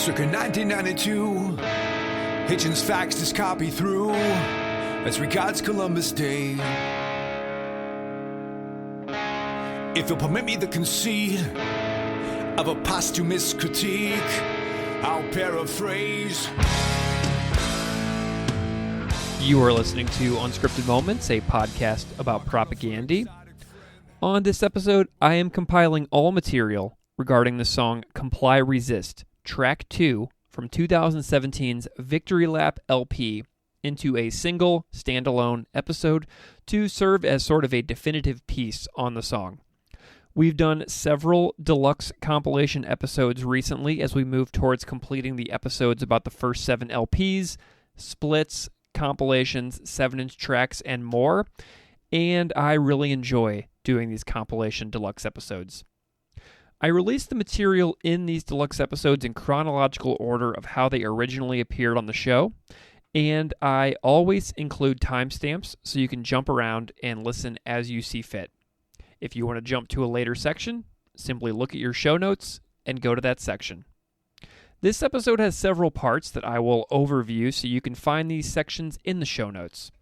Circa 1992, Hitchens faxed his copy through as regards Columbus Day. If you'll permit me the conceit of a posthumous critique, I'll paraphrase. You are listening to Unscripted Moments, a podcast about propaganda. On this episode, I am compiling all material regarding the song Comply Resist, Track 2 from 2017's Victory Lap LP into a single, standalone episode to serve as sort of a definitive piece on the song. We've done several deluxe compilation episodes recently as we move towards completing the episodes about the first 7 LPs, splits, compilations, 7-inch tracks, and more, and I really enjoy doing these compilation deluxe episodes. I released the material in these deluxe episodes in chronological order of how they originally appeared on the show, and I always include timestamps so you can jump around and listen as you see fit. If you want to jump to a later section, simply look at your show notes and go to that section. This episode has several parts that I will overview so you can find these sections in the show notes.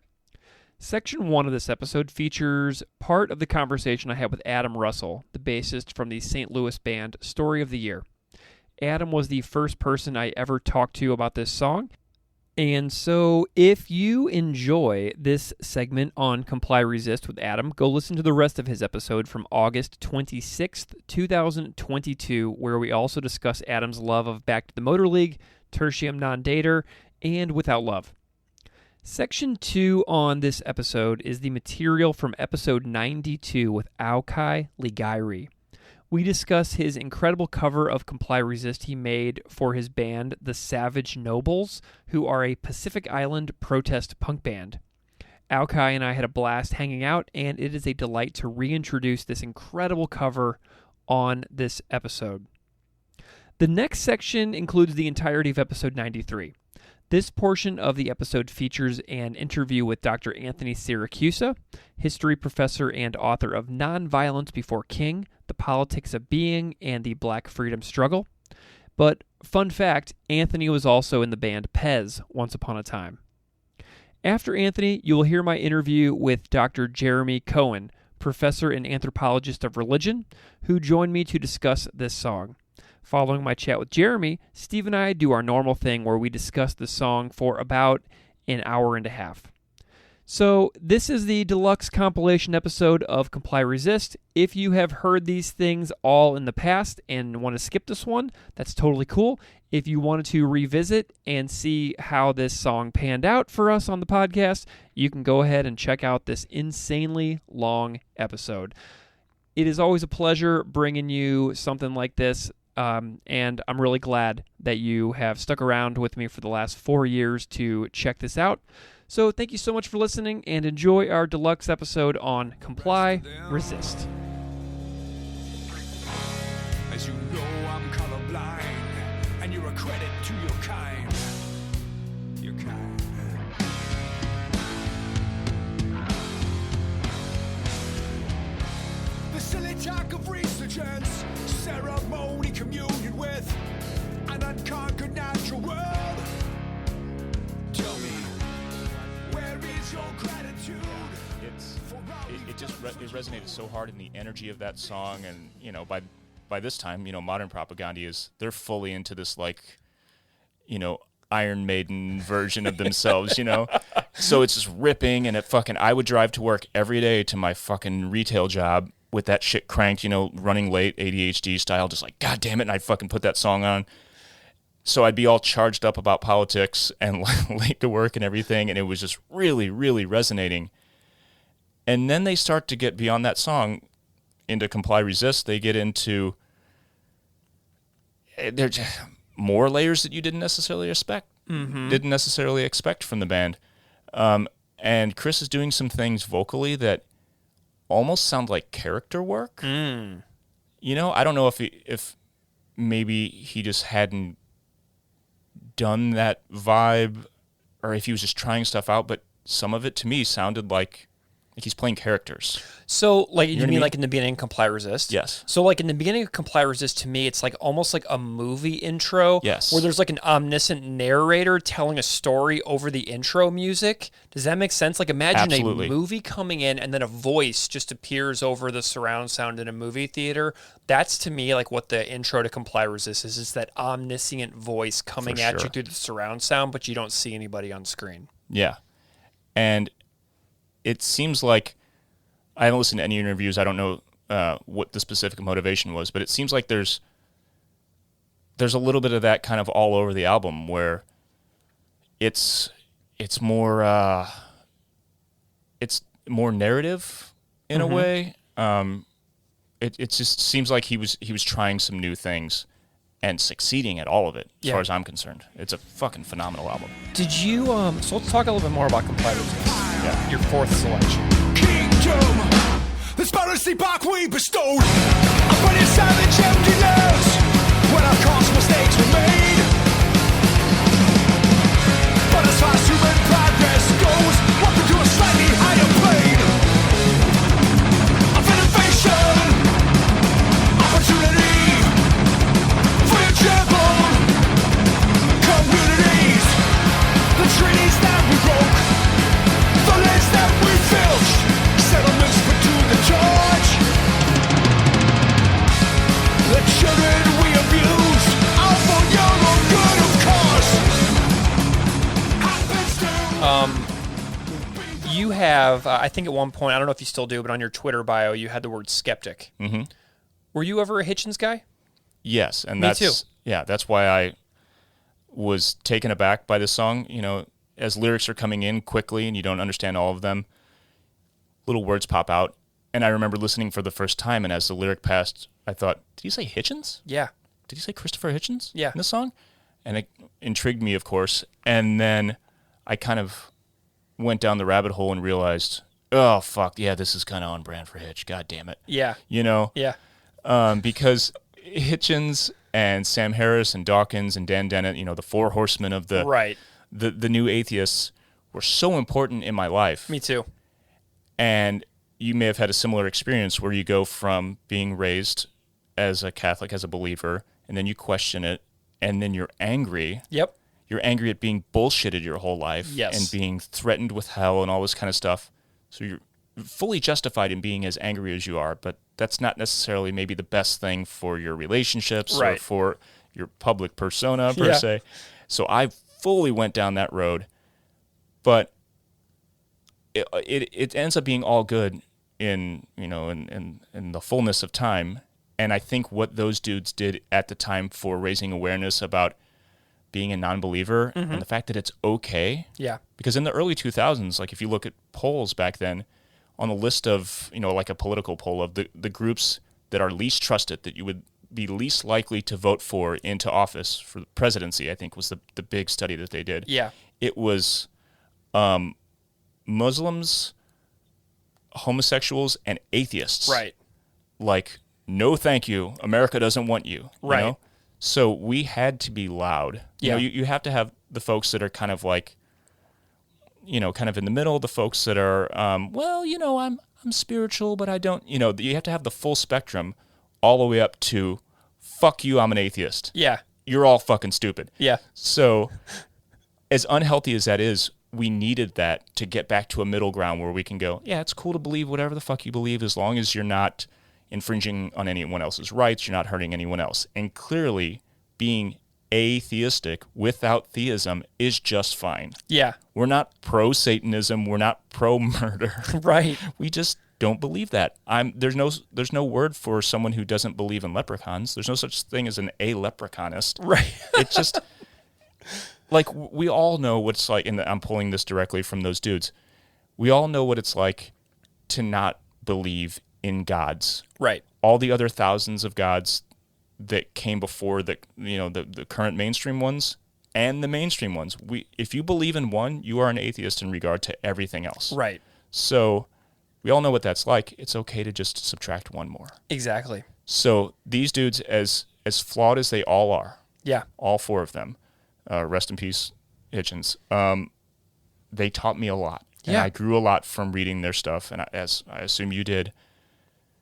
Section 1 of this episode features part of the conversation I had with Adam Russell, the bassist from the St. Louis band Story of the Year. Adam was the first person I ever talked to about this song, and so if you enjoy this segment on Comply Resist with Adam, go listen to the rest of his episode from August 26th, 2022, where we also discuss Adam's love of Back to the Motor League, Tertium Non Dater, and Without Love. Section 2 on this episode is the material from episode 92 with Aukai, Ligairi. We discuss his incredible cover of Comply Resist he made for his band, the Savage Nobles, who are a Pacific Island protest punk band. Aukai and I had a blast hanging out, and it is a delight to reintroduce this incredible cover on this episode. The next section includes the entirety of episode 93. This portion of the episode features an interview with Dr. Anthony Siracusa, history professor and author of Nonviolence Before King, The Politics of Being, and the Black Freedom Struggle. But, fun fact, Anthony was also in the band Pez once upon a time. After Anthony, you will hear my interview with Dr. Jeremy Cohen, professor and anthropologist of religion, who joined me to discuss this song. Following my chat with Jeremy, Steve and I do our normal thing where we discuss the song for about an hour and a half. So this is the deluxe compilation episode of Comply Resist. If you have heard these things all in the past and want to skip this one, that's totally cool. If you wanted to revisit and see how this song panned out for us on the podcast, you can go ahead and check out this insanely long episode. It is always a pleasure bringing you something like this. And I'm really glad that you have stuck around with me for the last 4 years to check this out. So thank you so much for listening, and enjoy our deluxe episode on Comply Resist. As you know, I'm colorblind, and you're a credit to your kind. Your kind. The silly talk of resurgence, ceremony, communion with an unconquered natural world. Tell me, where is your gratitude? It resonated so hard in the energy of that song, and by this time, modern propaganda they're fully into this Iron Maiden version of themselves, So it's just ripping, and I would drive to work every day to my fucking retail job with that shit cranked, running late, ADHD style, just like, God damn it, and I'd fucking put that song on. So I'd be all charged up about politics and late to work and everything, and it was just really, really resonating. And then they start to get beyond that song into Comply Resist. They get into there's more layers that you didn't necessarily expect. Didn't necessarily expect from the band. And Chris is doing some things vocally that almost sound like character work. I don't know if maybe he just hadn't done that vibe, or if he was just trying stuff out, but some of it to me sounded like Like he's playing characters. So, like, you know what I mean mean? like in the beginning, Comply Resist? Yes. So, like in the beginning of Comply Resist, to me, it's like almost like a movie intro. Yes. Where there's like an omniscient narrator telling a story over the intro music. Does that make sense? Like, imagine Absolutely. a movie coming in and then a voice just appears over the surround sound in a movie theater. That's to me like what the intro to Comply Resist is. It's that omniscient voice coming For at you sure. through the surround sound, but you don't see anybody on screen. Yeah. And it seems like, I haven't listened to any interviews. I don't know what the specific motivation was, but it seems like there's a little bit of that kind of all over the album where it's more narrative in a way. It just seems like he was trying some new things and succeeding at all of it, as far as I'm concerned. It's a fucking phenomenal album. Did you, so let's talk a little bit more about Comply Resist. Yeah. Your fourth selection. Kingdom, this fantasy back we bestowed upon your savage emptiness when our cost mistakes were made. But as far as human progress goes, welcome to a slightly higher plane of innovation, opportunity for your troubled communities. The treaties that we broke, the lands that we filched, settlements put to the torch. The children we abuse, all for your own good, of course. Happens to You have, I think at one point, I don't know if you still do, but on your Twitter bio, you had the word skeptic. Mm-hmm. Were you ever a Hitchens guy? Yes, and Me that's too. Yeah, that's why I was taken aback by this song. You know, as lyrics are coming in quickly and you don't understand all of them, little words pop out. And I remember listening for the first time, and as the lyric passed, I thought, did he say Hitchens? Yeah. Did he say Christopher Hitchens? Yeah. In the song? And it intrigued me, of course. And then I kind of went down the rabbit hole and realized, oh, fuck, yeah, this is kind of on brand for Hitch. God damn it. Yeah. You know? Yeah. Because Hitchens and Sam Harris and Dawkins and Dan Dennett, you know, the four horsemen of the Right. the new atheists were so important in my life. Me too. And you may have had a similar experience where you go from being raised as a Catholic, as a believer, and then you question it, and then you're angry. Yep. You're angry at being bullshitted your whole life Yes. and being threatened with hell and all this kind of stuff. So you're fully justified in being as angry as you are, but that's not necessarily maybe the best thing for your relationships or Right. for your public persona per Yeah. se. So I fully went down that road, but it ends up being all good in the fullness of time. And I think what those dudes did at the time for raising awareness about being a non-believer and the fact that it's okay. Yeah. Because in the early 2000s, like if you look at polls back then, on the list of, like a political poll of the groups that are least trusted, that you would be least likely to vote for into office for the presidency, I think was the big study that they did. Yeah. It was Muslims, homosexuals, and atheists. Right. Like, no thank you, America doesn't want you. Right. You know? So we had to be loud. Yeah. You have to have the folks that are kind of like, kind of in the middle, the folks that are, I'm spiritual, but I don't, you have to have the full spectrum all the way up to, fuck you, I'm an atheist. Yeah. You're all fucking stupid. Yeah. So as unhealthy as that is, we needed that to get back to a middle ground where we can go, yeah, it's cool to believe whatever the fuck you believe as long as you're not infringing on anyone else's rights, you're not hurting anyone else. And clearly, being atheistic without theism is just fine. Yeah. We're not pro-Satanism, we're not pro-murder. Right. We just don't believe that. There's no word for someone who doesn't believe in leprechauns. There's no such thing as an a-leprechaunist. Right. It's just like we all know what it's like, and I'm pulling this directly from those dudes. We all know what it's like to not believe in gods. Right. All the other thousands of gods that came before the current mainstream ones and the mainstream ones. If you believe in one, you are an atheist in regard to everything else. Right. So we all know what that's like. It's okay to just subtract one more. Exactly. So these dudes, as flawed as they all are, Yeah. all four of them, rest in peace, Hitchens, they taught me a lot. And Yeah. I grew a lot from reading their stuff, and as I assume you did.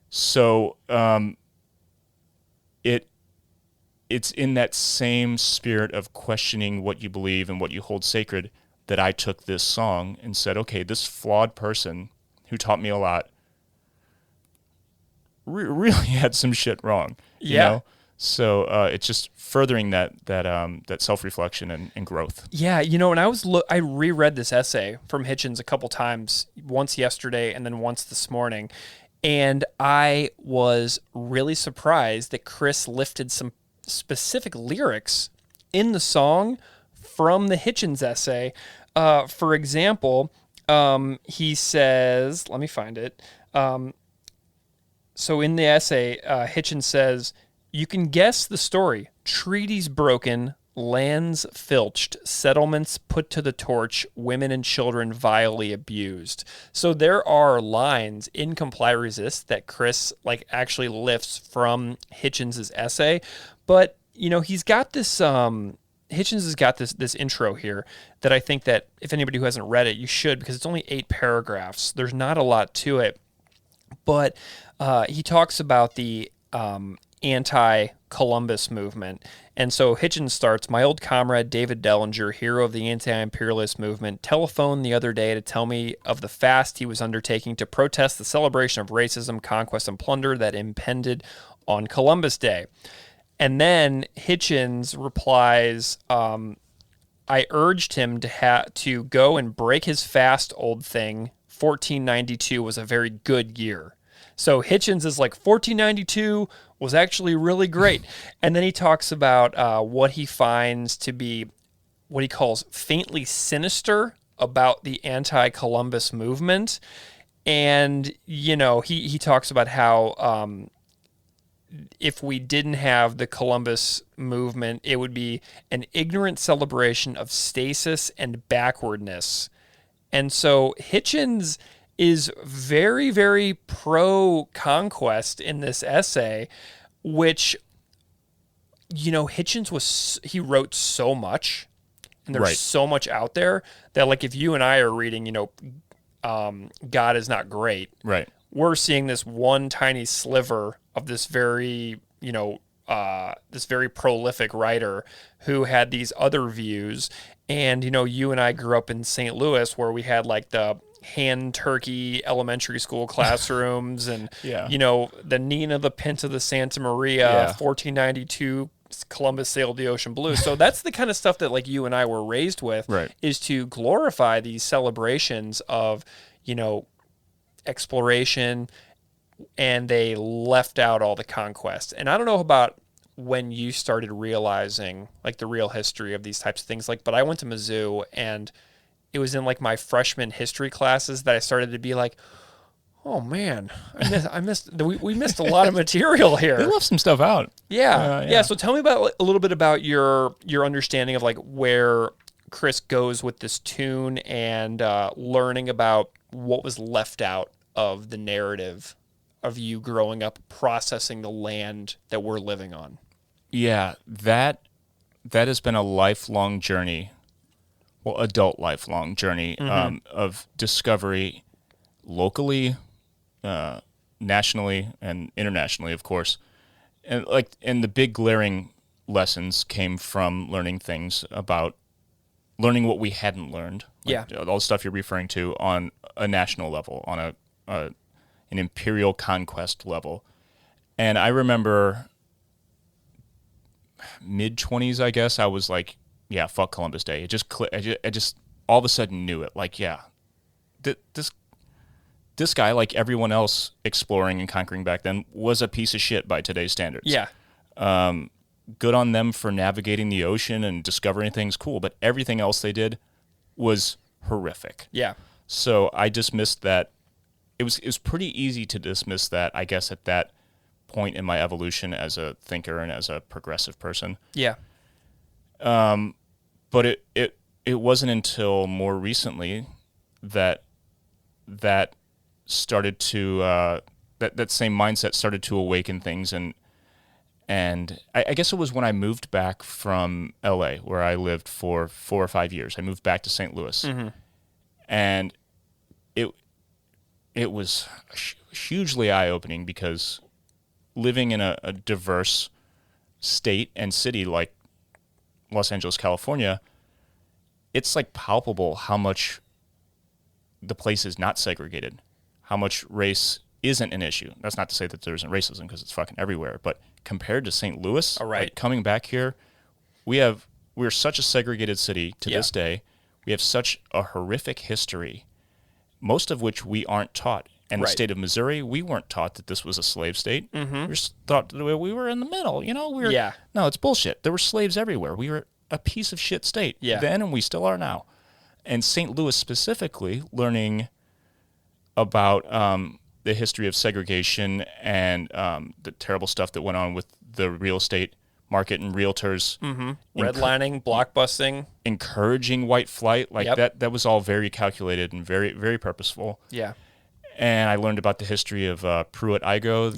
So it's in that same spirit of questioning what you believe and what you hold sacred that I took this song and said, okay, this flawed person who taught me a lot really had some shit wrong. You know? So it's just furthering that self-reflection and growth. Yeah, and I reread this essay from Hitchens a couple times, once yesterday and then once this morning, and I was really surprised that Chris lifted some specific lyrics in the song from the Hitchens essay. For example, he says, let me find it. So in the essay, Hitchens says, "You can guess the story. Treaties broken, lands filched, settlements put to the torch, women and children vilely abused." So there are lines in Comply Resist that Chris actually lifts from Hitchens' essay. But, he's got this... Hitchens has got this intro here that I think that if anybody who hasn't read it, you should, because it's only 8 paragraphs. There's not a lot to it. But he talks about the anti-Columbus movement. And so Hitchens starts, "My old comrade David Dellinger, hero of the anti-imperialist movement, telephoned the other day to tell me of the fast he was undertaking to protest the celebration of racism, conquest, and plunder that impended on Columbus Day." And then Hitchens replies, "I urged him to go and break his fast, old thing. 1492 was a very good year." So Hitchens is like, 1492 was actually really great. And then he talks about what he finds to be what he calls faintly sinister about the anti-Columbus movement. And, he talks about how if we didn't have the Columbus movement, it would be an ignorant celebration of stasis and backwardness. And so Hitchens is very, very pro-conquest in this essay, which, Hitchens he wrote so much, and there's so much out there that, if you and I are reading, God is not great. Right. We're seeing this one tiny sliver of this very, this very prolific writer who had these other views. And, you and I grew up in St. Louis, where we had the hand turkey elementary school classrooms and, the Nina, the Pinta, the Santa Maria, 1492 Columbus sailed the ocean blue. So that's the kind of stuff that you and I were raised with, is to glorify these celebrations of, exploration, and they left out all the conquest. And I don't know about when you started realizing the real history of these types of things, but I went to Mizzou, and it was in my freshman history classes that I started to be like, oh man, we missed a lot of material here. They left some stuff out. Yeah. So tell me about a little bit about your understanding of where Chris goes with this tune and learning about what was left out of the narrative of you growing up processing the land that we're living on. Yeah, that has been a lifelong journey, adult lifelong journey of discovery locally, nationally, and internationally, of course. And the big glaring lessons came from learning what we hadn't learned. All the stuff you're referring to on a national level, on an imperial conquest level. And I remember mid-20s, I guess, I was like, yeah, fuck Columbus Day. It just I just all of a sudden knew it. This guy, like everyone else exploring and conquering back then, was a piece of shit by today's standards. Yeah. Good on them for navigating the ocean and discovering things, cool, but everything else they did was horrific. Yeah. So I dismissed that. It was pretty easy to dismiss that, I guess, at that point in my evolution as a thinker and as a progressive person. Yeah. But it wasn't until more recently that started to that same mindset started to awaken things, and I guess it was when I moved back from LA, where I lived for 4 or 5 years. I moved back to St. Louis, and it was hugely eye-opening because living in a diverse state and city like Los Angeles, California, it's like palpable how much the place is not segregated, how much race isn't an issue. That's not to say that there isn't racism, because it's fucking everywhere. But compared to St. Louis, like coming back here, we're such a segregated city to this day. We have such a horrific history, most of which we aren't taught. And the state of Missouri, we weren't taught that this was a slave state. We were thought that we were in the middle. You know, no, it's bullshit. There were slaves everywhere. We were a piece of shit state then, and we still are now. And St. Louis specifically, learning about the history of segregation and the terrible stuff that went on with the real estate market and realtors. Redlining, blockbusting. Encouraging white flight. Like that was all very calculated and very, very purposeful. Yeah. And I learned about the history of Pruitt-Igoe,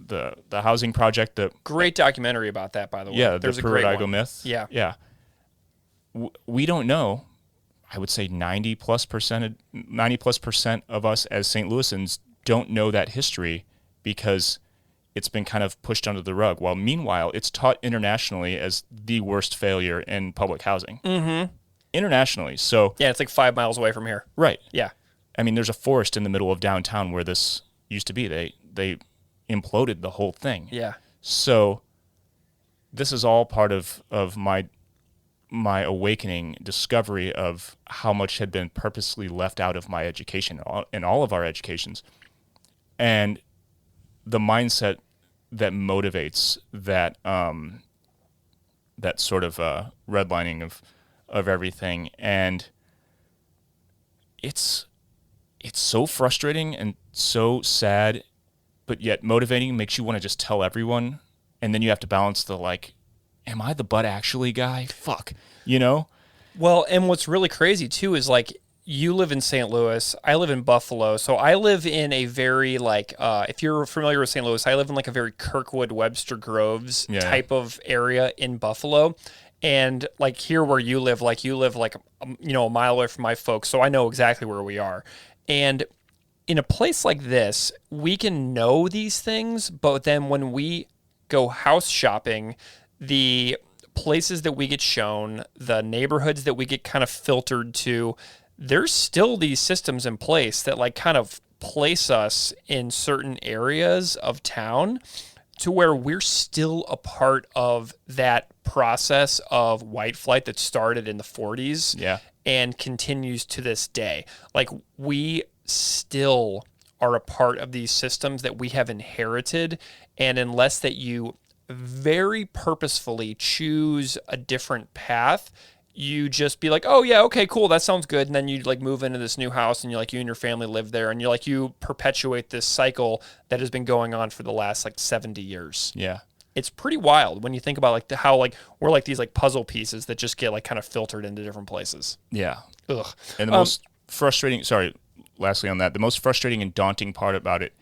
the housing project. Great documentary about that, by the way. Yeah, there's the Pruitt-Igoe myth. Yeah. Yeah. We don't know. I would say 90+% of us as St. Louisans don't know that history because it's been kind of pushed under the rug. While meanwhile, it's taught internationally as the worst failure in public housing. Internationally. So yeah, it's like 5 miles away from here. Right. Yeah. I mean, there's a forest in the middle of downtown where this used to be. They imploded the whole thing. Yeah. So this is all part of my awakening, discovery of how much had been purposely left out of my education, in all of our educations. And the mindset that motivates that that sort of redlining of everything. And it's so frustrating and so sad, but yet motivating, makes you want to just tell everyone. And then you have to balance the, like, am I the butt actually guy? Fuck, you know? Well, and what's really crazy too is, like, you live in St. Louis, I live in Buffalo. So I live in a very, like, if you're familiar with St. Louis, I live in like a very Kirkwood, Webster Groves type of area in Buffalo. And like here where you live like a mile away from my folks. So I know exactly where we are. And in a place like this, we can know these things, but then when we go house shopping, the places that we get shown, the neighborhoods that we get kind of filtered to, there's still these systems in place that like kind of place us in certain areas of town to where we're still a part of that process of white flight that started in the 40s and continues to this day. Like, we still are a part of these systems that we have inherited, and unless that you very purposefully choose a different path, you just be like, oh yeah, okay, cool, that sounds good. And then you like move into this new house and you and your family live there, and you perpetuate this cycle that has been going on for the last like 70 years. Yeah. It's pretty wild when you think about like how like we're like these like puzzle pieces that just get like kind of filtered into different places. Yeah. Ugh. And the most frustrating, lastly on that, the most frustrating and daunting part about it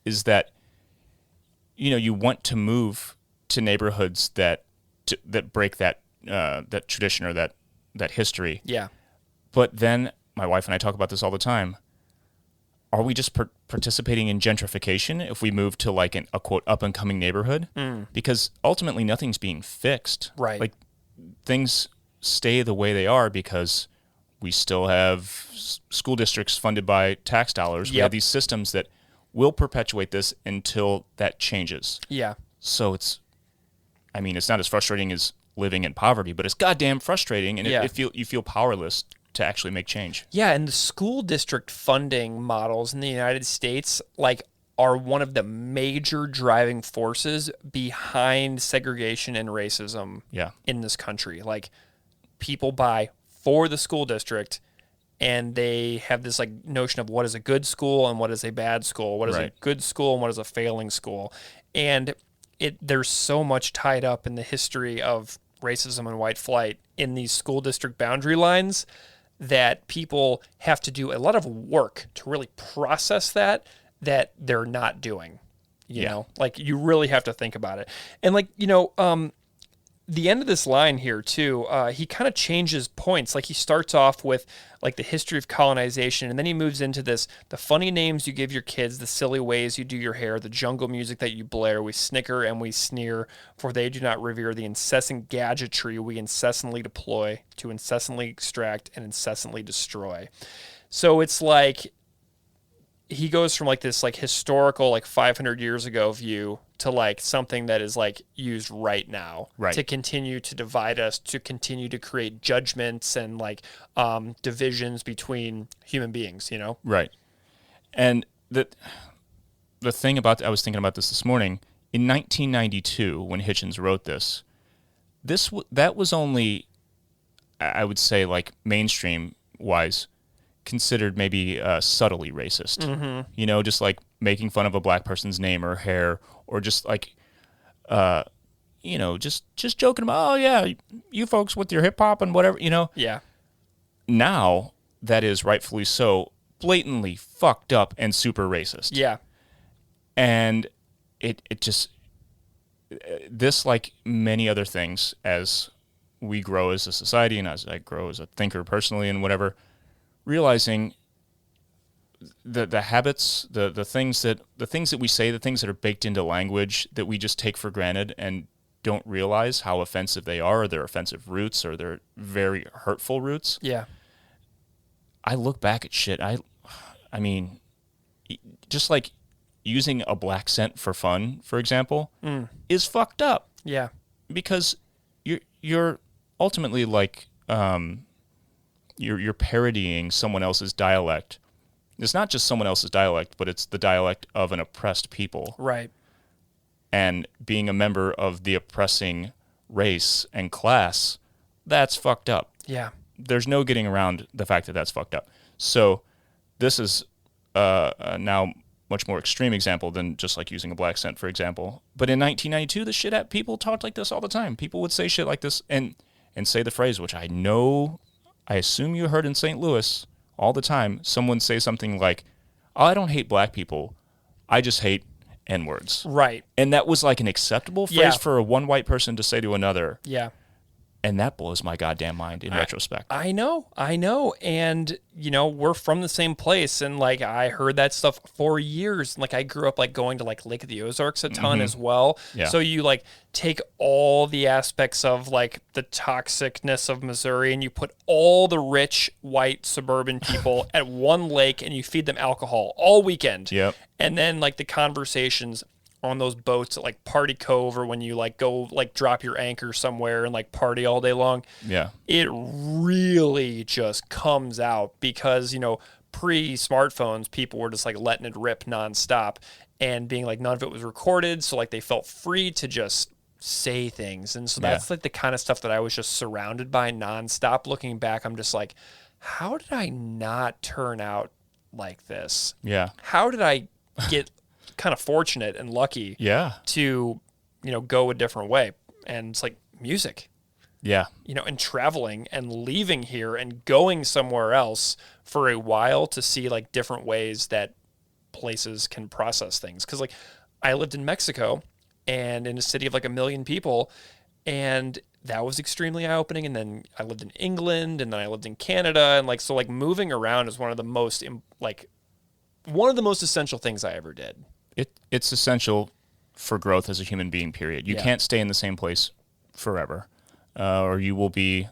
is that, you want to move to neighborhoods that break that tradition or that history. Yeah. But then my wife and I talk about this all the time. Are we just participating in gentrification if we move to like a quote up and coming neighborhood? Because ultimately nothing's being fixed. Right. Like, things stay the way they are because we still have school districts funded by tax dollars. We have these systems that will perpetuate this until that changes. Yeah. So it's not as frustrating as living in poverty, but it's goddamn frustrating, and you feel powerless to actually make change. Yeah, and the school district funding models in the United States are one of the major driving forces behind segregation and racism in this country. Like, people buy for the school district, and they have this like notion of what is a good school and what is a bad school, what is a good school and what is a failing school. And there's so much tied up in the history of racism and white flight in these school district boundary lines that people have to do a lot of work to really process that they're not doing. You know, like, you really have to think about it. And like, the end of this line here too, he kind of changes points. Like he starts off with like the history of colonization, and then he moves into this: the funny names you give your kids, the silly ways you do your hair, the jungle music that you blare. We snicker and we sneer, for they do not revere the incessant gadgetry we incessantly deploy to incessantly extract and incessantly destroy. So it's like he goes from like this like historical like 500 years ago view to like something that is like used right now, Right. to continue to divide us, to continue to create judgments and like divisions between human beings, you know? Right. And the thing about, I was thinking about this morning, in 1992 when Hitchens wrote this, that was only, I would say, like mainstream wise, considered maybe subtly racist. Mm-hmm. You know, just like making fun of a black person's name or hair, or just like, you know, just joking about, oh yeah, you folks with your hip hop and whatever, you know. Yeah. Now that is rightfully so blatantly fucked up and super racist. Yeah. And it just, this, like many other things, as we grow as a society and as I grow as a thinker personally and whatever, realizing the habits, the things that we say, the things that are baked into language that we just take for granted and don't realize how offensive they are, or their offensive roots, or their very hurtful roots. Yeah. I look back at shit. I mean, just like using a black scent for fun, for example, is fucked up. Yeah. Because you're ultimately like you're parodying someone else's dialect. It's not just someone else's dialect, but it's the dialect of an oppressed people. Right. And being a member of the oppressing race and class, that's fucked up. Yeah. There's no getting around the fact that that's fucked up. So this is now much more extreme example than just like using a black scent, for example. But in 1992, the shit people talked like this all the time. People would say shit like this and say the phrase, which I assume you heard in St. Louis all the time. Someone say something like, oh, I don't hate black people, I just hate N-words. Right. And that was like an acceptable phrase for one white person to say to another. Yeah. And that blows my goddamn mind in retrospect. I know. And, you know, we're from the same place. And, like, I heard that stuff for years. And, like, I grew up, like, going to, like, Lake of the Ozarks a ton as well. Yeah. So you, like, take all the aspects of, like, the toxicness of Missouri and you put all the rich, white, suburban people at one lake and you feed them alcohol all weekend. Yep. And then, like, the conversations on those boats at like Party Cove, or when you like go like drop your anchor somewhere and like party all day long. Yeah. It really just comes out because, you know, pre-smartphones, people were just like letting it rip nonstop and being like none of it was recorded. So like they felt free to just say things. And so that's like the kind of stuff that I was just surrounded by nonstop. Looking back, I'm just like, how did I not turn out like this? Yeah. How did I get kind of fortunate and lucky to, you know, go a different way? And it's like music, you know, and traveling and leaving here and going somewhere else for a while to see like different ways that places can process things. Cause like I lived in Mexico and in a city of like 1 million people, and that was extremely eye-opening. And then I lived in England, and then I lived in Canada, and like, so like moving around is one of the most essential things I ever did. It's essential for growth as a human being, period. You can't stay in the same place forever, or you will be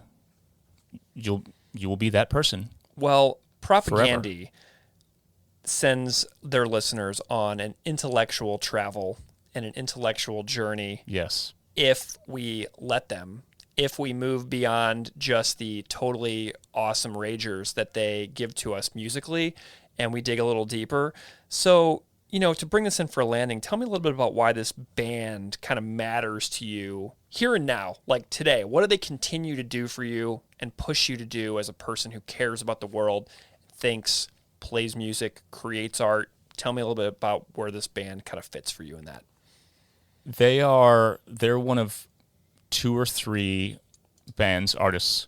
that person. Well, Propaganda sends their listeners on an intellectual travel and an intellectual journey. Yes. If we let them, if we move beyond just the totally awesome ragers that they give to us musically, and we dig a little deeper. So, you know, to bring this in for a landing, tell me a little bit about why this band kind of matters to you here and now, like today. What do they continue to do for you and push you to do as a person who cares about the world, thinks, plays music, creates art? Tell me a little bit about where this band kind of fits for you in that. They're one of 2 or 3 artists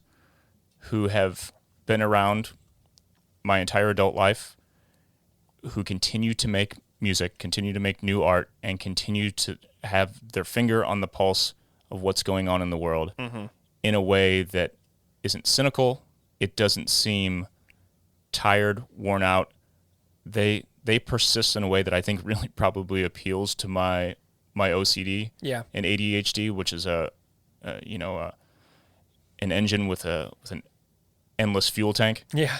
who have been around my entire adult life, who continue to make music, continue to make new art, and continue to have their finger on the pulse of what's going on in the world in a way that isn't cynical. It doesn't seem tired, worn out. They persist in a way that I think really probably appeals to my OCD and ADHD, which is an engine with an endless fuel tank. Yeah.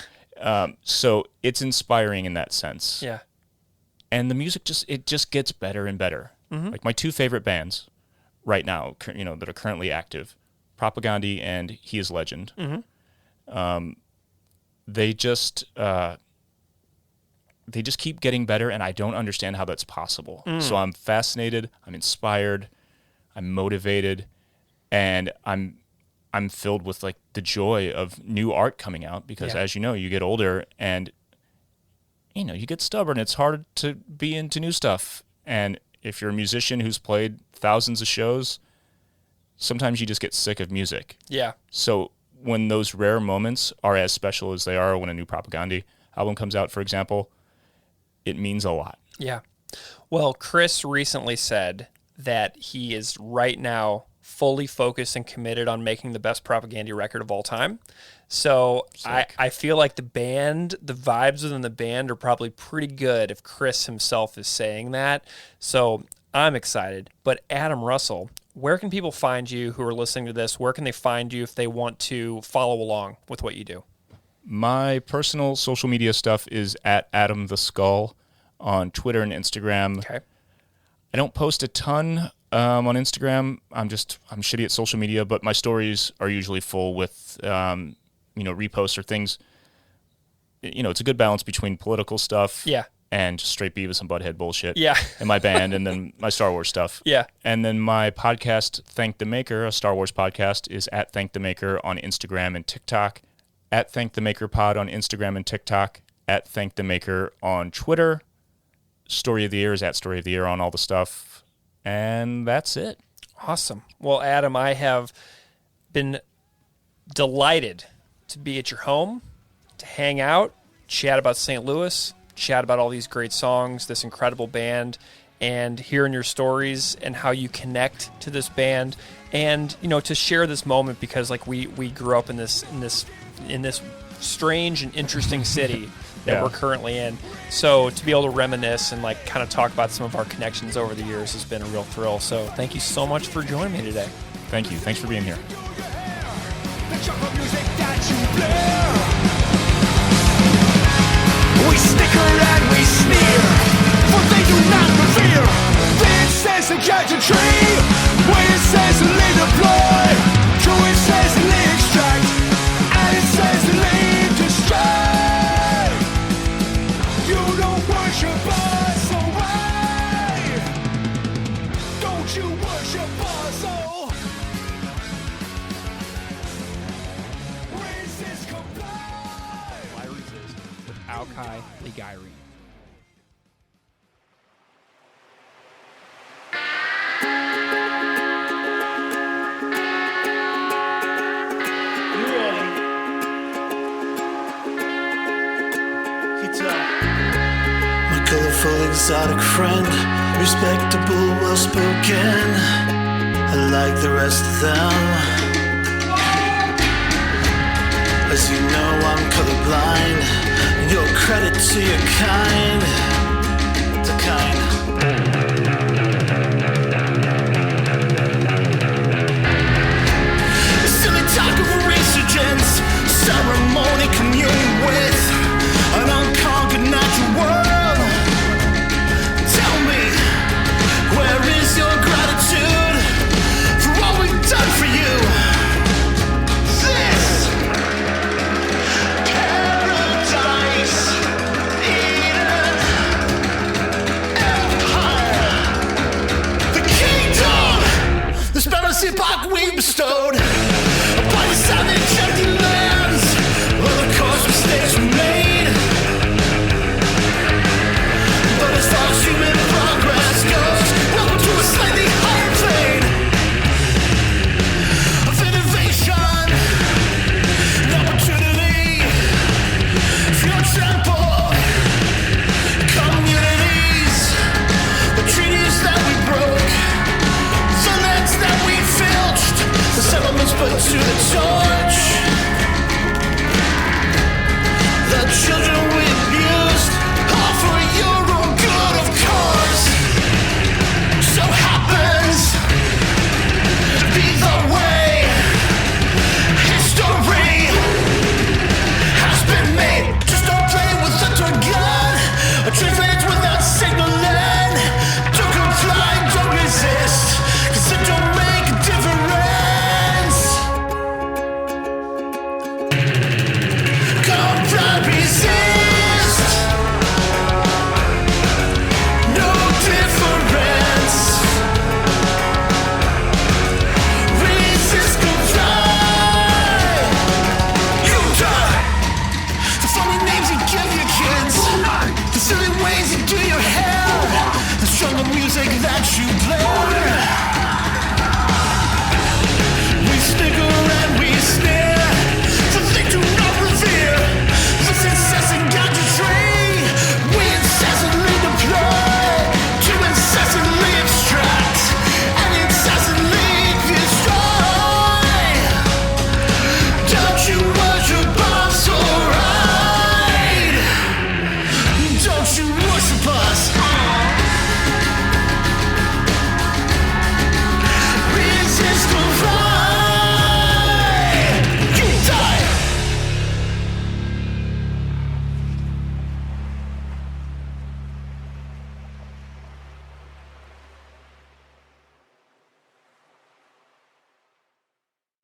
So it's inspiring in that sense. Yeah. And the music just gets better and better. Like my two favorite bands right now, that are currently active, Propagandhi and He Is Legend. They just keep getting better, and I don't understand how that's possible. So I'm fascinated, I'm inspired, I'm motivated, and I'm filled with like the joy of new art coming out because as you know, you get older and you get stubborn. It's hard to be into new stuff. And if you're a musician who's played thousands of shows, sometimes you just get sick of music. Yeah. So when those rare moments are as special as they are when a new Propagandhi album comes out, for example, it means a lot. Yeah. Well, Chris recently said that he is right now fully focused and committed on making the best Propagandhi record of all time. So I feel like the vibes within the band are probably pretty good if Chris himself is saying that. So I'm excited. But Adam Russell, where can people find you who are listening to this? Where can they find you if they want to follow along with what you do? My personal social media stuff is at Adam the Skull on Twitter and Instagram. Okay. I don't post a ton on Instagram. I'm shitty at social media, but my stories are usually full with reposts or things. It's a good balance between political stuff and just straight Beavis and Butthead bullshit and my band and then my Star Wars stuff. Yeah. And then my podcast, Thank the Maker, a Star Wars podcast, is at Thank the Maker on Instagram and TikTok, at Thank the Maker Pod on Instagram and TikTok, at Thank the Maker on Twitter. Story of the Year is at Story of the Year on all the stuff. And that's it. Awesome. Well, Adam, I have been delighted to be at your home, to hang out, chat about St. Louis, chat about all these great songs, this incredible band, and hearing your stories and how you connect to this band, and to share this moment because like we grew up in this strange and interesting city that we're currently in. So to be able to reminisce and like kind of talk about some of our connections over the years has been a real thrill. So thank you so much for joining me today. Thank you. Thanks for being here. The jungle music that you blare. We snicker and we sneer, for they do not revere. Then says the catch a tree, when it says to lay deploy, to it says to lay extract, and it says to lay destroy. You don't worship us away. Don't you worship us all. Resist, comply. I resist with Aukai, Ligairi. My colorful exotic friend, respectable, well-spoken, like the rest of them. As you know, I'm colorblind. Your credit to your kind, the kind. Silly talk of a resurgence, ceremony communion with an unconquered natural world. Tell me, where is your gratitude for all we've done for you? This paradise Eden.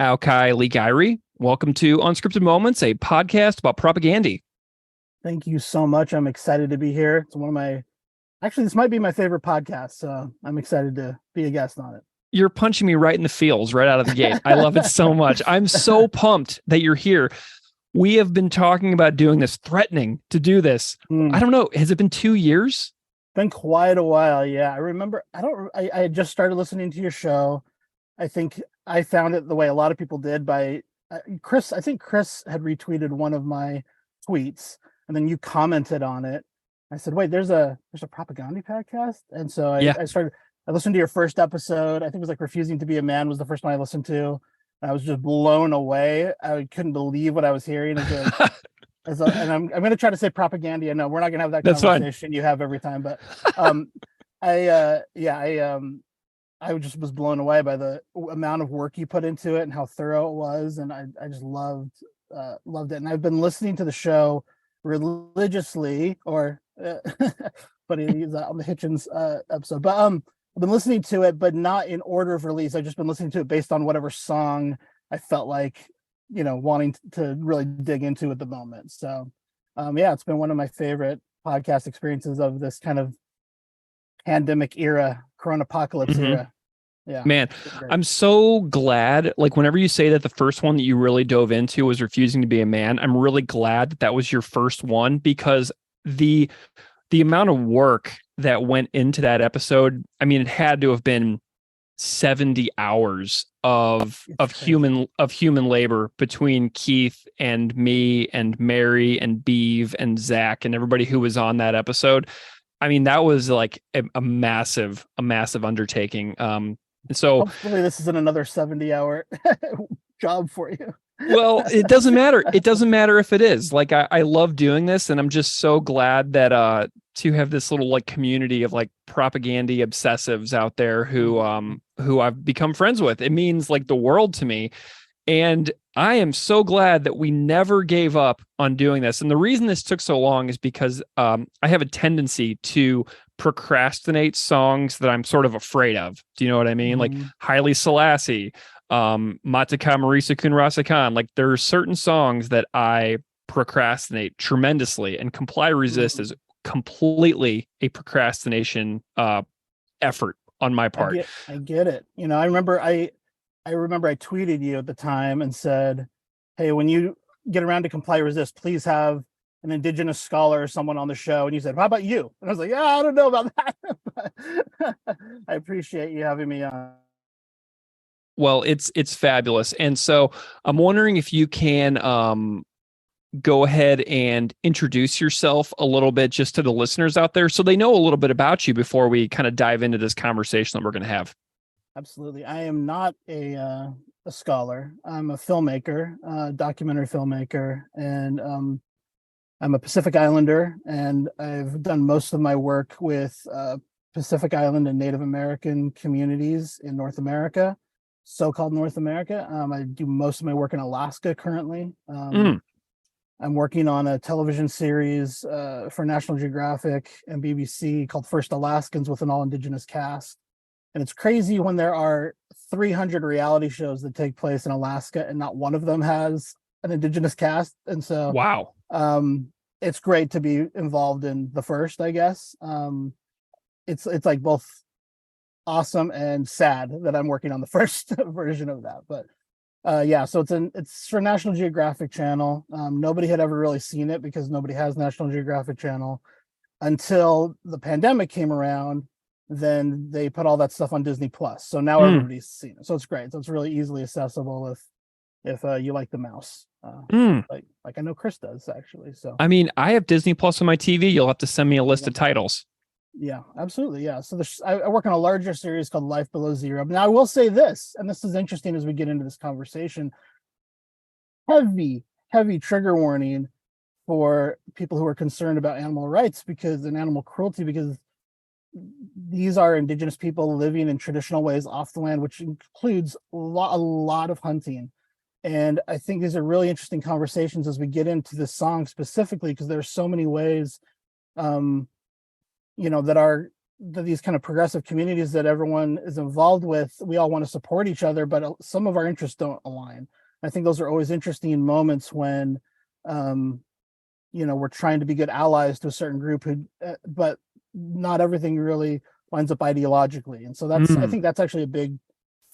Aukai, Ligairi. Welcome to Unscripted Moments, a podcast about propaganda. Thank you so much. I'm excited to be here. It's actually, this might be my favorite podcast, so I'm excited to be a guest on it. You're punching me right in the feels right out of the gate. I love it so much. I'm so pumped that you're here. We have been talking about doing this, threatening to do this. I don't know. Has it been 2 years? Been quite a while. Yeah. I remember, I had just started listening to your show. I think I found it the way a lot of people did by Chris. I think Chris had retweeted one of my tweets and then you commented on it. I said, wait, there's a propaganda podcast. And so I listened to your first episode. I think it was like Refusing to Be a Man was the first one I listened to. I was just blown away. I couldn't believe what I was hearing. And I'm going to try to say propaganda. No, we're not going to have that conversation you have every time. But I just was blown away by the amount of work you put into it and how thorough it was. And I just loved it. And I've been listening to the show religiously, but he's on the Hitchens episode. But I've been listening to it, but not in order of release. I've just been listening to it based on whatever song I felt like, wanting to really dig into at the moment. So, it's been one of my favorite podcast experiences of this kind of pandemic era, Corona apocalypse era. Yeah, man, I'm so glad. Like, whenever you say that the first one that you really dove into was Refusing to Be a Man, I'm really glad that was your first one, because the amount of work that went into that episode, I mean, it had to have been 70 hours of human labor between Keith and me and Mary and Beeve and Zach and everybody who was on that episode. I mean, that was like a massive undertaking. And so hopefully this isn't another 70-hour job for you. Well, it doesn't matter. It doesn't matter if it is. Like, I love doing this, and I'm just so glad that to have this little like community of like propaganda obsessives out there who I've become friends with. It means like the world to me. And I am so glad that we never gave up on doing this. And the reason this took so long is because I have a tendency to procrastinate songs that I'm sort of afraid of. Do you know what I mean? Like Haile Selassie, Mataka Marisa Kun Rasakan. Like, there are certain songs that I procrastinate tremendously, and Comply Resist is completely a procrastination effort on my part. I get it. I remember I tweeted you at the time and said, hey, when you get around to Comply Resist, please have an Indigenous scholar or someone on the show. And you said, how about you? And I was like, yeah, I don't know about that. But I appreciate you having me on. Well, it's fabulous. And so I'm wondering if you can go ahead and introduce yourself a little bit just to the listeners out there so they know a little bit about you before we kind of dive into this conversation that we're going to have. Absolutely. I am not a scholar. I'm a filmmaker, documentary filmmaker, and I'm a Pacific Islander, and I've done most of my work with Pacific Island and Native American communities in North America, so-called North America. I do most of my work in Alaska currently. I'm working on a television series for National Geographic and BBC called First Alaskans, with an all-Indigenous cast. And it's crazy when there are 300 reality shows that take place in Alaska and not one of them has an Indigenous cast. And so, wow, it's great to be involved in the first, I guess. It's like both awesome and sad that I'm working on the first version of that. But so it's for National Geographic Channel. Nobody had ever really seen it because nobody has National Geographic Channel until the pandemic came around. Then they put all that stuff on Disney Plus. So now everybody's seen it. So it's great. So it's really easily accessible if you like the mouse. Like I know Chris does, actually. So I mean, I have Disney Plus on my TV. You'll have to send me a list of titles. Yeah, absolutely. Yeah. So I work on a larger series called Life Below Zero. Now I will say this, and this is interesting as we get into this conversation. Heavy trigger warning for people who are concerned about animal rights and animal cruelty, because these are Indigenous people living in traditional ways off the land, which includes a lot of hunting. And I think these are really interesting conversations as we get into this song specifically, because there's so many ways, that our these kind of progressive communities that everyone is involved with, we all want to support each other, but some of our interests don't align. I think those are always interesting moments when, we're trying to be good allies to a certain group but not everything really lines up ideologically. And so I think that's actually a big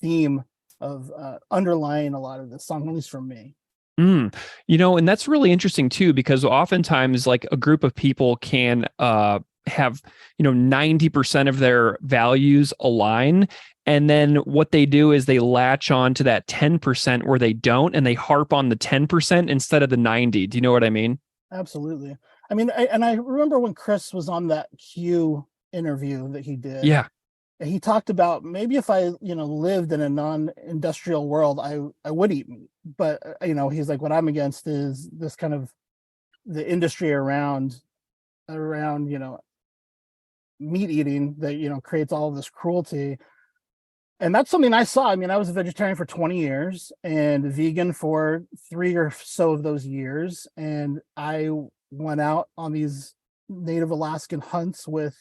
theme of underlying a lot of this song, at least from me. And that's really interesting too, because oftentimes like a group of people can have 90% of their values align, and then what they do is they latch on to that 10% where they don't, and they harp on the 10% instead of the 90. Do you know what I mean? Absolutely. I mean, I remember when Chris was on that Q interview that he did. Yeah. He talked about maybe if I, lived in a non-industrial world, I would eat meat. But, he's like, what I'm against is this kind of the industry around, meat eating that, creates all of this cruelty. And that's something I saw. I mean, I was a vegetarian for 20 years and vegan for 3 or so of those years. And I went out on these Native Alaskan hunts with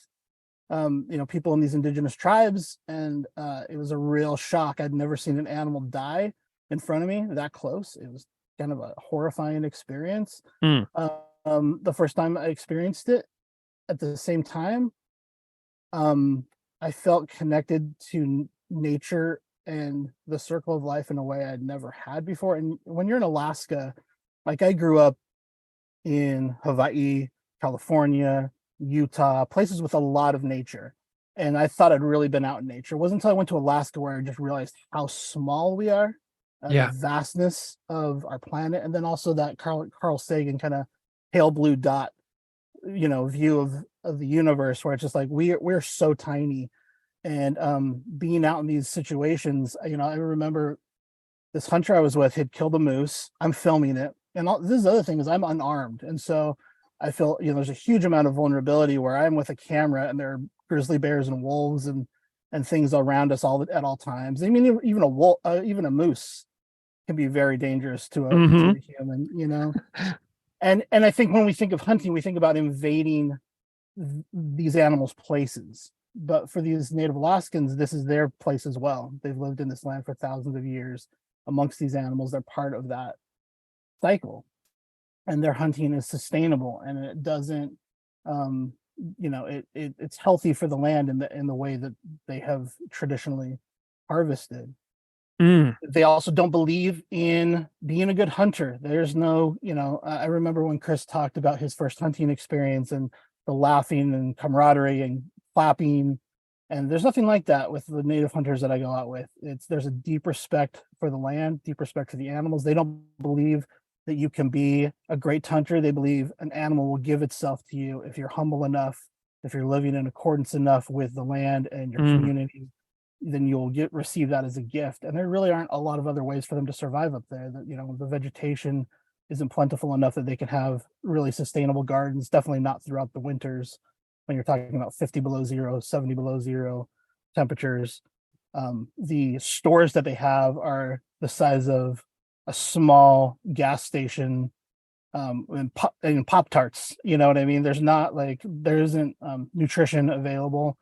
people in these indigenous tribes, and it was a real shock. I'd never seen an animal die in front of me that close. It was kind of a horrifying experience. The first time I experienced it. At the same time, I felt connected to nature and the circle of life in a way I'd never had before. And when you're in Alaska, like I grew up in Hawaii, California, Utah, places with a lot of nature. And I thought I'd really been out in nature. It wasn't until I went to Alaska where I just realized how small we are, the vastness of our planet. And then also that Carl Sagan kind of pale blue dot, view of the universe, where it's just like, we're so tiny. And being out in these situations, I remember this hunter I was with had killed a moose. I'm filming it. And this other thing is I'm unarmed. And so I feel, there's a huge amount of vulnerability where I'm with a camera and there are grizzly bears and wolves and things around us at all times. I mean, even a moose can be very dangerous to a human, And I think when we think of hunting, we think about invading these animals' places. But for these Native Alaskans, this is their place as well. They've lived in this land for thousands of years amongst these animals. They're part of that cycle. And their hunting is sustainable, and it doesn't, it's healthy for the land in the way that they have traditionally harvested. They also don't believe in being a good hunter. There's no, I remember when Chris talked about his first hunting experience and the laughing and camaraderie and clapping, and there's nothing like that with the native hunters that I go out with. There's a deep respect for the land, deep respect for the animals. They don't believe that you can be a great hunter. They believe an animal will give itself to you if you're humble enough, if you're living in accordance enough with the land and your community, then you'll receive that as a gift. And there really aren't a lot of other ways for them to survive up there. That the vegetation isn't plentiful enough that they can have really sustainable gardens. Definitely not throughout the winters when you're talking about 50 below zero, 70 below zero temperatures. The stores that they have are the size of a small gas station, and Pop-Tarts, you know what I mean? There isn't nutrition available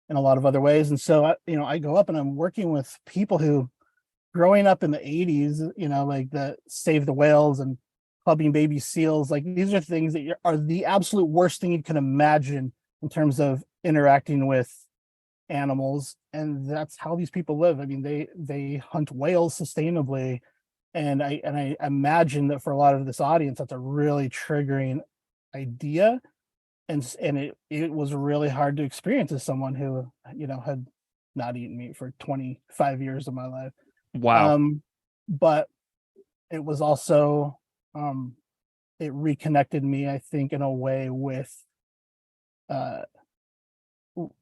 in a lot of other ways. And so, I go up and I'm working with people who, growing up in the 80s, like the Save the Whales and clubbing baby seals, like these are things that are the absolute worst thing you can imagine in terms of interacting with animals. And that's how these people live. I mean, they hunt whales sustainably. And I imagine that for a lot of this audience, that's a really triggering idea. And it was really hard to experience as someone who, had not eaten meat for 25 years of my life. Wow. But it was also, it reconnected me, I think, in a way with,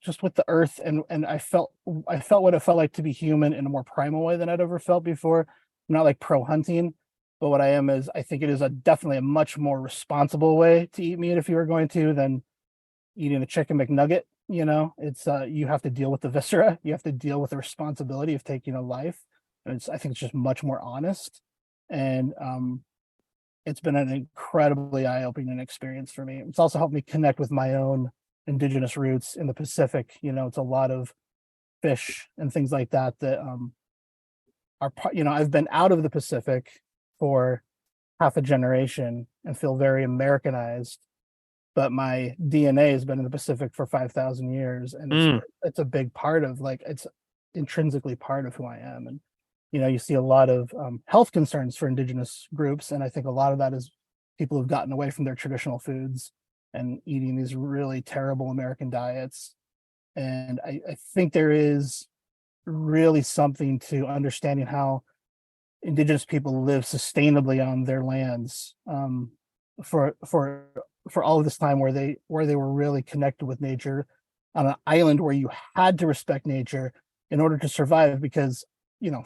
just with the earth. And I felt what it felt like to be human in a more primal way than I'd ever felt before. I'm not like pro hunting, but what I am is I think it is definitely a much more responsible way to eat meat if you were going to than eating a chicken McNugget. It's you have to deal with the viscera, you have to deal with the responsibility of taking a life, and I think it's just much more honest, and it's been an incredibly eye-opening experience for me. It's also helped me connect with my own indigenous roots in the Pacific. It's a lot of fish and things like that are part. I've been out of the Pacific for half a generation and feel very Americanized, but my DNA has been in the Pacific for 5,000 years, and it's a big part of, like, it's intrinsically part of who I am. And you see a lot of health concerns for indigenous groups, and I think a lot of that is people who've gotten away from their traditional foods and eating these really terrible American diets. And I think there is really something to understanding how indigenous people live sustainably on their lands for all of this time, where they were really connected with nature on an island where you had to respect nature in order to survive, because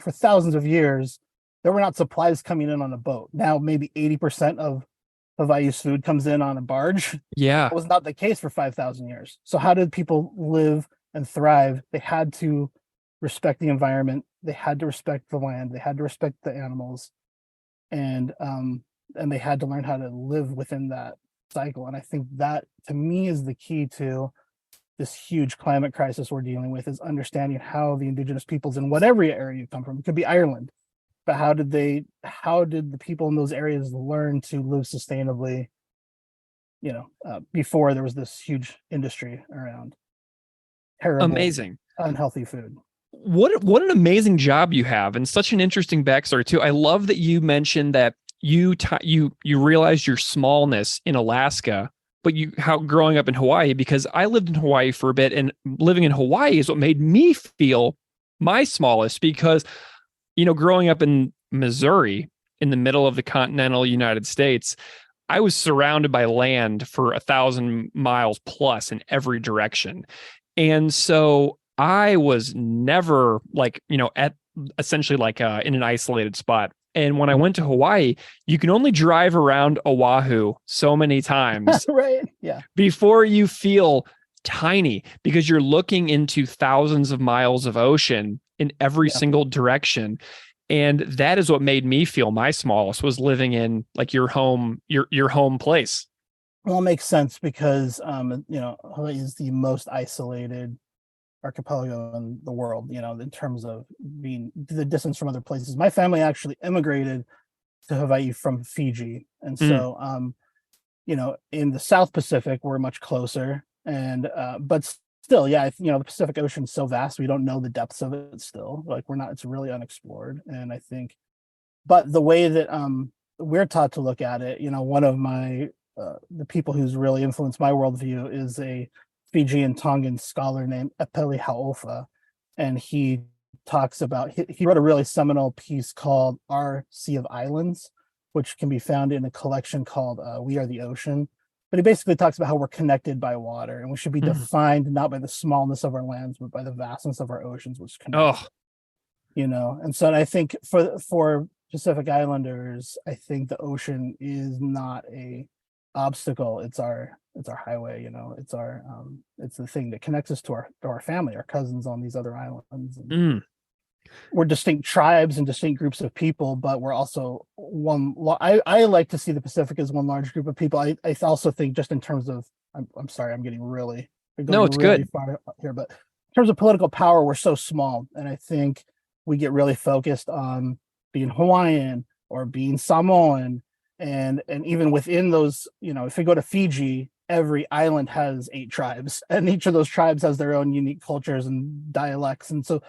for thousands of years there were not supplies coming in on a boat. Now maybe 80% of Hawaii's food comes in on a barge. Yeah. That was not the case for 5,000 years. So how did people live and thrive? They had to respect the environment, they had to respect the land, they had to respect the animals, and they had to learn how to live within that cycle. And I think that, to me, is the key to this huge climate crisis we're dealing with, is understanding how the indigenous peoples in whatever area you come from, it could be Ireland, but how did the people in those areas learn to live sustainably, before there was this huge industry around terrible, Amazing, unhealthy food. What an amazing job you have, and such an interesting backstory too. I love that you mentioned that you realized your smallness in Alaska, but how growing up in Hawaii, because I lived in Hawaii for a bit, and living in Hawaii is what made me feel my smallest, because growing up in Missouri, in the middle of the continental United States, I was surrounded by land for 1,000 miles plus in every direction. And so I was never at essentially in an isolated spot. And when I went to Hawaii, you can only drive around Oahu so many times right? Yeah. before you feel tiny, because you're looking into thousands of miles of ocean in every single direction. And that is what made me feel my smallest, was living in your home place. Well, it makes sense, because Hawaii is the most isolated archipelago in the world, in terms of being the distance from other places. My family actually immigrated to Hawaii from Fiji. And so in the South Pacific, we're much closer. And but still, the Pacific Ocean is so vast, we don't know the depths of it still. It's really unexplored. And I think, but the way that we're taught to look at it, one of my the people who's really influenced my worldview is a Fijian Tongan scholar named Epeli Hau'ofa, and he talks about, he wrote a really seminal piece called Our Sea of Islands, which can be found in a collection called We Are the Ocean. But he basically talks about how we're connected by water, and we should be defined not by the smallness of our lands, but by the vastness of our oceans, which connect. And so I think for Pacific Islanders, I think the ocean is not a obstacle. It's our highway. It's the thing that connects us to our family, our cousins on these other islands. And we're distinct tribes and distinct groups of people, but we're also one. I like to see the Pacific as one large group of people. I also think, just in terms of, I'm sorry, I'm getting really, it's really good far here, but in terms of political power, we're so small, and I think we get really focused on being Hawaiian or being Samoan. And even within those, if we go to Fiji, every island has 8 tribes, and each of those tribes has their own unique cultures and dialects. And so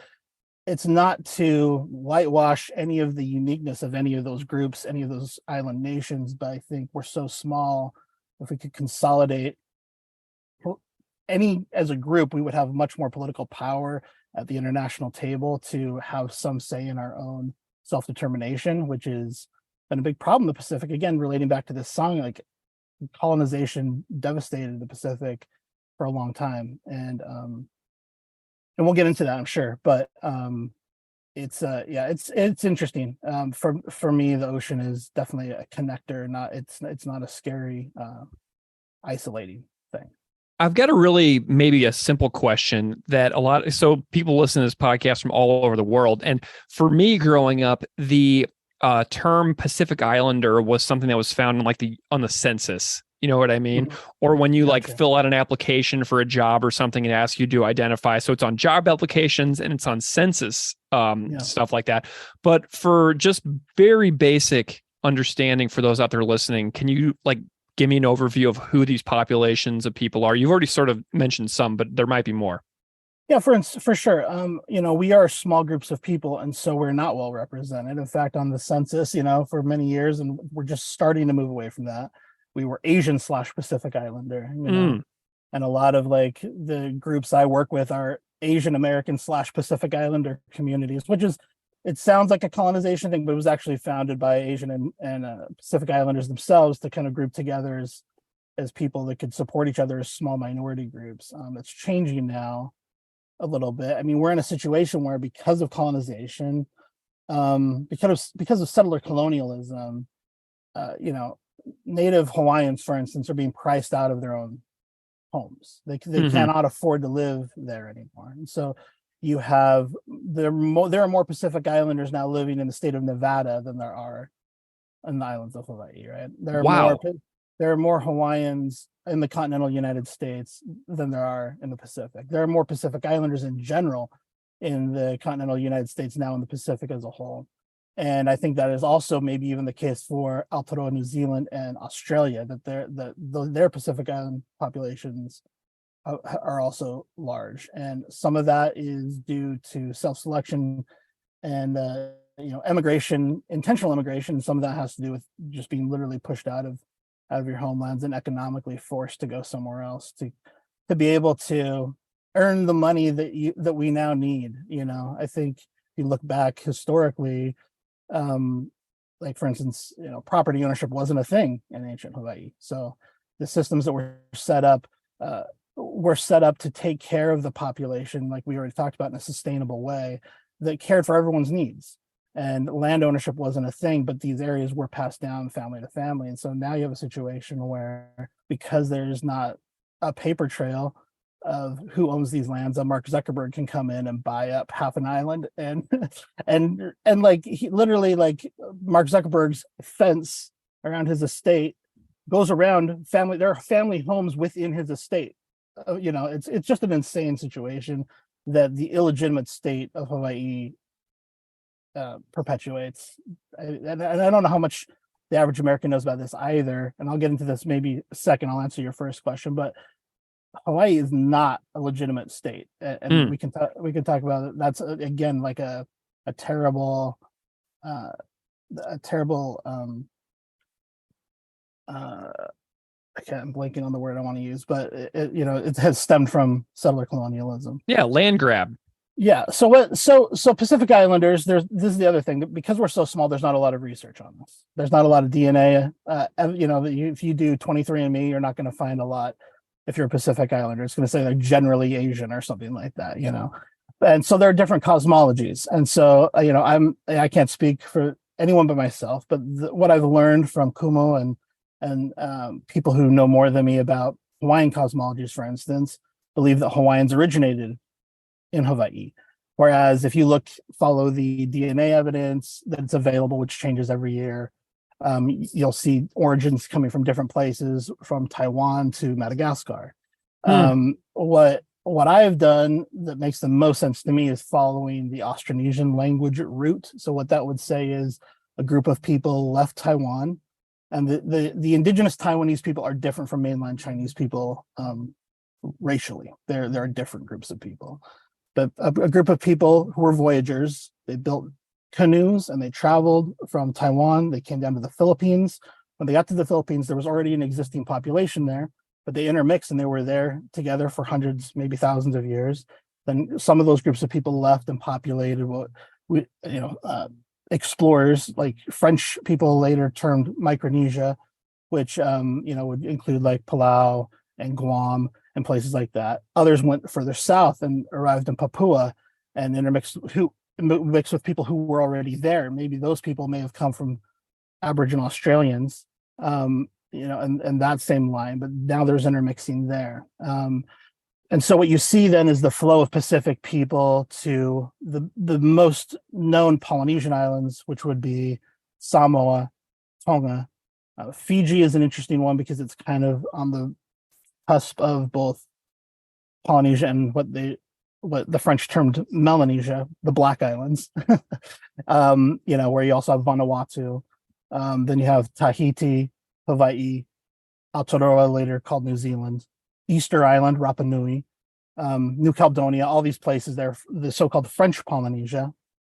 it's not to whitewash any of the uniqueness of any of those groups, any of those island nations, but I think we're so small. If we could consolidate as a group, we would have much more political power at the international table to have some say in our own self-determination, which is been a big problem in the Pacific. Again, relating back to this song, colonization devastated the Pacific for a long time, and we'll get into that, I'm sure. But it's interesting. For me, the ocean is definitely a connector. It's not a scary, isolating thing. I've got maybe a simple question that so people listen to this podcast from all over the world, and for me, growing up, the term Pacific Islander was something that was found on the census You know what I mean? Mhm. Or when you like Gotcha. fill out an application for a job or something and ask you to identify. So it's on job applications and it's on census Yeah. stuff like that. But for just very basic understanding for those out there listening, can you like give me an overview of who these populations of people are? You've already sort of mentioned some, but there might be more. Yeah, for sure. We are small groups of people, and so we're not well represented. In fact, on the census, for many years, and we're just starting to move away from that. We were Asian/Pacific Islander, Mm. and a lot of like the groups I work with are Asian American/Pacific Islander communities, which is it sounds like a colonization thing, but it was actually founded by Asian and Pacific Islanders themselves to kind of group together as people that could support each other as small minority groups. It's changing now a little bit. I mean, we're in a situation where because of colonization, because of settler colonialism, Native Hawaiians, for instance, are being priced out of their own homes. They Mhm. cannot afford to live there anymore, and so you have there are more Pacific Islanders now living in the state of Nevada than there are in the islands of Hawaii. Right? Wow. There are more Hawaiians in the continental United States than there are in the Pacific. There are more Pacific Islanders in general in the continental United States now in the Pacific as a whole. And I think that is also maybe even the case for Aotearoa New Zealand and Australia, that their Pacific Island populations are also large. And some of that is due to self-selection and immigration, intentional immigration. Some of that has to do with just being literally pushed out of your homelands and economically forced to go somewhere else to be able to earn the money that we now need. I think if you look back historically, like for instance, property ownership wasn't a thing in ancient Hawaii. So the systems that were set up to take care of the population, like we already talked about, in a sustainable way that cared for everyone's needs. And land ownership wasn't a thing, but these areas were passed down family to family. And so now you have a situation where, because there's not a paper trail of who owns these lands, Mark Zuckerberg can come in and buy up half an island, and like he literally, like Mark Zuckerberg's fence around his estate goes around family. There are family homes within his estate. It's just an insane situation that the illegitimate state of Hawaii perpetuates. And I don't know how much the average American knows about this either. And I'll get into this maybe a second. I'll answer your first question, but Hawaii is not a legitimate state, and we can talk about it. That's again like a terrible I can't, I'm blanking on the word I want to use, but it has stemmed from settler colonialism. Yeah, land grab. Yeah. So Pacific Islanders, this is the other thing, because we're so small, there's not a lot of research on this. There's not a lot of DNA. If you do 23andMe, you're not going to find a lot. If you're a Pacific Islander, it's going to say they're generally Asian or something like that, And so there are different cosmologies. And so, I can't speak for anyone but myself, but what I've learned from Kumo and people who know more than me about Hawaiian cosmologies, for instance, believe that Hawaiians originated in Hawaii. Whereas if you follow the DNA evidence that's available, which changes every year, you'll see origins coming from different places, from Taiwan to Madagascar. What I have done that makes the most sense to me is following the Austronesian language route. So what that would say is a group of people left Taiwan, and the indigenous Taiwanese people are different from mainland Chinese people racially. There are different groups of people, but a group of people who were voyagers. They built canoes and they traveled from Taiwan. They came down to the Philippines. When they got to the Philippines, there was already an existing population there, but they intermixed and they were there together for hundreds, maybe thousands of years. Then some of those groups of people left and populated what explorers, like French people later termed Micronesia, which would include like Palau and Guam and places like that. Others went further south and arrived in Papua and intermixed with people who were already there. Maybe those people may have come from Aboriginal Australians, and that same line, but now there's intermixing there. And so what you see then is the flow of Pacific people to the most known Polynesian islands, which would be Samoa, Tonga, Fiji is an interesting one because it's kind of on the cusp of both Polynesia and what the French termed Melanesia, the Black Islands. Where you also have Vanuatu. Then you have Tahiti, Hawaii, Aotearoa, later called New Zealand, Easter Island, Rapa Nui, New Caledonia, all these places there, the so-called French Polynesia.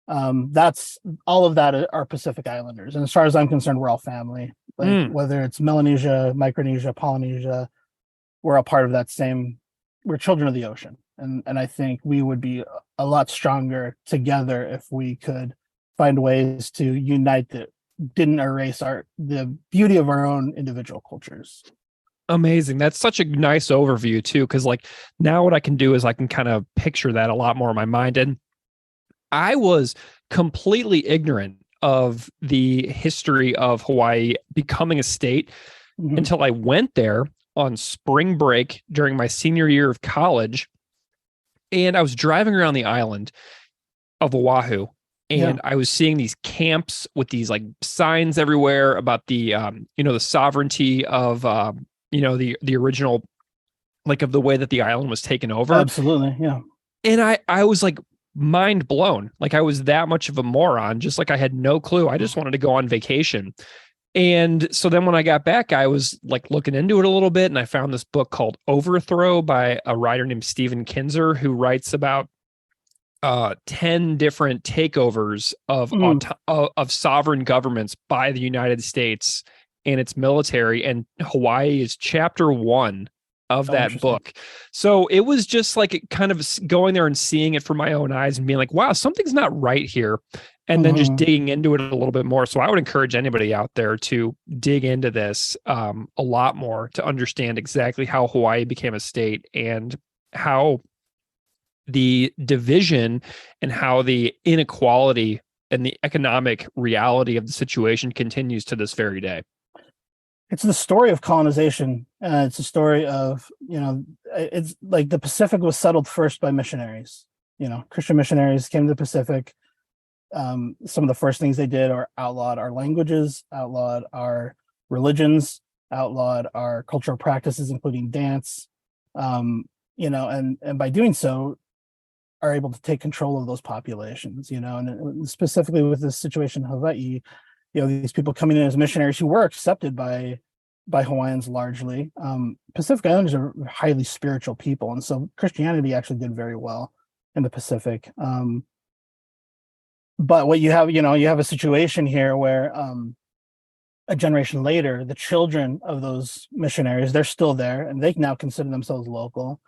That's all of that are Pacific Islanders. And as far as I'm concerned, we're all family. Like whether it's Melanesia, Micronesia, Polynesia, we're all part of that same, we're children of the ocean. And I think we would be a lot stronger together if we could find ways to unite that didn't erase the beauty of our own individual cultures. Amazing. That's such a nice overview too, because like now what I can do is I can kind of picture that a lot more in my mind. And I was completely ignorant of the history of Hawaii becoming a state until I went there on spring break during my senior year of college. And I was driving around the island of Oahu, and I was seeing these camps with these like signs everywhere about the, the sovereignty of, the original, like of the way that the island was taken over. Absolutely. Yeah. And I was like mind blown. Like I was that much of a moron, just like I had no clue. I just wanted to go on vacation. And so then when I got back, I was like looking into it a little bit, and I found this book called Overthrow by a writer named Stephen Kinzer, who writes about 10 different takeovers of sovereign governments by the United States and its military. And Hawaii is chapter 1 of that book. So it was just like kind of going there and seeing it from my own eyes and being like, wow, something's not right here. And then just digging into it a little bit more. So I would encourage anybody out there to dig into this a lot more to understand exactly how Hawaii became a state and how the division and how the inequality and the economic reality of the situation continues to this very day. It's the story of colonization. It's a story of, it's like the Pacific was settled first by missionaries. Christian missionaries came to the Pacific. Some of the first things they did are outlawed our languages, outlawed our religions, outlawed our cultural practices, including dance, and by doing so, are able to take control of those populations, and specifically with this situation in Hawaii, these people coming in as missionaries who were accepted by Hawaiians largely. Pacific Islanders are highly spiritual people, and so Christianity actually did very well in the Pacific. But what you have, you have a situation here where a generation later, the children of those missionaries, they're still there, and they now consider themselves local,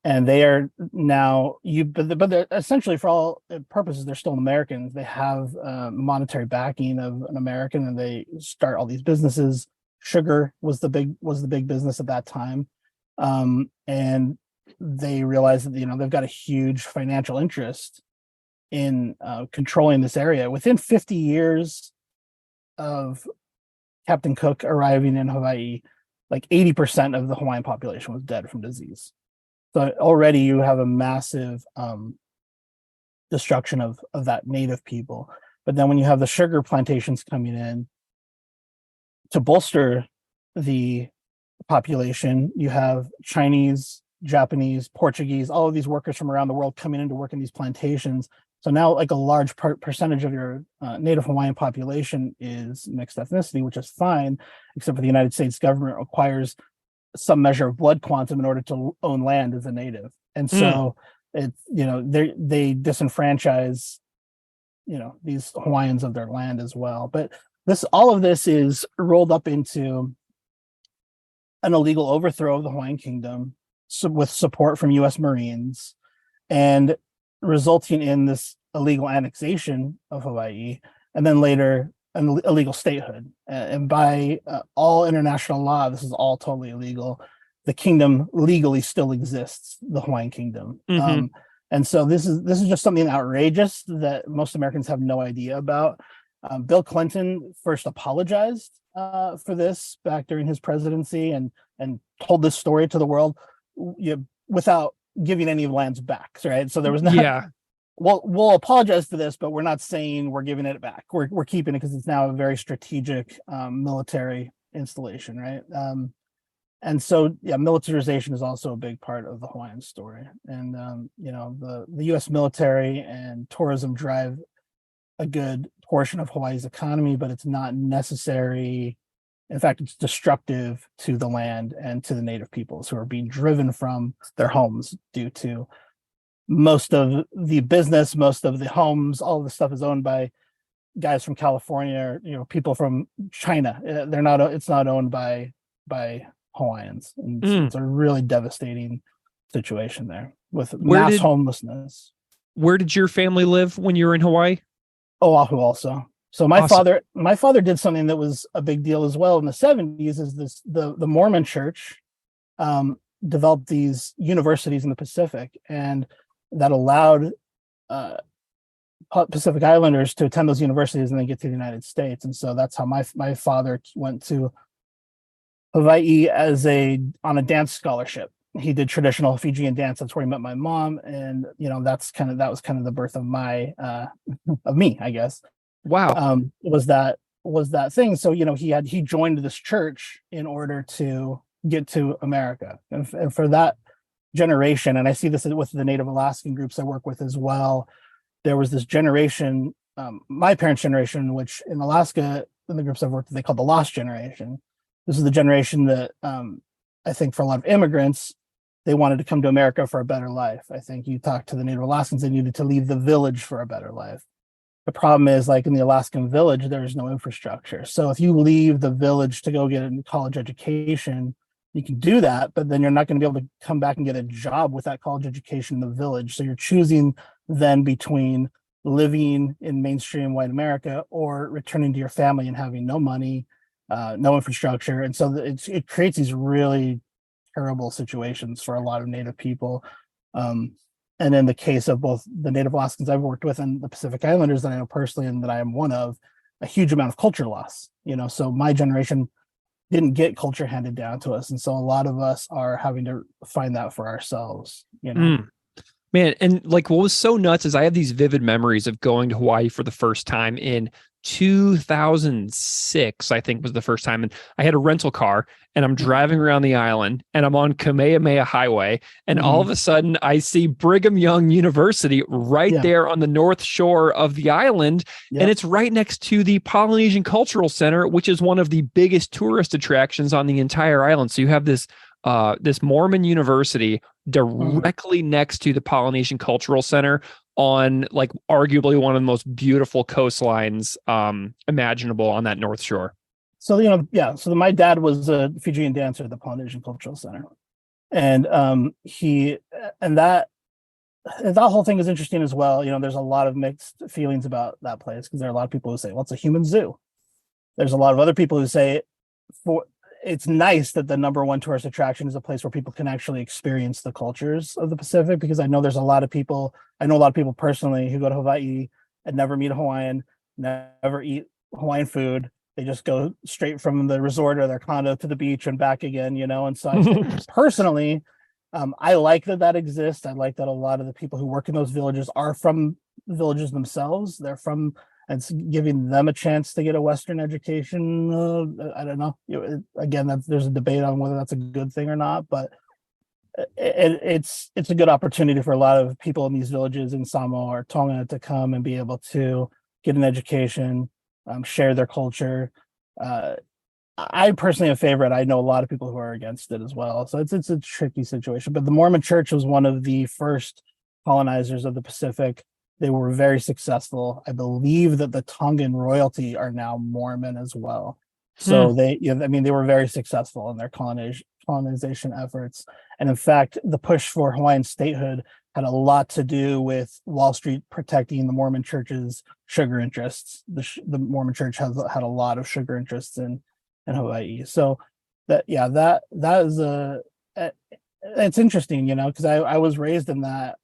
and they are now but they're essentially, for all purposes, they're still Americans. They have monetary backing of an American, and they start all these businesses. Sugar was the big business at that time, and they realize that they've got a huge financial interest in controlling this area. Within 50 years of Captain Cook arriving in Hawaii, like 80% of the Hawaiian population was dead from disease. So already you have a massive destruction of that native people. But then when you have the sugar plantations coming in to bolster the population, you have Chinese, Japanese, Portuguese, all of these workers from around the world coming in to work in these plantations. So now like a large percentage of your native Hawaiian population is mixed ethnicity, which is fine, except for the United States government requires some measure of blood quantum in order to own land as a native. And so it's, they disenfranchise, these Hawaiians of their land as well. But all of this is rolled up into an illegal overthrow of the Hawaiian kingdom with support from U.S. Marines, and resulting in this illegal annexation of Hawaii, and then later an illegal statehood. And by all international law, this is all totally illegal. The kingdom legally still exists, the Hawaiian kingdom. And so this is just something outrageous that most Americans have no idea about. Bill Clinton first apologized for this back during his presidency, and told this story to the world without giving any lands back, right? So there was not, we'll apologize for this, but we're not saying we're giving it back. We're keeping it because it's now a very strategic military installation, right? And so, yeah, militarization is also a big part of the Hawaiian story. And, the U.S. military and tourism drive a good portion of Hawaii's economy, but it's not necessary. In fact, it's destructive to the land and to the native peoples who are being driven from their homes due to most of the business, most of the homes, all of the stuff is owned by guys from California, or, people from China. It's not owned by Hawaiians. And it's a really devastating situation there with mass homelessness. Where did your family live when you were in Hawaii? Oahu also. So my father did something that was a big deal as well in the 70s. Is the Mormon Church developed these universities in the Pacific, and that allowed Pacific Islanders to attend those universities and then get to the United States. And so that's how my father went to Hawaii on a dance scholarship. He did traditional Fijian dance. That's where he met my mom, and that was kind of the birth of of me, I guess. Wow. Was that thing. So he joined this church in order to get to America, and for that generation, and I see this with the Native Alaskan groups I work with as well. There was this generation, my parents' generation, which in Alaska, in the groups I've worked with, they call the Lost Generation. This is the generation that I think for a lot of immigrants, they wanted to come to America for a better life. I think you talk to the Native Alaskans, they needed to leave the village for a better life. The problem is, like in the Alaskan village, there is no infrastructure. So if you leave the village to go get a college education, you can do that, but then you're not going to be able to come back and get a job with that college education in the village. So you're choosing then between living in mainstream white America or returning to your family and having no money, no infrastructure. And so it creates these really terrible situations for a lot of Native people. And in the case of both the Native Alaskans I've worked with and the Pacific Islanders that I know personally and that I am one of, a huge amount of culture loss. So my generation didn't get culture handed down to us, and so a lot of us are having to find that for ourselves. Man, and like what was so nuts is I have these vivid memories of going to Hawaii for the first time in 2006, I think was the first time. And I had a rental car and I'm driving around the island and I'm on Kamehameha Highway. And all of a sudden I see Brigham Young University right there on the north shore of the island. Yep. And it's right next to the Polynesian Cultural Center, which is one of the biggest tourist attractions on the entire island. So you have this Mormon university directly next to the Polynesian Cultural Center on like arguably one of the most beautiful coastlines imaginable on that North Shore. So, so my dad was a Fijian dancer at the Polynesian Cultural Center. And that whole thing is interesting as well. There's a lot of mixed feelings about that place because there are a lot of people who say, well, it's a human zoo. There's a lot of other people who say it's nice that the number one tourist attraction is a place where people can actually experience the cultures of the Pacific, because I know there's a lot of people, personally who go to Hawaii and never meet a Hawaiian, never eat Hawaiian food. They just go straight from the resort or their condo to the beach and back again, and so I think personally, I like that exists. I like that a lot of the people who work in those villages are from the villages themselves. They're from, and it's giving them a chance to get a Western education. I don't know. Again, there's a debate on whether that's a good thing or not, but it's a good opportunity for a lot of people in these villages in Samoa or Tonga to come and be able to get an education, share their culture. I personally am favorite. I know a lot of people who are against it as well. So it's a tricky situation. But the Mormon Church was one of the first colonizers of the Pacific. They were very successful. I believe that the Tongan royalty are now Mormon as well. So they were very successful in their colonization efforts. And in fact, the push for Hawaiian statehood had a lot to do with Wall Street protecting the Mormon Church's sugar interests. The Mormon Church had a lot of sugar interests in Hawaii. So that is it's interesting, because I was raised in that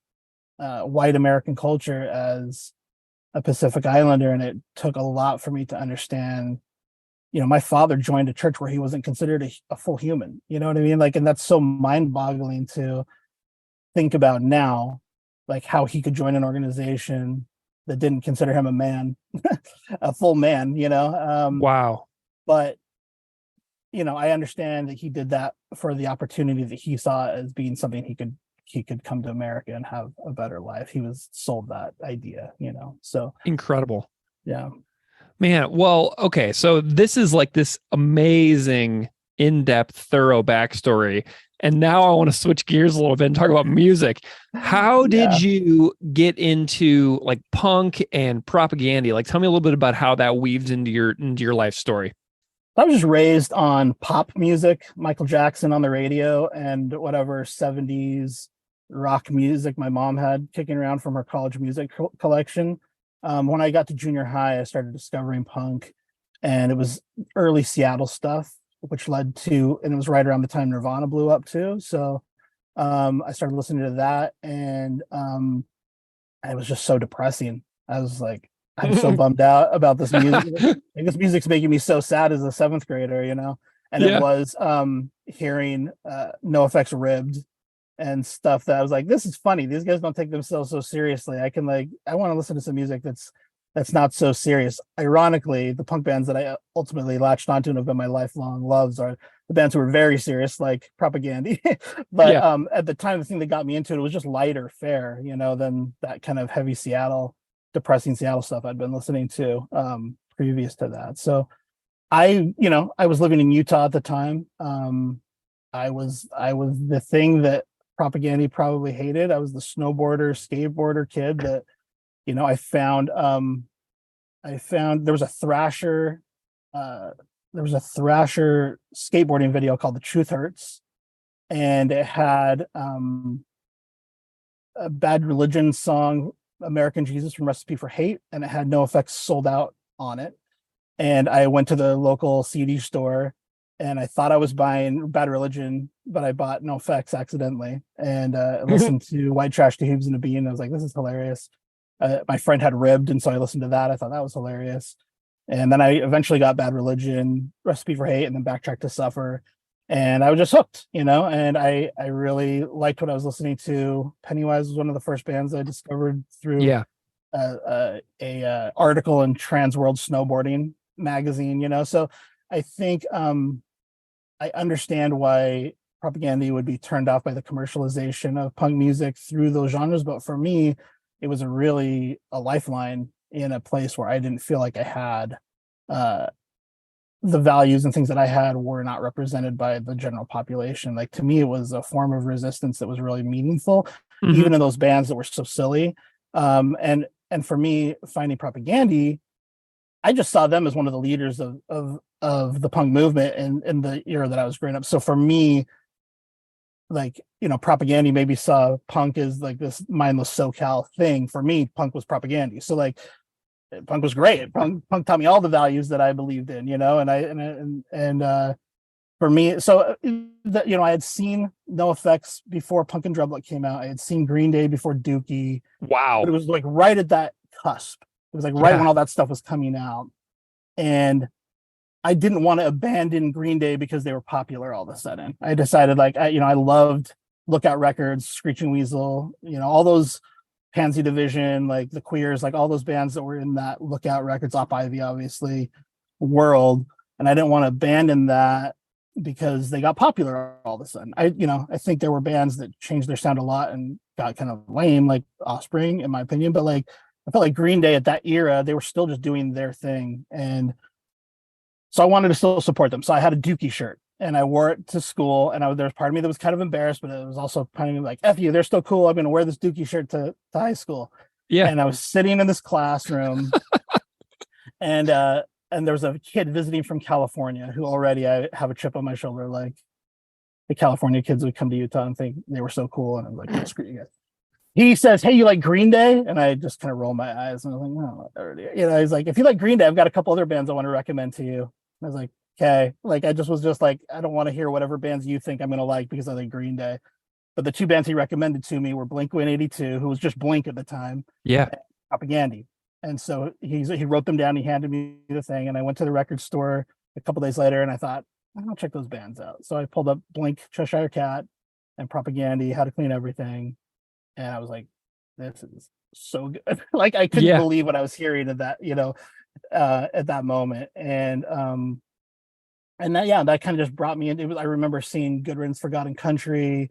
white American culture as a Pacific Islander, and it took a lot for me to understand. My father joined a church where he wasn't considered a full human. You know what I mean? And that's so mind-boggling to think about now, like how he could join an organization that didn't consider him a man, a full man. Wow. But I understand that he did that for the opportunity that he saw as being something he could come to America and have a better life. He was sold that idea, so Incredible. yeah. Man, well, okay. So this is like this amazing, in-depth, thorough backstory. And now I want to switch gears a little bit and talk about music. How did Yeah. you get into like punk and propaganda? Like, tell me a little bit about how that weaves into your life story. I was just raised on pop music, Michael Jackson on the radio, and whatever 70s rock music my mom had kicking around from her college music collection. When I got to junior high, I started discovering punk, and it was early Seattle stuff, which led to, and it was right around the time Nirvana blew up too. So I started listening to that, and it was just so depressing. I was like, I'm so bummed out about this music. Like, this music's making me so sad as a seventh grader, And Yeah. it was hearing NoFX Ribbed and stuff that I was like, this is funny. These guys don't take themselves so seriously. I want to listen to some music that's not so serious. Ironically, the punk bands that I ultimately latched onto and have been my lifelong loves are the bands who were very serious, like Propaganda. But Yeah. at the time, the thing that got me into it was just lighter fare, than that kind of heavy depressing Seattle stuff I'd been listening to previous to that. So I was living in Utah at the time. I was the thing that Propaganda probably hated. I was the skateboarder kid that, I found there was a Thrasher skateboarding video called The Truth Hurts, and it had a Bad Religion song, American Jesus from Recipe for Hate, and it had NoFX Sold Out on it. And I went to the local CD store, and I thought I was buying Bad Religion, but I bought NoFX accidentally, and listened to White Trash, to Hooves and a Bean. And I was like, this is hilarious. My friend had Ribbed, and so I listened to that. I thought that was hilarious. And then I eventually got Bad Religion, Recipe for Hate, and then Backtrack to Suffer. And I was just hooked, and I really liked what I was listening to. Pennywise was one of the first bands I discovered through Yeah. a article in Trans World Snowboarding magazine, so I think I understand why Propaganda would be turned off by the commercialization of punk music through those genres, but for me it was a lifeline in a place where I didn't feel like I had the values and things that I had were not represented by the general population. Like, to me, it was a form of resistance that was really meaningful, Mhm. even in those bands that were so silly. And for me, finding Propaganda, I just saw them as one of the leaders of the punk movement in the era that I was growing up. So for me, like, Propaganda maybe saw punk as like this mindless SoCal thing. For me, punk was Propaganda. So like, punk was great. Punk taught me all the values that I believed in, and for me, so I had seen NoFX before Punk and Drublic came out. I had seen Green Day before Dookie, Wow. but it was like right at that cusp. It was like right Yeah. when all that stuff was coming out, and I didn't want to abandon Green Day because they were popular all of a sudden. I decided, like, I loved Lookout Records, Screeching Weasel, all those Pansy Division, like the Queers, like all those bands that were in that Lookout Records, Op Ivy, obviously, world. And I didn't want to abandon that because they got popular all of a sudden. I think there were bands that changed their sound a lot and got kind of lame, like Offspring, in my opinion. But like, I felt like Green Day at that era, they were still just doing their thing. And so I wanted to still support them. So I had a Dookie shirt and I wore it to school. And there was part of me that was kind of embarrassed, but it was also kind of me like, F you, they're still cool. I'm going to wear this Dookie shirt to high school. Yeah. And I was sitting in this classroom and there was a kid visiting from California who already I have a chip on my shoulder. Like, the California kids would come to Utah and think they were so cool. And I'm like, screw you guys. He says, hey, you like Green Day? And I just kind of roll my eyes and I was like, no, already. He's like, if you like Green Day, I've got a couple other bands I want to recommend to you. And I was like, okay. Like, I was just like, I don't want to hear whatever bands you think I'm going to like because I like Green Day. But the two bands he recommended to me were Blink-182, who was just Blink at the time. Yeah. And Propaganda. And so he wrote them down. He handed me the thing. And I went to the record store a couple days later and I thought, I'll check those bands out. So I pulled up Blink, Cheshire Cat, and Propaganda, How to Clean Everything. And I was like, this is so good. Like, I couldn't believe what I was hearing at that, at that moment. And and that kind of just brought me into it. I remember seeing Good Riddance, Forgotten Country,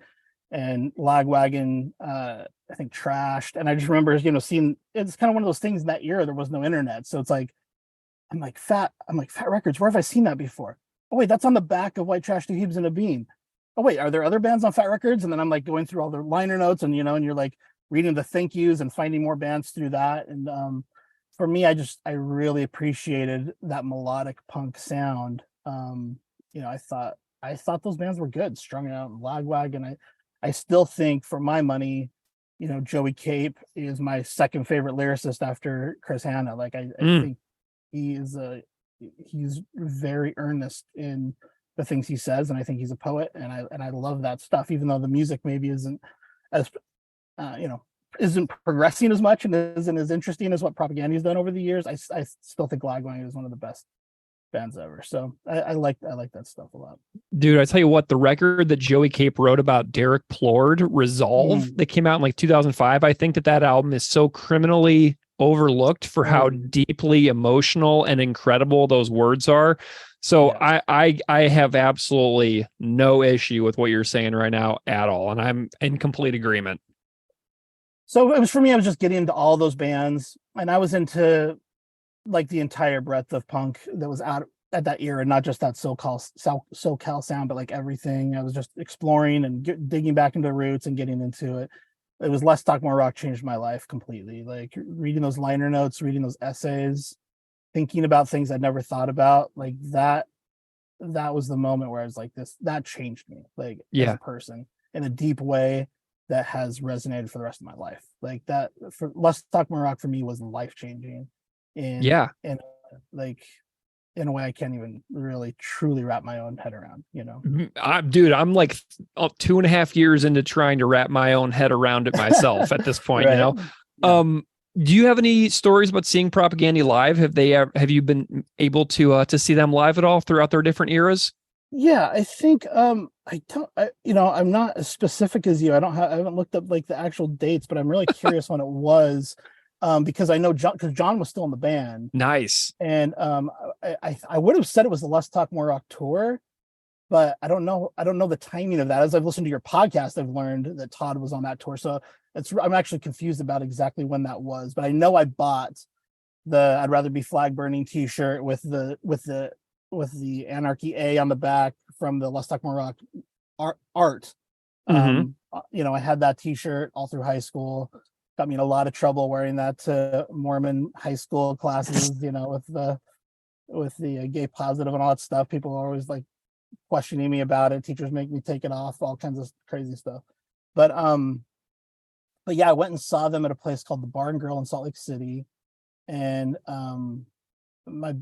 and Lagwagon, I think Trashed, and I just remember seeing, it's kind of one of those things in that era. There was no internet, so it's like Fat Records. Where have I seen that before? Oh wait, that's on the back of White Trash, Two Hebes, and a Bean. Oh wait, are there other bands on Fat Records? And then I'm like going through all the liner notes, and and you're like reading the thank yous and finding more bands through that. And for me, I really appreciated that melodic punk sound. I thought those bands were good, Strung Out and Lagwagon. I still think, for my money, Joey Cape is my second favorite lyricist after Chris Hanna. Like I think he's very earnest in the things he says, and I think he's a poet, and I love that stuff, even though the music maybe isn't as isn't progressing as much and isn't as interesting as what Propaganda's done over the years. I still think Lagwagon is one of the best bands ever. So I like that stuff a lot. Dude, I tell you what, the record that Joey Cape wrote about Derek Plord, Resolve, that came out in like 2005, I think that album is so criminally overlooked for how deeply emotional and incredible those words are. So yeah. I have absolutely no issue with what you're saying right now at all, and I'm in complete agreement. So it was, for me, I was just getting into all those bands, and I was into like the entire breadth of punk that was out at that era, not just that SoCal sound, but like everything. I was just exploring and digging back into the roots and getting into it. It was Less Talk More Rock changed my life completely. Like reading those liner notes, reading those essays, thinking about things I'd never thought about, like that was the moment where I was like, that changed me, like as a person in a deep way that has resonated for the rest of my life. Like that, for Less Talk More Rock, for me, was life-changing. And like in a way I can't even really truly wrap my own head around, I'm like 2.5 years into trying to wrap my own head around it myself at this point. Right. Yeah. Do you have any stories about seeing Propaganda live? Have you been able to see them live at all throughout their different eras? Yeah, I think I'm not as specific as you. I haven't looked up like the actual dates, but I'm really curious when it was. Because I know John was still in the band. Nice. And I would have said it was the Less Talk More Rock tour, but I don't know the timing of that. As I've listened to your podcast, I've learned that Todd was on that tour. So I'm actually confused about exactly when that was, but I know I bought the I'd Rather Be Flag Burning t-shirt with the Anarchy A on the back from the Less Talk More Rock art. Mm-hmm. I had that t-shirt all through high school. Got me in a lot of trouble wearing that to Mormon high school classes, with the gay positive and all that stuff. People are always like questioning me about it. Teachers make me take it off, all kinds of crazy stuff. But yeah, I went and saw them at a place called the Bar and Grill in Salt Lake City. And my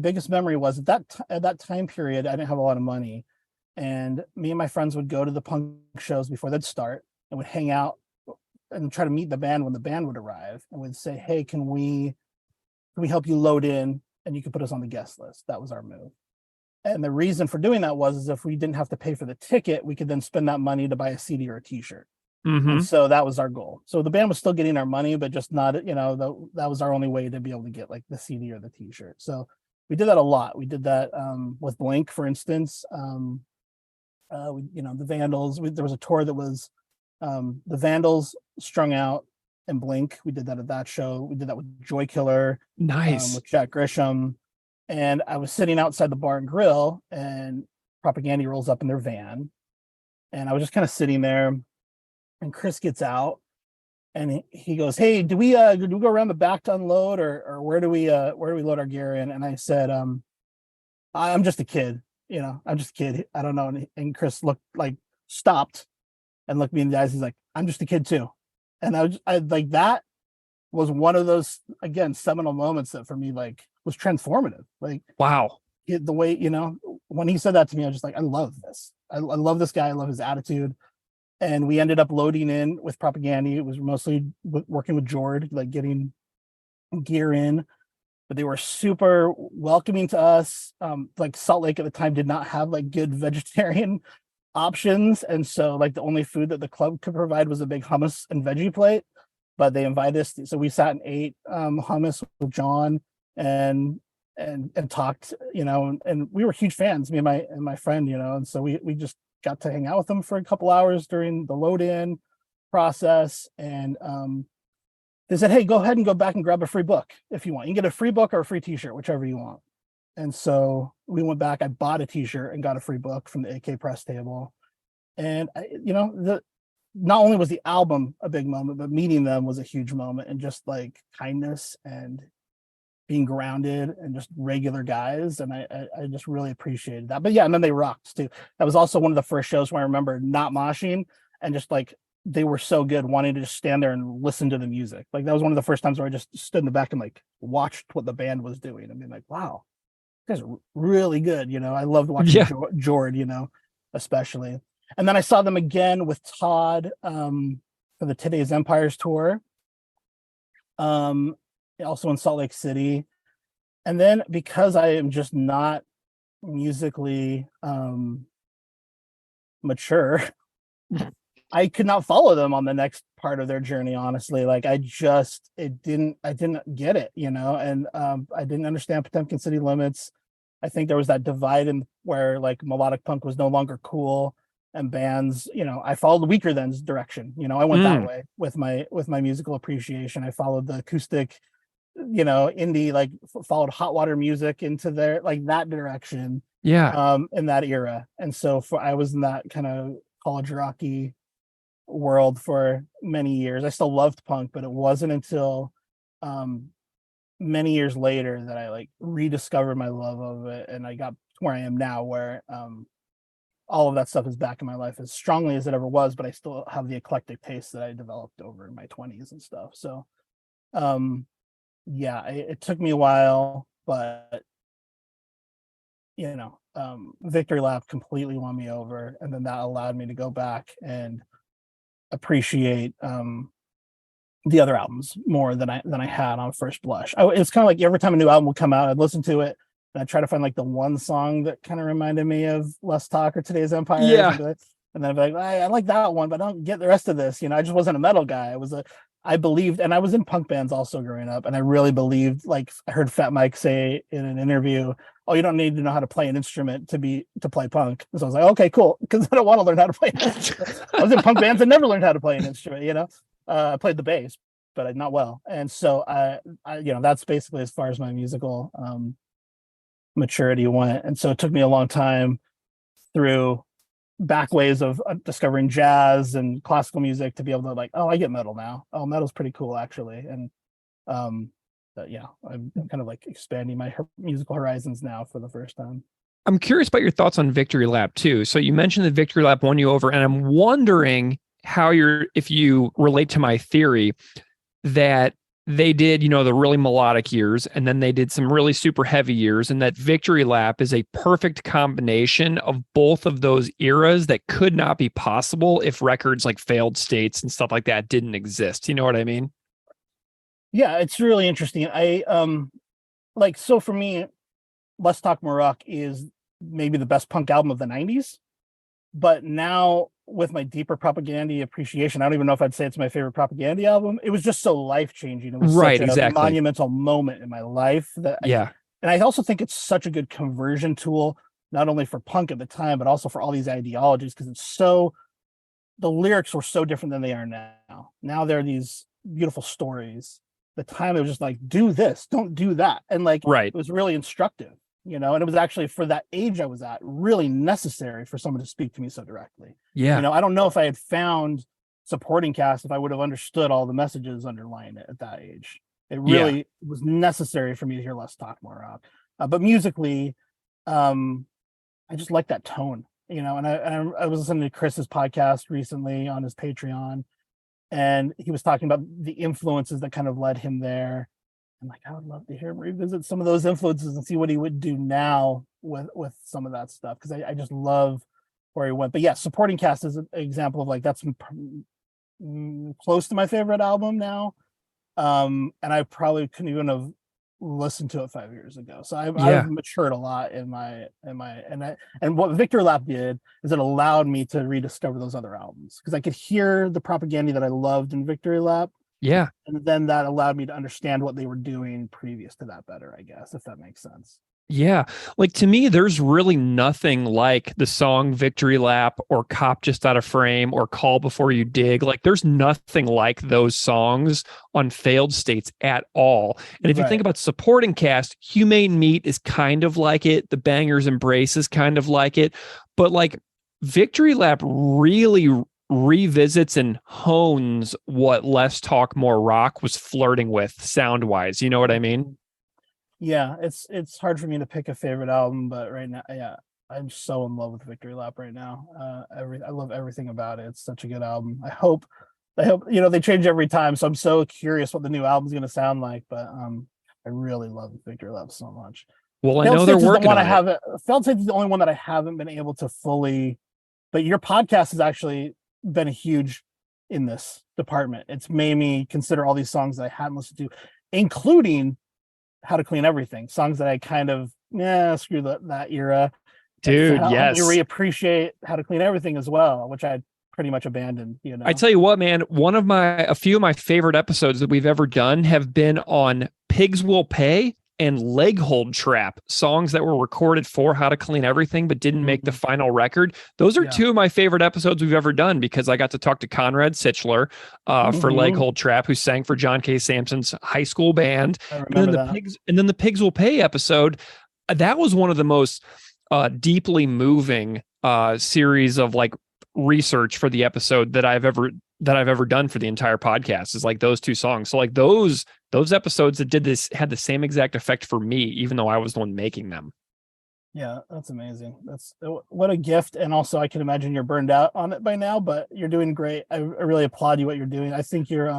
biggest memory was at that time period, I didn't have a lot of money. And me and my friends would go to the punk shows before they'd start and would hang out and try to meet the band when the band would arrive, and would say, hey, can we help you load in and you can put us on the guest list? That was our move. And the reason for doing that was if we didn't have to pay for the ticket, we could then spend that money to buy a CD or a t-shirt. Mm-hmm. And so that was our goal. So the band was still getting our money, but just not, that was our only way to be able to get like the CD or the t-shirt. So we did that a lot. We did that with Blink, for instance. The Vandals, there was a tour that was the Vandals, Strung Out, and Blink. We did that at that show. We did that with Joy Killer. Nice. With Jack Grisham. And I was sitting outside the Bar and Grill, and Propaganda rolls up in their van. And I was just kind of sitting there, and Chris gets out and he goes, hey, do we go around the back to unload, or where do we load our gear in? And I said, I'm just a kid, I'm just a kid. I don't know. And Chris stopped and looked me in the eyes. He's like, I'm just a kid too. And I like, that was one of those, again, seminal moments that for me, like, was transformative. Like, wow. The way, when he said that to me, I was just like, I love this. I love this guy. I love his attitude. And we ended up loading in with Propaganda. It was mostly working with Jord, like getting gear in, but they were super welcoming to us. Like Salt Lake at the time did not have like good vegetarian options, and so like the only food that the club could provide was a big hummus and veggie plate, but they invited us, so we sat and ate hummus with John, and and talked, and we were huge fans, me and my friend, and so we just got to hang out with them for a couple hours during the load in process. And they said, hey, go ahead and go back and grab a free book if you want. You can get a free book or a free t-shirt, whichever you want. And so we went back, I bought a t-shirt and got a free book from the AK press table. And not only was the album a big moment, but meeting them was a huge moment, and just like kindness and being grounded and just regular guys. And I just really appreciated that. But yeah, and then they rocked too. That was also one of the first shows where I remember not moshing, and just like they were so good, wanting to just stand there and listen to the music. Like that was one of the first times where I just stood in the back and like watched what the band was doing. I mean, like, wow, you guys are really good. I loved watching Jord, especially. And then I saw them again with Todd for the Today's Empires tour. Also in Salt Lake City. And then because I am just not musically mature, I could not follow them on the next part of their journey, honestly. Like I didn't get it, and I didn't understand Potemkin City Limits. I think there was that divide in where like melodic punk was no longer cool, and bands, I followed the Weaker Than's direction. I went that way with my musical appreciation. I followed the acoustic, indie, like followed hot water music into their like that direction. Yeah. In that era. And so I was in that kind of college rocky world for many years. I still loved punk, but it wasn't until many years later that I like rediscovered my love of it, and I got to where I am now, where all of that stuff is back in my life as strongly as it ever was, but I still have the eclectic taste that I developed over in my 20s and stuff. So it took me a while, but Victory Lap completely won me over, and then that allowed me to go back and appreciate the other albums more than I had on first blush. It's kind of like every time a new album would come out, I'd listen to it and I'd try to find like the one song that kind of reminded me of Less Talk or Today's Empire. Yeah. And then I'd be like, I like that one, but I don't get the rest of this. I just wasn't a metal guy. I believed, and I was in punk bands also growing up, and I really believed, like I heard Fat Mike say in an interview, oh, you don't need to know how to play an instrument to play punk. So I was like, okay, cool, because I don't want to learn how to play an instrument. I was in punk bands and never learned how to play an instrument. I played the bass, but not well. And so I that's basically as far as my musical maturity went. And so it took me a long time through back ways of discovering jazz and classical music to be able to like, oh, I get metal now. Oh, metal's pretty cool actually. And I'm kind of like expanding my musical horizons now for the first time. I'm curious about your thoughts on Victory Lap too. So you mentioned that Victory Lap won you over, and I'm wondering if you relate to my theory that they did, the really melodic years, and then they did some really super heavy years, and that Victory Lap is a perfect combination of both of those eras that could not be possible if records like Failed States and stuff like that didn't exist. You know what I mean? Yeah, it's really interesting. So for me, Let's Talk More Rock is maybe the best punk album of the 90s. But now with my deeper Propaganda appreciation, I don't even know if I'd say it's my favorite Propaganda album. It was just so life-changing. It was such a monumental moment in my life. And I also think it's such a good conversion tool, not only for punk at the time, but also for all these ideologies, because the lyrics were so different than they are now. Now they're these beautiful stories. The time it was just like, do this, don't do that. And it was really instructive. And it was actually, for that age I was at, really necessary for someone to speak to me so directly. Yeah. I don't know if I had found supporting cast if I would have understood all the messages underlying it at that age. It really was necessary for me to hear Let's Talk More Rock. But musically, I just like that tone, and I was listening to Chris's podcast recently on his Patreon, and he was talking about the influences that kind of led him there. I'm like, I would love to hear him revisit some of those influences and see what he would do now with some of that stuff, because I just love where he went. But yeah, supporting cast is an example of that's close to my favorite album now. And I probably couldn't even have listened to it 5 years ago. So I've matured a lot and what Victor Lap did is it allowed me to rediscover those other albums, because I could hear the Propaganda that I loved in Victory Lap, Yeah. And then that allowed me to understand what they were doing previous to that better, I guess, if that makes sense. Yeah. Like to me, there's really nothing like the song Victory Lap or Cop Just Out of Frame or Call Before You Dig. Like there's nothing like those songs on Failed States at all. And if you think Right. about supporting cast, Humane Meat is kind of like it. The Bangers Embrace is kind of like it. But like Victory Lap really revisits and hones what Less Talk More Rock was flirting with sound wise. You know what I mean? Yeah, it's hard for me to pick a favorite album, but right now, yeah, I'm so in love with Victory Lap right now. I love everything about it. It's such a good album. I hope they change every time, so I'm so curious what the new album's going to sound like. But I really love Victory Lap so much. Well, I Failed know they're States is the working one I on it. haven't. Failed States is the only one that I haven't been able to fully. But your podcast has actually been huge in this department. It's made me consider all these songs that I hadn't listened to, including How to Clean Everything, songs that I kind of screw that era. Dude, Help me yes. reappreciate How to Clean Everything as well, which I pretty much abandoned. I tell you what, man, a few of my favorite episodes that we've ever done have been on Pigs Will Pay and Leg Hold Trap, songs that were recorded for How to Clean Everything but didn't make the final record. Those are two of my favorite episodes we've ever done because I got to talk to Conrad Sichler for Leg Hold Trap, who sang for John K. Sampson's high school band. I remember And then the Pigs Will Pay episode, that was one of the most deeply moving series of like research for the episode that I've ever done for the entire podcast is like those two songs. So like those episodes that did this had the same exact effect for me, even though I was the one making them. Yeah, that's amazing. That's what a gift. And also I can imagine you're burned out on it by now, but you're doing great. I really applaud you what you're doing. I think you're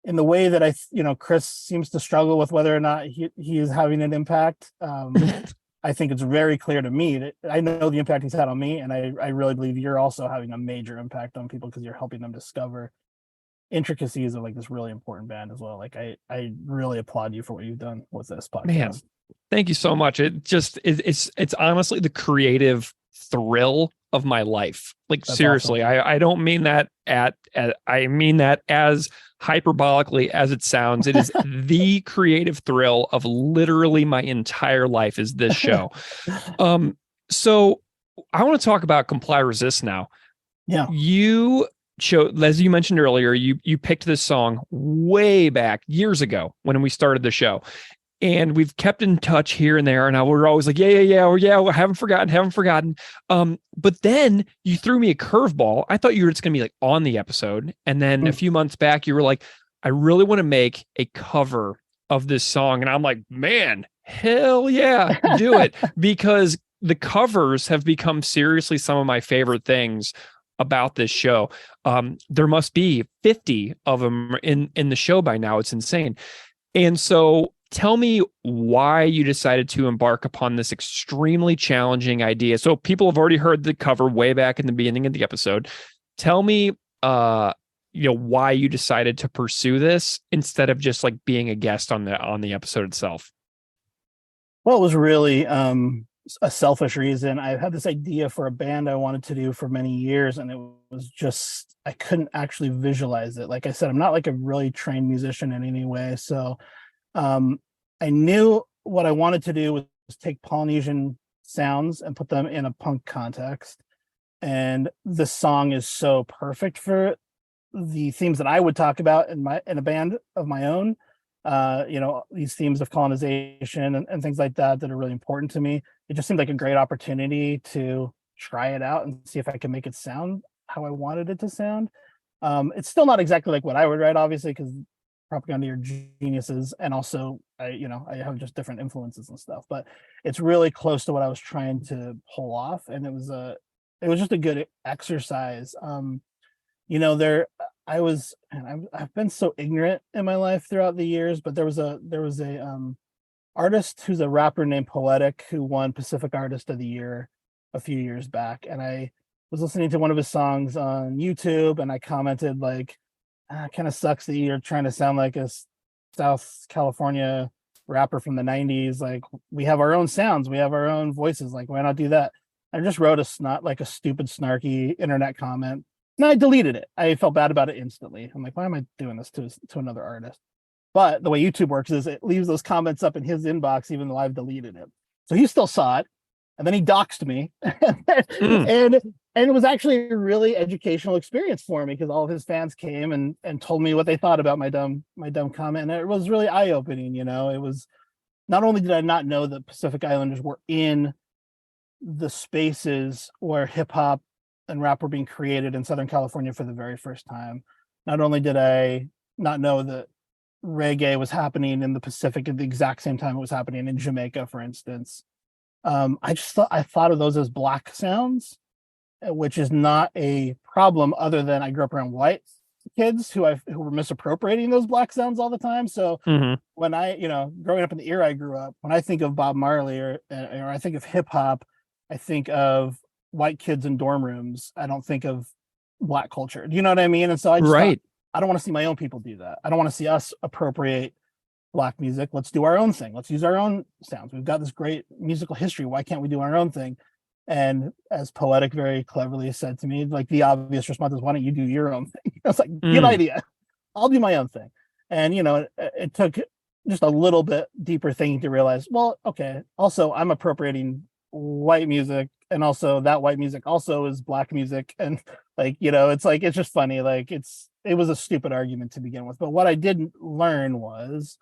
in the way that Chris seems to struggle with whether or not he is having an impact. I think it's very clear to me that I know the impact he's had on me, and I really believe you're also having a major impact on people because you're helping them discover intricacies of like this really important band as well. Like I really applaud you for what you've done with this podcast. Man, thank you so much. It's honestly the creative thrill of my life. Like That's seriously, awesome. I don't mean that I mean that as hyperbolically as it sounds. It is the creative thrill of literally my entire life is this show. So I want to talk about Comply Resist now. Yeah. You chose, as you mentioned earlier, you picked this song way back years ago when we started the show. And we've kept in touch here and there. And we're always like, yeah, haven't forgotten. But then you threw me a curveball. I thought you were just going to be like on the episode. And then a few months back, you were like, I really want to make a cover of this song. And I'm like, man, hell yeah, do it. Because the covers have become seriously some of my favorite things about this show. There must be 50 of them in the show by now. It's insane. And so tell me why you decided to embark upon this extremely challenging idea. So people have already heard the cover way back in the beginning of the episode. Tell me, why you decided to pursue this instead of just like being a guest on the episode itself. Well, it was really a selfish reason. I had this idea for a band I wanted to do for many years, and it was just I couldn't actually visualize it. Like I said, I'm not like a really trained musician in any way, so I knew what I wanted to do was take Polynesian sounds and put them in a punk context. And this song is so perfect for the themes that I would talk about in a band of my own. These themes of colonization and things like that are really important to me. It just seemed like a great opportunity to try it out and see if I can make it sound how I wanted it to sound. It's still not exactly like what I would write, obviously, because Propaganda are geniuses, and also I have just different influences and stuff, but it's really close to what I was trying to pull off, and it was just a good exercise. I've been so ignorant in my life throughout the years, but there was a artist who's a rapper named Poetic who won Pacific Artist of the Year a few years back, and I was listening to one of his songs on YouTube, and I commented like, kind of sucks that you're trying to sound like a South California rapper from the 90s. Like, we have our own sounds, we have our own voices, like why not do that? I just wrote a stupid snarky internet comment And I deleted it. I felt bad about it instantly. I'm like, why am I doing this to another artist? But the way YouTube works is it leaves those comments up in his inbox, even though I've deleted it. So he still saw it. And then he doxed me. and it was actually a really educational experience for me because all of his fans came and told me what they thought about my dumb comment. And it was really eye-opening, you know. It was, not only did I not know that Pacific Islanders were in the spaces where hip hop and rap were being created in Southern California for the very first time. Not only did I not know that reggae was happening in the Pacific at the exact same time it was happening in Jamaica, for instance. I thought of those as black sounds, which is not a problem other than I grew up around white kids who were misappropriating those black sounds all the time. So when I, growing up in the era I grew up, when I think of Bob Marley or I think of hip hop, I think of white kids in dorm rooms. I don't think of black culture. Do you know what I mean? And so I just thought, I don't want to see my own people do that. I don't want to see us appropriate black music. Let's do our own thing. Let's use our own sounds. We've got this great musical history. Why can't we do our own thing? And as Poetic very cleverly said to me, like the obvious response is, why don't you do your own thing? I was like, good idea. I'll do my own thing. And, it took just a little bit deeper thinking to realize, well, okay, also I'm appropriating white music, and also that white music also is black music. And it's just funny. Like it was a stupid argument to begin with. But what I didn't learn was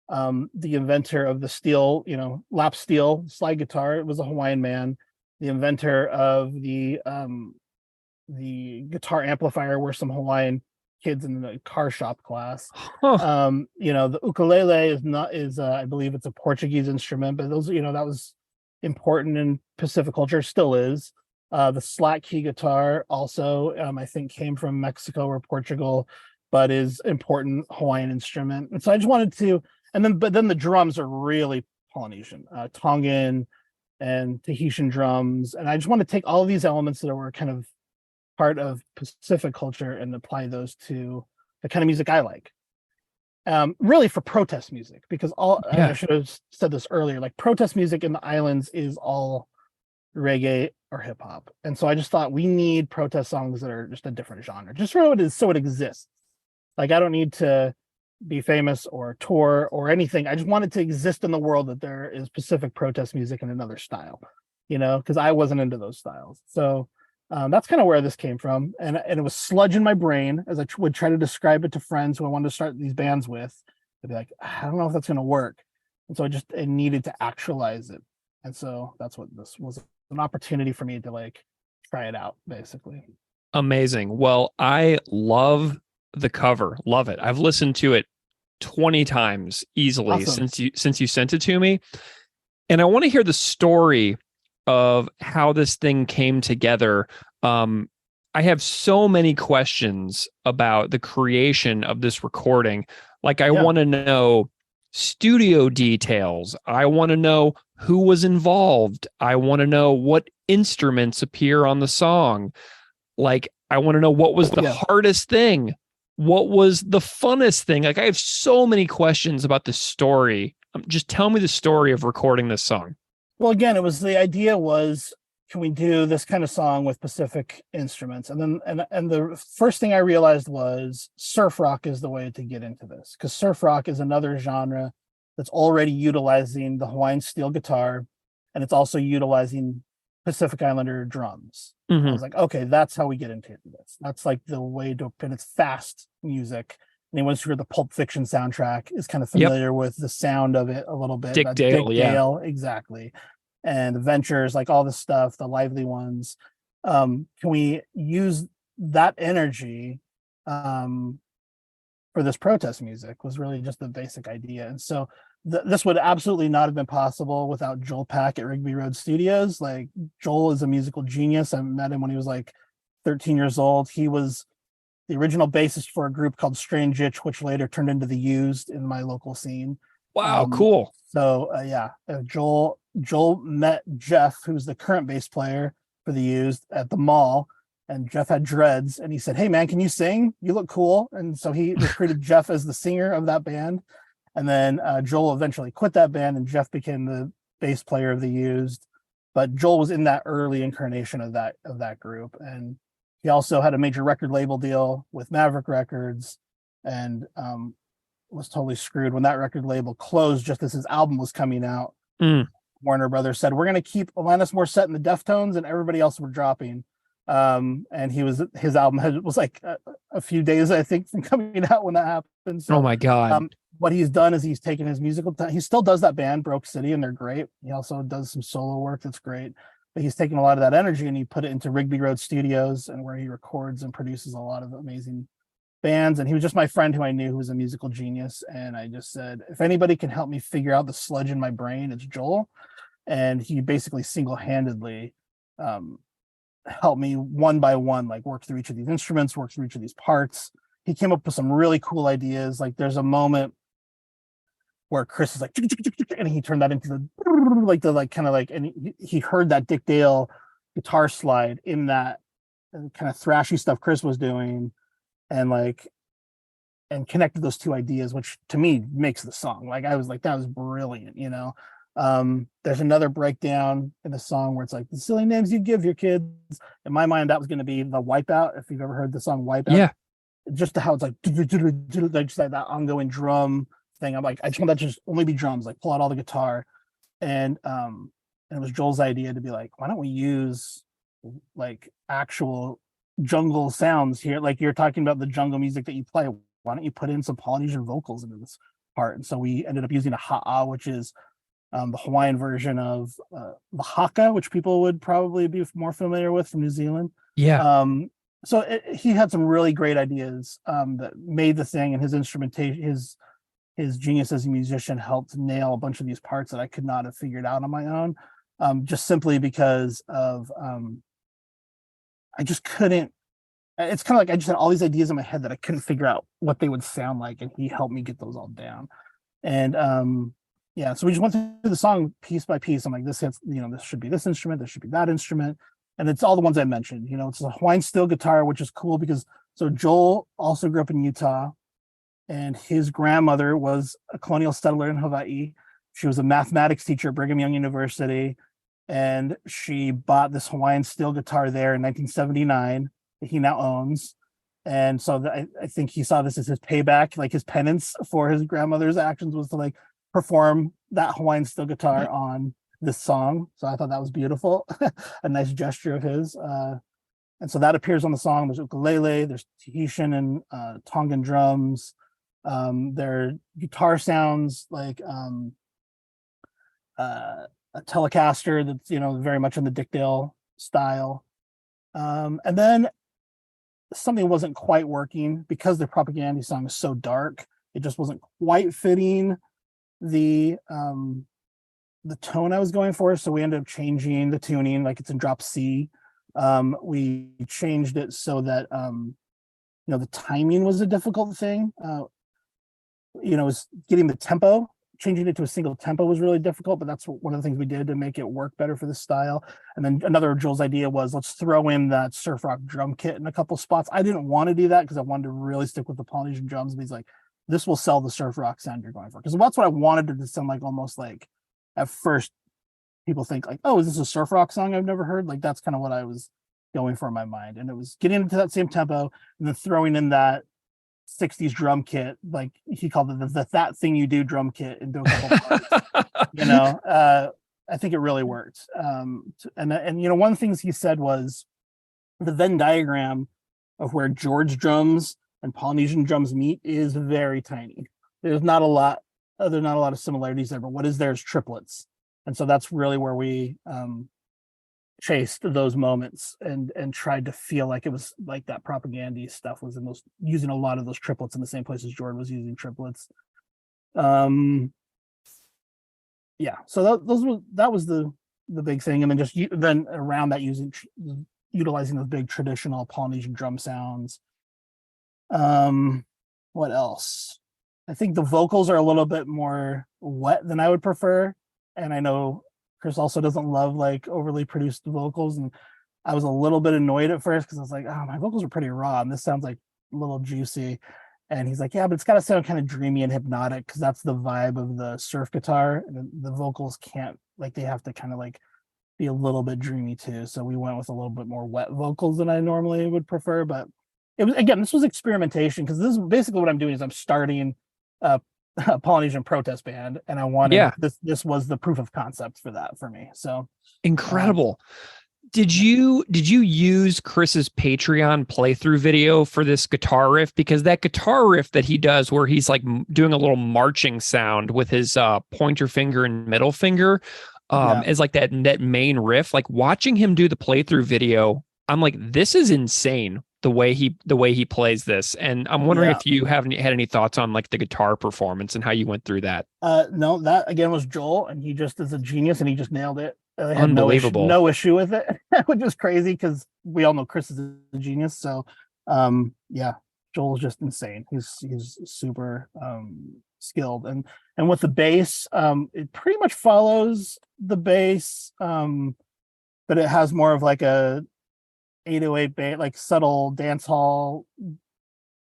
the inventor of the steel, lap steel slide guitar, it was a Hawaiian man. The inventor of the guitar amplifier were some Hawaiian kids in the car shop class. The ukulele is I believe it's a Portuguese instrument, but those, that was important in Pacific culture, still is. The slack key guitar also, I think, came from Mexico or Portugal, but is important Hawaiian instrument. And so I just wanted to, but then the drums are really Polynesian, Tongan and Tahitian drums. And I just want to take all of these elements that were kind of part of Pacific culture and apply those to the kind of music I like. Really for protest music, because I should have said this earlier, like protest music in the islands is all reggae or hip hop. And so I just thought we need protest songs that are just a different genre, just so it exists. Like I don't need to be famous or tour or anything. I just want it to exist in the world that there is Pacific protest music in another style, because I wasn't into those styles. So that's kind of where this came from. And it was sludge in my brain as I would try to describe it to friends who I wanted to start these bands with. They'd be like, I don't know if that's going to work. And so I needed to actualize it. And so that's what this was, an opportunity for me to try it out, basically. Amazing. Well, I love the cover. Love it. I've listened to it 20 times easily since you sent it to me. And I want to hear the story of how this thing came together. I have so many questions about the creation of this recording. I want to know studio details. I want to know who was involved. I want to know what instruments appear on the song. I want to know what was the hardest thing. What was the funnest thing? I have so many questions about the story. Just tell me the story of recording this song. Well, again, the idea was, can we do this kind of song with Pacific instruments? And then, and the first thing I realized was surf rock is the way to get into this, because surf rock is another genre that's already utilizing the Hawaiian steel guitar, and it's also utilizing Pacific Islander drums. I was like, okay, that's how we get into this. That's the way to, and it's fast music. Anyone who's heard the Pulp Fiction soundtrack is kind of familiar with the sound of it a little bit. Dick Dale, exactly. And the Ventures, all this stuff, the lively ones. Can we use that energy for this protest music was really just the basic idea. And so this would absolutely not have been possible without Joel Pack at Rigby Road Studios. Joel is a musical genius. I met him when he was 13 years old. He was the original bassist for a group called Strange Itch, which later turned into The Used in my local scene. Wow, cool. So Joel met Jeff, who's the current bass player for The Used, at the mall, and Jeff had dreads, and he said, "Hey man, can you sing? You look cool." And so he recruited Jeff as the singer of that band. And then Joel eventually quit that band, and Jeff became the bass player of The Used. But Joel was in that early incarnation of that group, and He also had a major record label deal with Maverick Records, and was totally screwed when that record label closed just as his album was coming out. Mm. Warner Brothers said, we're going to keep Alanis Morissette and the Deftones, and everybody else were dropping. And his album was like a few days, I think, from coming out when that happened. So, Oh my God. what he's done is he's taken his musical time. He still does that band, Broke City, and they're great. He also does some solo work that's great. But he's taken a lot of that energy and he put it into Rigby Road Studios, and where he records and produces a lot of amazing bands. And he was just my friend who I knew who was a musical genius. And I just said, if anybody can help me figure out the sludge in my brain, it's Joel. And he basically single-handedly helped me one by one, like work through each of these instruments, work through each of these parts. He came up with some really cool ideas. Like there's a moment where Chris is like, and he turned that into and he heard that Dick Dale guitar slide in that kind of thrashy stuff Chris was doing, and connected those two ideas, which to me makes the song. Like I was like, that was brilliant, you know. There's another breakdown in the song where it's like the silly names you give your kids. In my mind, that was going to be the Wipeout. If you've ever heard the song Wipeout, Yeah, just to how it's like just like that ongoing drum thing. I'm like, I just want that to just only be drums, like pull out all the guitar. And it was Joel's idea to be like, why don't we use like actual jungle sounds here? Like you're talking about the jungle music that you play. Why don't you put in some Polynesian vocals into this part? And so we ended up using a ha'a, which is the Hawaiian version of the haka, which people would probably be more familiar with from New Zealand. yeah. So he had some really great ideas that made the thing, and his instrumentation, his genius as a musician helped nail a bunch of these parts that I could not have figured out on my own, just simply because of I just couldn't. It's kind of like I just had all these ideas in my head that I couldn't figure out what they would sound like, and he helped me get those all down. And yeah, so we just went through the song piece by piece. I'm like, this should be this instrument, this should be that instrument, and it's all the ones I mentioned. You know, it's a Hawaiian steel guitar, which is cool because Joel also grew up in Utah, and his grandmother was a colonial settler in Hawaii. She was a mathematics teacher at Brigham Young University, and she bought this Hawaiian steel guitar there in 1979 that he now owns. And so I think he saw this as his payback, like his penance for his grandmother's actions was to like perform that Hawaiian steel guitar on this song. So I thought that was beautiful, a nice gesture of his. And so that appears on the song. There's ukulele, there's Tahitian and Tongan drums. There are guitar sounds like a Telecaster that's, you know, very much in the Dick Dale style. And then something wasn't quite working because the Propaganda song is so dark. It just wasn't quite fitting the tone I was going for. So we ended up changing the tuning, like it's in drop C. We changed it so that the timing was a difficult thing. Was getting the tempo, changing it to a single tempo was really difficult, but that's one of the things we did to make it work better for the style. And then another of Joel's idea was let's throw in that surf rock drum kit in a couple spots. I didn't want to do that because I wanted to really stick with the Polynesian drums. But he's like, this will sell the surf rock sound you're going for. Because that's what I wanted it to sound like, almost like at first people think like, oh, is this a surf rock song I've never heard? Like that's kind of what I was going for in my mind. And it was getting into that same tempo and then throwing in that 60s drum kit, like he called it the that thing you do drum kit, into a couple parts. I think it really worked. And one of the things he said was the Venn diagram of where George drums and Polynesian drums meet is very tiny. There's not a lot of similarities there, but what is there is triplets. And so that's really where we chased those moments and tried to feel like it was like that Propaganda stuff was in those, using a lot of those triplets in the same place as Jordan was using triplets. So that was the big thing. And then then around that, utilizing those big traditional Polynesian drum sounds. What else? I think the vocals are a little bit more wet than I would prefer. And I know Chris also doesn't love like overly produced vocals. And I was a little bit annoyed at first because I was like, oh, my vocals are pretty raw and this sounds like a little juicy. And he's like, yeah, but it's got to sound kind of dreamy and hypnotic because that's the vibe of the surf guitar. And the vocals can't, like, they have to kind of like be a little bit dreamy too. So we went with a little bit more wet vocals than I normally would prefer. But it was, again, this was experimentation, because this is basically what I'm doing is I'm starting a Polynesian protest band, and I wanted this was the proof of concept for that for me. So incredible. Did you use Chris's Patreon playthrough video for this guitar riff? Because that guitar riff that he does, where he's like doing a little marching sound with his pointer finger and middle finger, as like that main riff. Like, watching him do the playthrough video, I'm like, this is insane the way he plays this. And I'm wondering if you had any thoughts on like the guitar performance and how you went through that. No, that again was Joel, and he just is a genius, and he just nailed it. I had Unbelievable. no issue with it, which is crazy because we all know Chris is a genius. So, Joel's just insane. He's super skilled, and with the bass, it pretty much follows the bass, but it has more of like a 808 bass, like subtle dance hall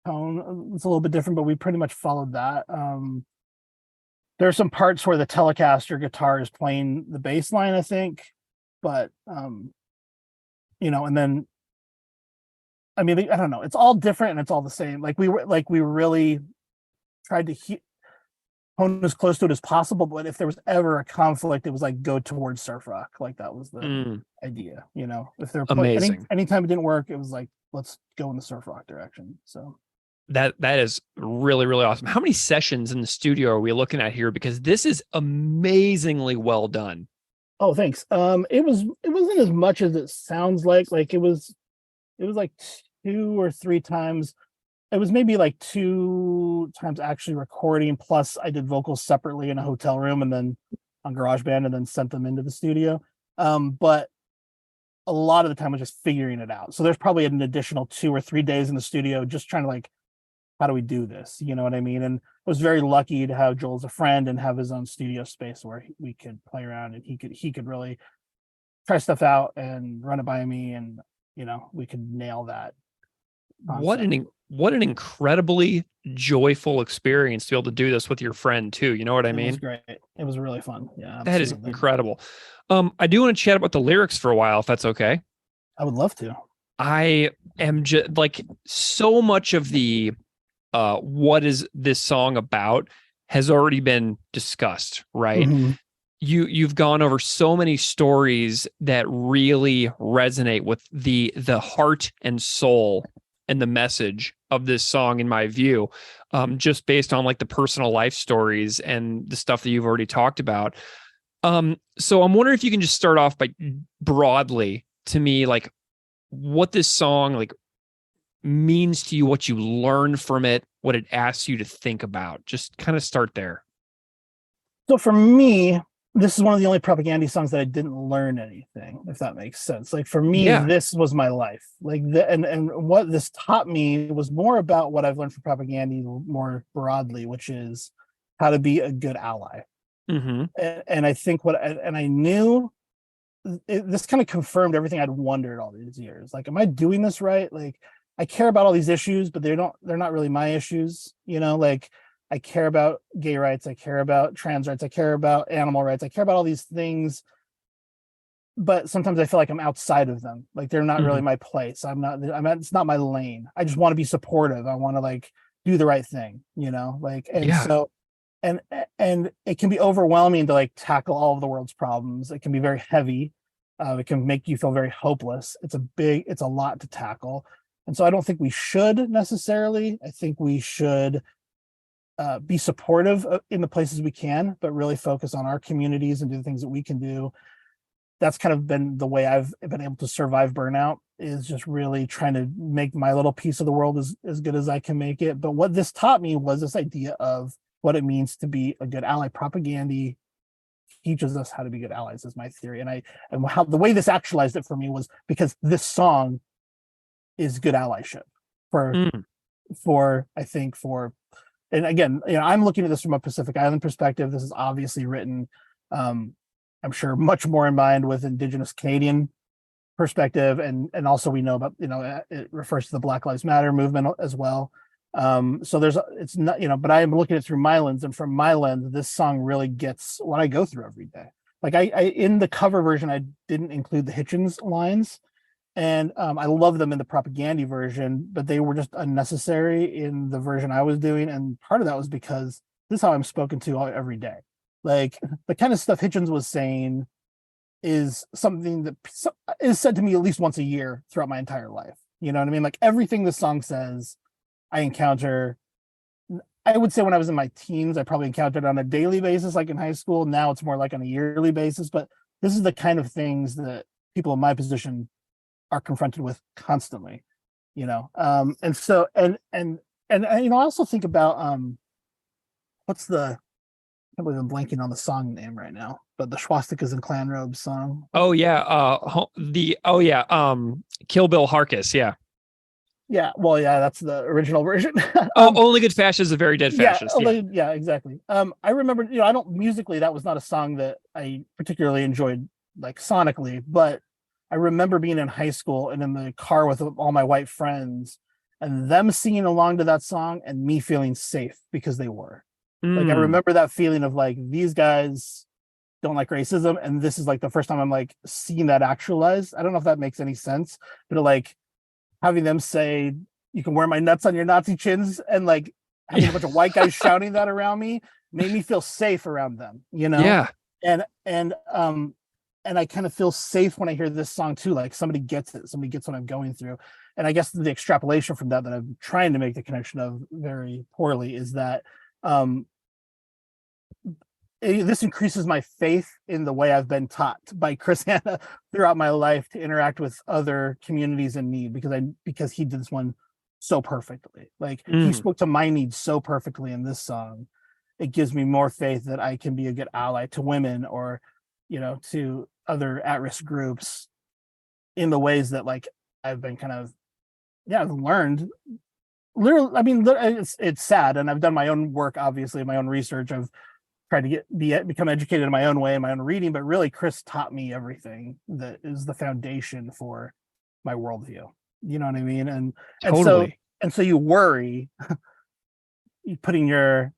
tone. It's a little bit different, but we pretty much followed that. There are some parts where the Telecaster guitar is playing the bass line, I think, but and then, I mean, I don't know. It's all different and it's all the same. We really tried to hone as close to it as possible. But if there was ever a conflict, it was like go towards surf rock. Like that was the idea. If they're amazing. Anytime it didn't work, it was like, let's go in the surf rock direction. So. That is really, really awesome. How many sessions in the studio are we looking at here? Because this is amazingly well done. Oh, thanks. It wasn't as much as it sounds like. Like it was like 2 or 3 times. It was maybe like 2 times actually recording. Plus, I did vocals separately in a hotel room and then on GarageBand, and then sent them into the studio. But a lot of the time was just figuring it out. So there's probably an additional 2 or 3 days in the studio just trying to like, how do we do this? You know what I mean? And I was very lucky to have Joel as a friend and have his own studio space where we could play around, and he could really try stuff out and run it by me, and we could nail that concept. What an incredibly joyful experience to be able to do this with your friend too. You know what I mean? It was great. It was really fun. Yeah, that is incredible. I do want to chat about the lyrics for a while, if that's okay. I would love to. I am just like, so much of the what is this song about has already been discussed, right? Mm-hmm. You've gone over so many stories that really resonate with the heart and soul and the message of this song, in my view, just based on like the personal life stories and the stuff that you've already talked about. So I'm wondering if you can just start off by broadly to me, like what this song like means to you, what you learn from it, what it asks you to think about. Just kind of start there. So for me, this is one of the only Propaganda songs that I didn't learn anything, if that makes sense. Like for me, this was my life. Like and what this taught me was more about what I've learned from Propaganda more broadly, which is how to be a good ally. Mm-hmm. And I think I knew this kind of confirmed everything I'd wondered all these years. Like, am I doing this right? Like, I care about all these issues, but they're not really my issues. Like I care about gay rights. I care about trans rights. I care about animal rights. I care about all these things, but sometimes I feel like I'm outside of them. Like they're not really my place. It's not my lane. I just want to be supportive. I want to like do the right thing, So, and it can be overwhelming to like tackle all of the world's problems. It can be very heavy. It can make you feel very hopeless. It's a lot to tackle. And so I don't think we should necessarily. I think we should be supportive in the places we can, but really focus on our communities and do the things that we can do. That's kind of been the way I've been able to survive burnout, is just really trying to make my little piece of the world as good as I can make it. But what this taught me was this idea of what it means to be a good ally. Propaganda teaches us how to be good allies, is my theory. And how the way this actualized it for me was because this song is good allyship and again, I'm looking at this from a Pacific Island perspective. This is obviously written, I'm sure, much more in mind with Indigenous Canadian perspective, and also we know about, it refers to the Black Lives Matter movement as well. So it's not, but I am looking at it through my lens, and from my lens, this song really gets what I go through every day. like I in the cover version, I didn't include the Hitchens lines, and I love them in the propaganda version, but they were just unnecessary in the version I was doing, and part of that was because this is how I'm spoken to every day. Like the kind of stuff Hitchens was saying is something that is said to me at least once a year throughout my entire life. You know what I mean? Like everything the song says, I encounter. I would say when I was in my teens, I probably encountered on a daily basis, like in high school. Now it's more like on a yearly basis, but this is the kind of things that people in my position are confronted with constantly, you know. And so you know, I also think about what's the, I can't believe I'm blanking on the song name right now, but the Swastikas and Clan Robes song. Oh yeah, Kill Bill Harkus, yeah. Yeah, well, yeah, that's the original version. Only Good Fascist is a Very Dead Fascist. Yeah, exactly. I remember, you know, I don't musically, that was not a song that I particularly enjoyed, like sonically, but I remember being in high school and in the car with all my white friends and them singing along to that song and me feeling safe because they were. Like, I remember that feeling of like, these guys don't like racism. And this is like the first time I'm like seeing that actualized. I don't know if that makes any sense, but like having them say, you can wear my nuts on your Nazi chins, and like having a bunch of white guys shouting that around me made me feel safe around them, you know? Yeah. And I kind of feel safe when I hear this song too. Like somebody gets it, somebody gets what I'm going through. And I guess the extrapolation from that I'm trying to make the connection of very poorly is that this increases my faith in the way I've been taught by Chris Hanna throughout my life to interact with other communities in need, because he did this one so perfectly. Like he spoke to my needs so perfectly in this song. It gives me more faith that I can be a good ally to women, or, you know, to other at-risk groups in the ways that like I've been kind of, I've learned. Literally, I mean, it's sad, and I've done my own work, obviously, my own research. I've tried to become educated in my own way, in my own reading, but really Chris taught me everything that is the foundation for my worldview. You know what I mean? And Totally. and so you worry putting your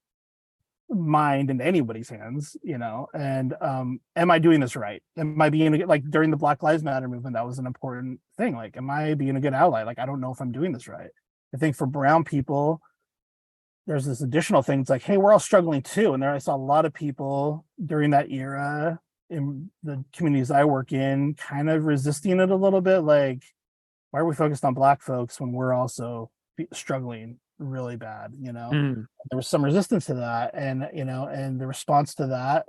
mind into anybody's hands, you know, and am I doing this right? Am I being like during the Black Lives Matter movement, that was an important thing. Like, am I being a good ally? Like, I don't know if I'm doing this right. I think for brown people, there's this additional thing. It's like, hey, we're all struggling too. And there I saw a lot of people during that era in the communities I work in kind of resisting it a little bit. Like, why are we focused on Black folks when we're also struggling really bad, you know? There was some resistance to that. And, you know, and the response to that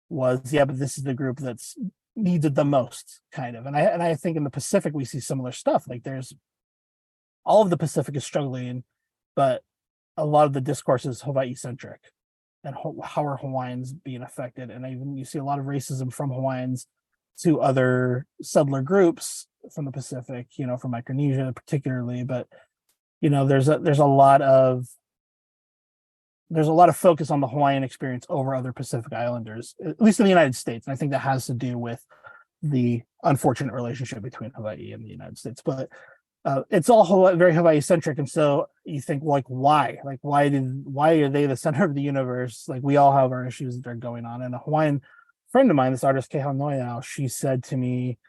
was, yeah, but this is the group that's needed the most, kind of. And I think in the Pacific, we see similar stuff. Like there's, all of the Pacific is struggling, but a lot of the discourse is Hawaii centric, and how are Hawaiians being affected? And even you see a lot of racism from Hawaiians to other settler groups from the Pacific, you know, from Micronesia particularly. But you know, there's a lot of focus on the Hawaiian experience over other Pacific Islanders, at least in the United States. And I think that has to do with the unfortunate relationship between Hawaii and the United States. But it's all very Hawaii centric, and so you think, like, why? Like, why are they the center of the universe? Like, we all have our issues that are going on. And a Hawaiian friend of mine, this artist Keha Noyau, she said to me,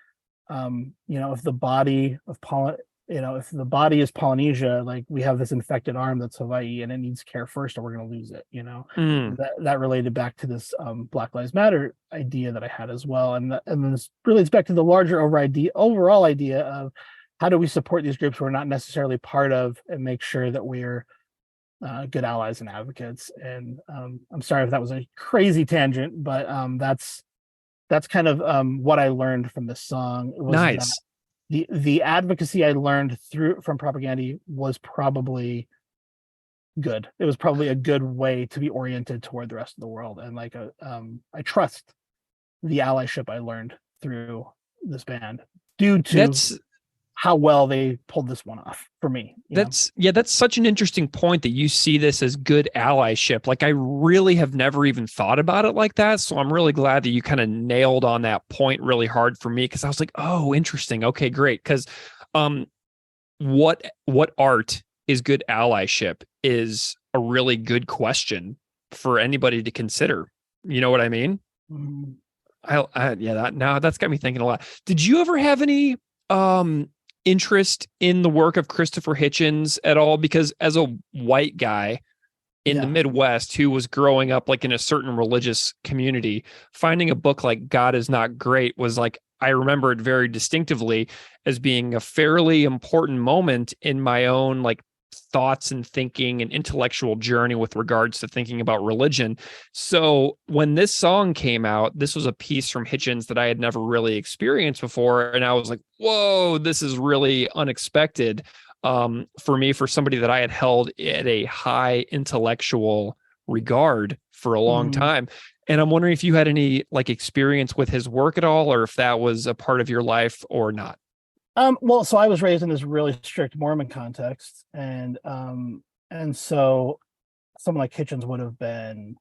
you know, if the body is Polynesia, like we have this infected arm that's Hawaii, and it needs care first, or we're going to lose it. You know, that related back to this Black Lives Matter idea that I had as well, and this relates back to the larger overall idea of, how do we support these groups we're not necessarily part of, and make sure that we're good allies and advocates? And I'm sorry if that was a crazy tangent, but that's kind of what I learned from this song. It was Nice. The advocacy I learned from propaganda was probably good. It was probably a good way to be oriented toward the rest of the world. And like I trust the allyship I learned through this band due to how well they pulled this one off for me. That's such an interesting point that you see this as good allyship. Like I really have never even thought about it like that. So I'm really glad that you kind of nailed on that point really hard for me, because I was like, oh, interesting. Okay, great. Because what art is good allyship is a really good question for anybody to consider. You know what I mean? Now that's got me thinking a lot. Did you ever have any interest in the work of Christopher Hitchens at all? Because as a white guy in the Midwest who was growing up like in a certain religious community, finding a book like God Is Not Great was like, I remember it very distinctively as being a fairly important moment in my own like thoughts and thinking and intellectual journey with regards to thinking about religion. So when this song came out, this was a piece from Hitchens that I had never really experienced before. And I was like, whoa, this is really unexpected for me, for somebody that I had held at a high intellectual regard for a long time. And I'm wondering if you had any like experience with his work at all, or if that was a part of your life or not. Well, so I was raised in this really strict Mormon context, and so someone like Hitchens would have been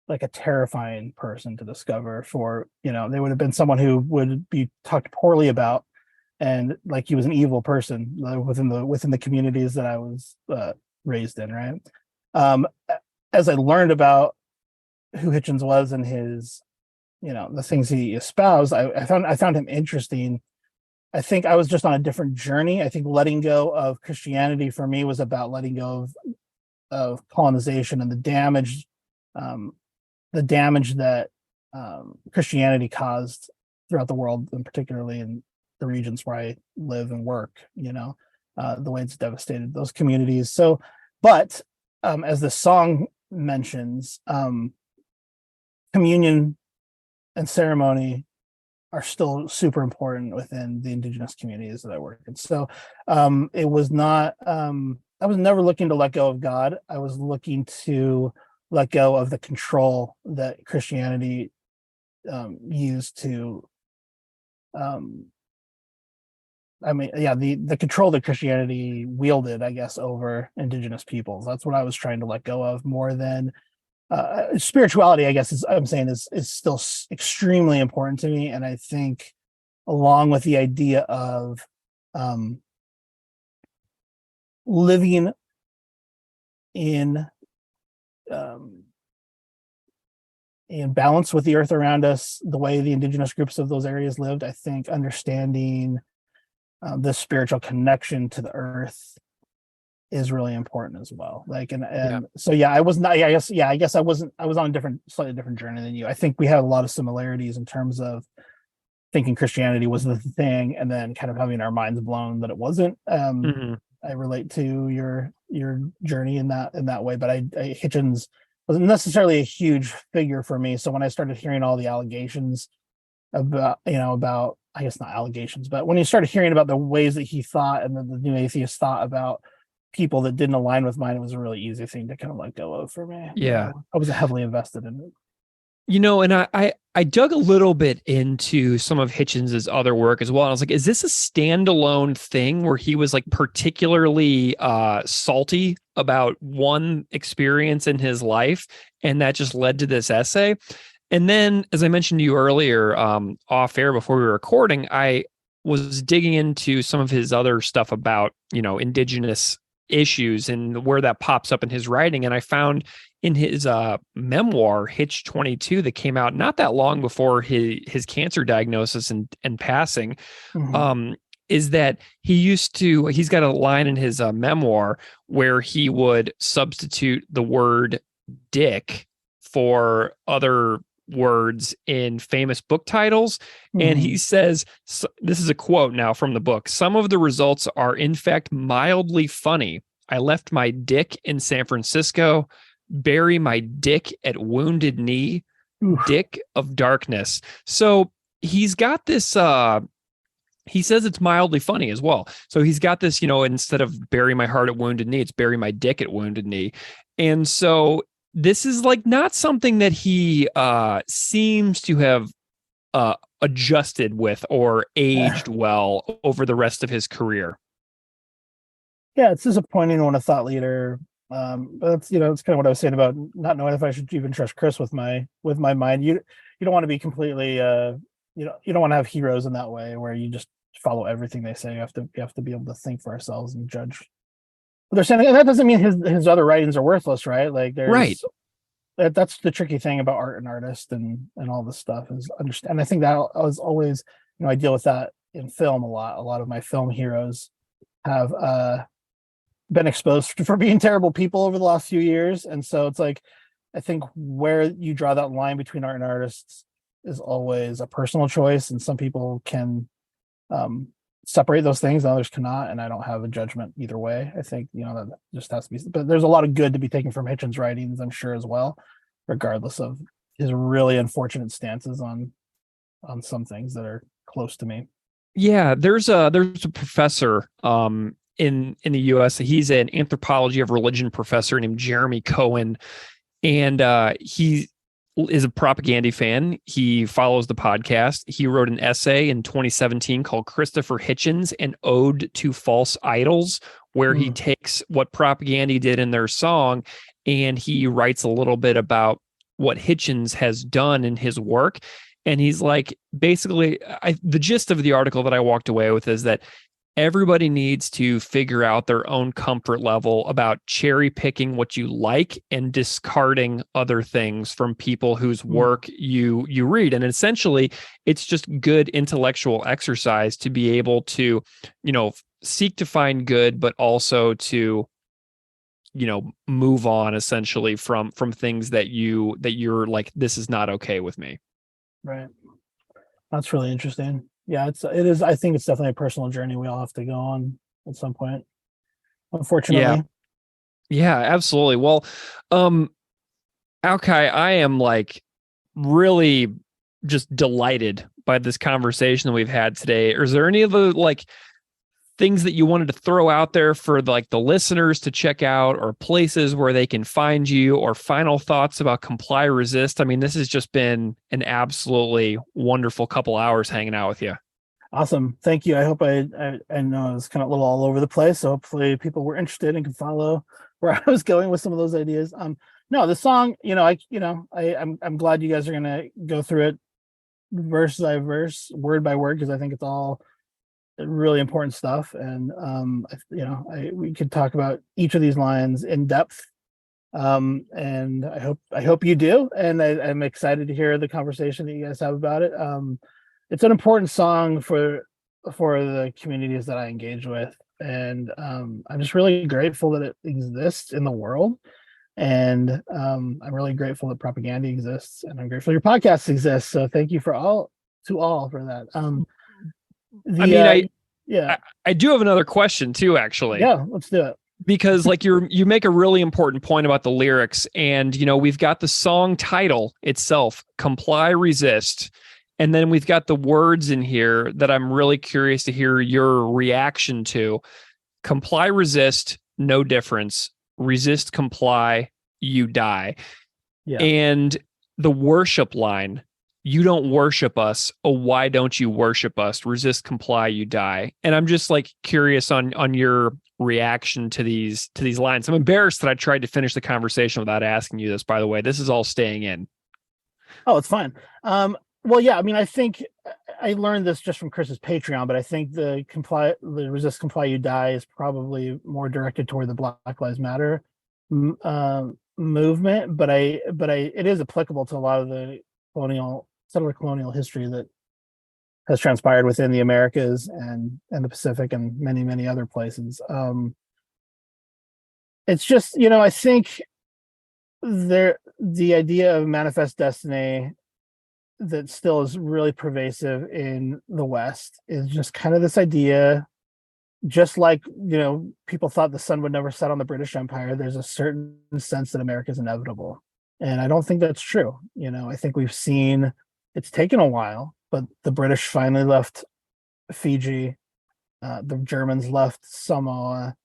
like a terrifying person to discover. For they would have been someone who would be talked poorly about, and like he was an evil person within the communities that I was raised in. Right. As I learned about who Hitchens was and his, the things he espoused, I found him interesting. I think I was just on a different journey. I think letting go of Christianity for me was about letting go of colonization and the damage that Christianity caused throughout the world, and particularly in the regions where I live and work. The way it's devastated those communities. So, but as the song mentions, communion and ceremony are still super important within the indigenous communities that I work in. So it was not, I was never looking to let go of God. I was looking to let go of the control that Christianity used to, the control that Christianity wielded, I guess, over indigenous peoples. That's what I was trying to let go of more than spirituality. I guess is still extremely important to me. And I think along with the idea of living in balance with the earth around us, the way the indigenous groups of those areas lived, I think understanding the spiritual connection to the earth is really important as well. Like, so I was not, I guess I was on a slightly different journey than you. I think we have a lot of similarities in terms of thinking Christianity was the thing and then kind of having our minds blown that it wasn't. I relate to your journey in that way, but Hitchens wasn't necessarily a huge figure for me. So when I started hearing all the allegations about, I guess not allegations, but when you started hearing about the ways that he thought and the new atheist thought about people that didn't align with mine, it was a really easy thing to kind of let go of for me. Yeah. I was heavily invested in it. And I dug a little bit into some of Hitchens's other work as well. And I was like, is this a standalone thing where he was like particularly salty about one experience in his life, and that just led to this essay? And then, as I mentioned to you earlier, off air before we were recording, I was digging into some of his other stuff about, indigenous issues and where that pops up in his writing. And I found in his memoir, Hitch 22, that came out not that long before his cancer diagnosis and passing, is that he's got a line in his memoir where he would substitute the word dick for other words in famous book titles. And he says, this is a quote now from the book: "Some of the results are in fact mildly funny. I left my dick in San Francisco, bury my dick at Wounded Knee, dick of darkness." So he's got this, he says it's mildly funny as well. So he's got this, instead of bury my heart at Wounded Knee, it's bury my dick at Wounded Knee. And so this is like not something that he seems to have adjusted with or aged well over the rest of his career. Yeah, it's disappointing when a thought leader, but it's it's kind of what I was saying about not knowing if I should even trust Chris with my mind. You don't want to be completely you don't want to have heroes in that way where you just follow everything they say. You have to be able to think for ourselves and judge what they're saying. And that doesn't mean his other writings are worthless, right? Like there's right. that's the tricky thing about art and artist and all this stuff is understand. And I think that I was always, I deal with that in film a lot. A lot of my film heroes have been exposed for being terrible people over the last few years, and so it's like I think where you draw that line between art and artists is always a personal choice, and some people can separate those things, and others cannot. And I don't have a judgment either way. I think that just has to be. But there's a lot of good to be taken from Hitchens' writings, I'm sure, as well, regardless of his really unfortunate stances on some things that are close to me. Yeah, there's a professor in the U.S. He's an anthropology of religion professor named Jeremy Cohen, and he is a Propaganda fan. He follows the podcast. He wrote an essay in 2017 called Christopher Hitchens, an Ode to False Idols, where he takes what Propaganda did in their song, and he writes a little bit about what Hitchens has done in his work. And he's like, basically, the gist of the article that I walked away with is that everybody needs to figure out their own comfort level about cherry picking what you like and discarding other things from people whose work you read. And essentially, it's just good intellectual exercise to be able to, seek to find good, but also to, move on essentially from things that you're like, this is not okay with me. Right. That's really interesting. Yeah, it is. I think it's definitely a personal journey we all have to go on at some point, unfortunately. Yeah, absolutely. Well, Aukai, I am like really just delighted by this conversation that we've had today. Is there any of the things that you wanted to throw out there for the listeners to check out, or places where they can find you, or final thoughts about Comply Resist? I mean, this has just been an absolutely wonderful couple hours hanging out with you. Awesome. Thank you. I hope I know I was kind of a little all over the place, so hopefully people were interested and can follow where I was going with some of those ideas. No, the song, I'm glad you guys are going to go through it verse by verse, word by word, because I think it's all really important stuff. And we could talk about each of these lines in depth, and I hope you do. And I'm excited to hear the conversation that you guys have about it. It's an important song for the communities that I engage with, and I'm just really grateful that it exists in the world. And I'm really grateful that Propaganda exists, and I'm grateful your podcast exists. So thank you to all for that. I do have another question too, actually. Yeah, let's do it. Because you make a really important point about the lyrics, and we've got the song title itself, Comply Resist, and then we've got the words in here that I'm really curious to hear your reaction to. Comply, resist, no difference. Resist, comply, you die. Yeah. And the worship line, you don't worship us. Oh, why don't you worship us? Resist, comply, you die. And I'm just curious on your reaction to these lines. I'm embarrassed that I tried to finish the conversation without asking you this, by the way. This is all staying in. Oh, it's fine. Well, yeah, I mean, I think I learned this just from Chris's Patreon, but I think the resist, comply, you die is probably more directed toward the Black Lives Matter movement. But it is applicable to a lot of the settler colonial history that has transpired within the Americas and the Pacific and many, many other places. It's just, I think the idea of manifest destiny that still is really pervasive in the West is just kind of this idea, just like, people thought the sun would never set on the British Empire. There's a certain sense that America is inevitable. And I don't think that's true. I think we've seen, it's taken a while, but the British finally left Fiji. The Germans left Samoa.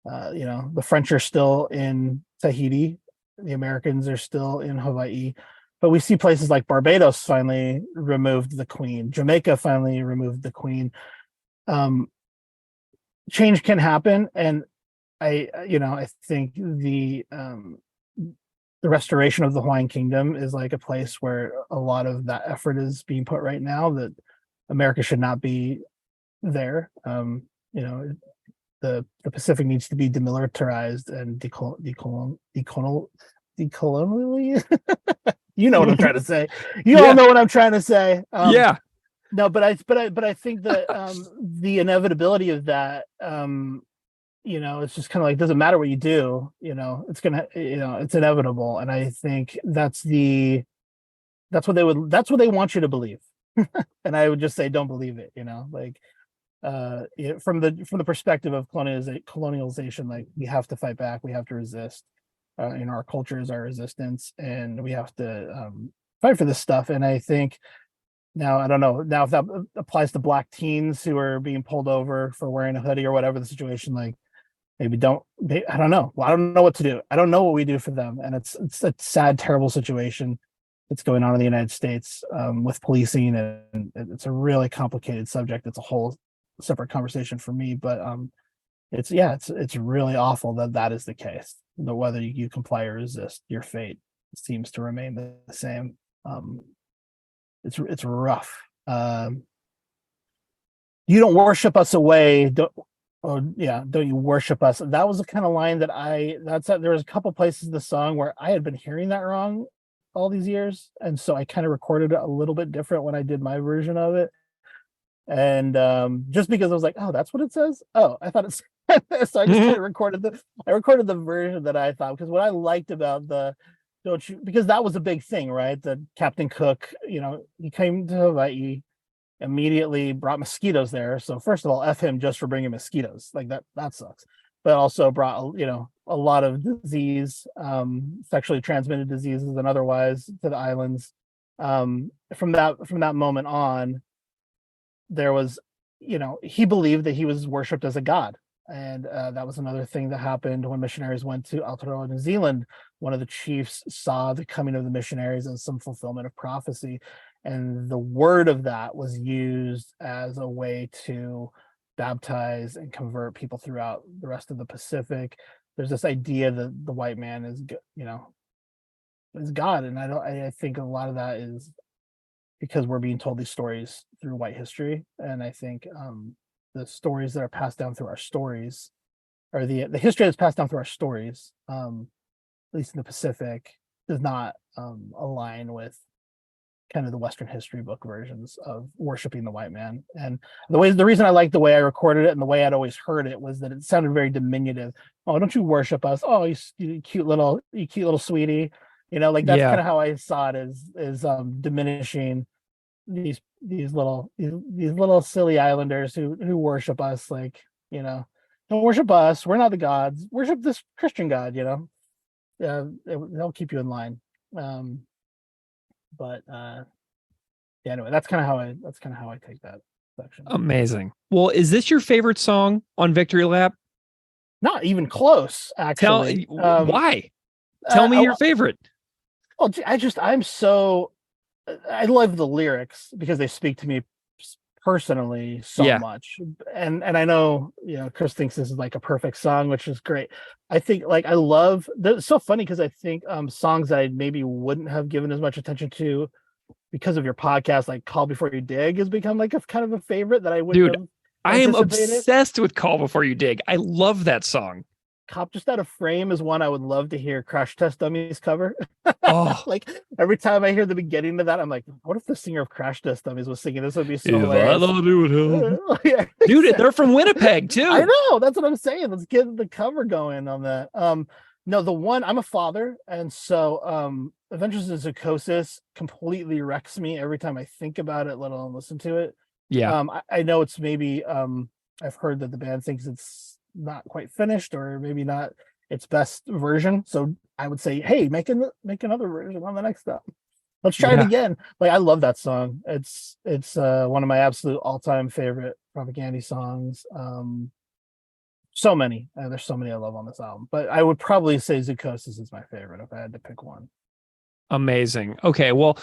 The French are still in Tahiti. The Americans are still in Hawaii. But we see places like Barbados finally removed the Queen. Jamaica finally removed the Queen. Change can happen, and I think the restoration of the Hawaiian Kingdom is like a place where a lot of that effort is being put right now. That America should not be there. The Pacific needs to be demilitarized and decolonially. You know what I'm trying to say. You Yeah. all know what I'm trying to say. Yeah. No, but I think that the inevitability of that, it's just kind of like, doesn't matter what you do, it's gonna, it's inevitable. And I think that's what they want you to believe. And I would just say, don't believe it, like, from the perspective of colonialization, like, we have to fight back, we have to resist. Our culture is our resistance, and we have to fight for this stuff. And I think now, I don't know now if that applies to black teens who are being pulled over for wearing a hoodie or whatever the situation, like, maybe I don't know. Well, I don't know what to do. I don't know what we do for them. And it's a sad, terrible situation that's going on in the United States with policing. And it's a really complicated subject. It's a whole separate conversation for me, but it's really awful that is the case. Whether you comply or resist, your fate seems to remain the same. It's rough. You don't worship us away. Don't you worship us? That was the kind of line there was a couple places in the song where I had been hearing that wrong all these years, and so I kind of recorded it a little bit different when I did my version of it. And just because I was like, oh, that's what it says. Oh, I thought it's so I just kind of recorded the version that I thought, because what I liked about because that was a big thing, right? The Captain Cook, he came to Hawaii, immediately brought mosquitoes there. So first of all, F him just for bringing mosquitoes. Like, that sucks. But also brought, a lot of disease, sexually transmitted diseases and otherwise, to the islands. From that moment on, there was, he believed that he was worshipped as a god. And that was another thing that happened when missionaries went to Aotearoa, New Zealand. One of the chiefs saw the coming of the missionaries as some fulfillment of prophecy. And the word of that was used as a way to baptize and convert people throughout the rest of the Pacific. There's this idea that the white man is God. And I think a lot of that is because we're being told these stories through white history. And I think the stories that are passed down through our stories, or the history that's passed down through our stories, at least in the Pacific, does not align with kind of the Western history book versions of worshiping the white man. And the reason I liked the way I recorded it and the way I'd always heard it was that it sounded very diminutive. Oh, don't you worship us? Oh, you cute little sweetie. Like, that's kind of how I saw it, as diminishing these little silly islanders who worship us. Like, don't worship us. We're not the gods. Worship this Christian God. They'll keep you in line. But anyway, that's kind of how I take that section. Amazing. Well, is this your favorite song on Victory Lap? Not even close, actually. Why? Tell me your favorite. Well, I love the lyrics because they speak to me personally so much. And I know, Chris thinks this is like a perfect song, which is great. I think, like, it's so funny because I think songs that I maybe wouldn't have given as much attention to because of your podcast, like Call Before You Dig, has become like a kind of a favorite that I wouldn't have I am obsessed with Call Before You Dig. I love that song. Cop Just Out of Frame is one I would love to hear Crash Test Dummies cover. Oh. Like, every time I hear the beginning of that, I'm like, what if the singer of Crash Test Dummies was singing? This would be so hilarious. Yeah, dude, they're from Winnipeg too. I know, that's what I'm saying. Let's get the cover going on that. No, the one, I'm a father, and so Adventures in Zoocosis completely wrecks me every time I think about it, let alone listen to it. Yeah. I know it's maybe I've heard that the band thinks it's not quite finished, or maybe not its best version. So I would say, hey, make another version on the next stuff. Let's try it again. Like, I love that song. It's one of my absolute all-time favorite Propaganda songs. So many. There's so many I love on this album, but I would probably say Zoocosis is my favorite if I had to pick one. Amazing. Okay, well,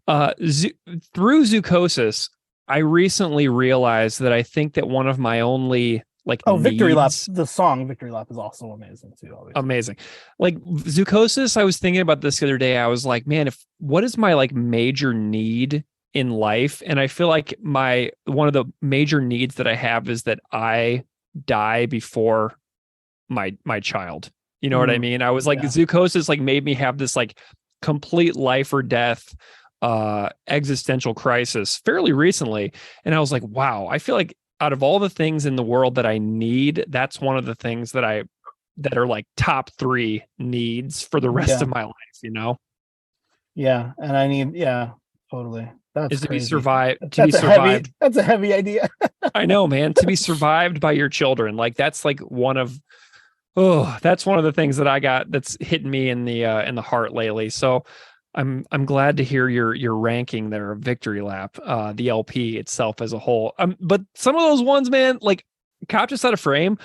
through Zoocosis, I recently realized that I think that one of my only Victory Lap, the song Victory Lap is also amazing too. Obviously. Amazing. Like Zoocosis, I was thinking about this the other day. I was like, man, what is my like major need in life? And I feel like one of the major needs that I have is that I die before my child. You know what I mean? I was like, Yeah. Zucosis like made me have this like complete life or death existential crisis fairly recently. And I was like, wow, I feel like out of all the things in the world that I need, that's one of the things that are like top 3 needs for the rest of my life, you know? Yeah. And I need, totally. That's Is to be crazy. survived, That's a heavy idea. I know, man, to be survived by your children. Like that's like that's one of the things that I got that's hitting me in the heart lately. So I'm glad to hear your ranking there of Victory Lap, the LP itself as a whole. But some of those ones, man, like Cop Just Out of Frame,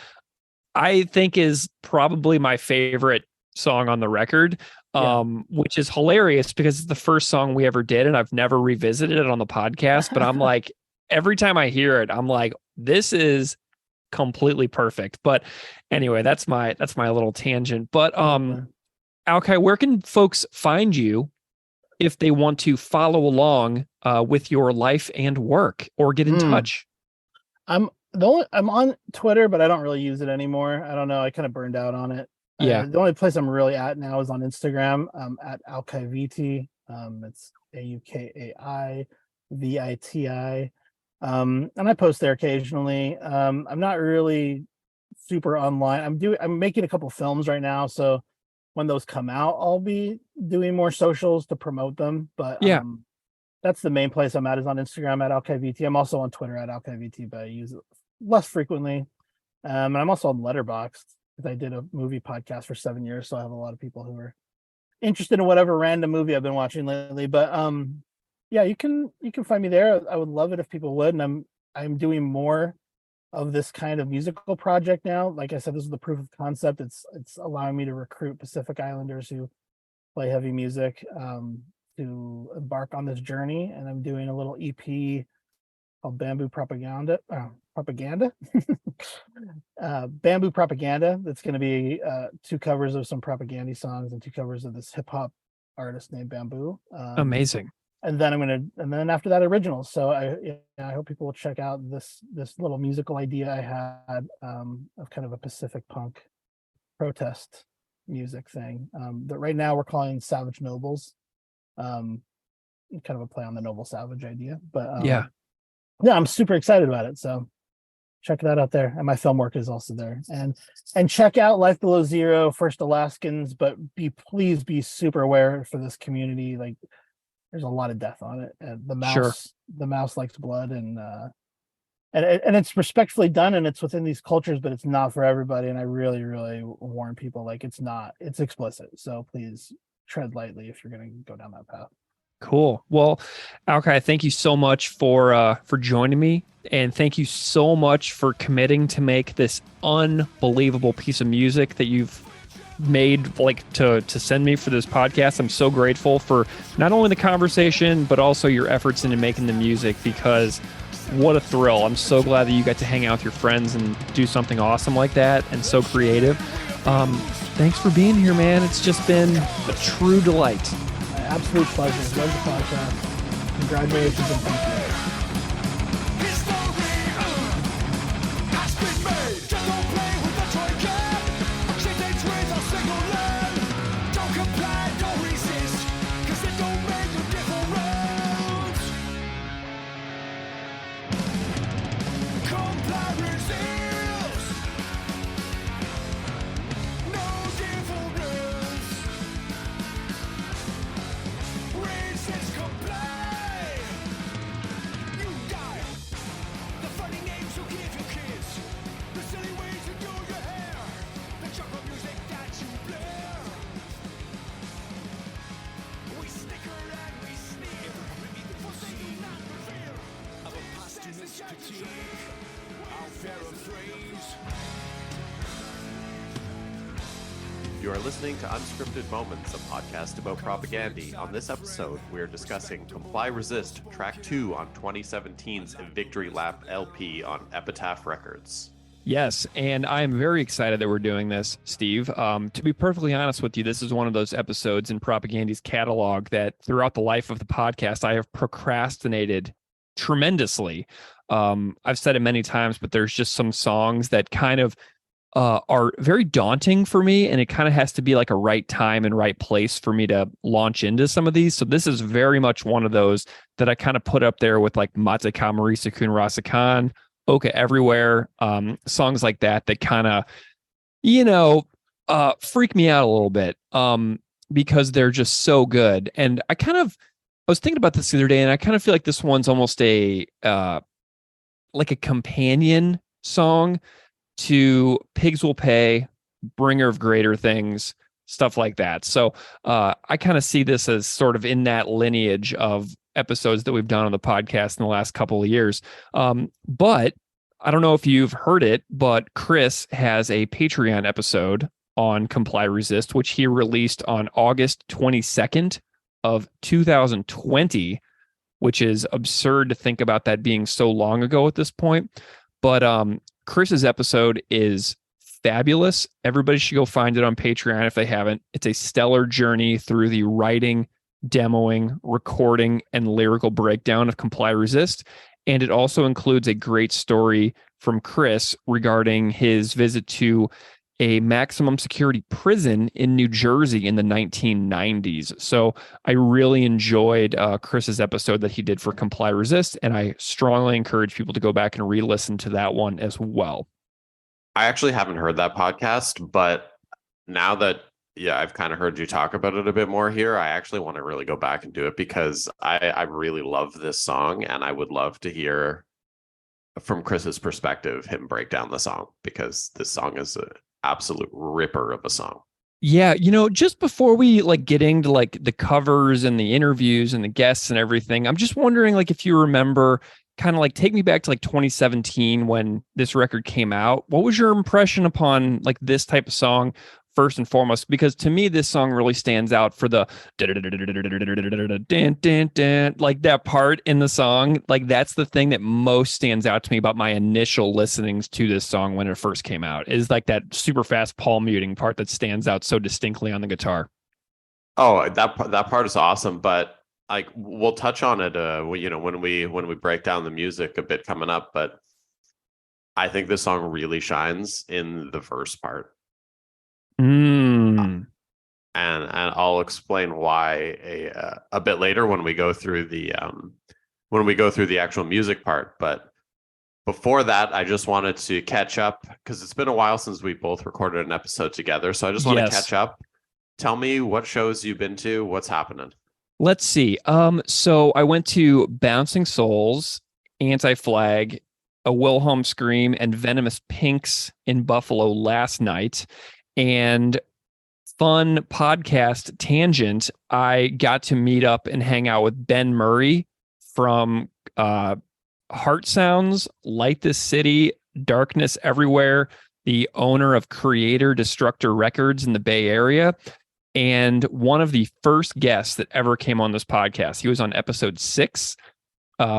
I think is probably my favorite song on the record, which is hilarious because it's the first song we ever did, and I've never revisited it on the podcast. But I'm like, every time I hear it, I'm like, this is completely perfect. But anyway, that's my little tangent. But Aukai, where can folks find you if they want to follow along with your life and work or get in touch? I'm on Twitter, but I don't really use it anymore. I don't know. I kind of burned out on it. Yeah. The only place I'm really at now is on Instagram. At AukaiViti. It's AukaiViti. And I post there occasionally. I'm not really super online. I'm making a couple films right now, so when those come out, I'll be doing more socials to promote them. But that's the main place I'm at, is on Instagram at AukaiViti. I'm also on Twitter at AukaiViti, but I use it less frequently. And I'm also on Letterboxd, because I did a movie podcast for 7 years, so I have a lot of people who are interested in whatever random movie I've been watching lately. But yeah, you can find me there. I would love it if people would. And I'm doing more of this kind of musical project now. Like I said, this is the proof of concept. It's allowing me to recruit Pacific Islanders who play heavy music to embark on this journey. And I'm doing a little EP called Bamboo Propaganda. Bamboo Propaganda. That's going to be 2 covers of some propaganda songs and 2 covers of this hip hop artist named Bamboo. Amazing. And then then after that, originals. So I hope people will check out this little musical idea I had of kind of a Pacific punk protest music thing that right now we're calling Savage Nobles. Kind of a play on the Noble Savage idea. But yeah, I'm super excited about it. So check that out there. And my film work is also there. And check out Life Below Zero, First Alaskans, but please be super aware for this community. Like, there's a lot of death on it. The mouse likes blood, and it's respectfully done, and it's within these cultures, but it's not for everybody. And I really, really warn people, like, it's explicit. So please tread lightly if you're going to go down that path. Cool. Well, Aukai, thank you so much for joining me, and thank you so much for committing to make this unbelievable piece of music that you've made, like, to send me for this podcast. I'm so grateful for not only the conversation, but also your efforts into making the music, because what a thrill. I'm so glad that you got to hang out with your friends and do something awesome like that, and so creative. Thanks for being here, man. It's just been a true delight. My absolute pleasure. Love the podcast. Congratulations and thank you. You are listening to Unscripted Moments, a podcast about propaganda. On this episode, we are discussing Comply Resist, Track 2 on 2017's Victory Lap LP on Epitaph Records. Yes, and I am very excited that we're doing this, Steve. To be perfectly honest with you, this is one of those episodes in Propaganda's catalog that throughout the life of the podcast, I have procrastinated tremendously. I've said it many times, but there's just some songs that kind of are very daunting for me, and it kind of has to be like a right time and right place for me to launch into some of these. So this is very much one of those that I kind of put up there with like Mate Kamarisa Kun Rasakan, Oka Everywhere, songs like that kind of, freak me out a little bit, because they're just so good. And I was thinking about this the other day, and I kind of feel like this one's almost like a companion song to Pigs Will Pay, Bringer of Greater Things, stuff like that. So I kind of see this as sort of in that lineage of episodes that we've done on the podcast in the last couple of years. But I don't know if you've heard it, but Chris has a Patreon episode on Comply Resist, which he released on August 22nd of 2020, which is absurd to think about that being so long ago at this point. But Chris's episode is fabulous. Everybody should go find it on Patreon if they haven't. It's a stellar journey through the writing, demoing, recording, and lyrical breakdown of Comply Resist. And it also includes a great story from Chris regarding his visit to a maximum security prison in New Jersey in the 1990s. So I really enjoyed Chris's episode that he did for Comply Resist, and I strongly encourage people to go back and re-listen to that one as well. I actually haven't heard that podcast, but now that I've kind of heard you talk about it a bit more here, I actually want to really go back and do it because I really love this song, and I would love to hear from Chris's perspective him break down the song, because this song is an absolute ripper of a song. Yeah, just before we get into the covers and the interviews and the guests and everything, I'm just wondering if you remember, kind of take me back to 2017 when this record came out. What was your impression upon this type of song first and foremost? Because to me, this song really stands out for the that part in the song. That's the thing that most stands out to me about my initial listenings to this song when it first came out, is that super fast palm muting part that stands out so distinctly on the guitar. Oh, that part is awesome, but we'll touch on it when we break down the music a bit coming up, but I think this song really shines in the verse part. And I'll explain why a bit later when we go through the actual music part. But before that, I just wanted to catch up because it's been a while since we both recorded an episode together. So I just want to catch up. Tell me what shows you've been to. What's happening? Let's see. So I went to Bouncing Souls, Anti-Flag, a Wilhelm Scream, and Venomous Pinks in Buffalo last night. And fun podcast tangent, I got to meet up and hang out with Ben Murray from Heart Sounds, Light This City, Darkness Everywhere, the owner of Creator Destructor Records in the Bay Area, and one of the first guests that ever came on this podcast. He was on episode 6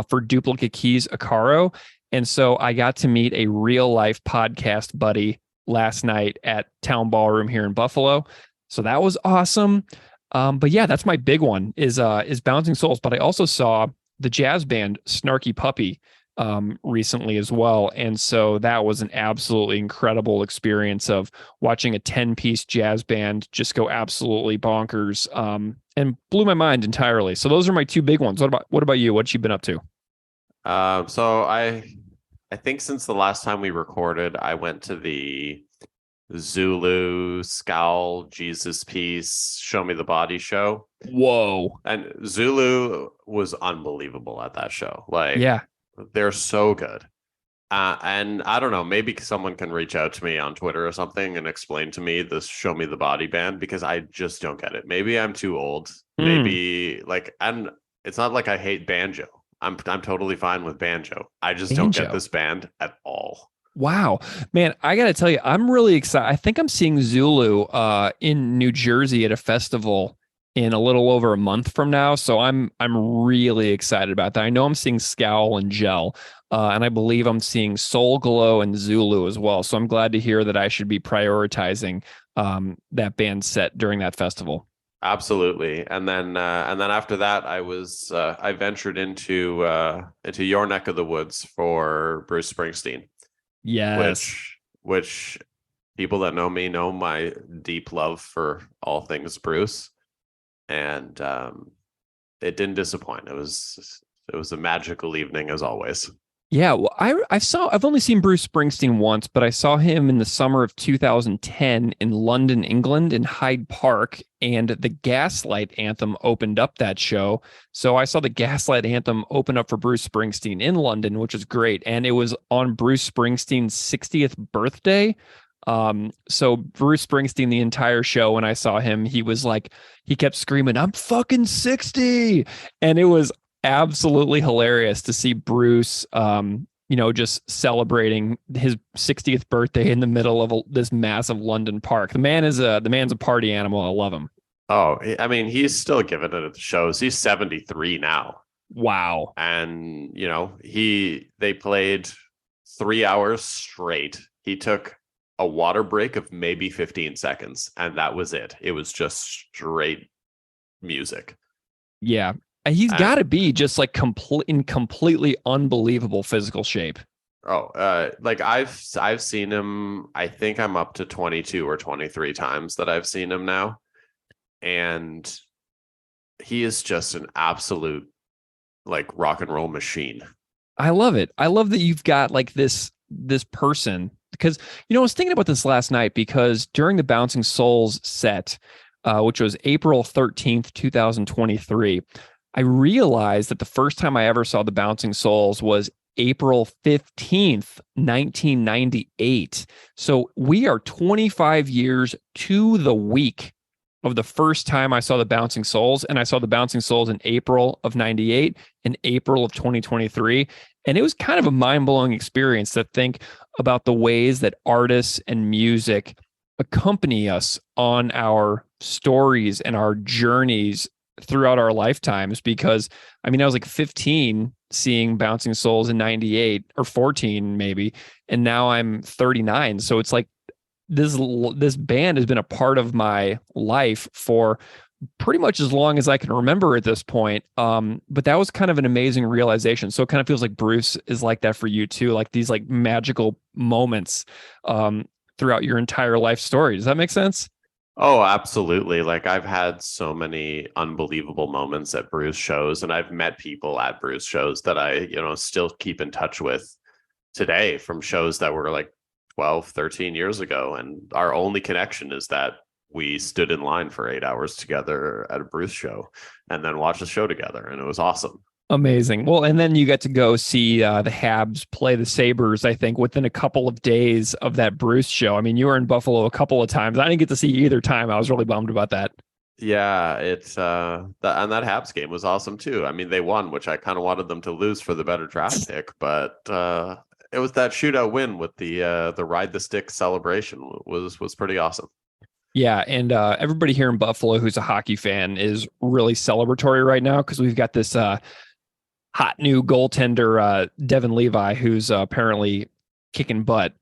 for Duplicate Keys Akaro. And so I got to meet a real life podcast buddy last night at Town Ballroom here in Buffalo. So that was awesome. But yeah, that's my big one is Bouncing Souls. But I also saw the jazz band Snarky Puppy recently as well. And so that was an absolutely incredible experience of watching a 10-piece jazz band just go absolutely bonkers, and blew my mind entirely. So those are my two big ones. What about you? What you been up to? So I think since the last time we recorded, I went to the Zulu Scowl Jesus Piece Show Me the Body show. Whoa. And Zulu was unbelievable at that show. Yeah. They're so good. And I don't know, maybe someone can reach out to me on Twitter or something and explain to me this Show Me the Body band, because I just don't get it. Maybe I'm too old. Maybe and it's not like I hate banjo. I'm totally fine with banjo. I just don't get this band at all. Wow, man, I got to tell you, I'm really excited. I think I'm seeing Zulu in New Jersey at a festival in a little over a month from now. So I'm really excited about that. I know I'm seeing Scowl and Gel, and I believe I'm seeing Soul Glow and Zulu as well. So I'm glad to hear that I should be prioritizing that band set during that festival. Absolutely. And then after that, I ventured into your neck of the woods for Bruce Springsteen. Yes. Which People that know me know my deep love for all things Bruce, and it didn't disappoint. It was a magical evening as always. Yeah, well, I've only seen Bruce Springsteen once, but I saw him in the summer of 2010 in London, England, in Hyde Park, and the Gaslight Anthem opened up that show. So I saw the Gaslight Anthem open up for Bruce Springsteen in London, which was great, and it was on Bruce Springsteen's 60th birthday. So Bruce Springsteen, the entire show, when I saw him, he kept screaming, "I'm fucking 60," and it was absolutely hilarious to see Bruce, just celebrating his 60th birthday in the middle of this massive London park. The man's a party animal. I love him. Oh, I mean, he's still giving it at the shows. He's 73 now. Wow. And, they played 3 hours straight. He took a water break of maybe 15 seconds, and that was it. It was just straight music. Yeah. He's got to be just like in completely unbelievable physical shape. Like I've seen him. I think I'm up to 22 or 23 times that I've seen him now, and he is just an absolute like rock and roll machine. I love it. I love that you've got like this person, because I was thinking about this last night, because during the Bouncing Souls set, which was April 13th, 2023. I realized that the first time I ever saw the Bouncing Souls was April 15th, 1998. So we are 25 years to the week of the first time I saw the Bouncing Souls, and I saw the Bouncing Souls in April of 98 and April of 2023. And it was kind of a mind-blowing experience to think about the ways that artists and music accompany us on our stories and our journeys throughout our lifetimes. Because I was like 15 seeing Bouncing Souls in 98, or 14 maybe, and now I'm 39. So it's like this band has been a part of my life for pretty much as long as I can remember at this point. But that was kind of an amazing realization. So it kind of feels like Bruce is like that for you too, like these like magical moments throughout your entire life story. Does that make sense? Oh, absolutely. Like I've had so many unbelievable moments at Bruce shows, and I've met people at Bruce shows that I, still keep in touch with today from shows that were like 12, 13 years ago. And our only connection is that we stood in line for 8 hours together at a Bruce show and then watched the show together. And it was awesome. Amazing. Well, and then you get to go see the Habs play the Sabres, I think, within a couple of days of that Bruce show. You were in Buffalo a couple of times. I didn't get to see you either time. I was really bummed about that. Yeah, it's and that Habs game was awesome too. They won, which I kind of wanted them to lose for the better draft pick, but it was that shootout win with the ride the stick celebration was pretty awesome. Yeah, and everybody here in Buffalo who's a hockey fan is really celebratory right now, because we've got this hot new goaltender, Devin Levi, who's apparently kicking butt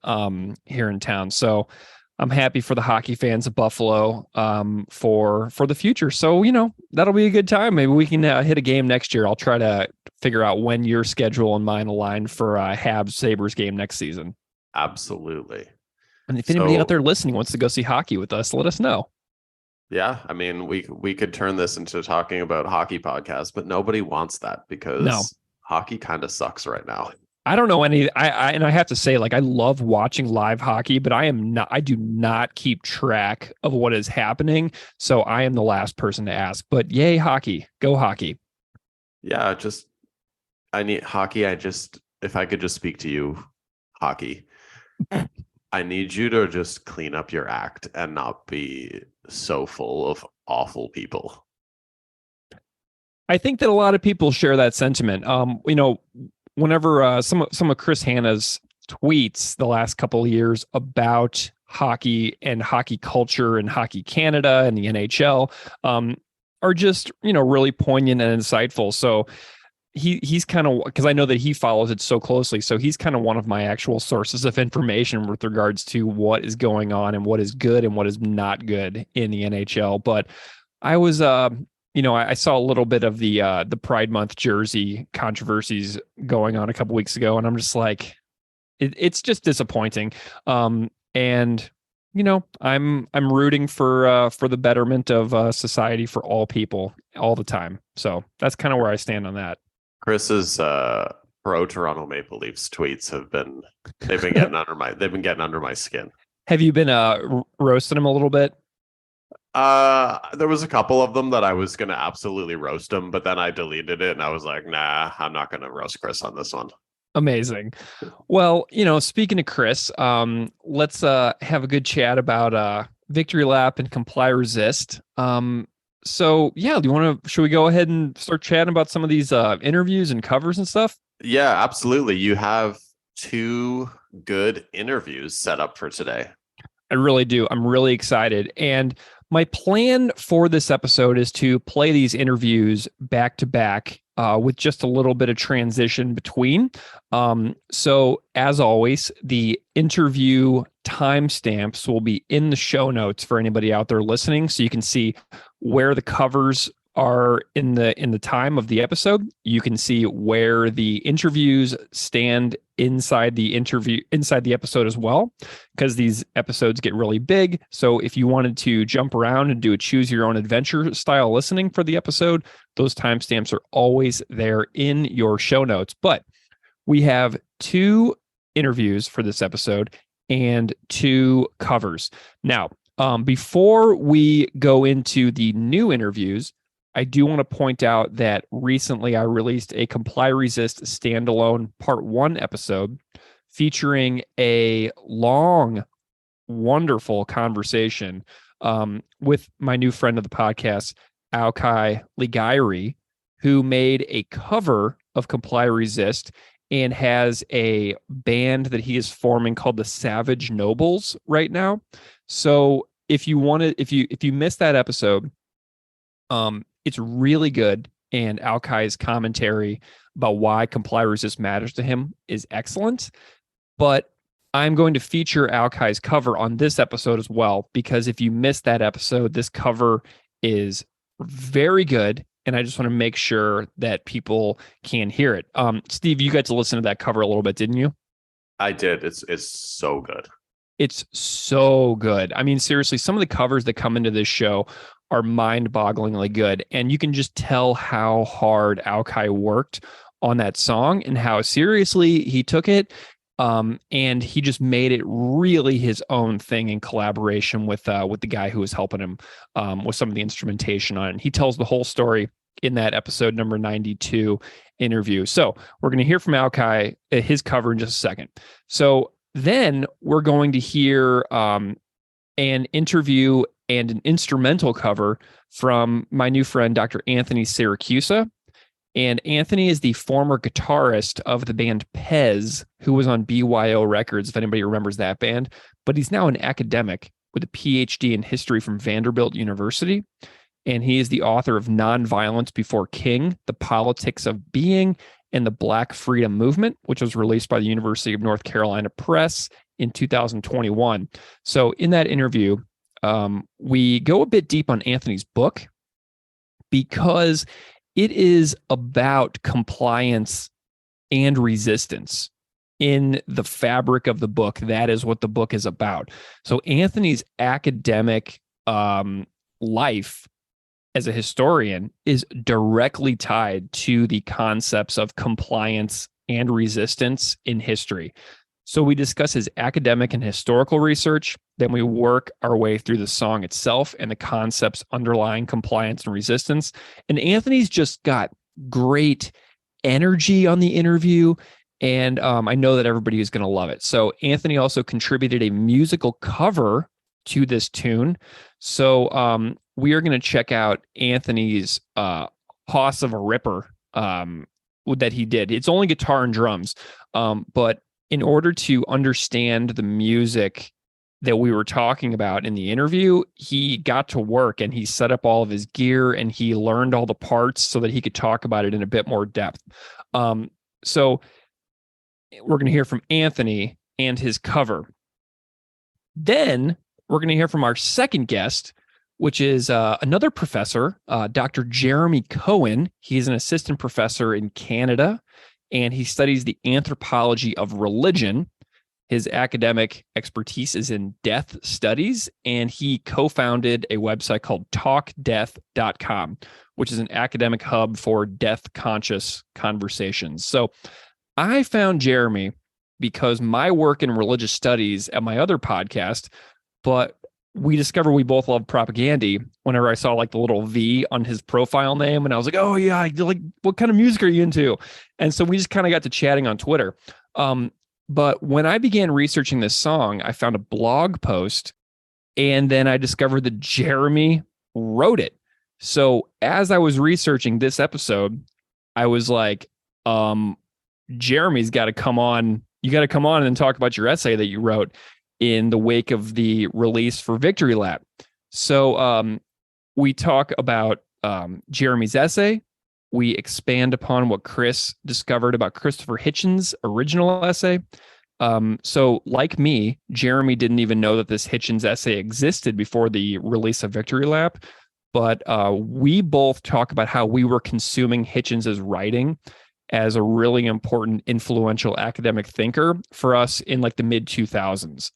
here in town. So I'm happy for the hockey fans of Buffalo for the future. So, that'll be a good time. Maybe we can hit a game next year. I'll try to figure out when your schedule and mine align for a Habs Sabres game next season. Absolutely. And if anybody out there listening wants to go see hockey with us, let us know. Yeah, we could turn this into talking about hockey podcast, but nobody wants that because hockey kind of sucks right now. I don't know any. I have to say, like, I love watching live hockey, but I do not keep track of what is happening. So I am the last person to ask. But yay, hockey! Go hockey! Yeah, I need hockey. If I could just speak to you, hockey. I need you to just clean up your act and not be so full of awful people. I think that a lot of people share that sentiment. Whenever some of Chris Hanna's tweets the last couple of years about hockey and hockey culture and Hockey Canada and the NHL are just, really poignant and insightful. So he's kind of, because I know that he follows it so closely. So he's kind of one of my actual sources of information with regards to what is going on and what is good and what is not good in the NHL. But I was, I saw a little bit of the Pride Month jersey controversies going on a couple weeks ago, and I'm just like, it's just disappointing. And I'm rooting for the betterment of society for all people all the time. So that's kind of where I stand on that. Chris's pro Toronto Maple Leafs tweets they've been getting under my skin. Have you been roasting him a little bit? There was a couple of them that I was gonna absolutely roast him, but then I deleted it and I was like, nah, I'm not gonna roast Chris on this one. Amazing. Well, speaking of Chris, let's have a good chat about Victory Lap and Comply Resist. So yeah, should we go ahead and start chatting about some of these interviews and covers and stuff? Yeah, absolutely. You have 2 good interviews set up for today. I really do. I'm really excited. And my plan for this episode is to play these interviews back to back with just a little bit of transition between. So as always, the interview timestamps will be in the show notes for anybody out there listening. So you can see where the covers are in the time of the episode. You can see where the interviews stand inside the episode as well, because these episodes get really big. So if you wanted to jump around and do a choose your own adventure style listening for the episode, those timestamps are always there in your show notes. But we have 2 interviews for this episode and 2 covers. Now, before we go into the new interviews, I do want to point out that recently I released a Comply Resist standalone part 1 episode featuring a long, wonderful conversation with my new friend of the podcast, Aukai Ligairi, who made a cover of Comply Resist and has a band that he is forming called the Savage Nobles right now. So if you missed that episode, it's really good, and Aukai's commentary about why Comply Resist matters to him is excellent. But I'm going to feature Aukai's cover on this episode as well, because if you missed that episode, this cover is very good, and I just want to make sure that people can hear it. Steve, you got to listen to that cover a little bit, didn't you? I did. It's so good. It's so good. I mean, seriously, some of the covers that come into this show are mind-bogglingly good, and you can just tell how hard Aukai worked on that song and how seriously he took it, and he just made it really his own thing in collaboration with the guy who was helping him with some of the instrumentation on it. And he tells the whole story in that episode number 92 interview. So we're going to hear from Aukai, his cover, in just a second. So then we're going to hear an interview and an instrumental cover from my new friend, Dr. Anthony Siracusa. And Anthony is the former guitarist of the band Pez, who was on BYO Records, if anybody remembers that band. But he's now an academic with a PhD in history from Vanderbilt University. And he is the author of Nonviolence Before King, The Politics of Being, and the Black Freedom Movement, which was released by the University of North Carolina Press in 2021. So in that interview, we go a bit deep on Anthony's book, because it is about compliance and resistance in the fabric of the book. That is what the book is about. So Anthony's academic life as a historian is directly tied to the concepts of compliance and resistance in history. So we discuss his academic and historical research, then we work our way through the song itself and the concepts underlying compliance and resistance. And Anthony's just got great energy on the interview, and I know that everybody is going to love it. So Anthony also contributed a musical cover to this tune. So we are going to check out Anthony's Hoss of a Ripper that he did. It's only guitar and drums, but in order to understand the music that we were talking about in the interview, he got to work and he set up all of his gear and he learned all the parts so that he could talk about it in a bit more depth. So we're going to hear from Anthony and his cover. Then we're going to hear from our second guest, which is another professor, Dr. Jeremy Cohen. He's an assistant professor in Canada, and he studies the anthropology of religion. His academic expertise is in death studies, and he co-founded a website called talkdeath.com, which is an academic hub for death-conscious conversations. So I found Jeremy because my work in religious studies at my other podcast, but we discovered we both love propaganda whenever I saw like the little V on his profile name. And I was like, oh yeah, like what kind of music are you into? And so we just kind of got to chatting on Twitter. But when I began researching this song, I found a blog post, and then I discovered that Jeremy wrote it. So as I was researching this episode, I was like, Jeremy's got to come on. You got to come on and talk about your essay that you wrote in the wake of the release for Victory Lap. So we talk about Jeremy's essay. We expand upon what Chris discovered about Christopher Hitchens' original essay. So like me, Jeremy didn't even know that this Hitchens essay existed before the release of Victory Lap. But we both talk about how we were consuming Hitchens' writing as a really important, influential academic thinker for us in like the mid 2000s.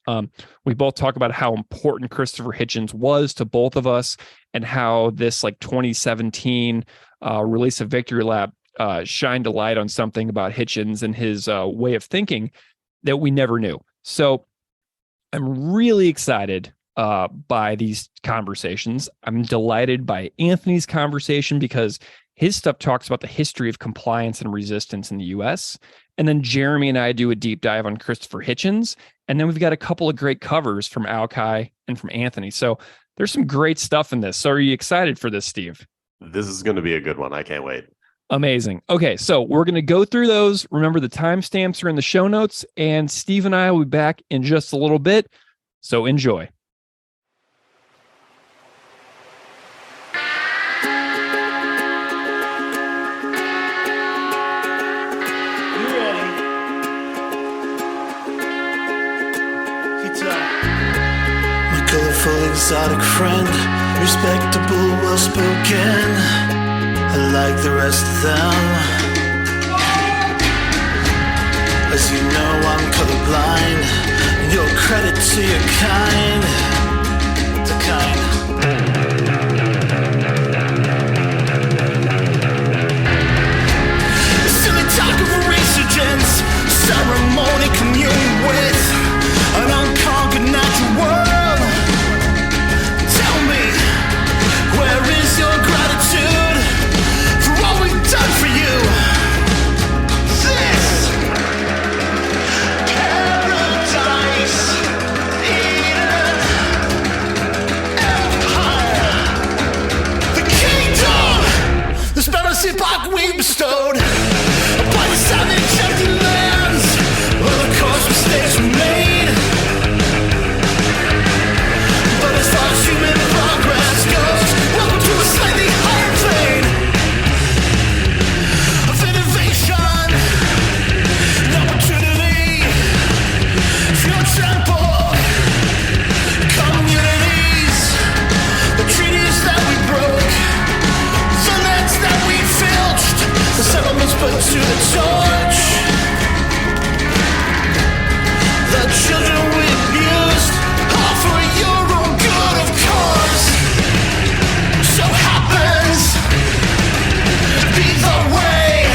We both talk about how important Christopher Hitchens was to both of us, and how this like 2017 release of Victory Lap shined a light on something about Hitchens and his way of thinking that we never knew. So I'm really excited by these conversations. I'm delighted by Anthony's conversation because his stuff talks about the history of compliance and resistance in the U.S. And then Jeremy and I do a deep dive on Christopher Hitchens. And then we've got a couple of great covers from Aukai and from Anthony. So there's some great stuff in this. So are you excited for this, Steve? This is going to be a good one. I can't wait. Amazing. Okay, so we're going to go through those. Remember, the timestamps are in the show notes, and Steve and I will be back in just a little bit. So enjoy. My colorful exotic friend, respectable, well-spoken, like the rest of them. As you know, I'm colorblind, and your credit to your kind, the kind. Silly talk of a resurgence, ceremony communion with an unconquered natural world. Tell me, where is your gratitude for all we've done for you? This paradise, Eden, empire, the kingdom, this fantasy epoch we bestowed upon the savage empty lands where the course mistakes were made. But as far as human progress goes, welcome to a slightly higher plane of innovation and opportunity for your temple communities. The treaties that we broke, the lands that we filched, the settlements put to the torch, the children we abused, all for your own good, of course. So happens, be the way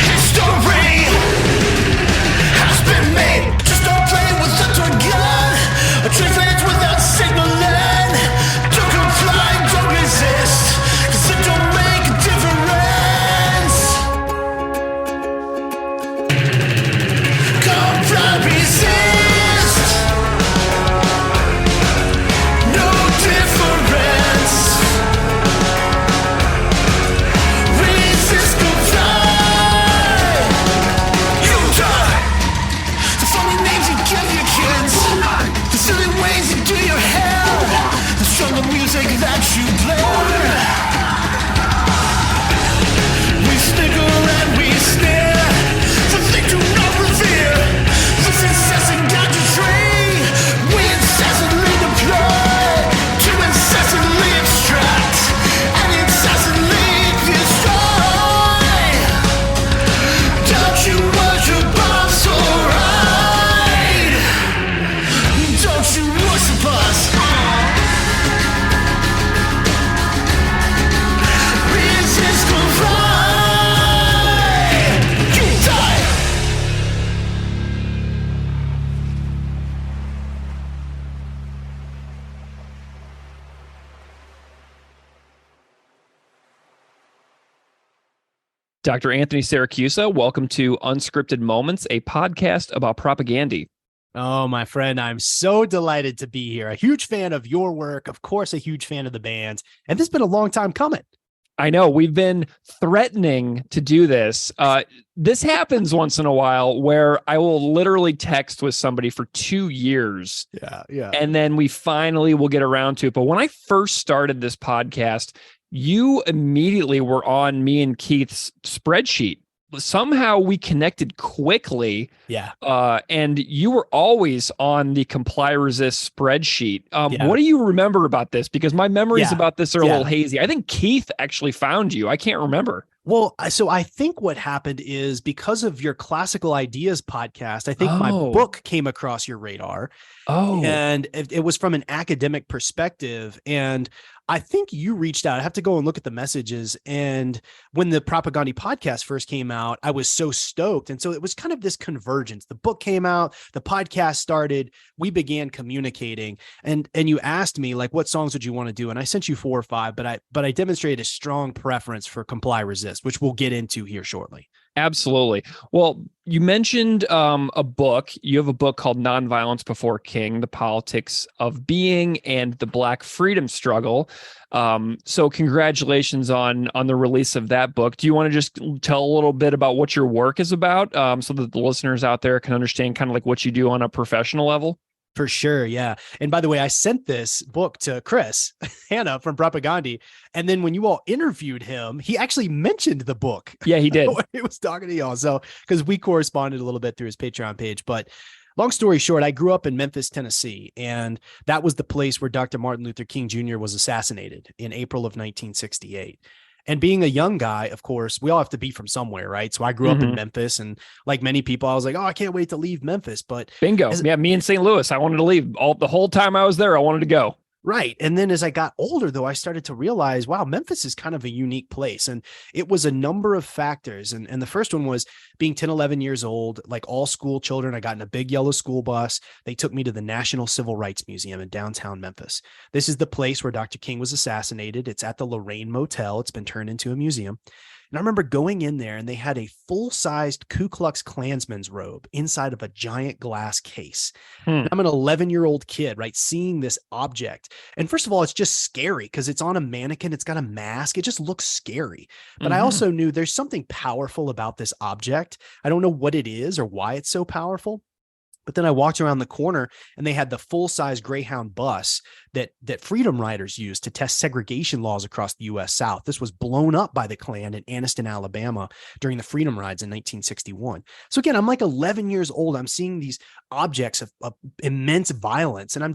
history has been made. Just don't play with the toy gun, or translate without signaling. Don't comply, don't resist, 'cause it don't make a difference. Dr. Anthony Siracusa, welcome to Unscripted Moments, a podcast about propaganda. Oh, my friend, I'm so delighted to be here. A huge fan of your work, of course, a huge fan of the band, and this has been a long time coming. I know we've been threatening to do this. This happens once in a while where I will literally text with somebody for 2 years. Yeah. And then we finally will get around to it. But when I first started this podcast, you immediately were on me and Keith's spreadsheet. Somehow we connected quickly. Yeah. And you were always on the Comply Resist spreadsheet. Yeah. What do you remember about this? Because my memories about this are a little hazy. I think Keith actually found you. I can't remember. Well, so I think what happened is because of your Classical Ideas podcast, I think my book came across your radar. And it was from an academic perspective. And I think you reached out. I have to go and look at the messages. And when the Propaganda podcast first came out, I was so stoked. And so it was kind of this convergence. The book came out, the podcast started, we began communicating, and you asked me, like, what songs would you want to do? And I sent you 4 or 5, but I demonstrated a strong preference for Comply Resist, which we'll get into here shortly. Absolutely. Well, you mentioned a book. You have a book called Nonviolence Before King, The Politics of Being and the Black Freedom Struggle. So congratulations on the release of that book. Do you want to just tell a little bit about what your work is about so that the listeners out there can understand kind of like what you do on a professional level? For sure. Yeah. And by the way, I sent this book to Chris Hanna from Propaganda. And then when you all interviewed him, he actually mentioned the book. Yeah, he did. When he was talking to y'all. So, because we corresponded a little bit through his Patreon page. But long story short, I grew up in Memphis, Tennessee, and that was the place where Dr. Martin Luther King Jr. was assassinated in April of 1968. And being a young guy, of course, we all have to be from somewhere, right? So I grew up in Memphis, and like many people, I was like, oh, I can't wait to leave Memphis. But bingo. Yeah, me in St. Louis, I wanted to leave. The whole time I was there, I wanted to go. Right. And then as I got older, though, I started to realize, wow, Memphis is kind of a unique place. And it was a number of factors. And the first one was being 10, 11 years old, like all school children. I got in a big yellow school bus. They took me to the National Civil Rights Museum in downtown Memphis. This is the place where Dr. King was assassinated. It's at the Lorraine Motel. It's been turned into a museum. And I remember going in there, and they had a full-sized Ku Klux Klansman's robe inside of a giant glass case. And I'm an 11-year-old kid, right, seeing this object. And first of all, it's just scary because it's on a mannequin. It's got a mask. It just looks scary. But I also knew there's something powerful about this object. I don't know what it is or why it's so powerful. But then I walked around the corner, and they had the full-size Greyhound bus that Freedom Riders used to test segregation laws across the U.S. South. This was blown up by the Klan in Anniston, Alabama during the Freedom Rides in 1961. So again, I'm like 11 years old. I'm seeing these objects of immense violence, and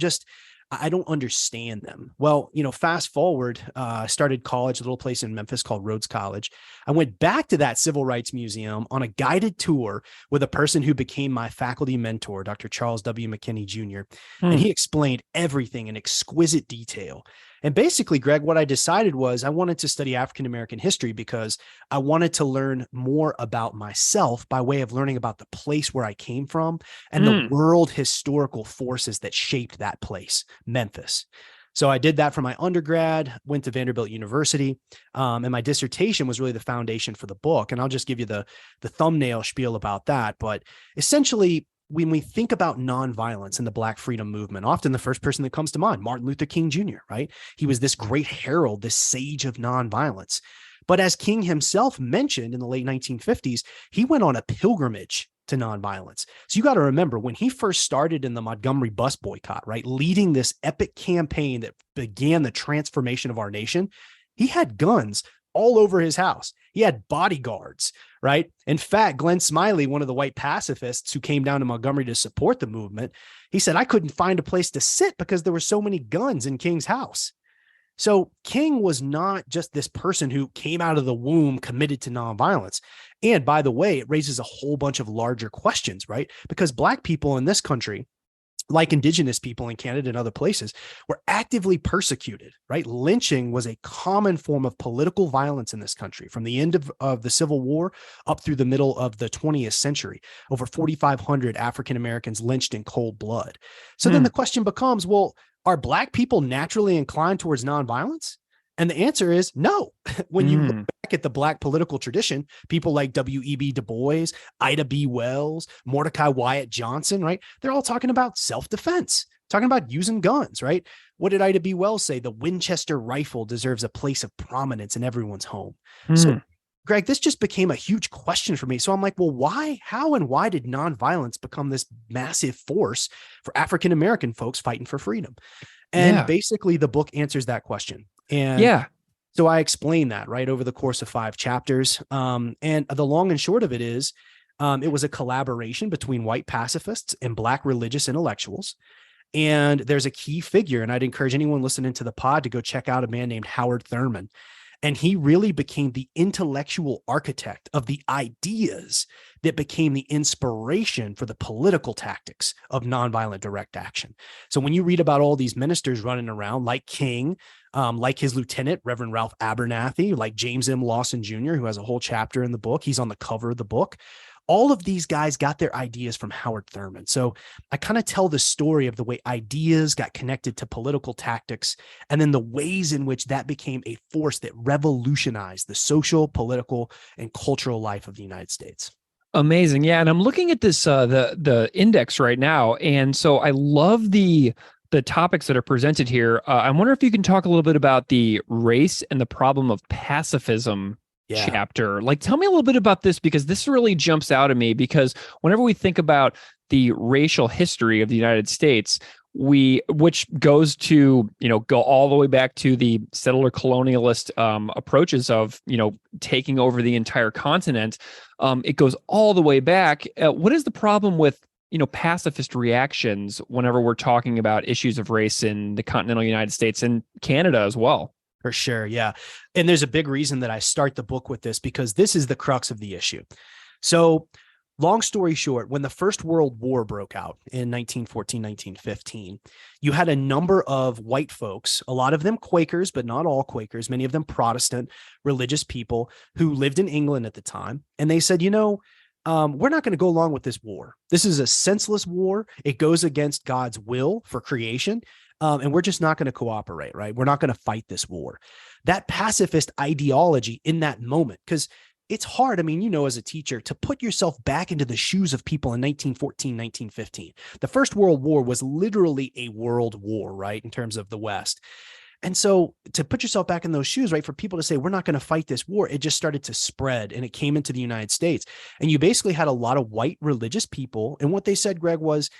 I don't understand them. Well, fast forward, I started college, a little place in Memphis called Rhodes College. I went back to that Civil Rights Museum on a guided tour with a person who became my faculty mentor, Dr. Charles W. McKinney Jr. And he explained everything in exquisite detail. And basically, Greg, what I decided was I wanted to study African-American history because I wanted to learn more about myself by way of learning about the place where I came from and the world historical forces that shaped that place, Memphis. So I did that for my undergrad, went to Vanderbilt University, and my dissertation was really the foundation for the book. And I'll just give you the thumbnail spiel about that. But essentially, when we think about nonviolence and the Black freedom movement, often the first person that comes to mind, Martin Luther King Jr., right? He was this great herald, this sage of nonviolence. But as King himself mentioned in the late 1950s, he went on a pilgrimage to nonviolence. So you got to remember when he first started in the Montgomery bus boycott, right? Leading this epic campaign that began the transformation of our nation, he had guns all over his house. He had bodyguards, right? In fact, Glenn Smiley, one of the white pacifists who came down to Montgomery to support the movement, he said, I couldn't find a place to sit because there were so many guns in King's house. So King was not just this person who came out of the womb committed to nonviolence. And by the way, it raises a whole bunch of larger questions, right? Because Black people in this country, like Indigenous people in Canada and other places, were actively persecuted, right? Lynching was a common form of political violence in this country from the end of the Civil War up through the middle of the 20th century. Over 4,500 African Americans lynched in cold blood. So then the question becomes, well, are Black people naturally inclined towards nonviolence? And the answer is no. When you look back at the Black political tradition, people like W.E.B. Du Bois, Ida B. Wells, Mordecai Wyatt Johnson, right? They're all talking about self-defense, talking about using guns, right? What did Ida B. Wells say? The Winchester rifle deserves a place of prominence in everyone's home. So, Greg, this just became a huge question for me. So I'm like, well, why, how, and why did nonviolence become this massive force for African-American folks fighting for freedom? And basically the book answers that question. And so I explained that right over the course of 5 chapters. And the long and short of it is, it was a collaboration between white pacifists and Black religious intellectuals. And there's a key figure, and I'd encourage anyone listening to the pod to go check out a man named Howard Thurman. And he really became the intellectual architect of the ideas that became the inspiration for the political tactics of nonviolent direct action. So when you read about all these ministers running around like King, like his lieutenant, Reverend Ralph Abernathy, like James M. Lawson Jr., who has a whole chapter in the book, he's on the cover of the book. All of these guys got their ideas from Howard Thurman. So I kind of tell the story of the way ideas got connected to political tactics, and then the ways in which that became a force that revolutionized the social, political, and cultural life of the United States. Amazing. Yeah. And I'm looking at this, the index right now. And so I love the topics that are presented here. I wonder if you can talk a little bit about the race and the problem of pacifism chapter. Like, tell me a little bit about this, because this really jumps out at me, because whenever we think about the racial history of the United States, which goes to, go all the way back to the settler colonialist approaches of, taking over the entire continent. It goes all the way back. What is the problem with, pacifist reactions whenever we're talking about issues of race in the continental United States and Canada as well? For sure. Yeah. And there's a big reason that I start the book with this, because this is the crux of the issue. So long story short, when the First World War broke out in 1914, 1915, you had a number of white folks, a lot of them Quakers, but not all Quakers, many of them Protestant religious people who lived in England at the time. And they said, we're not going to go along with this war. This is a senseless war. It goes against God's will for creation. And we're just not going to cooperate, right? We're not going to fight this war. That pacifist ideology in that moment, because it's hard. I mean, as a teacher, to put yourself back into the shoes of people in 1914, 1915. The First World War was literally a world war, right? In terms of the West. And so to put yourself back in those shoes, right, for people to say, we're not going to fight this war, it just started to spread, and it came into the United States. And you basically had a lot of white religious people. And what they said, Greg, was,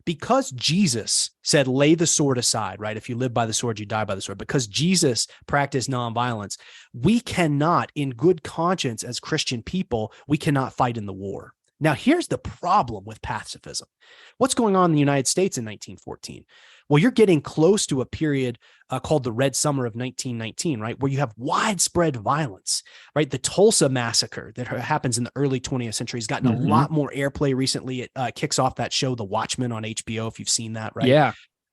because Jesus said, lay the sword aside, right? If you live by the sword, you die by the sword. Because Jesus practiced nonviolence, we cannot, in good conscience as Christian people, we cannot fight in the war. Now, here's the problem with pacifism. What's going on in the United States in 1914? Well, you're getting close to a period called the Red Summer of 1919, right? Where you have widespread violence, right? The Tulsa massacre that happens in the early 20th century has gotten a lot more airplay recently. It kicks off that show, The Watchmen, on HBO, if you've seen that, right? Yeah.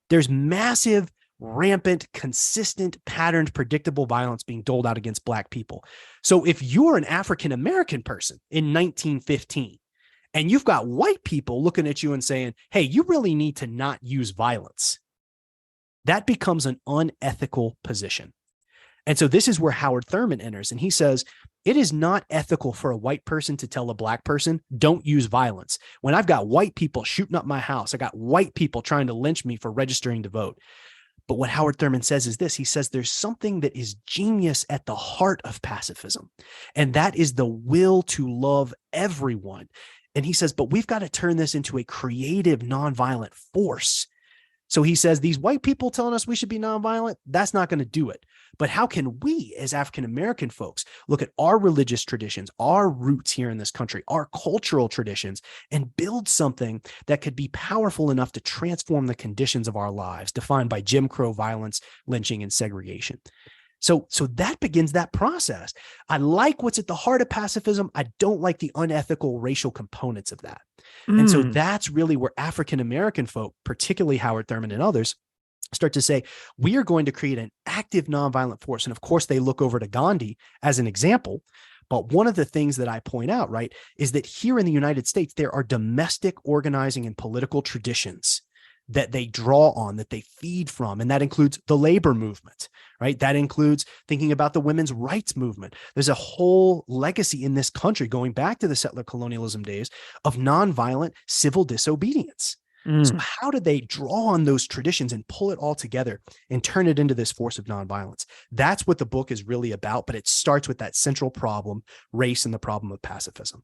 There's massive, rampant, consistent, patterned, predictable violence being doled out against Black people. So if you're an African-American person in 1915, and you've got white people looking at you and saying, hey, you really need to not use violence, that becomes an unethical position. And so this is where Howard Thurman enters. And he says, it is not ethical for a white person to tell a Black person, don't use violence. When I've got white people shooting up my house, I got white people trying to lynch me for registering to vote. But what Howard Thurman says is this. He says there's something that is genius at the heart of pacifism, and that is the will to love everyone. And he says, but we've got to turn this into a creative, nonviolent force. So he says, these white people telling us we should be nonviolent, that's not going to do it. But how can we, as African-American folks, look at our religious traditions, our roots here in this country, our cultural traditions, and build something that could be powerful enough to transform the conditions of our lives, defined by Jim Crow violence, lynching, and segregation? So that begins that process. I like what's at the heart of pacifism. I don't like the unethical racial components of that. And so that's really where African-American folk, particularly Howard Thurman and others, start to say, we are going to create an active nonviolent force. And of course, they look over to Gandhi as an example. But one of the things that I point out, right, is that here in the United States, there are domestic organizing and political traditions that they draw on, that they feed from. And that includes the labor movement, right? That includes thinking about the women's rights movement. There's a whole legacy in this country going back to the settler colonialism days of nonviolent civil disobedience. So how do they draw on those traditions and pull it all together and turn it into this force of nonviolence? That's what the book is really about, but it starts with that central problem, race, and the problem of pacifism.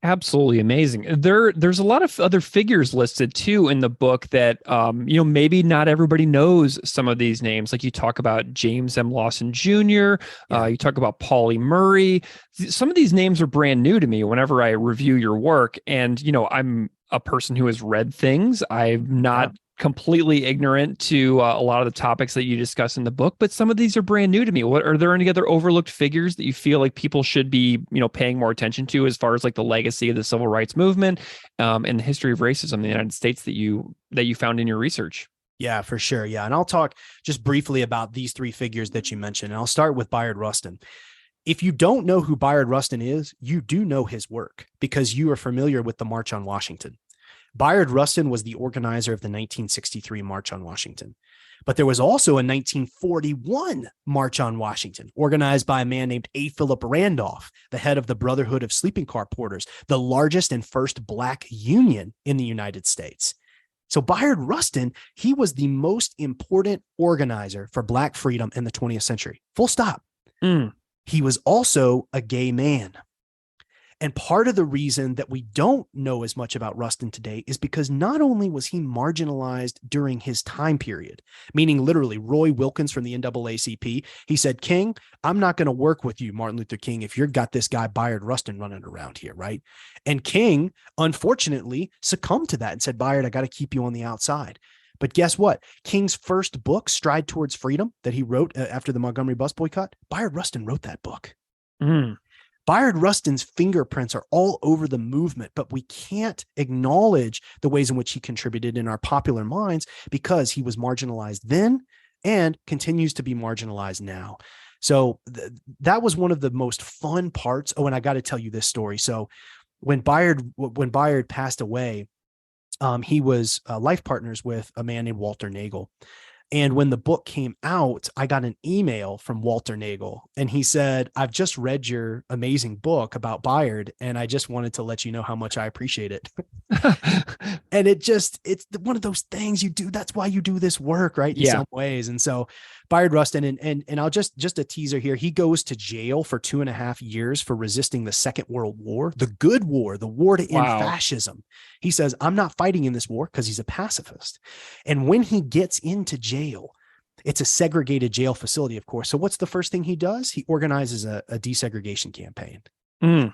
Absolutely amazing. There's a lot of other figures listed too in the book that maybe not everybody knows some of these names. Like you talk about James M. Lawson Jr. You talk about Pauli Murray. Some of these names are brand new to me whenever I review your work. And I'm a person who has read things. I'm not completely ignorant to a lot of the topics that you discuss in the book, but some of these are brand new to me. What are there any other overlooked figures that you feel like people should be, paying more attention to as far as like the legacy of the civil rights movement and the history of racism in the United States that you found in your research? Yeah, for sure. Yeah. And I'll talk just briefly about these three figures that you mentioned. And I'll start with Bayard Rustin. If you don't know who Bayard Rustin is, you do know his work because you are familiar with the March on Washington. Bayard Rustin was the organizer of the 1963 March on Washington. But there was also a 1941 March on Washington, organized by a man named A. Philip Randolph, the head of the Brotherhood of Sleeping Car Porters, the largest and first Black union in the United States. So Bayard Rustin, he was the most important organizer for Black freedom in the 20th century. Full stop. He was also a gay man. And part of the reason that we don't know as much about Rustin today is because not only was he marginalized during his time period, meaning literally Roy Wilkins from the NAACP, he said, King, I'm not going to work with you, Martin Luther King, if you've got this guy Bayard Rustin running around here, right? And King, unfortunately, succumbed to that and said, Bayard, I got to keep you on the outside. But guess what? King's first book, Stride Towards Freedom, that he wrote after the Montgomery bus boycott, Bayard Rustin wrote that book. Bayard Rustin's fingerprints are all over the movement, but we can't acknowledge the ways in which he contributed in our popular minds because he was marginalized then and continues to be marginalized now. So that was one of the most fun parts. Oh, and I got to tell you this story. So when Bayard passed away, he was life partners with a man named Walter Nagel. And when the book came out, I got an email from Walter Nagel, and he said, I've just read your amazing book about Bayard, and I just wanted to let you know how much I appreciate it. And it's one of those things you do. That's why you do this work, right? In some ways. And so Bayard Rustin, and I'll just a teaser here. He goes to jail for 2.5 years for resisting the Second World War, the good war, the war to end fascism. He says, I'm not fighting in this war because he's a pacifist. And when he gets into jail, it's a segregated jail facility, of course. So what's the first thing he does? He organizes a desegregation campaign.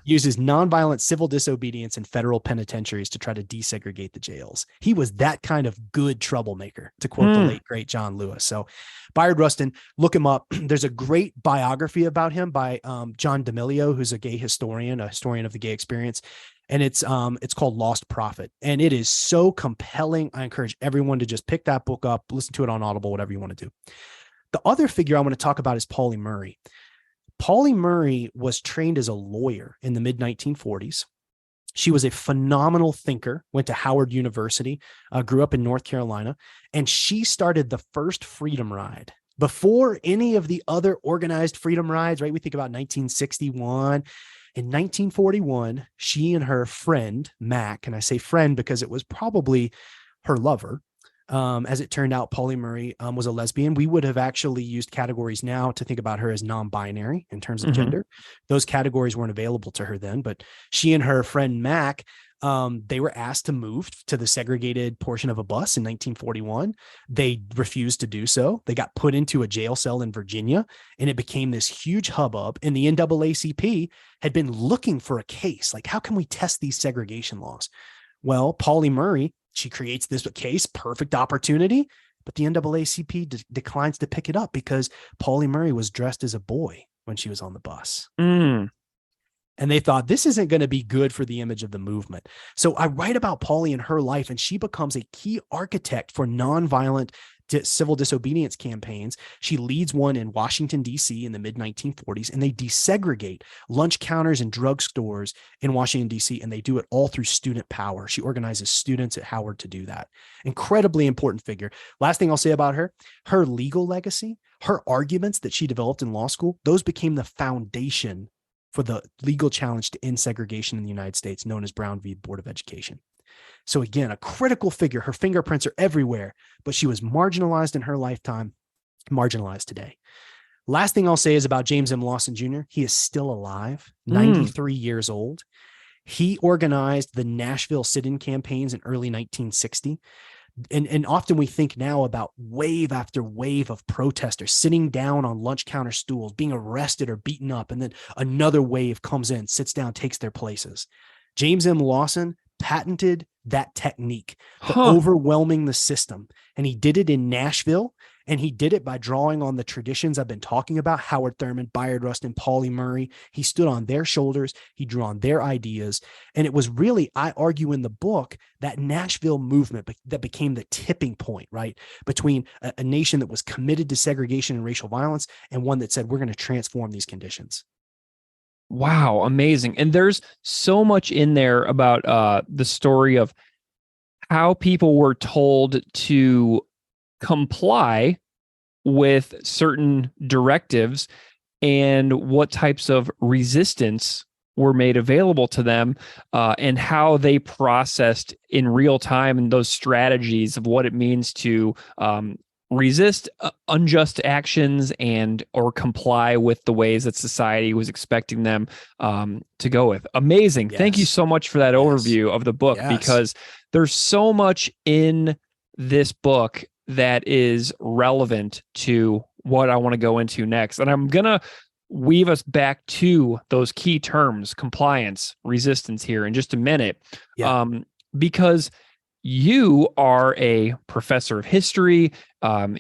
Uses nonviolent civil disobedience in federal penitentiaries to try to desegregate the jails. He was that kind of good troublemaker, to quote the late, great John Lewis. So Bayard Rustin, look him up. There's a great biography about him by John D'Amelio, who's a gay historian, a historian of the gay experience. And it's called Lost Prophet. And it is so compelling. I encourage everyone to just pick that book up, listen to it on Audible, whatever you want to do. The other figure I want to talk about is Pauli Murray. Pauli Murray was trained as a lawyer in the mid-1940s. She was a phenomenal thinker, went to Howard University, grew up in North Carolina, and she started the first Freedom Ride. Before any of the other organized freedom rides, right? We think about 1961. In 1941, she and her friend, Mac, and I say friend because it was probably her lover. As it turned out, Pauli Murray was a lesbian. We would have actually used categories now to think about her as non-binary in terms of gender. Those categories weren't available to her then, but she and her friend Mac, they were asked to move to the segregated portion of a bus in 1941. They refused to do so. They got put into a jail cell in Virginia, and it became this huge hubbub. And the NAACP had been looking for a case, like, how can we test these segregation laws? Well, Pauli Murray, she creates this case, perfect opportunity, but the NAACP declines to pick it up because Pauli Murray was dressed as a boy when she was on the bus. And they thought, this isn't going to be good for the image of the movement. So I write about Pauli and her life, and she becomes a key architect for nonviolent civil disobedience campaigns. She leads one in Washington, D.C. in the mid-1940s, and they desegregate lunch counters and drugstores in Washington, D.C., and they do it all through student power. She organizes students at Howard to do that. Incredibly important figure. Last thing I'll say about her legal legacy, her arguments that she developed in law school, those became the foundation for the legal challenge to end segregation in the United States, known as Brown v. Board of Education. So again, a critical figure. Her fingerprints are everywhere, but she was marginalized in her lifetime, marginalized today. Last thing I'll say is about James M. Lawson Jr. He is still alive, 93 years old. He organized the Nashville sit-in campaigns in early 1960. And often we think now about wave after wave of protesters sitting down on lunch counter stools, being arrested or beaten up, and then another wave comes in, sits down, takes their places. James M. Lawson patented that technique for overwhelming the system. And he did it in Nashville, and he did it by drawing on the traditions I've been talking about, Howard Thurman, Bayard Rustin, Pauli Murray. He stood on their shoulders. He drew on their ideas. And it was really, I argue in the book, that Nashville movement that became the tipping point, right, between a nation that was committed to segregation and racial violence and one that said, we're going to transform these conditions. Wow, amazing. And there's so much in there about the story of how people were told to comply with certain directives and what types of resistance were made available to them, and how they processed in real time and those strategies of what it means to resist unjust actions and or comply with the ways that society was expecting them to go with. Amazing. Yes. Thank you so much for that overview of the book, because there's so much in this book that is relevant to what I want to go into next. And I'm going to weave us back to those key terms, compliance, resistance, here in just a minute, because you are a professor of history.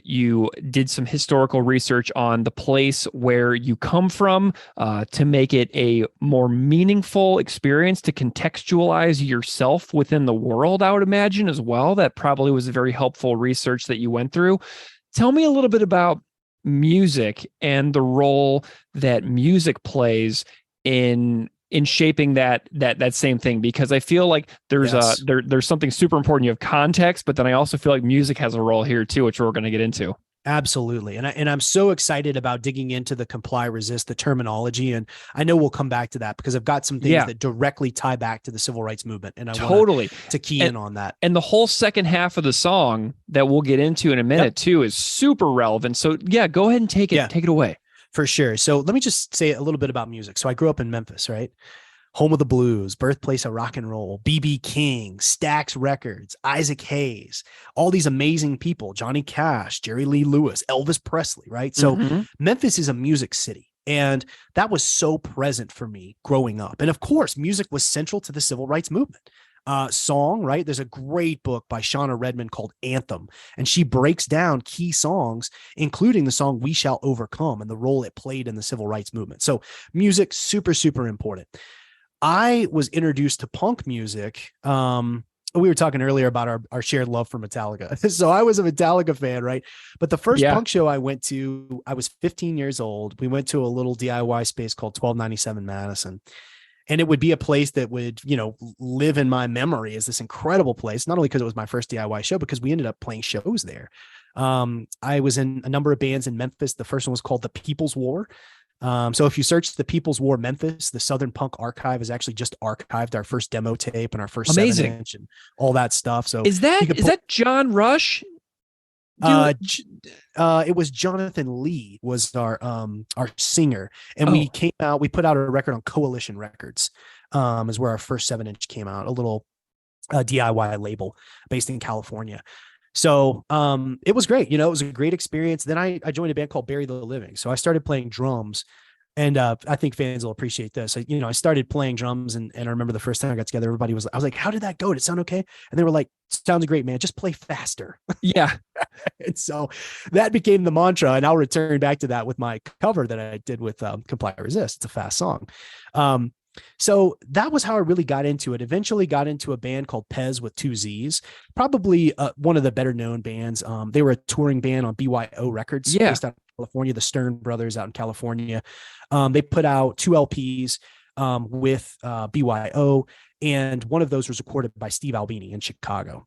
You did some historical research on the place where you come from to make it a more meaningful experience, to contextualize yourself within the world, I would imagine, as well. That probably was a very helpful research that you went through. Tell me a little bit about music and the role that music plays in shaping that same thing, because I feel like there's there's something super important. You have context, but then I also feel like music has a role here too, which we're going to get into. Absolutely. And I'm so excited about digging into the comply, resist, the terminology. And I know we'll come back to that because I've got some things that directly tie back to the civil rights movement. And I want to key in on that. And the whole second half of the song that we'll get into in a minute too is super relevant. So go ahead and take it away. For sure. So let me just say a little bit about music. So I grew up in Memphis, right? Home of the blues, birthplace of rock and roll, B.B. King, Stax Records, Isaac Hayes, all these amazing people, Johnny Cash, Jerry Lee Lewis, Elvis Presley, right? So Memphis is a music city. And that was so present for me growing up. And of course, music was central to the civil rights movement. Song, right? There's a great book by Shauna Redmond called Anthem, and she breaks down key songs, including the song We Shall Overcome and the role it played in the civil rights movement. So music, super, super important. I was introduced to punk music. We were talking earlier about our shared love for Metallica. So I was a Metallica fan, right? But the first punk show I went to, I was 15 years old. We went to a little DIY space called 1297 Madison. And it would be a place that would, live in my memory as this incredible place, not only because it was my first DIY show, because we ended up playing shows there. I was in a number of bands in Memphis. The first one was called The People's War. So if you search The People's War Memphis, the Southern Punk Archive has actually just archived our first demo tape and our first 7-inch and all that stuff. So is that John Rush? It was Jonathan Lee was our singer, and we put out a record on Coalition Records, is where our first 7-inch came out, a little DIY label based in California. So it was great. It was a great experience. Then I joined a band called Bury the Living. So I started playing drums. And I think fans will appreciate this. I started playing drums, and I remember the first time I got together, I was like, how did that go? Did it sound okay? And they were like, sounds great, man. Just play faster. Yeah. And so that became the mantra. And I'll return back to that with my cover that I did with Comply Resist. It's a fast song. So that was how I really got into it. Eventually got into a band called Pez with two Z's, probably one of the better known bands. They were a touring band on BYO Records based out of California, the Stern brothers out in California. They put out 2 LPs with BYO, and one of those was recorded by Steve Albini in Chicago.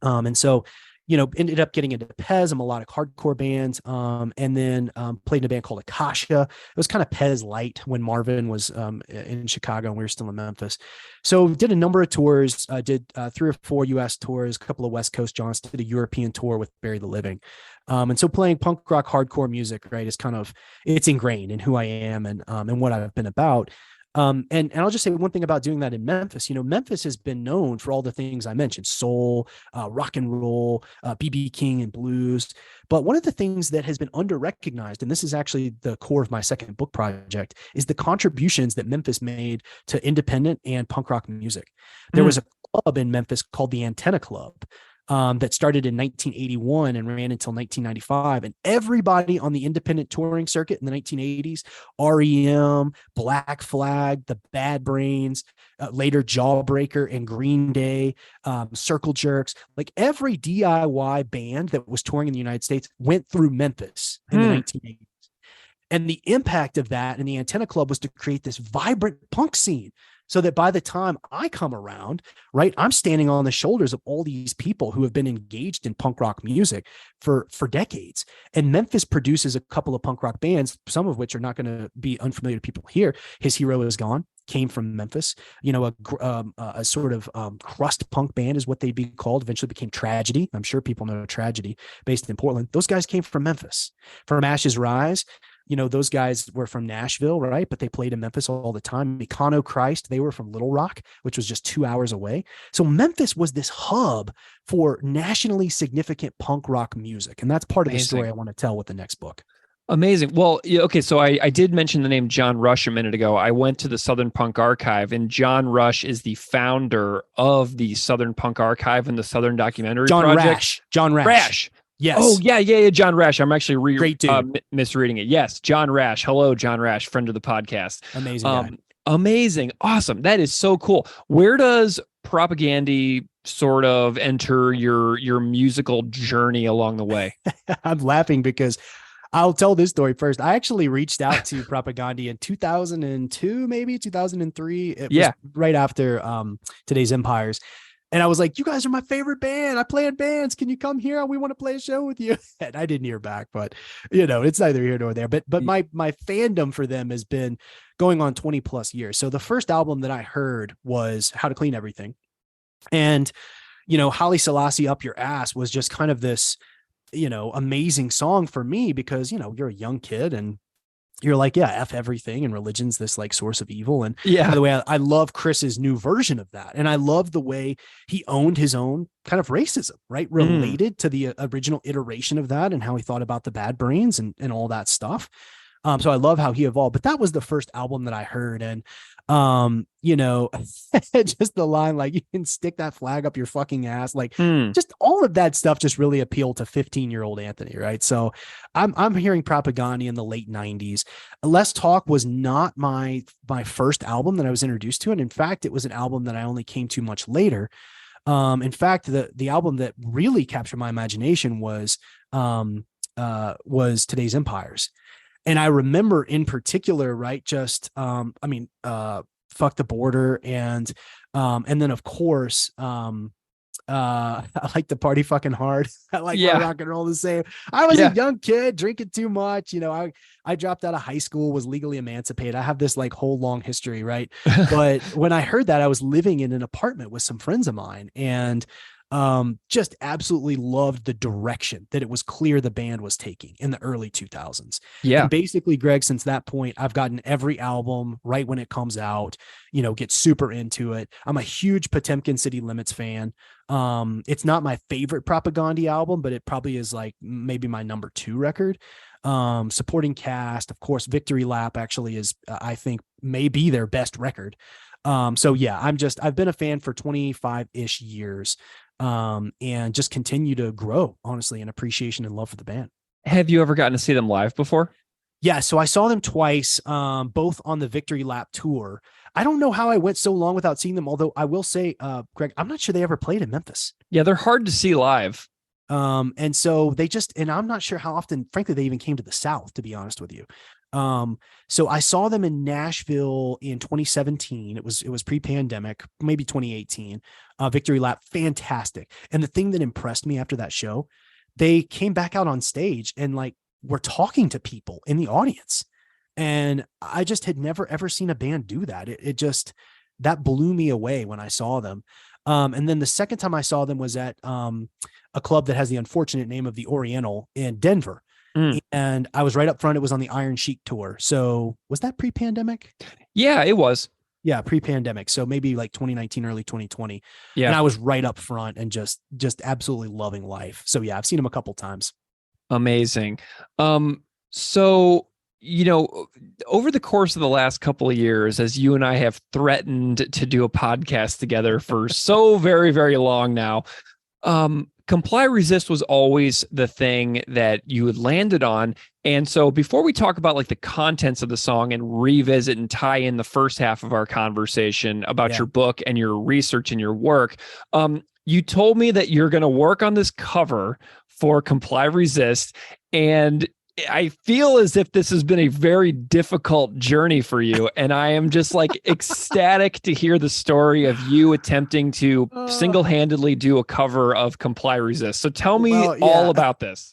And so, ended up getting into Pez, a melodic hardcore band, and then played in a band called Akasha. It was kind of Pez light when Marvin was in Chicago and we were still in Memphis. So did a number of tours, did 3 or 4 US tours, a couple of West Coast jaunts, did a European tour with Bury the Living. And so playing punk rock hardcore music, right, is kind of, it's ingrained in who I am and what I've been about. And I'll just say one thing about doing that in Memphis. Memphis has been known for all the things I mentioned: soul, rock and roll, BB King and blues. But one of the things that has been under-recognized, and this is actually the core of my second book project, is the contributions that Memphis made to independent and punk rock music. There was a club in Memphis called the Antenna Club. That started in 1981 and ran until 1995. And everybody on the independent touring circuit in the 1980s, REM, Black Flag, the Bad Brains, later Jawbreaker and Green Day, Circle Jerks, like every DIY band that was touring in the United States went through Memphis in the 1980s. And the impact of that in the Antenna Club was to create this vibrant punk scene. So that by the time I come around, right, I'm standing on the shoulders of all these people who have been engaged in punk rock music for decades. And Memphis produces a couple of punk rock bands, some of which are not going to be unfamiliar to people here. His Hero Is Gone came from Memphis. A sort of crust punk band is what they'd be called. Eventually became Tragedy. I'm sure people know Tragedy, based in Portland. Those guys came from Memphis. From Ashes Rise, those guys were from Nashville, right? But they played in Memphis all the time. Mikano Christ, they were from Little Rock, which was just 2 hours away. So Memphis was this hub for nationally significant punk rock music. And that's part of the story I want to tell with the next book. Amazing. Well, okay, so I did mention the name John Rush a minute ago. I went to the Southern Punk Archive, and John Rush is the founder of the Southern Punk Archive and the Southern Documentary Project. John Rash. Yes. Oh, yeah, John Rash. I'm actually Great dude. Misreading it. Yes, John Rash. Hello, John Rash, friend of the podcast. Amazing guy. Amazing. Awesome. That is so cool. Where does Propagandy sort of enter your musical journey along the way? I'm laughing because I'll tell this story first. I actually reached out to Propagandy in 2002, maybe 2003. It was right after Today's Empires. And I was like, you guys are my favorite band. I play in bands. Can you come here? We want to play a show with you. And I didn't hear back, but it's neither here nor there. But my fandom for them has been going on 20 plus years. So the first album that I heard was How to Clean Everything. And, Haile Selassie Up Your Ass was just kind of this, amazing song for me because, you're a young kid and you're like, yeah, F everything. And religion's this like source of evil. And by the way, I love Chris's new version of that. And I love the way he owned his own kind of racism, right? Related to the original iteration of that and how he thought about the Bad Brains and all that stuff. So I love how he evolved, but that was the first album that I heard. And, just the line, like, you can stick that flag up your fucking ass. Like just all of that stuff just really appealed to 15-year-old Anthony. Right. So I'm hearing Propagandy in the late 90s. Less Talk was not my first album that I was introduced to. And in fact, it was an album that I only came to much later. In fact, the album that really captured my imagination was Today's Empires. And I remember in particular, right, just, Fuck the Border. And then of course, I like to party fucking hard. I like my rock and roll the same. I was a young kid drinking too much. I dropped out of high school, was legally emancipated. I have this like whole long history, right? But when I heard that, I was living in an apartment with some friends of mine and just absolutely loved the direction that it was clear the band was taking in the early 2000s. Yeah. And basically, Greg, since that point, I've gotten every album right when it comes out, get super into it. I'm a huge Potemkin City Limits fan. It's not my favorite Propagandy album, but it probably is like maybe my number 2 record. Supporting Cast, of course, Victory Lap actually is, I think, maybe their best record. So yeah, I've been a fan for 25-ish years. And just continue to grow, honestly, in appreciation and love for the band. Have you ever gotten to see them live before? Yeah, so I saw them twice, both on the Victory Lap tour. I don't know how I went so long without seeing them, although I will say, Greg, I'm not sure they ever played in Memphis. Yeah, they're hard to see live. And so and I'm not sure how often, frankly, they even came to the South, to be honest with you. So I saw them in Nashville in 2017. It was pre-pandemic, maybe 2018. Victory Lap, fantastic. And the thing that impressed me after that show, they came back out on stage and like were talking to people in the audience. And I just had never ever seen a band do that. It just, that blew me away when I saw them. And then the second time I saw them was at a club that has the unfortunate name of the Oriental in Denver. And I was right up front. It was on the Iron Sheik tour. So was that pre-pandemic? Yeah, it was. Yeah, pre-pandemic. So maybe like 2019, early 2020. Yeah. And I was right up front and just absolutely loving life. So yeah, I've seen them a couple times. Amazing. So, you know, over the course of the last couple of years, as you and I have threatened to do a podcast together for so very, very long now, Comply Resist was always the thing that you had landed on. And so before we talk about like the contents of the song and revisit and tie in the first half of our conversation about your book and your research and your work, you told me that you're going to work on this cover for Comply Resist. And I feel as if this has been a very difficult journey for you. And I am just like ecstatic to hear the story of you attempting to single-handedly do a cover of Comply Resist. So tell me all about this.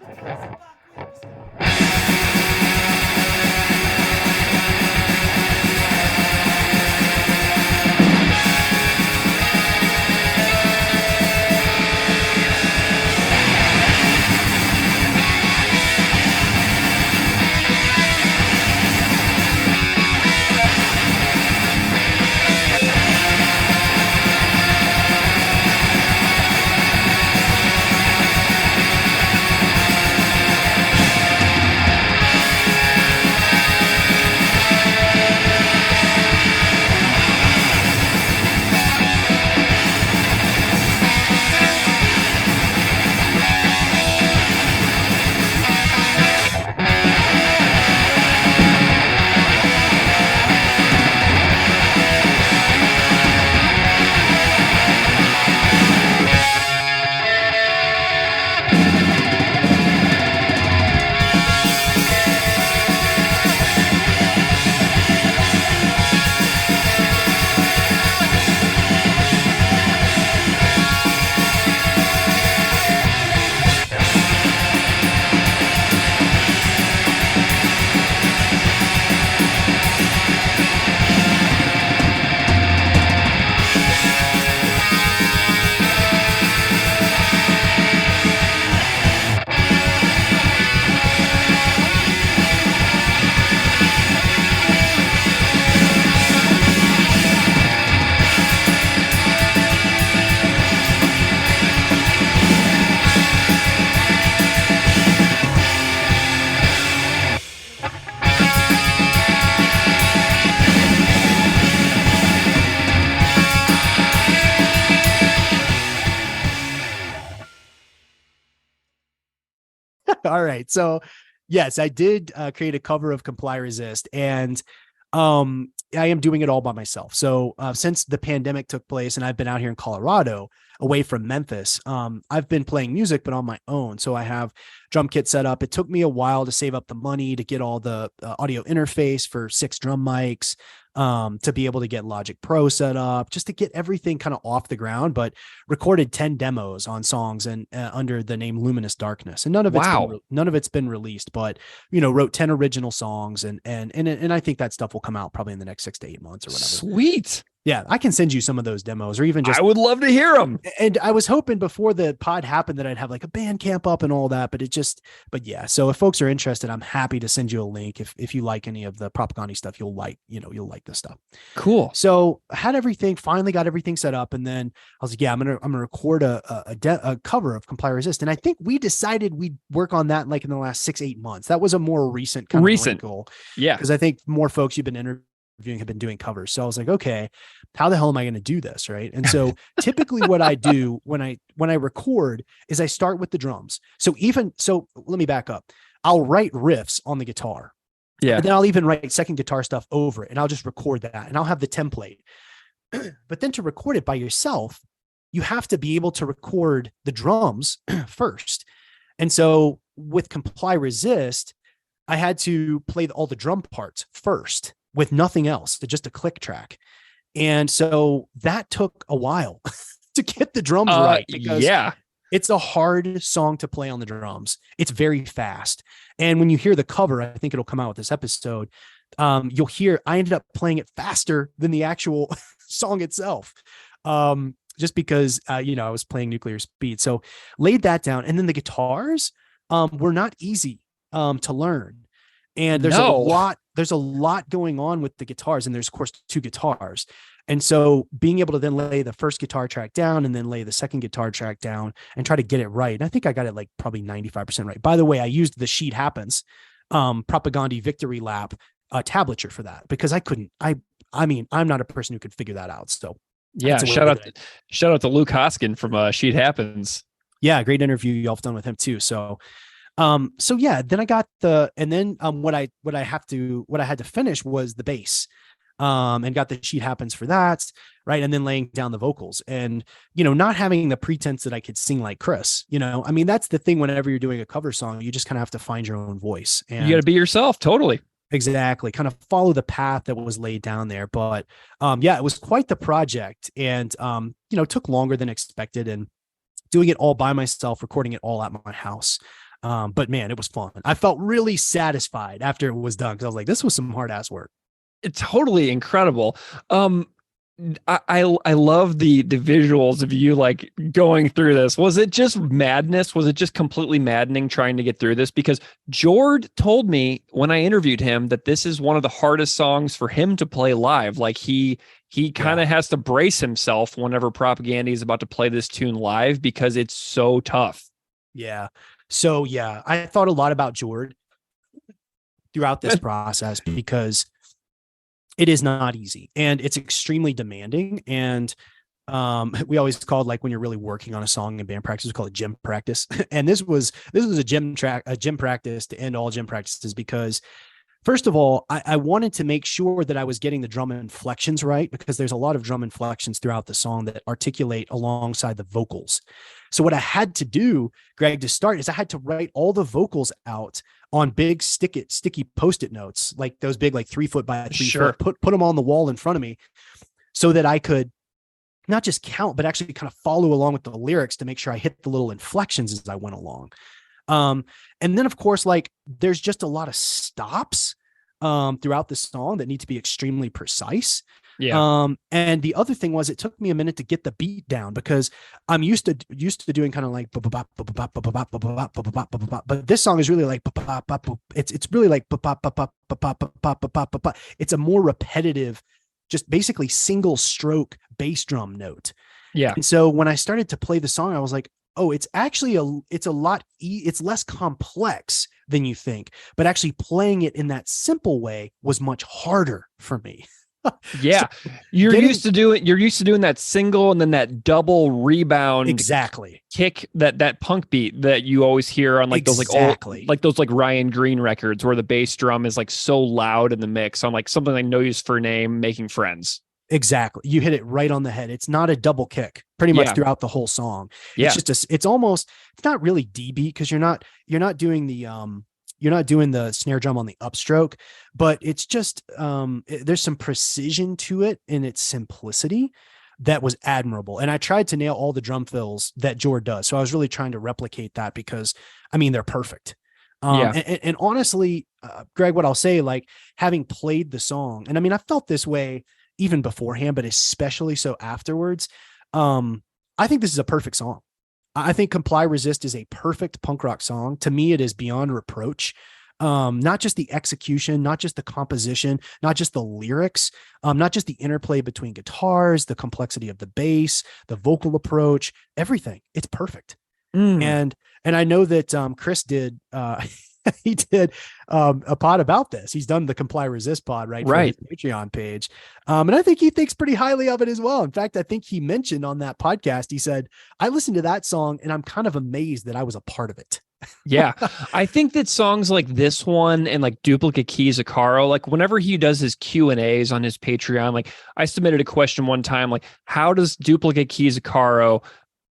All right. So yes, I did create a cover of Comply Resist, and I am doing it all by myself. So since the pandemic took place and I've been out here in Colorado away from Memphis, I've been playing music, but on my own. So I have drum kit set up. It took me a while to save up the money to get all the audio interface for 6 drum mics, to be able to get Logic Pro set up, just to get everything kind of off the ground, but recorded 10 demos on songs and under the name Luminous Darkness. And none of it's been released, but wrote 10 original songs, and I think that stuff will come out probably in the next 6 to 8 months or whatever. Sweet. Yeah, I can send you some of those demos, or even just. I would love to hear them. And I was hoping before the pod happened that I'd have like a band camp up and all that, but yeah. So if folks are interested, I'm happy to send you a link. If you like any of the Propaganda stuff, you'll like this stuff. Cool. So I had finally got everything set up, and then I was like, yeah, I'm gonna record a cover of Comply Resist, and I think we decided we'd work on that like in the last 6-8 months. That was a more recent goal. Yeah, because I think more folks you've been interviewing have been doing covers. So I was like, okay, how the hell am I going to do this? Right. And so typically what I do when I record is I start with the drums. So let me back up. I'll write riffs on the guitar. Yeah. And then I'll even write second guitar stuff over it, and I'll just record that, and I'll have the template. But then to record it by yourself, you have to be able to record the drums first. And so with Comply Resist, I had to play all the drum parts first with nothing else, just a click track. And so that took a while to get the drums right, because it's a hard song to play on the drums. It's very fast. And when you hear the cover, I think it'll come out with this episode, you'll hear I ended up playing it faster than the actual song itself. Just because, I was playing Nuclear Speed. So laid that down. And then the guitars were not easy to learn. And there's a lot going on with the guitars. And there's, of course, 2 guitars. And so being able to then lay the first guitar track down and then lay the second guitar track down and try to get it right. And I think I got it like probably 95% right. By the way, I used the Sheet Happens Propaganda Victory Lap tablature for that, because I mean, I'm not a person who could figure that out. So yeah, shout out to Luke Hoskin from Sheet Happens. Yeah, great interview y'all have done with him too. So yeah, then I got what I had to finish was the bass. And got the Sheet Happens for that, right? And then laying down the vocals, and not having the pretense that I could sing like Chris. I mean, that's the thing. Whenever you're doing a cover song, you just kind of have to find your own voice, and you got to be yourself. Totally. Exactly. Kind of follow the path that was laid down there. But yeah, it was quite the project, and took longer than expected, and doing it all by myself, recording it all at my house. But man, it was fun. I felt really satisfied after it was done, because I was like, this was some hard ass work. It's totally incredible. I love the visuals of you like going through this. Was it just madness? Was it just completely maddening trying to get through this? Because Jord told me when I interviewed him that this is one of the hardest songs for him to play live. Like he kind of has to brace himself whenever Propaganda is about to play this tune live, because it's so tough. Yeah. So yeah, I thought a lot about Jord throughout this process, because it is not easy, and it's extremely demanding. And we always called, like, when you're really working on a song in band practice, we call it gym practice. And this was a gym practice to end all gym practices, because first of all, I wanted to make sure that I was getting the drum inflections right, because there's a lot of drum inflections throughout the song that articulate alongside the vocals. So what I had to do, Greg, to start, is I had to write all the vocals out on big sticky Post-it notes, like those big, like 3 foot by 3 foot, put them on the wall in front of me, so that I could not just count, but actually kind of follow along with the lyrics to make sure I hit the little inflections as I went along. And then, of course, like, there's just a lot of stops throughout the song that need to be extremely precise. Yeah. And the other thing was, it took me a minute to get the beat down, because I'm used to doing kind of like, but this song is really like, it's really like, it's a more repetitive, just basically single stroke bass drum note. Yeah. And so when I started to play the song, I was like, oh, it's actually it's less complex than you think, but actually playing it in that simple way was much harder for me. Yeah. So you're used to doing that single and then that double rebound kick, that punk beat that you always hear on like those like old, like those like Ryan Green records, where the bass drum is like so loud in the mix on like something like No Use for a Name, Making Friends. Exactly. You hit it right on the head. It's not a double kick pretty much throughout the whole song. Yeah. It's just it's not really D beat, because you're not doing the snare drum on the upstroke, but it's just there's some precision to it in its simplicity that was admirable. And I tried to nail all the drum fills that Jord does. So I was really trying to replicate that, because I mean, they're perfect. And honestly, Greg, what I'll say, like, having played the song, and I mean, I felt this way even beforehand, but especially so afterwards. I think this is a perfect song. I think Comply Resist is a perfect punk rock song. To me, it is beyond reproach. Not just the execution, not just the composition, not just the lyrics, not just the interplay between guitars, the complexity of the bass, the vocal approach, everything. It's perfect. And I know that Chris did he did a pod about this. He's done the Comply Resist pod, right? For his Patreon page. And I think he thinks pretty highly of it as well. In fact, I think he mentioned on that podcast, he said, I listened to that song and I'm kind of amazed that I was a part of it. Yeah. I think that songs like this one and like Duplicate Keys of Caro, like whenever he does his Q&As on his Patreon, like I submitted a question one time, like how does Duplicate Keys of Caro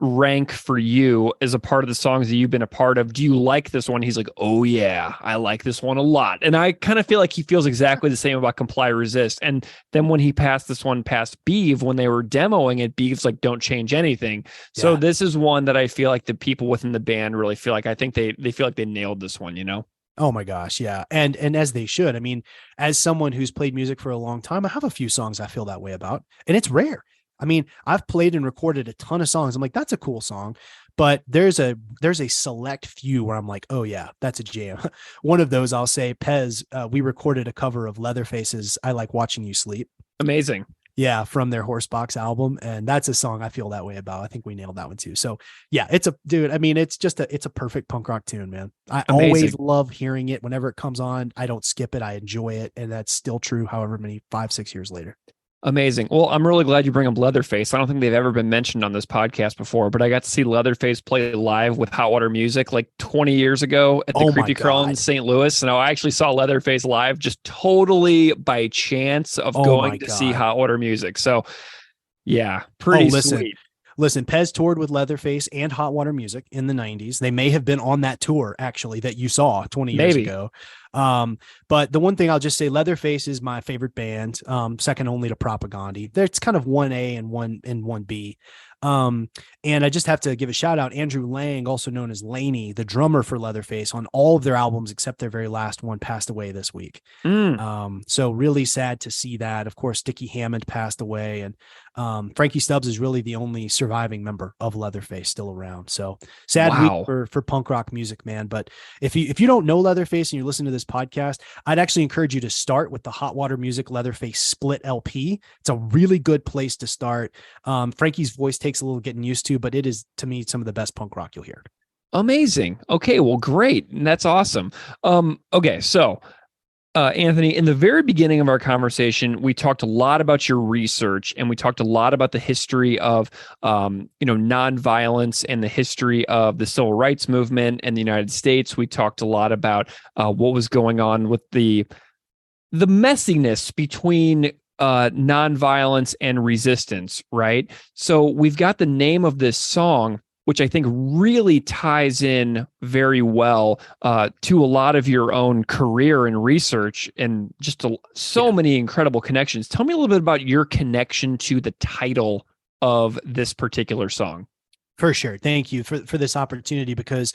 rank for you as a part of the songs that you've been a part of? Do you like this one? He's like, oh yeah, I like this one a lot. And I kind of feel like he feels exactly the same about Comply Resist. And then when he passed this one past Beeve, when they were demoing it, Beeve's like, don't change anything. So Yeah. this is one that I feel like the people within the band really feel like, I think they feel like they nailed this one, you know? Oh my gosh, yeah. And as they should. I mean, as someone who's played music for a long time, I have a few songs I feel that way about, and it's rare. I mean, I've played and recorded a ton of songs. I'm like, that's a cool song. But there's a select few where I'm like, oh yeah, that's a jam. One of those, I'll say, Pez, we recorded a cover of Leatherface's I Like Watching You Sleep. Amazing. Yeah, from their Horsebox album. And that's a song I feel that way about. I think we nailed that one too. So yeah, it's a perfect punk rock tune, man. I always love hearing it whenever it comes on. I don't skip it. I enjoy it. And that's still true however many 5-6 years later. Amazing. Well, I'm really glad you bring up Leatherface. I don't think they've ever been mentioned on this podcast before, but I got to see Leatherface play live with Hot Water Music like 20 years ago at the Creepy Crawl in St. Louis. And I actually saw Leatherface live just totally by chance of going to see Hot Water Music. So yeah, pretty sweet. Listen, Pez toured with Leatherface and Hot Water Music in the 90s. They may have been on that tour, actually, that you saw 20 years ago. But the one thing I'll just say, Leatherface is my favorite band, second only to Propagandhi. It's kind of 1A and 1B. And I just have to give a shout out, Andrew Lang, also known as Laney, the drummer for Leatherface, on all of their albums except their very last one, passed away this week. So really sad to see that. Of course, Dickie Hammond passed away, and Frankie Stubbs is really the only surviving member of Leatherface still around. So sad week for punk rock music, man. But if you don't know Leatherface and you listen to this podcast, I'd actually encourage you to start with the Hot Water Music Leatherface split LP. It's a really good place to start. Frankie's voice takes a little getting used to, but it is, to me, some of the best punk rock you'll hear. Amazing. Okay, well, great. And that's awesome. Okay, so Anthony, in the very beginning of our conversation, we talked a lot about your research, and we talked a lot about the history of, nonviolence and the history of the civil rights movement in the United States. We talked a lot about what was going on with the messiness between nonviolence and resistance, right? So we've got the name of this song, which I think really ties in very well to a lot of your own career and research, and just many incredible connections. Tell me a little bit about your connection to the title of this particular song. For sure. Thank you for this opportunity, because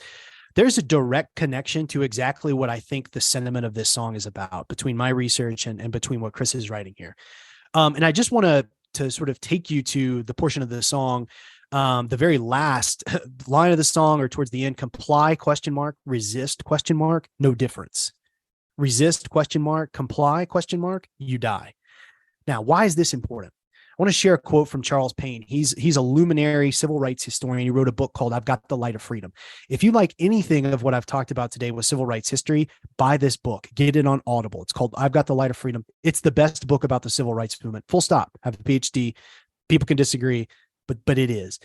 there's a direct connection to exactly what I think the sentiment of this song is about, between my research and between what Chris is writing here. And I just want to sort of take you to the portion of the song, the very last line of the song, or towards the end: comply, ? Resist, ? No difference. Resist, ? Comply, ? You die. Now, why is this important? I want to share a quote from Charles Payne. He's a luminary civil rights historian. He wrote a book called I've Got the Light of Freedom. If you like anything of what I've talked about today with civil rights history, buy this book. Get it on Audible. It's called I've Got the Light of Freedom. It's the best book about the civil rights movement. Full stop. I have a PhD. People can disagree, but it is.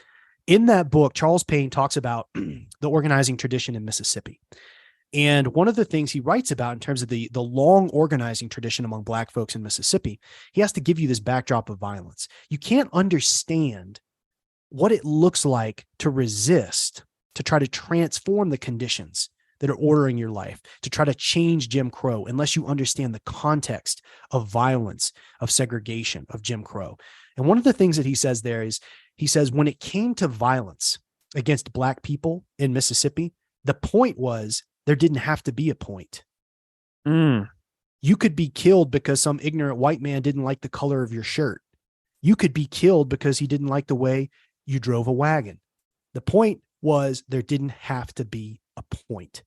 In that book, Charles Payne talks about the organizing tradition in Mississippi. And one of the things he writes about in terms of the long organizing tradition among Black folks in Mississippi, he has to give you this backdrop of violence. You can't understand what it looks like to resist, to try to transform the conditions that are ordering your life, to try to change Jim Crow, unless you understand the context of violence, of segregation, of Jim Crow. And one of the things that he says there is, he says, when it came to violence against Black people in Mississippi, the point was, there didn't have to be a point. You could be killed because some ignorant white man didn't like the color of your shirt. You could be killed because he didn't like the way you drove a wagon. The point was, there didn't have to be a point.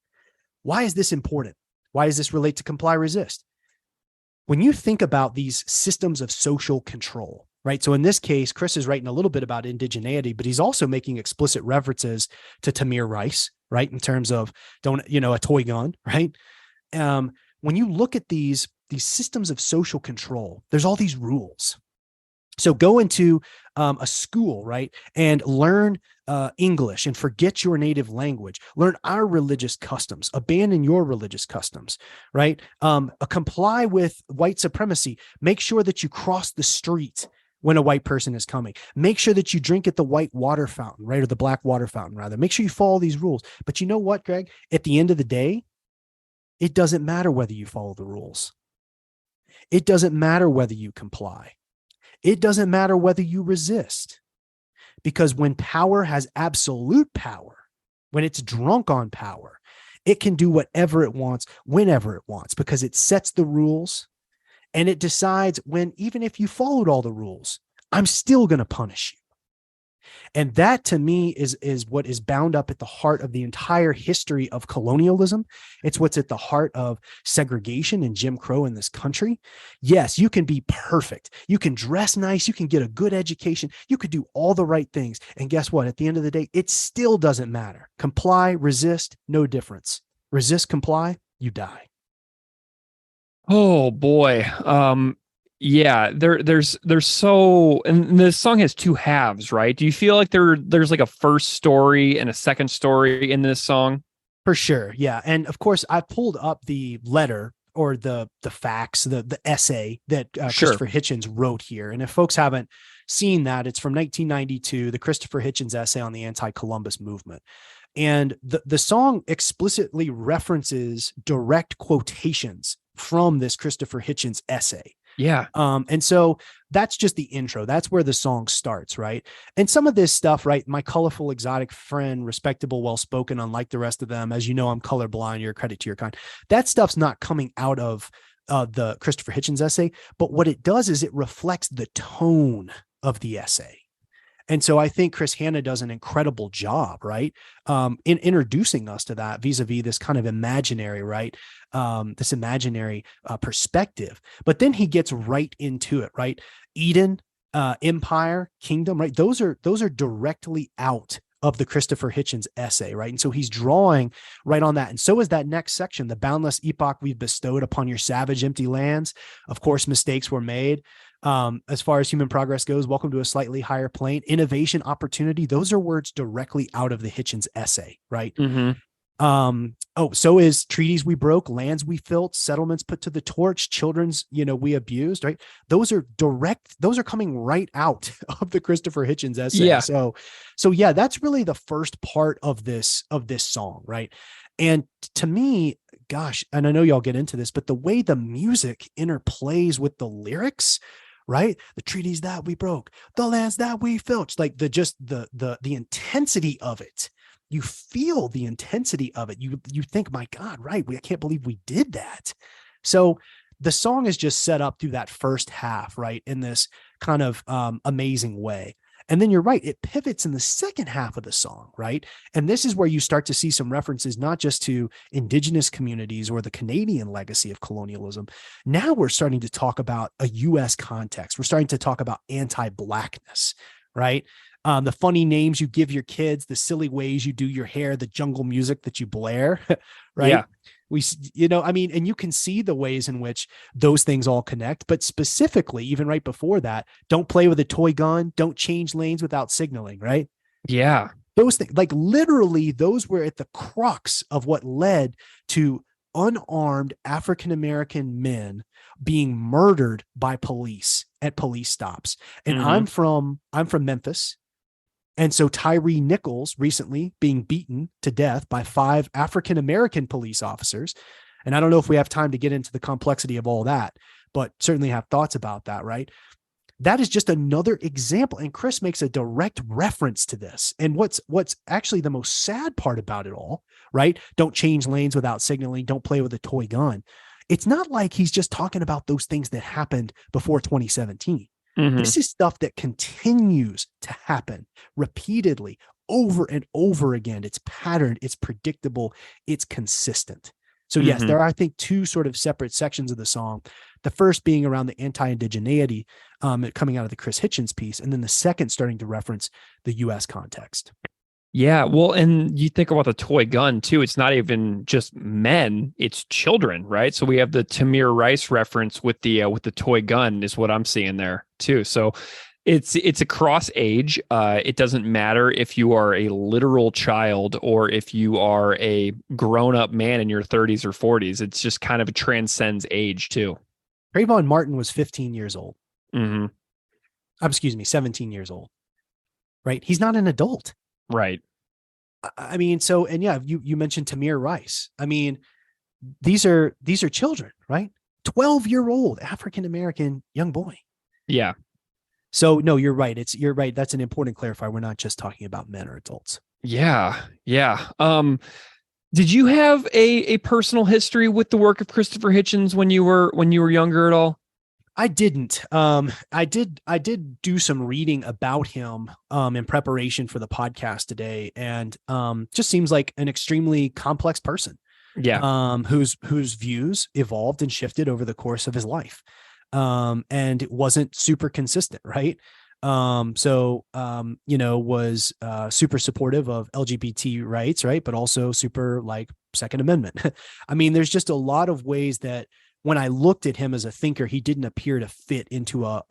Why is this important? Why does this relate to comply resist? When you think about these systems of social control, right? So in this case, Chris is writing a little bit about indigeneity, but he's also making explicit references to Tamir Rice, right? In terms of a toy gun, right? When you look at these systems of social control, there's all these rules. So go into a school, right? And learn English and forget your native language. Learn our religious customs. Abandon your religious customs, right? Comply with white supremacy. Make sure that you cross the street when a white person is coming. Make sure that you drink at the white water fountain, right? Or the black water fountain, rather. Make sure you follow these rules. But you know what, Greg? At the end of the day, it doesn't matter whether you follow the rules. It doesn't matter whether you comply. It doesn't matter whether you resist. Because when power has absolute power, when it's drunk on power, it can do whatever it wants, whenever it wants, because it sets the rules and it decides when, even if you followed all the rules, I'm still going to punish you. And that, to me, is what is bound up at the heart of the entire history of colonialism. It's what's at the heart of segregation and Jim Crow in this country. Yes, you can be perfect. You can dress nice. You can get a good education. You could do all the right things. And guess what? At the end of the day, it still doesn't matter. Comply, resist, no difference. Resist, comply, you die. Oh boy. Yeah, there's so, and this song has two halves, right? Do you feel like there's like a first story and a second story in this song? For sure. Yeah. And of course, I pulled up the letter or the facts, the essay that Sure. Christopher Hitchens wrote here. And if folks haven't seen that, it's from 1992, the Christopher Hitchens essay on the anti-Columbus movement. And the song explicitly references direct quotations from this Christopher Hitchens essay. Yeah. And so that's just the intro. That's where the song starts, right? And some of this stuff, right? My colorful, exotic friend, respectable, well-spoken, unlike the rest of them. As you know, I'm colorblind. You're a credit to your kind. That stuff's not coming out of the Christopher Hitchens essay, but what it does is it reflects the tone of the essay. And so I think Chris Hanna does an incredible job, right? In introducing us to that vis-a-vis this kind of imaginary, right? This imaginary perspective. But then he gets right into it, right? Eden, empire, kingdom, right? Those are directly out of the Christopher Hitchens essay, right? And so he's drawing right on that. And so is that next section, the boundless epoch we've bestowed upon your savage empty lands. Of course, mistakes were made. As far as human progress goes, welcome to a slightly higher plane. Innovation, opportunity, those are words directly out of the Hitchens essay, right? Mm-hmm. So is treaties we broke, lands we filched, settlements put to the torch, children's, we abused, right? Those are coming right out of the Christopher Hitchens essay. Yeah. So yeah, that's really the first part of this song, right? And to me, gosh, and I know y'all get into this, but the way the music interplays with the lyrics, right? The treaties that we broke, the lands that we filched, like the intensity of it. You feel the intensity of it. You think, my God, right? I can't believe we did that. So the song is just set up through that first half, right? In this kind of amazing way. And then you're right, it pivots in the second half of the song, right? And this is where you start to see some references, not just to indigenous communities or the Canadian legacy of colonialism. Now we're starting to talk about a U.S. context. We're starting to talk about anti-Blackness, right? The funny names you give your kids, the silly ways you do your hair, the jungle music that you blare, right? Yeah. And you can see the ways in which those things all connect, but specifically, even right before that, don't play with a toy gun, don't change lanes without signaling, right? Yeah. Those things, like literally, those were at the crux of what led to unarmed African-American men being murdered by police at police stops. And Mhm. I'm from Memphis. And so Tyree Nichols recently being beaten to death by 5 African-American police officers. And I don't know if we have time to get into the complexity of all that, but certainly have thoughts about that, right? That is just another example. And Chris makes a direct reference to this. And what's actually the most sad part about it all, right? Don't change lanes without signaling. Don't play with a toy gun. It's not like he's just talking about those things that happened before 2017. Mhm. This is stuff that continues to happen repeatedly over and over again. It's patterned, it's predictable, it's consistent. So yes, Mhm. there are, I think, 2 sort of separate sections of the song. The first being around the anti-indigeneity coming out of the Chris Hitchens piece, and then the second starting to reference the U.S. context. Yeah, well, and you think about the toy gun too. It's not even just men; it's children, right? So we have the Tamir Rice reference with the toy gun, is what I'm seeing there too. So It's across age. It doesn't matter if you are a literal child or if you are a grown-up man in your 30s or 40s. It's just kind of transcends age too. Trayvon Martin was 15 years old. Mm-hmm. Excuse me, 17 years old. Right? He's not an adult. Right. I mean, so, and yeah, you mentioned Tamir Rice. I mean, these are children, right? 12-year-old African-American young boy. Yeah. So no, you're right. You're right. That's an important clarifier. We're not just talking about men or adults. Yeah. Yeah. Did you have a personal history with the work of Christopher Hitchens when you were younger at all? I didn't. I did do some reading about him in preparation for the podcast today, and just seems like an extremely complex person. Yeah. Whose views evolved and shifted over the course of his life. And it wasn't super consistent, right? Was super supportive of LGBT rights, right? But also super like Second Amendment. I mean, there's just a lot of ways that when I looked at him as a thinker, he didn't appear to fit into a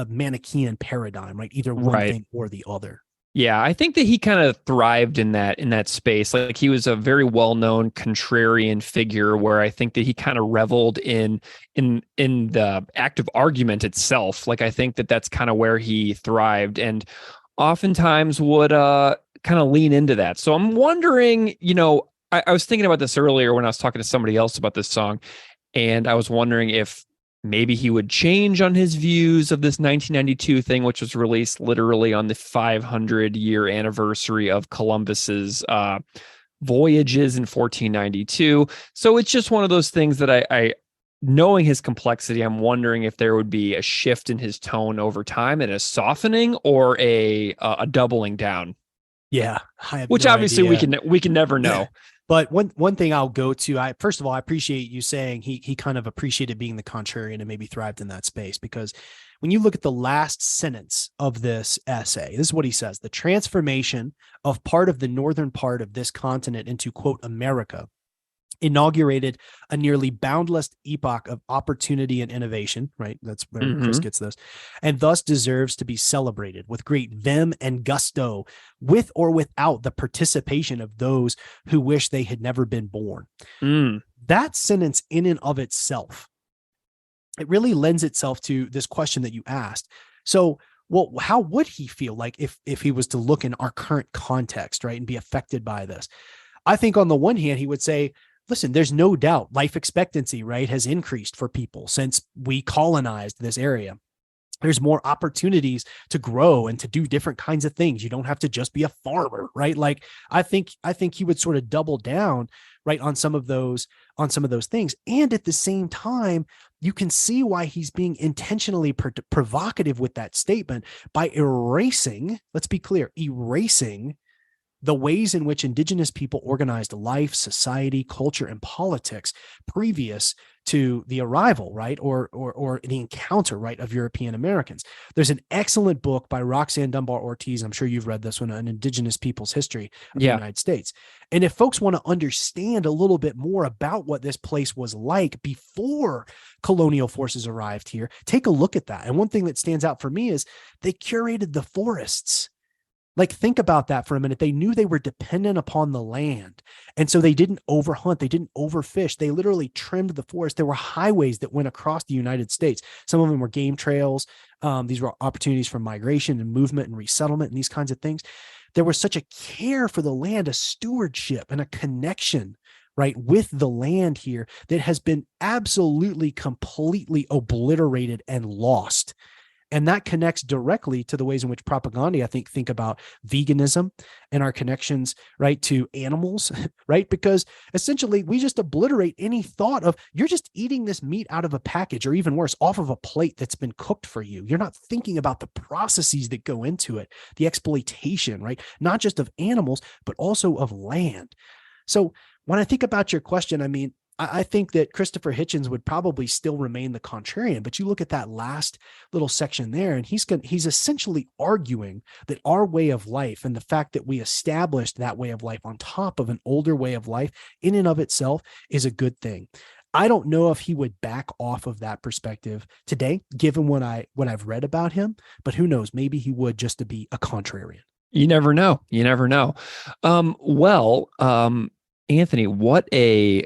Manichaean paradigm, right? Either one thing or the other. Yeah, I think that he kind of thrived in that space. Like he was a very well-known contrarian figure where I think that he kind of reveled in the active argument itself. Like I think that that's kind of where he thrived and oftentimes would kind of lean into that. So I'm wondering, I was thinking about this earlier when I was talking to somebody else about this song, and I was wondering if maybe he would change on his views of this 1992 thing, which was released literally on the 500-year anniversary of Columbus's voyages in 1492. So it's just one of those things that I knowing his complexity, I'm wondering if there would be a shift in his tone over time and a softening or a doubling down. Yeah, which obviously we can never know. But one thing I'll go to, first of all, I appreciate you saying he kind of appreciated being the contrarian and maybe thrived in that space, because when you look at the last sentence of this essay, this is what he says: the transformation of part of the northern part of this continent into, quote, America inaugurated a nearly boundless epoch of opportunity and innovation, right? That's where Chris gets this, and thus deserves to be celebrated with great vim and gusto, with or without the participation of those who wish they had never been born. That sentence in and of itself, it really lends itself to this question that you asked. So, well, how would he feel like if he was to look in our current context, right, and be affected by this? I think on the one hand, he would say, listen, there's no doubt life expectancy, right, has increased for people since we colonized this area. There's more opportunities to grow and to do different kinds of things. You don't have to just be a farmer, right? Like I think he would sort of double down, right, on some of those things. And at the same time, you can see why he's being intentionally provocative with that statement by erasing, let's be clear, erasing the ways in which indigenous people organized life, society, culture, and politics previous to the arrival, right, or the encounter, right, of European Americans. There's an excellent book by Roxanne Dunbar Ortiz. I'm sure you've read this one, An Indigenous People's History of the United States. And if folks want to understand a little bit more about what this place was like before colonial forces arrived here, take a look at that. And one thing that stands out for me is they curated the forests. Like, think about that for a minute. They knew they were dependent upon the land. And so they didn't overhunt. They didn't overfish. They literally trimmed the forest. There were highways that went across the United States. Some of them were game trails. These were opportunities for migration and movement and resettlement and these kinds of things. There was such a care for the land, a stewardship and a connection, right, with the land here that has been absolutely, completely obliterated and lost. And that connects directly to the ways in which propaganda, I think about veganism and our connections, right, to animals, right? Because essentially we just obliterate any thought of you're just eating this meat out of a package, or even worse, off of a plate that's been cooked for you. You're not thinking about the processes that go into it, the exploitation, right? Not just of animals, but also of land. So when I think about your question, I mean, I think that Christopher Hitchens would probably still remain the contrarian, but you look at that last little section there, and he's essentially arguing that our way of life and the fact that we established that way of life on top of an older way of life in and of itself is a good thing. I don't know if he would back off of that perspective today, given what I've read about him, but who knows? Maybe he would, just to be a contrarian. You never know. You never know. Anthony, what a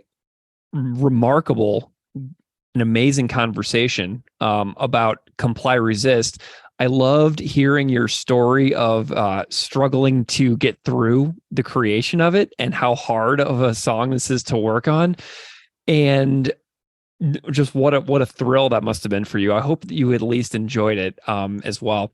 remarkable and amazing conversation about Comply Resist. I loved hearing your story of struggling to get through the creation of it and how hard of a song this is to work on. And just what a thrill that must have been for you. I hope that you at least enjoyed it as well.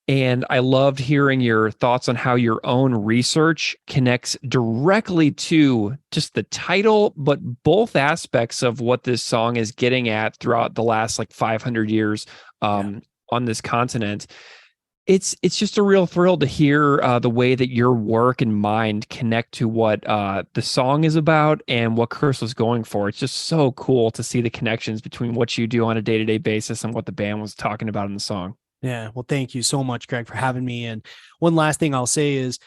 And I loved hearing your thoughts on how your own research connects directly to just the title, but both aspects of what this song is getting at throughout the last like 500 years on this continent. It's just a real thrill to hear the way that your work and mind connect to what the song is about and what Chris was going for. It's just so cool to see the connections between what you do on a day-to-day basis and what the band was talking about in the song. Yeah. Well, thank you so much, Greg, for having me. And one last thing I'll say is,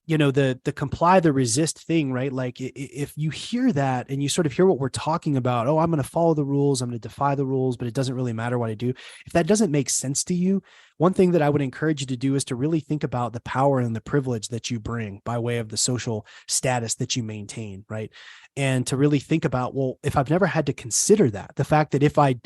the comply, the resist thing, right? Like if you hear that and you sort of hear what we're talking about, oh, I'm going to follow the rules, I'm going to defy the rules, but it doesn't really matter what I do. If that doesn't make sense to you, one thing that I would encourage you to do is to really think about the power and the privilege that you bring by way of the social status that you maintain, right? And to really think about, well, if I've never had to consider that, the fact that if I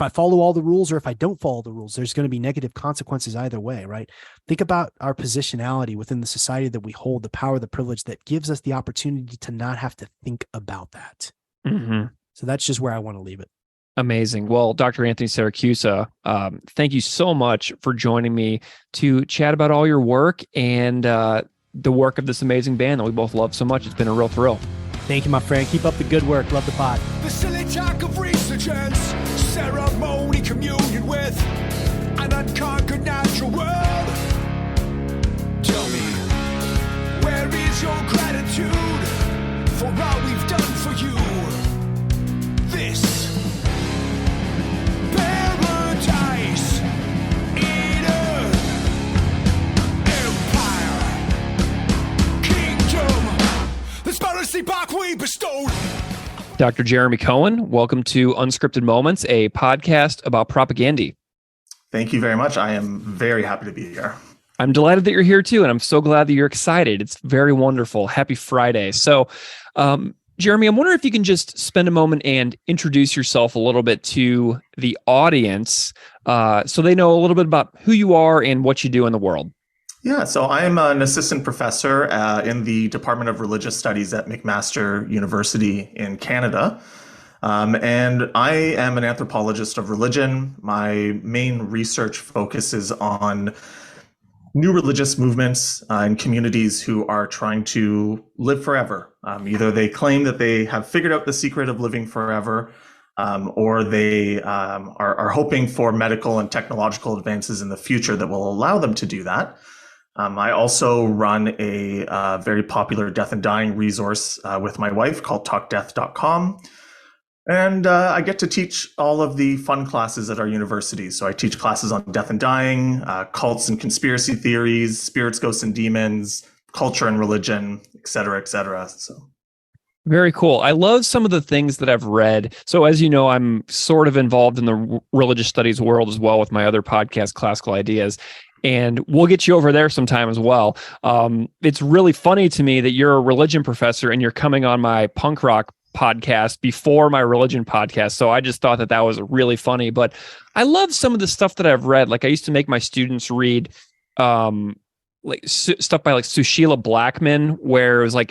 follow all the rules or if I don't follow the rules, there's going to be negative consequences either way, right? Think about our positionality within the society that we hold, the power, the privilege that gives us the opportunity to not have to think about that. Mm-hmm. So that's just where I want to leave it. Amazing. Well, Dr. Anthony Siracusa, thank you so much for joining me to chat about all your work and the work of this amazing band that we both love so much. It's been a real thrill. Thank you, my friend. Keep up the good work. Love the pod. The silly talk of resurgence, ceremony communion with an unconquered natural world. Tell me, where is your gratitude for all we've done for you? This paradise in earth, empire, kingdom, this mercy back we bestowed. Dr. Jeremy Cohen, welcome to Unscripted Moments, a podcast about propaganda. Thank you very much. I am very happy to be here. I'm delighted that you're here too, and I'm so glad that you're excited. It's very wonderful. Happy Friday. So, Jeremy, I'm wondering if you can just spend a moment and introduce yourself a little bit to the audience so they know a little bit about who you are and what you do in the world. Yeah, so I'm an assistant professor in the Department of Religious Studies at McMaster University in Canada. And I am an anthropologist of religion. My main research focuses on new religious movements and communities who are trying to live forever. Either they claim that they have figured out the secret of living forever, or they are hoping for medical and technological advances in the future that will allow them to do that. I also run a very popular death and dying resource with my wife called talkdeath.com. And I get to teach all of the fun classes at our university. So I teach classes on death and dying, cults and conspiracy theories, spirits, ghosts, and demons, culture and religion, et cetera, et cetera. So. Very cool. I love some of the things that I've read. So as you know, I'm sort of involved in the religious studies world as well with my other podcast, Classical Ideas. And we'll get you over there sometime as well. It's really funny to me that you're a religion professor and you're coming on my punk rock podcast before my religion podcast. So I just thought that was really funny. But I love some of the stuff that I've read. Like I used to make my students read stuff by like Sushila Blackman, where it was like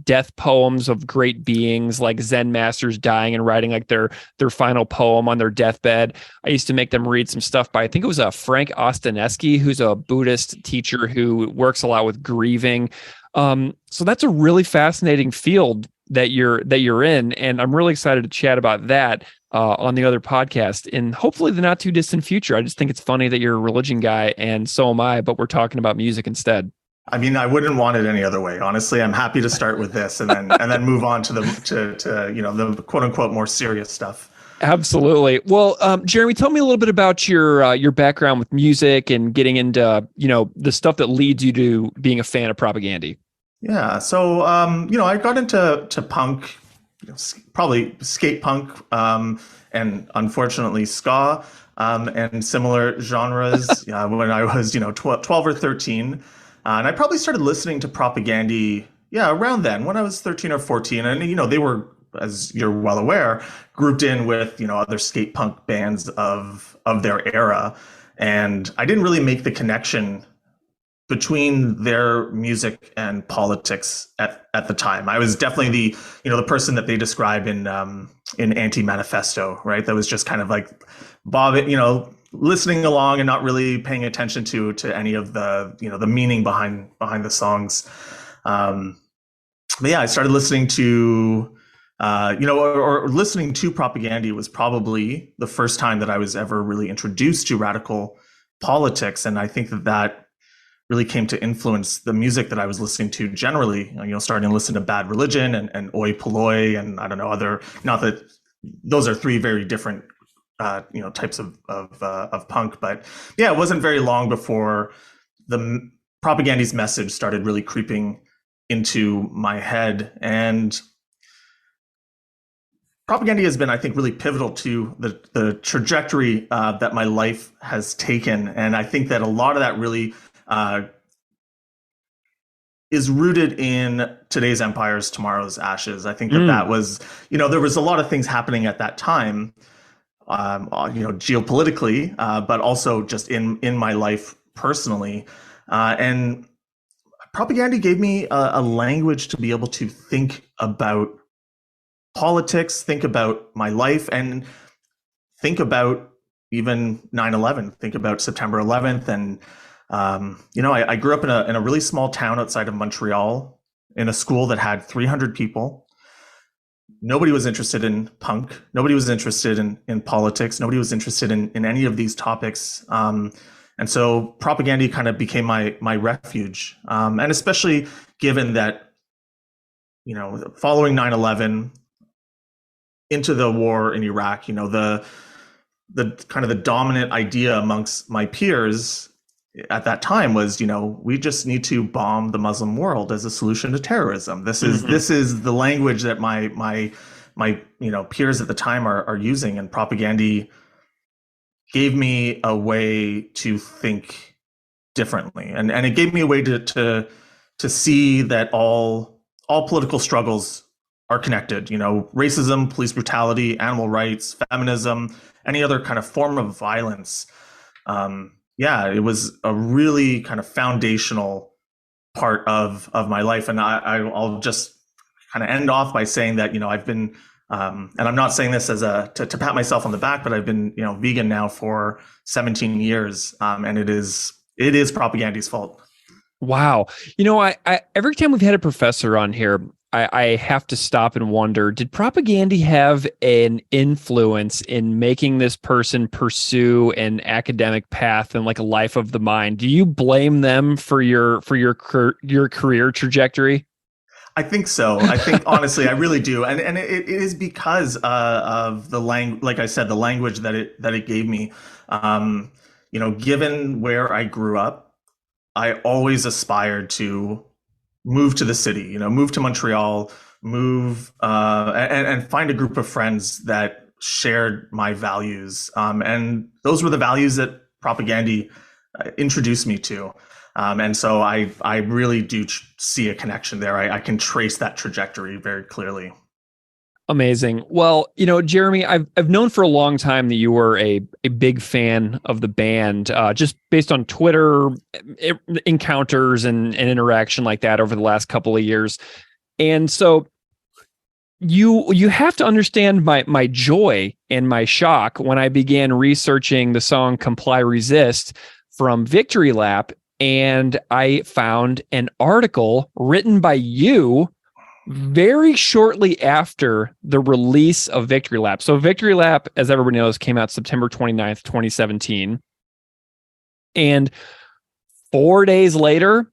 death poems of great beings, like Zen masters dying and writing like their final poem on their deathbed. I used to make them read some stuff by, I think it was Frank Ostanesky, who's a Buddhist teacher who works a lot with grieving. So that's a really fascinating field that you're in, and I'm really excited to chat about that on the other podcast in hopefully the not too distant future. I just think it's funny that you're a religion guy and so am I, but we're talking about music instead. I mean, I wouldn't want it any other way. Honestly, I'm happy to start with this and then move on to the quote unquote more serious stuff. Absolutely. Well, Jeremy, tell me a little bit about your background with music and getting into the stuff that leads you to being a fan of propaganda. Yeah. So, I got into punk probably skate punk, and unfortunately ska, and similar genres when I was 12 or 13, and I probably started listening to Propagandhi around then when I was 13 or 14, and they were, as you're well aware, grouped in with other skate punk bands of their era, and I didn't really make the connection between their music and politics at the time. I was definitely the person that they describe in Anti-Manifesto, right? That was just kind of like Bob, listening along and not really paying attention to any of the the meaning behind the songs. But yeah, I started listening to or listening to Propagandhi was probably the first time that I was ever really introduced to radical politics, and I think that really came to influence the music that I was listening to generally, starting to listen to Bad Religion and Oi Polloi and I don't know, not that those are three very different, types of punk, but yeah, it wasn't very long before the Propagandhi's message started really creeping into my head. And Propagandhi has been, I think, really pivotal to the trajectory that my life has taken. And I think that a lot of that really is rooted in today's empires, tomorrow's ashes. I think that was, there was a lot of things happening at that time, geopolitically, but also just in my life personally. And Propagandhi gave me a language to be able to think about politics, think about my life, and think about even 9/11, think about September 11th. And I grew up in a really small town outside of Montreal in a school that had 300 people. Nobody was interested in punk. Nobody was interested in politics. Nobody was interested in any of these topics. And so Propagandhi kind of became my refuge. And especially given that, following 9/11 into the war in Iraq, the kind of the dominant idea amongst my peers at that time was, we just need to bomb the Muslim world as a solution to terrorism. This is the language that my peers at the time are using, and Propagandhi gave me a way to think differently, and it gave me a way to see that all political struggles are connected. Racism, police brutality, animal rights, feminism, any other kind of form of violence. It was a really kind of foundational part of my life. And I'll just kind of end off by saying that, I've been, and I'm not saying this as to pat myself on the back, but I've been, vegan now for 17 years. And it is Propagandhi's fault. Wow. I every time we've had a professor on here, I have to stop and wonder, did Propagandhi have an influence in making this person pursue an academic path and like a life of the mind? Do you blame them for your career trajectory? I think so. I think honestly, I really do. And it is because of the like I said, the language that it gave me. Given where I grew up, I always aspired to move to the city, move to Montreal, and find a group of friends that shared my values. And those were the values that Propagandhi introduced me to. And so I really do see a connection there. I can trace that trajectory very clearly. Amazing. Well, Jeremy, I've known for a long time that you were a big fan of the band, just based on Twitter encounters and interaction like that over the last couple of years. And so you have to understand my joy and my shock when I began researching the song Comply Resist from Victory Lap, and I found an article written by you very shortly after the release of Victory Lap. So Victory Lap, as everybody knows, came out September 29th, 2017. And 4 days later,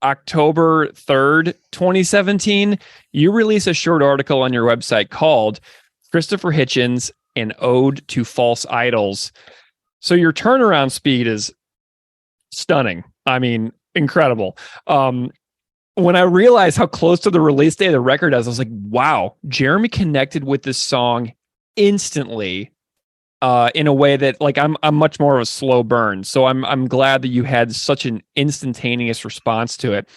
October 3rd, 2017, you release a short article on your website called Christopher Hitchens, An Ode to False Idols. So your turnaround speed is stunning. I mean, incredible. when I realized how close to the release day of the record is, I was like, wow, Jeremy connected with this song instantly, in a way that, like, I'm much more of a slow burn. So I'm glad that you had such an instantaneous response to it.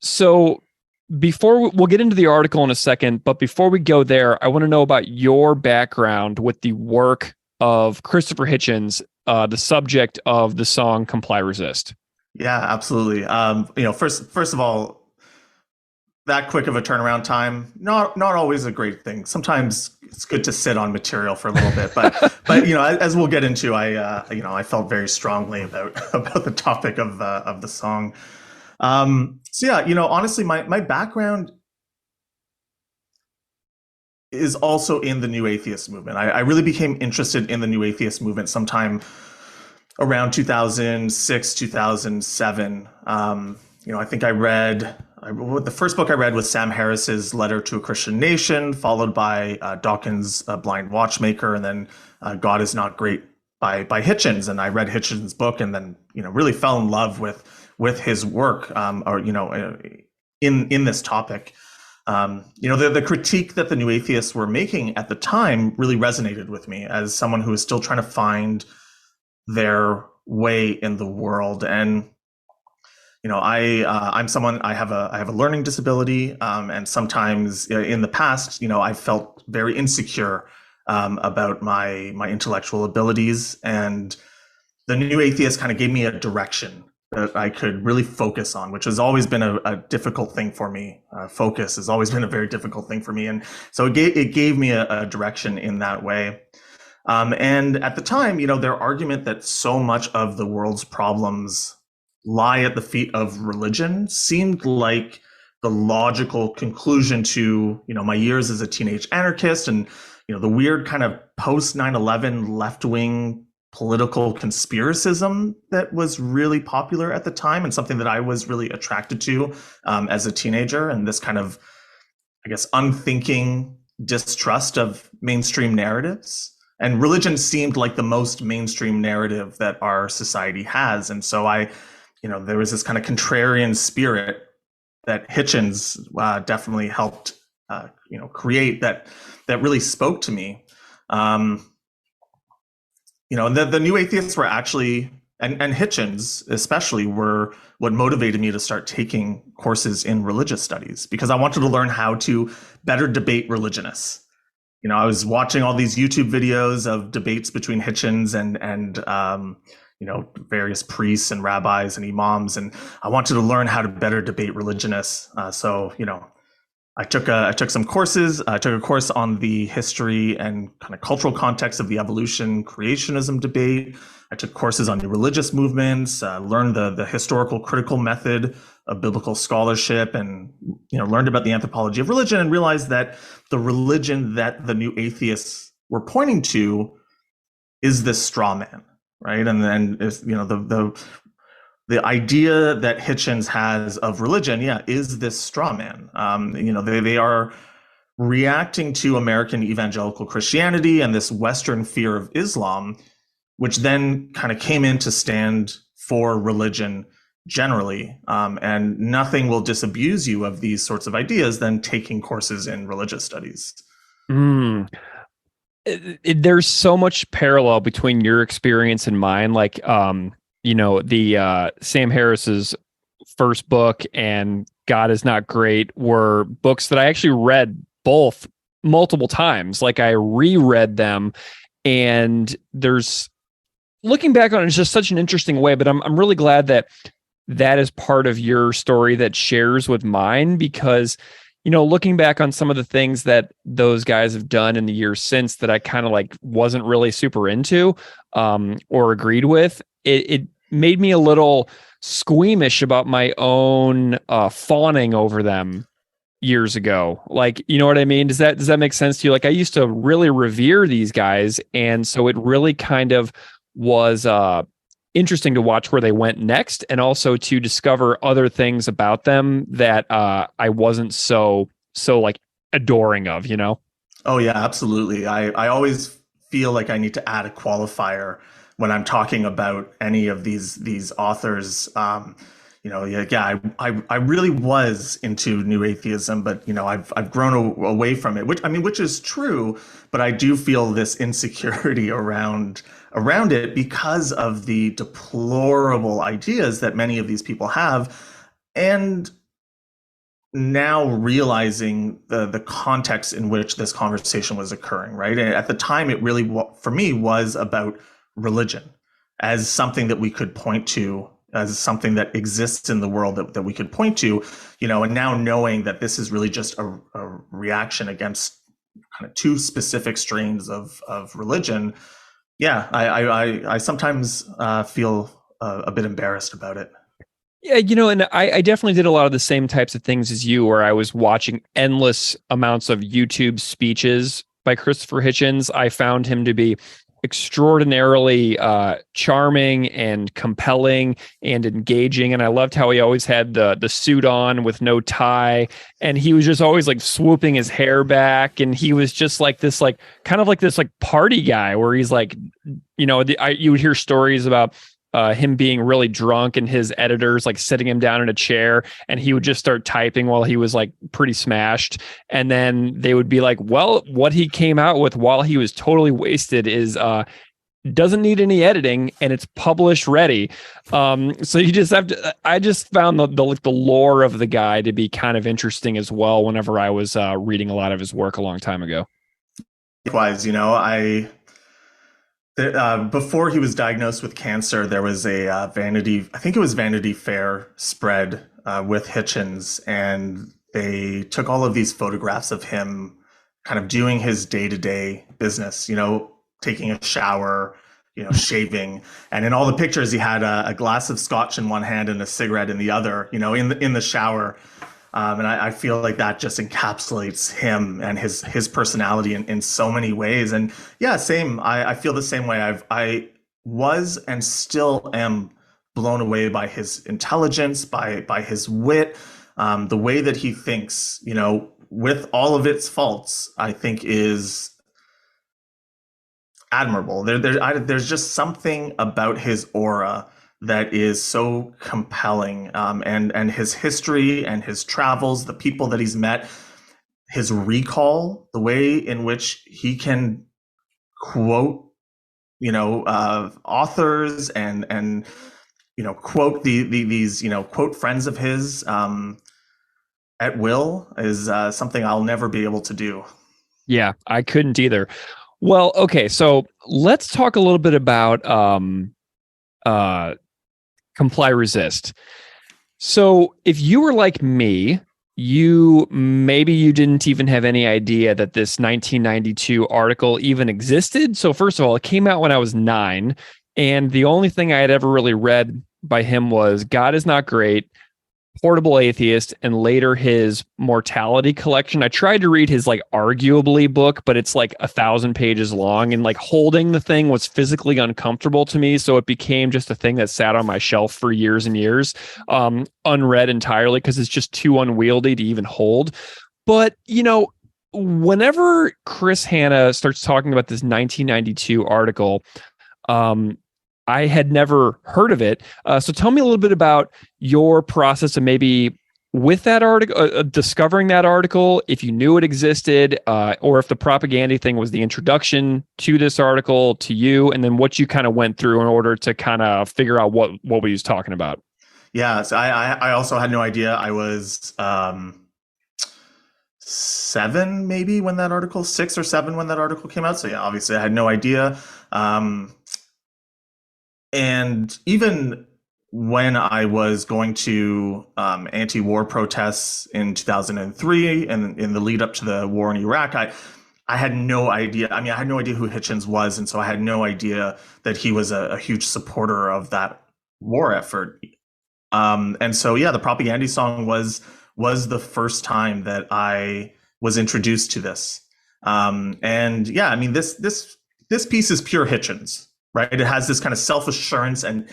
So we'll get into the article in a second, but before we go there, I want to know about your background with the work of Christopher Hitchens, the subject of the song "Comply Resist." Yeah, absolutely. First of all, that quick of a turnaround time, not always a great thing. Sometimes it's good to sit on material for a little bit, but as we'll get into, I felt very strongly about the topic of the song. So yeah, honestly, my background is also in the New Atheist movement. I really became interested in the New Atheist movement sometime around 2006, 2007. I think the first book I read was Sam Harris's Letter to a Christian Nation, followed by Dawkins' Blind Watchmaker, and then God is Not Great by Hitchens. And I read Hitchens' book and then, really fell in love with his work, in this topic. The critique that the New Atheists were making at the time really resonated with me as someone who is still trying to find their way in the world. And I'm someone, I have a learning disability, and sometimes in the past, I felt very insecure about my intellectual abilities, and the New Atheist kind of gave me a direction that I could really focus on, which has always been a difficult thing for me. Focus has always been a very difficult thing for me, and so it gave me a direction in that way. And at the time, their argument that so much of the world's problems lie at the feet of religion seemed like the logical conclusion to, my years as a teenage anarchist and, the weird kind of post 9/11 left-wing political conspiracism that was really popular at the time, and something that I was really attracted to as a teenager, and this kind of, I guess, unthinking distrust of mainstream narratives. And religion seemed like the most mainstream narrative that our society has. And so there was this kind of contrarian spirit that Hitchens definitely helped, create that really spoke to me. The New Atheists were actually, and Hitchens especially, were what motivated me to start taking courses in religious studies, because I wanted to learn how to better debate religionists. I was watching all these YouTube videos of debates between Hitchens and various priests and rabbis and imams, and I wanted to learn how to better debate religionists. So I took some courses. I took a course on the history and kind of cultural context of the evolution creationism debate. I took courses on the religious movements, learned the historical critical method of biblical scholarship, and learned about the anthropology of religion, and realized that the religion that the New Atheists were pointing to is this straw man, right? And then the idea that Hitchens has of religion, is this straw man. They are reacting to American evangelical Christianity and this Western fear of Islam, which then kind of came in to stand for religion generally. And nothing will disabuse you of these sorts of ideas than taking courses in religious studies. There's so much parallel between your experience and mine. Like, the Sam Harris's first book and God is Not Great were books that I actually read both multiple times. Like, I reread them, and looking back on it, it's just such an interesting way. But I'm really glad that is part of your story that shares with mine, because looking back on some of the things that those guys have done in the years since that I kind of like wasn't really super into or agreed with, it made me a little squeamish about my own fawning over them years ago. Like, you know what I mean? Does that make sense to you? Like, I used to really revere these guys, and so it really kind of was interesting to watch where they went next, and also to discover other things about them that I wasn't so like adoring of, Oh yeah, absolutely. I always feel like I need to add a qualifier when I'm talking about any of these authors. I really was into new atheism, but I've grown away from it, which is true, but I do feel this insecurity around it because of the deplorable ideas that many of these people have, and now realizing the context in which this conversation was occurring, right? And at the time, it really, for me, was about religion as something that we could point to, as something that exists in the world that we could point to, and now knowing that this is really just a reaction against kind of two specific strains of religion. Yeah, I sometimes feel a bit embarrassed about it. Yeah, and I definitely did a lot of the same types of things as you, where I was watching endless amounts of YouTube speeches by Christopher Hitchens. I found him to be extraordinarily charming and compelling and engaging, and I loved how he always had the suit on with no tie, and he was just always like swooping his hair back, and he was just like this, like kind of like this like party guy, where he's like, you would hear stories about him being really drunk and his editors like sitting him down in a chair, and he would just start typing while he was like pretty smashed. And then they would be like, well, what he came out with while he was totally wasted is doesn't need any editing and it's published ready. So you just have to, I just found the lore of the guy to be kind of interesting as well whenever I was reading a lot of his work a long time ago. Likewise, before he was diagnosed with cancer, there was a Vanity Fair spread with Hitchens, and they took all of these photographs of him kind of doing his day-to-day business, taking a shower, shaving. And in all the pictures, he had a glass of scotch in one hand and a cigarette in the other, in the shower. And I feel like that just encapsulates him and his personality in so many ways. And yeah, same. I feel the same way. I was and still am blown away by his intelligence, by his wit, the way that he thinks, with all of its faults, I think is admirable. There's just something about his aura that is so compelling, and his history and his travels, the people that he's met, his recall, the way in which he can quote, authors and quote these quote friends of his at will is something I'll never be able to do. Yeah, I couldn't either. Well, okay, so let's talk a little bit about comply resist. So if you were like me, you didn't even have any idea that this 1992 article even existed. So first of all, it came out when I was 9, and the only thing I had ever really read by him was God Is Not Great, Portable Atheist, and later his Mortality collection. I tried to read his like arguably book, but it's like 1,000 pages long, and like holding the thing was physically uncomfortable to me. So it became just a thing that sat on my shelf for years and years, unread entirely because it's just too unwieldy to even hold. But, whenever Chris Hanna starts talking about this 1992 article, I had never heard of it. So tell me a little bit about your process of maybe with that article, discovering that article, if you knew it existed, or if the propaganda thing was the introduction to this article to you, and then what you kind of went through in order to kind of figure out what we was talking about. Yeah, so I also had no idea. I was 7 maybe when that article, 6 or 7 when that article came out. So yeah, obviously I had no idea. And even when I was going to anti-war protests in 2003 and in the lead up to the war in Iraq, I had no idea. I mean, I had no idea who Hitchens was. And so I had no idea that he was a huge supporter of that war effort. And so, yeah, the Propaganda song was the first time that I was introduced to this. And yeah, I mean, this piece is pure Hitchens. Right, it has this kind of self-assurance and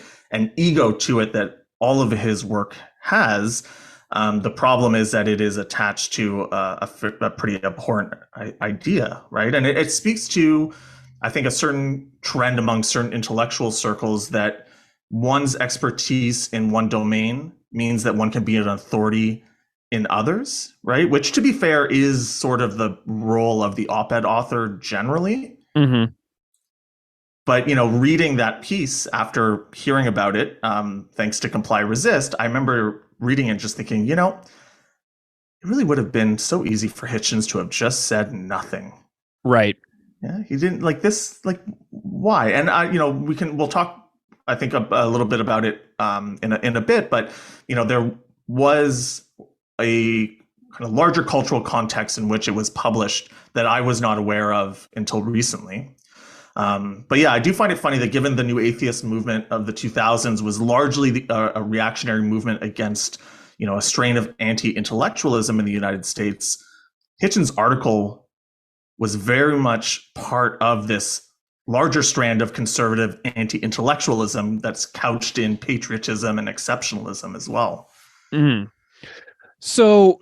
ego to it that all of his work has. The problem is that it is attached to a pretty abhorrent idea, right? And it speaks to, I think, a certain trend among certain intellectual circles that one's expertise in one domain means that one can be an authority in others, right? Which, to be fair, is sort of the role of the op-ed author generally. Mm-hmm. But, reading that piece after hearing about it, thanks to Comply Resist, I remember reading it just thinking, it really would have been so easy for Hitchens to have just said nothing. Right. Yeah, he didn't like this. Like, why? And we'll talk, I think, a little bit about it in a bit. But there was a kind of larger cultural context in which it was published that I was not aware of until recently. But yeah, I do find it funny that given the new atheist movement of the 2000s was largely a reactionary movement against, a strain of anti-intellectualism in the United States, Hitchens' article was very much part of this larger strand of conservative anti-intellectualism that's couched in patriotism and exceptionalism as well. Mm. So,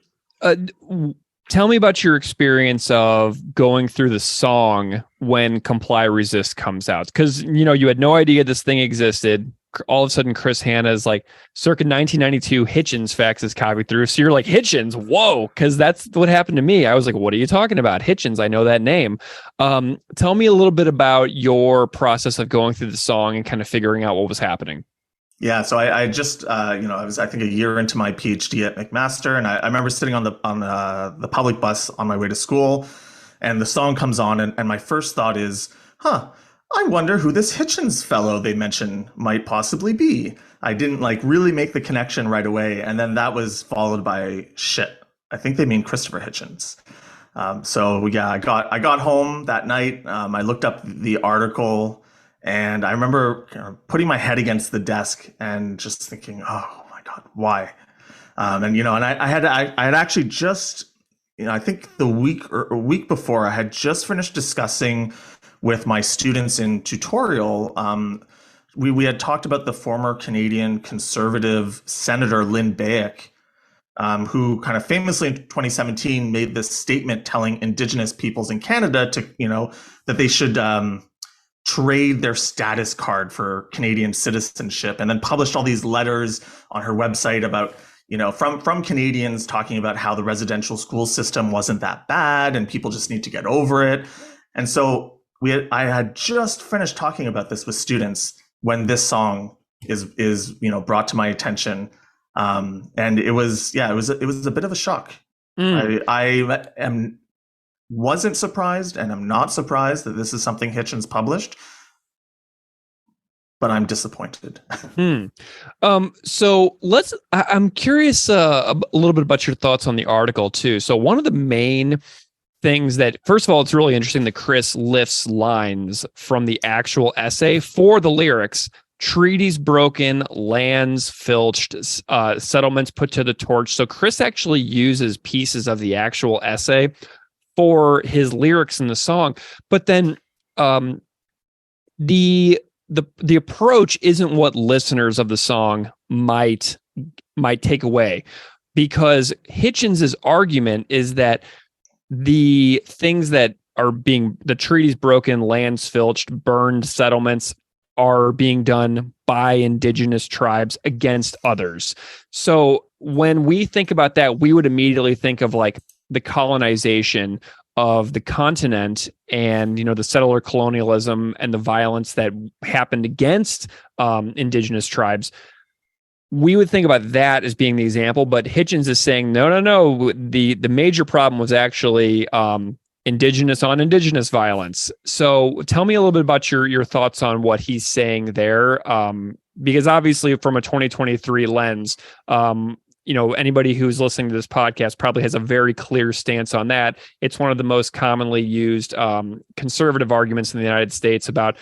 tell me about your experience of going through the song when Comply Resist comes out. Because, you had no idea this thing existed. All of a sudden, Chris Hanna's like, circa 1992, Hitchens faxes copied through. So you're like, Hitchens, whoa, because that's what happened to me. I was like, what are you talking about? Hitchens, I know that name. Tell me a little bit about your process of going through the song and kind of figuring out what was happening. Yeah, so I just, I was, I think, a year into my PhD at McMaster, and I remember sitting on the public bus on my way to school, and the song comes on, and my first thought is, I wonder who this Hitchens fellow they mention might possibly be. I didn't really make the connection right away, and then that was followed by shit. I think they mean Christopher Hitchens. So yeah, I got home that night. I looked up the article. And I remember putting my head against the desk and just thinking, "Oh my God, why?" And I had actually just, I think the week before, I had just finished discussing with my students in tutorial. We had talked about the former Canadian Conservative Senator Lynn Bayek, who kind of famously in 2017 made this statement telling Indigenous peoples in Canada to, that they should trade their status card for Canadian citizenship, and then published all these letters on her website about, from Canadians talking about how the residential school system wasn't that bad and people just need to get over it. And so I had just finished talking about this with students when this song is brought to my attention. And it was a bit of a shock. I wasn't surprised, and I'm not surprised that this is something Hitchens published, but I'm disappointed. So I'm curious a little bit about your thoughts on the article too. So one of the main things that, first of all, it's really interesting that Chris lifts lines from the actual essay for the lyrics: treaties broken, lands filched, settlements put to the torch. So Chris actually uses pieces of the actual essay for his lyrics in the song, but then the approach isn't what listeners of the song might take away, because Hitchens's argument is that the things that are the treaties broken, lands filched, burned settlements are being done by Indigenous tribes against others. So when we think about that, we would immediately think of the colonization of the continent and, the settler colonialism and the violence that happened against Indigenous tribes. We would think about that as being the example, but Hitchens is saying, no. The major problem was actually Indigenous on Indigenous violence. So tell me a little bit about your thoughts on what he's saying there. Because obviously from a 2023 lens, anybody who's listening to this podcast probably has a very clear stance on that. It's one of the most commonly used conservative arguments in the United States about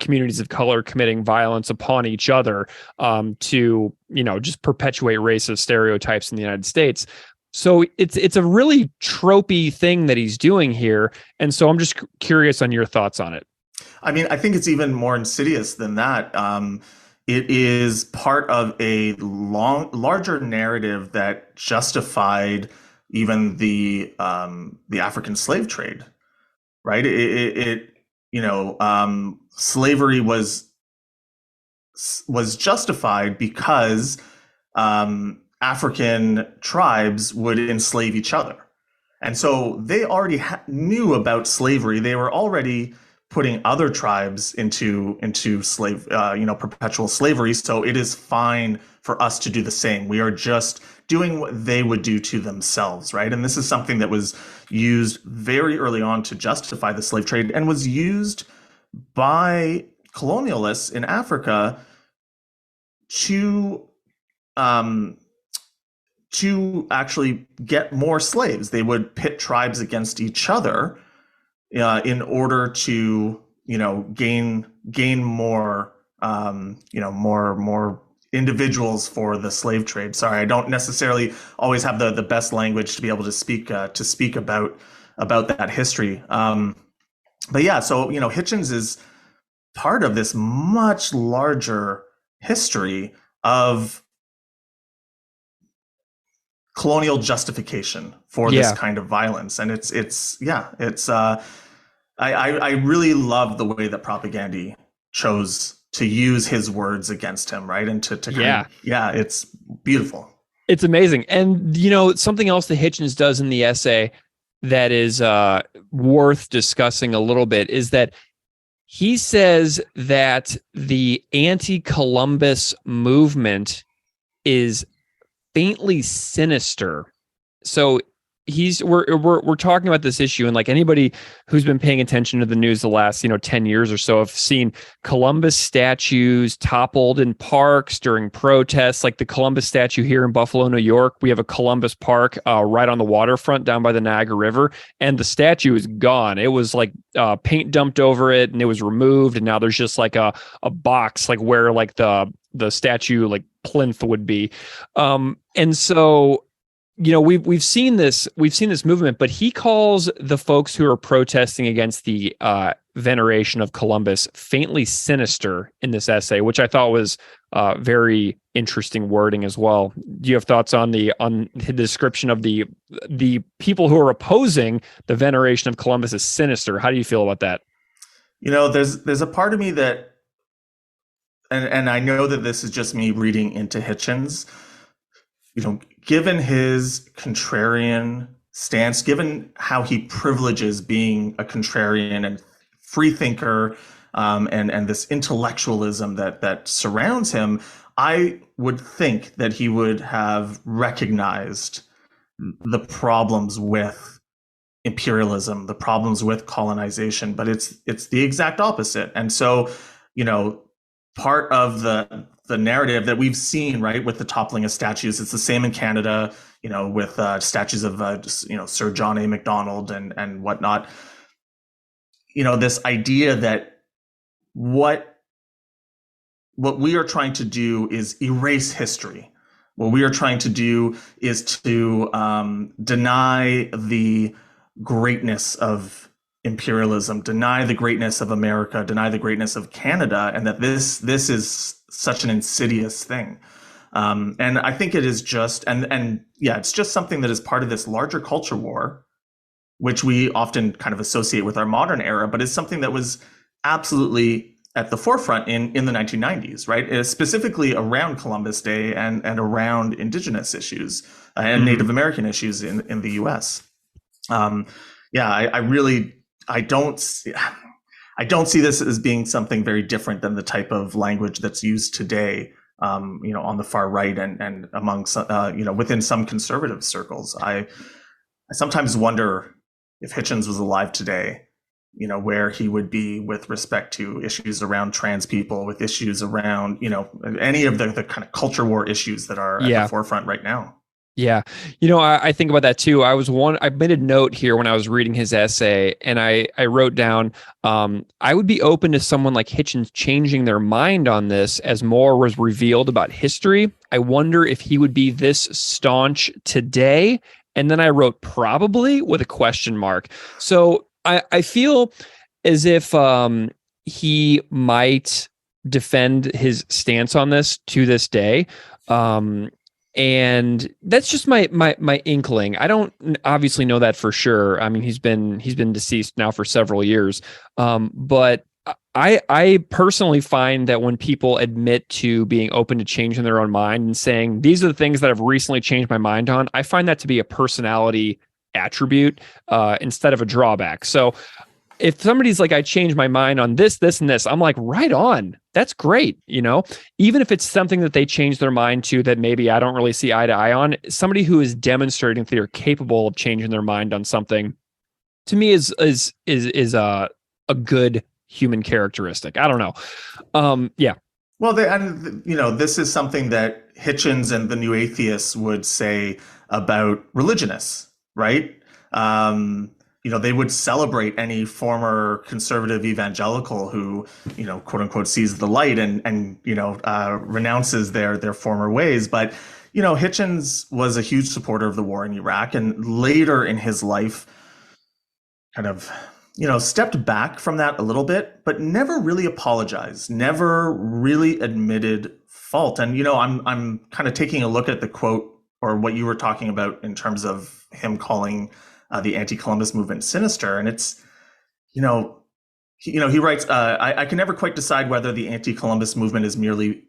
communities of color committing violence upon each other to, just perpetuate racist stereotypes in the United States. So it's a really tropey thing that he's doing here. And so I'm just curious on your thoughts on it. I mean, I think it's even more insidious than that. It is part of a larger narrative that justified even the African slave trade, right? Slavery was was justified because African tribes would enslave each other. And so they already knew about slavery. They were already putting other tribes into perpetual slavery. So it is fine for us to do the same. We are just doing what they would do to themselves, right? And this is something that was used very early on to justify the slave trade, and was used by colonialists in Africa to actually get more slaves. They would pit tribes against each other in order to, gain more, more individuals for the slave trade. Sorry, I don't necessarily always have the best language to be able to speak about that history. But yeah, so Hitchens is part of this much larger history of colonial justification for this kind of violence. And I really love the way that Propaganda chose to use his words against him, right? And it's beautiful. It's amazing. And something else that Hitchens does in the essay that is worth discussing a little bit is that he says that the anti-Columbus movement is faintly sinister. So we're talking about this issue, and like anybody who's been paying attention to the news the last 10 years or so have seen Columbus statues toppled in parks during protests, like the Columbus statue here in Buffalo, New York. We have a Columbus Park right on the waterfront down by the Niagara River, and the statue is gone. It was like paint dumped over it, and it was removed, and now there's just like a box like where like the statue plinth would be, and so we've seen this movement, but he calls the folks who are protesting against the veneration of Columbus faintly sinister in this essay, which I thought was very interesting wording as well. Do you have thoughts on the description of the people who are opposing the veneration of Columbus as sinister? How do you feel about that? There's a part of me that, and I know that this is just me reading into Hitchens, given his contrarian stance, given how he privileges being a contrarian and free thinker, and this intellectualism that surrounds him, I would think that he would have recognized the problems with imperialism, the problems with colonization, but it's the exact opposite. And so, part of the narrative that we've seen, right, with the toppling of statues, it's the same in Canada, with statues of Sir John A. Macdonald and whatnot. This idea that what we are trying to do is erase history. What we are trying to do is to deny the greatness of imperialism, deny the greatness of America, deny the greatness of Canada, and that this is such an insidious thing. And I think it is just, it's just something that is part of this larger culture war, which we often kind of associate with our modern era, but it's something that was absolutely at the forefront in the 1990s, right? Specifically around Columbus Day and around Indigenous issues and Native American issues in the U.S. I don't see this as being something very different than the type of language that's used today, on the far right and among within some conservative circles. I sometimes wonder if Hitchens was alive today, where he would be with respect to issues around trans people, with issues around, any of the kind of culture war issues that are at the forefront right now. Yeah. I think about that too. I made a note here when I was reading his essay, and I wrote down, I would be open to someone like Hitchens changing their mind on this as more was revealed about history. I wonder if he would be this staunch today. And then I wrote probably with a question mark. So I feel as if he might defend his stance on this to this day. And that's just my inkling. I don't obviously know that for sure. I mean, he's been deceased now for several years. But I personally find that when people admit to being open to changing their own mind and saying these are the things that I've recently changed my mind on, I find that to be a personality attribute instead of a drawback. So if somebody's like, I changed my mind on this, this, and this, I'm like, right on. That's great. Even if it's something that they change their mind to that maybe I don't really see eye to eye on, somebody who is demonstrating that they're capable of changing their mind on something, to me is a good human characteristic. I don't know. Yeah. Well, this is something that Hitchens and the New Atheists would say about religionists, right? They would celebrate any former conservative evangelical who, quote unquote, sees the light and renounces their former ways. But, Hitchens was a huge supporter of the war in Iraq, and later in his life kind of stepped back from that a little bit, but never really apologized, never really admitted fault. And, I'm kind of taking a look at the quote or what you were talking about in terms of him calling the anti-Columbus movement sinister. And it's, he writes, I can never quite decide whether the anti-Columbus movement is merely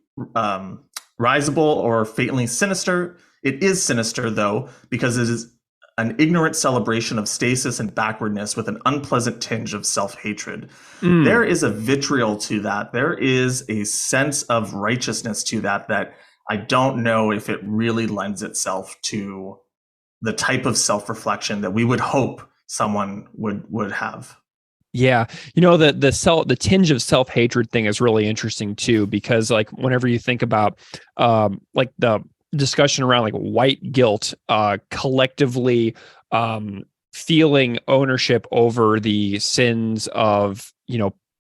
risible or fatally sinister. It is sinister, though, because it is an ignorant celebration of stasis and backwardness with an unpleasant tinge of self-hatred. There is a vitriol to that. There is a sense of righteousness to that I don't know if it really lends itself to the type of self-reflection that we would hope someone would have. Yeah. The tinge of self-hatred thing is really interesting too, because like whenever you think about like the discussion around like white guilt, collectively feeling ownership over the sins of,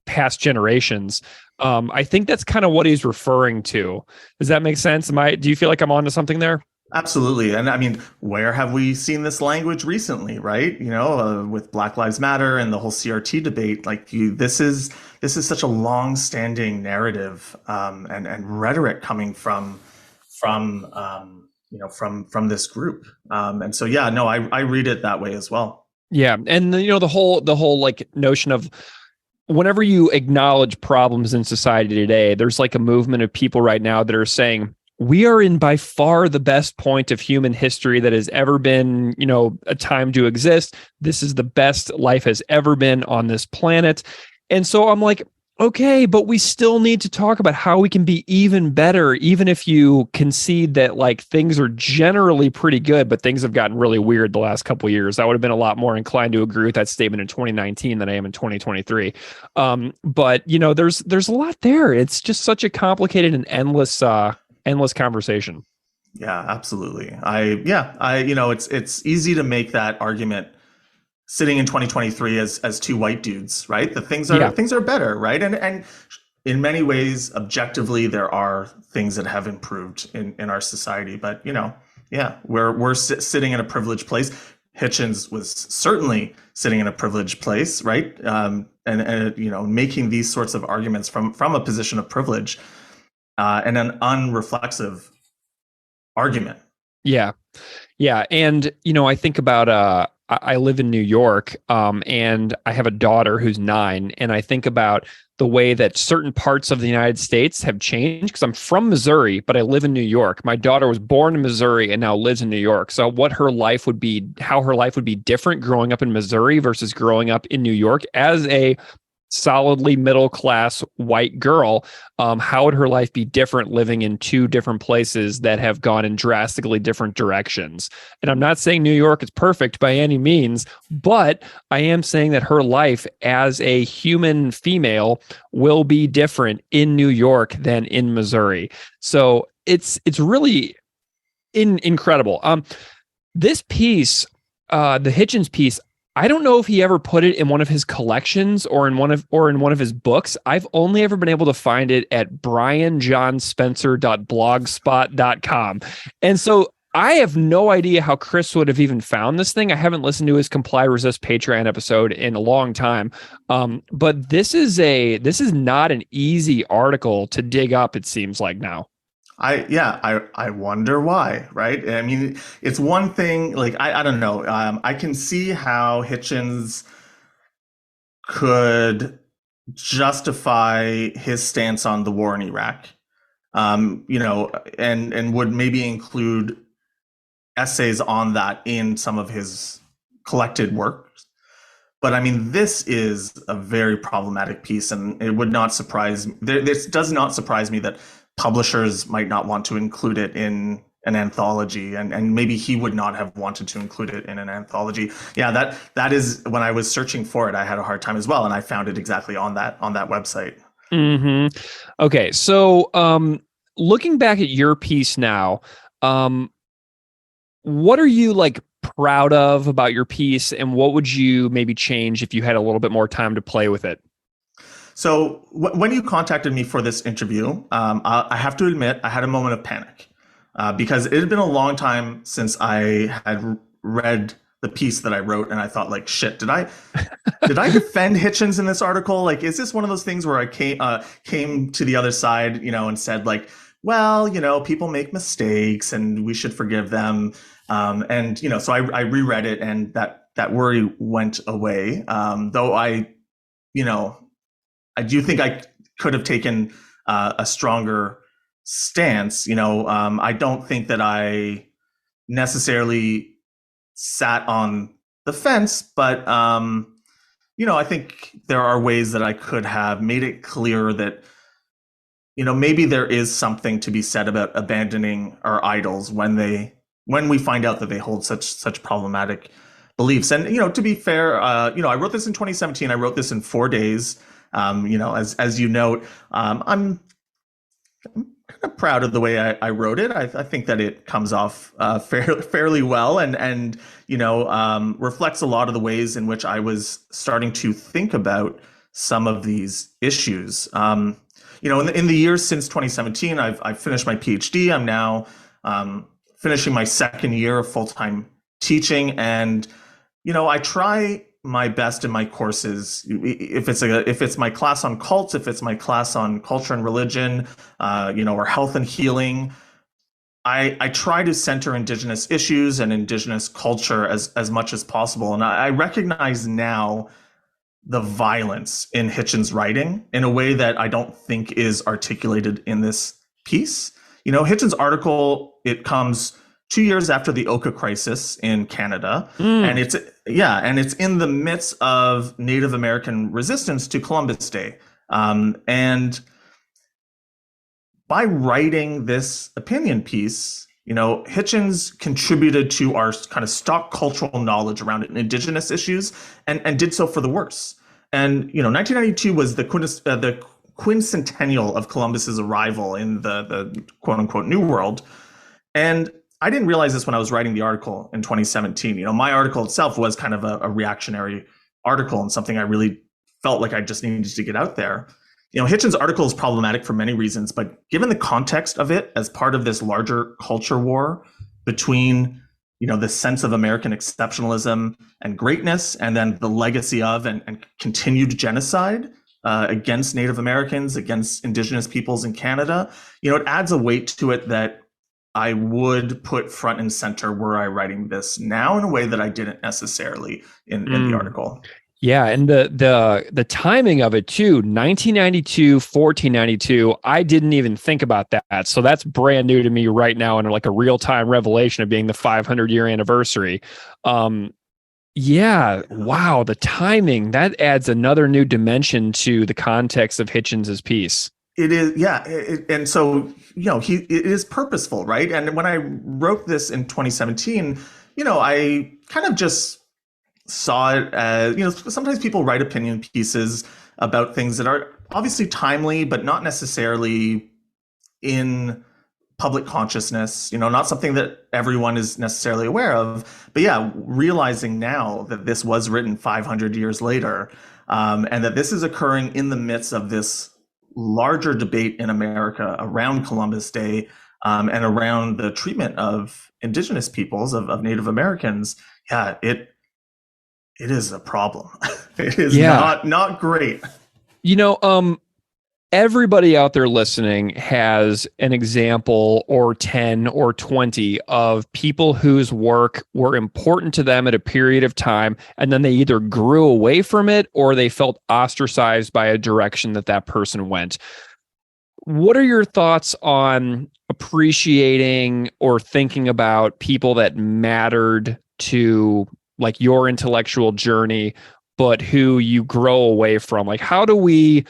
past generations. I think that's kind of what he's referring to. Does that make sense? Do you feel like I'm onto something there? Absolutely. And I mean, where have we seen this language recently, right? With Black Lives Matter and the whole CRT debate, this is such a long-standing narrative and rhetoric coming from this group. And so, yeah, no, I read it that way as well. Yeah. And the whole like notion of whenever you acknowledge problems in society today, there's like a movement of people right now that are saying, we are in by far the best point of human history that has ever been, a time to exist. This is the best life has ever been on this planet. And so I'm like, okay, but we still need to talk about how we can be even better, even if you concede that like things are generally pretty good, but things have gotten really weird the last couple of years. I would have been a lot more inclined to agree with that statement in 2019 than I am in 2023. But there's a lot there. It's just such a complicated and endless conversation. Yeah, absolutely. It's easy to make that argument sitting in 2023 as two white dudes, right? Things are better, right? And in many ways, objectively, there are things that have improved in our society. But we're sitting in a privileged place. Hitchens was certainly sitting in a privileged place, right? And making these sorts of arguments from a position of privilege. And an unreflexive argument. Yeah. Yeah. And, I think about, I live in New York, and I have a daughter who's 9. And I think about the way that certain parts of the United States have changed because I'm from Missouri, but I live in New York. My daughter was born in Missouri and now lives in New York. So how her life would be different growing up in Missouri versus growing up in New York as a solidly middle-class white girl. How would her life be different living in two different places that have gone in drastically different directions? And I'm not saying New York is perfect by any means, but I am saying that her life as a human female will be different in New York than in Missouri. So it's really incredible. This piece, the Hitchens piece, I don't know if he ever put it in one of his collections or in one of his books. I've only ever been able to find it at brianjohnspencer.blogspot.com. And so I have no idea how Chris would have even found this thing. I haven't listened to his Comply Resist Patreon episode in a long time. But this is not an easy article to dig up, it seems like now. I wonder why, right? I mean, it's one thing, like, I don't know. I can see how Hitchens could justify his stance on the war in Iraq. And would maybe include essays on that in some of his collected works. But I mean, this is a very problematic piece, and it would not surprise me. This does not surprise me that publishers might not want to include it in an anthology, and maybe he would not have wanted to include it in an anthology. Yeah, that is, when I was searching for it, I had a hard time as well, and I found it exactly on that website. Mm-hmm. Okay, so looking back at your piece now, what are you like proud of about your piece, and what would you maybe change if you had a little bit more time to play with it? So when you contacted me for this interview, I have to admit I had a moment of panic because it had been a long time since I had read the piece that I wrote, and I thought, like, shit, did I defend Hitchens in this article? Like, is this one of those things where I came to the other side, and said, like, well, people make mistakes and we should forgive them. So I reread it, and that worry went away. Though I do think I could have taken a stronger stance. I don't think that I necessarily sat on the fence, but I think there are ways that I could have made it clear that maybe there is something to be said about abandoning our idols when we find out that they hold such problematic beliefs. And to be fair, I wrote this in 2017. I wrote this in 4 days. As you note, I'm kind of proud of the way I wrote it. I think that it comes off fairly well, and reflects a lot of the ways in which I was starting to think about some of these issues. In the years since 2017, I've finished my PhD. I'm now finishing my second year of full-time teaching, and I try my best in my courses. If it's my class on cults, if it's my class on culture and religion, or health and healing, I try to center Indigenous issues and Indigenous culture as much as possible. And I recognize now the violence in Hitchens' writing in a way that I don't think is articulated in this piece. Hitchens' article, it comes 2 years after the Oka crisis in Canada, and it's in the midst of Native American resistance to Columbus Day. And by writing this opinion piece, Hitchens contributed to our kind of stock cultural knowledge around Indigenous issues, and did so for the worse. And 1992 was the quincentennial of Columbus's arrival in the quote unquote New World, and I didn't realize this when I was writing the article in 2017. My article itself was kind of a reactionary article, and something I really felt like I just needed to get out there. Hitchens' article is problematic for many reasons, but given the context of it as part of this larger culture war between, the sense of American exceptionalism and greatness, and then the legacy of and continued genocide against Native Americans, against Indigenous peoples in Canada, it adds a weight to it that I would put front and center were I writing this now in a way that I didn't necessarily in the article. Yeah, and the timing of it too, 1992, 1492, I didn't even think about that. So that's brand new to me right now, and like a real-time revelation of being the 500-year anniversary. Yeah, wow, the timing, that adds another new dimension to the context of Hitchens' piece. It is, yeah. And so, it is purposeful, right? And when I wrote this in 2017, I kind of just saw it as, sometimes people write opinion pieces about things that are obviously timely, but not necessarily in public consciousness, not something that everyone is necessarily aware of. But yeah, realizing now that this was written 500 years later, and that this is occurring in the midst of this larger debate in America around Columbus Day, and around the treatment of Indigenous peoples, of Native Americans, yeah, it is a problem. It is not great. everybody out there listening has an example or 10 or 20 of people whose work were important to them at a period of time, and then they either grew away from it or they felt ostracized by a direction that that person went. What are your thoughts on appreciating or thinking about people that mattered to like your intellectual journey, but who you grow away from? Like, how do we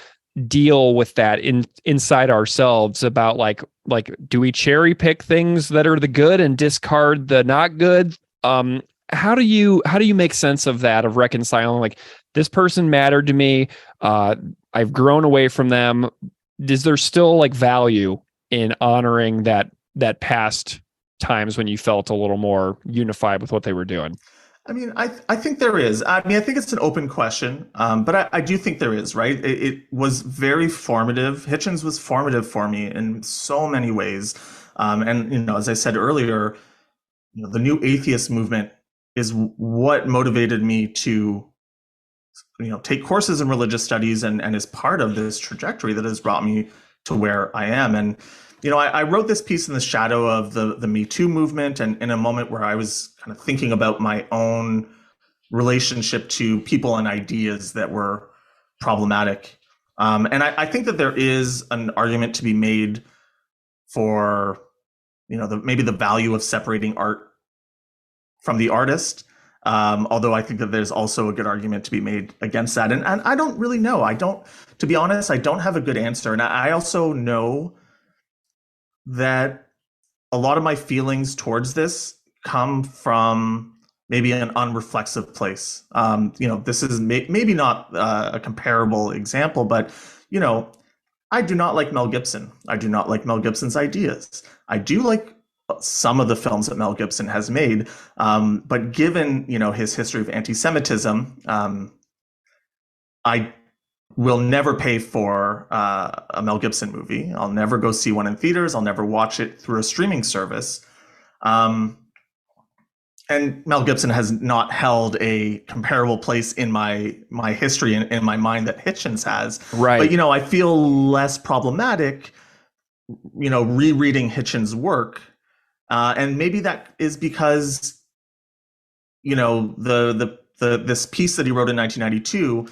deal with that inside ourselves about like do we cherry pick things that are the good and discard the not good? How do you make sense of that, of reconciling like this person mattered to me, I've grown away from them? Is there still like value in honoring that past times when you felt a little more unified with what they were doing? I mean, I think there is. I mean, I think it's an open question, but I do think there is, right? It was very formative. Hitchens was formative for me in so many ways. And, you know, as I said earlier, you know, the new atheist movement is what motivated me to, you know, take courses in religious studies and is part of this trajectory that has brought me to where I am. And, you know, I wrote this piece in the shadow of the Me Too movement, and in a moment where I was kind of thinking about my own relationship to people and ideas that were problematic. And I think that there is an argument to be made for, you know, maybe the value of separating art from the artist. Although I think that there's also a good argument to be made against that. And I don't really know. To be honest, I don't have a good answer. And I also know that a lot of my feelings towards this come from maybe an unreflexive place. You know, this is maybe not a comparable example, but, you know, I do not like Mel Gibson. I do not like Mel Gibson's ideas. I do like some of the films that Mel Gibson has made, but given, you know, his history of anti-Semitism, I will never pay for a Mel Gibson movie. I'll never go see one in theaters. I'll never watch it through a streaming service. And Mel Gibson has not held a comparable place in my history and in my mind that Hitchens has. Right. But, you know, I feel less problematic, you know, rereading Hitchens' work. And maybe that is because, you know, this piece that he wrote in 1992,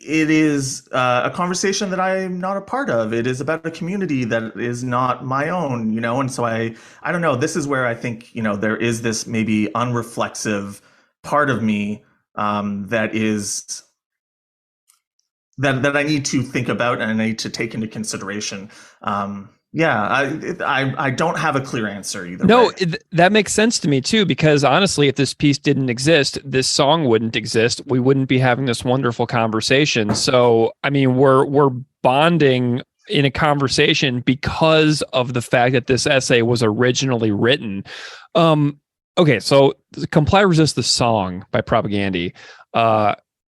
it is a conversation that I'm not a part of. It is about a community that is not my own, you know? And so I don't know, this is where I think, you know, there is this maybe unreflexive part of me that I need to think about and I need to take into consideration. I don't have a clear answer either. No, that makes sense to me too, because honestly, if this piece didn't exist, this song wouldn't exist. We wouldn't be having this wonderful conversation. So, I mean, we're bonding in a conversation because of the fact that this essay was originally written. Okay, so Comply Resist the Song by Propagandhi,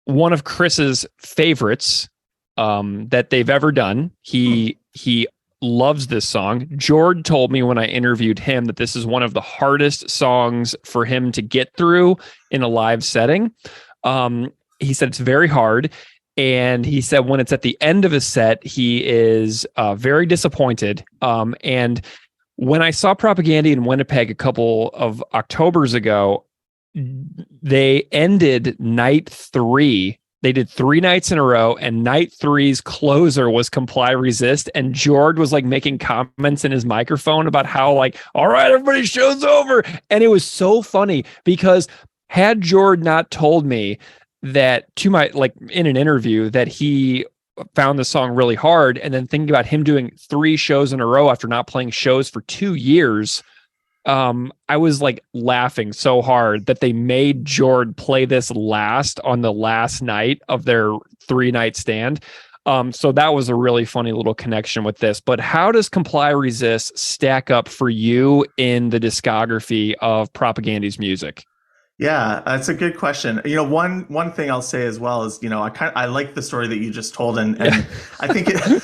one of Chris's favorites that they've ever done. He loves this song. Jord told me when I interviewed him that this is one of the hardest songs for him to get through in a live setting. He said it's very hard. And he said when it's at the end of a set, he is very disappointed. And when I saw Propagandhi in Winnipeg a couple of Octobers ago, they ended night 3. They did 3 nights in a row, and night 3's closer was Comply Resist. And Jord was like making comments in his microphone about how like, all right, everybody, show's over. And it was so funny because had Jord not told me that in an interview that he found the song really hard, and then thinking about him doing 3 shows in a row after not playing shows for 2 years, I was like laughing so hard that they made Jord play this last on the last night of their 3-night stand. So that was a really funny little connection with this. But how does Comply Resist stack up for you in the discography of Propagandhi's music? Yeah, that's a good question. You know, one thing I'll say as well is, you know, I like the story that you just told, and I think it,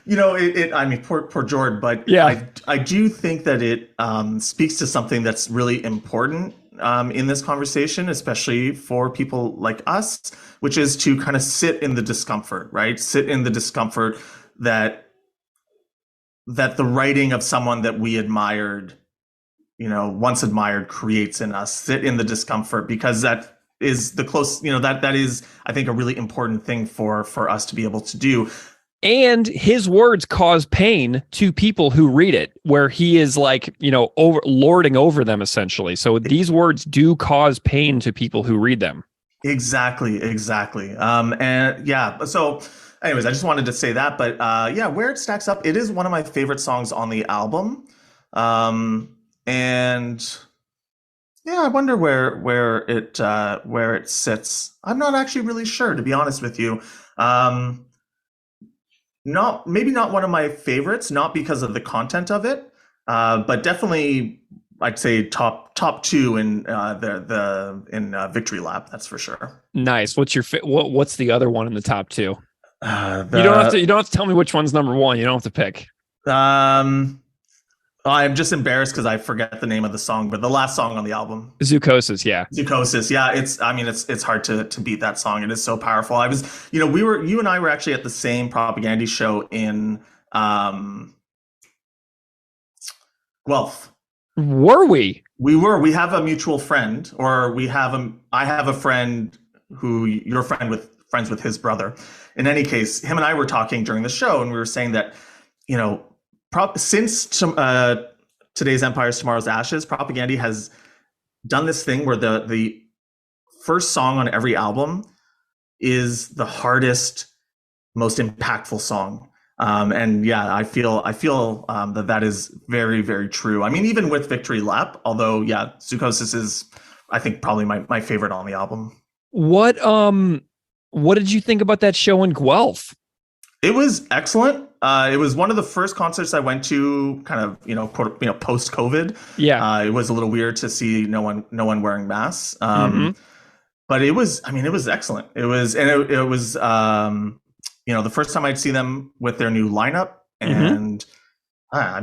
you know, I mean, poor Jord, but yeah, I do think that it speaks to something that's really important in this conversation, especially for people like us, which is to kind of sit in the discomfort, right? Sit in the discomfort that the writing of someone that we admired, once admired, creates in us. Sit in the discomfort, because that is the close, that is, I think, a really important thing for us to be able to do. And his words cause pain to people who read it, where he is like, lording over them essentially. So these words do cause pain to people who read them. Exactly. And yeah, so anyways, I just wanted to say that, but where it stacks up, it is one of my favorite songs on the album. And yeah, I wonder where it sits. I'm not actually really sure, to be honest with you. Maybe not one of my favorites, not because of the content of it, but definitely I'd say top two in Victory Lap. That's for sure. Nice. What's the other one in the top two? You don't have to tell me which one's number one. You don't have to pick. I'm just embarrassed because I forget the name of the song, but the last song on the album, Zucosis, yeah. Zucosis, yeah. It's hard to beat that song. It is so powerful. You and I were actually at the same Propaganda show in Guelph. Were we? We were. We have a mutual friend, or I have a friend who you're friends with his brother. In any case, him and I were talking during the show, and we were saying that, since Today's Empires, Tomorrow's Ashes, Propaganda has done this thing where the first song on every album is the hardest, most impactful song. And yeah, I feel that is very, very true. I mean, even with Victory Lap, although yeah, Zucosis is, I think, probably my favorite on the album. What did you think about that show in Guelph? It was excellent. It was one of the first concerts I went to, kind of, post COVID. Yeah. It was a little weird to see no one wearing masks. But it was excellent. It was the first time I'd see them with their new lineup, and I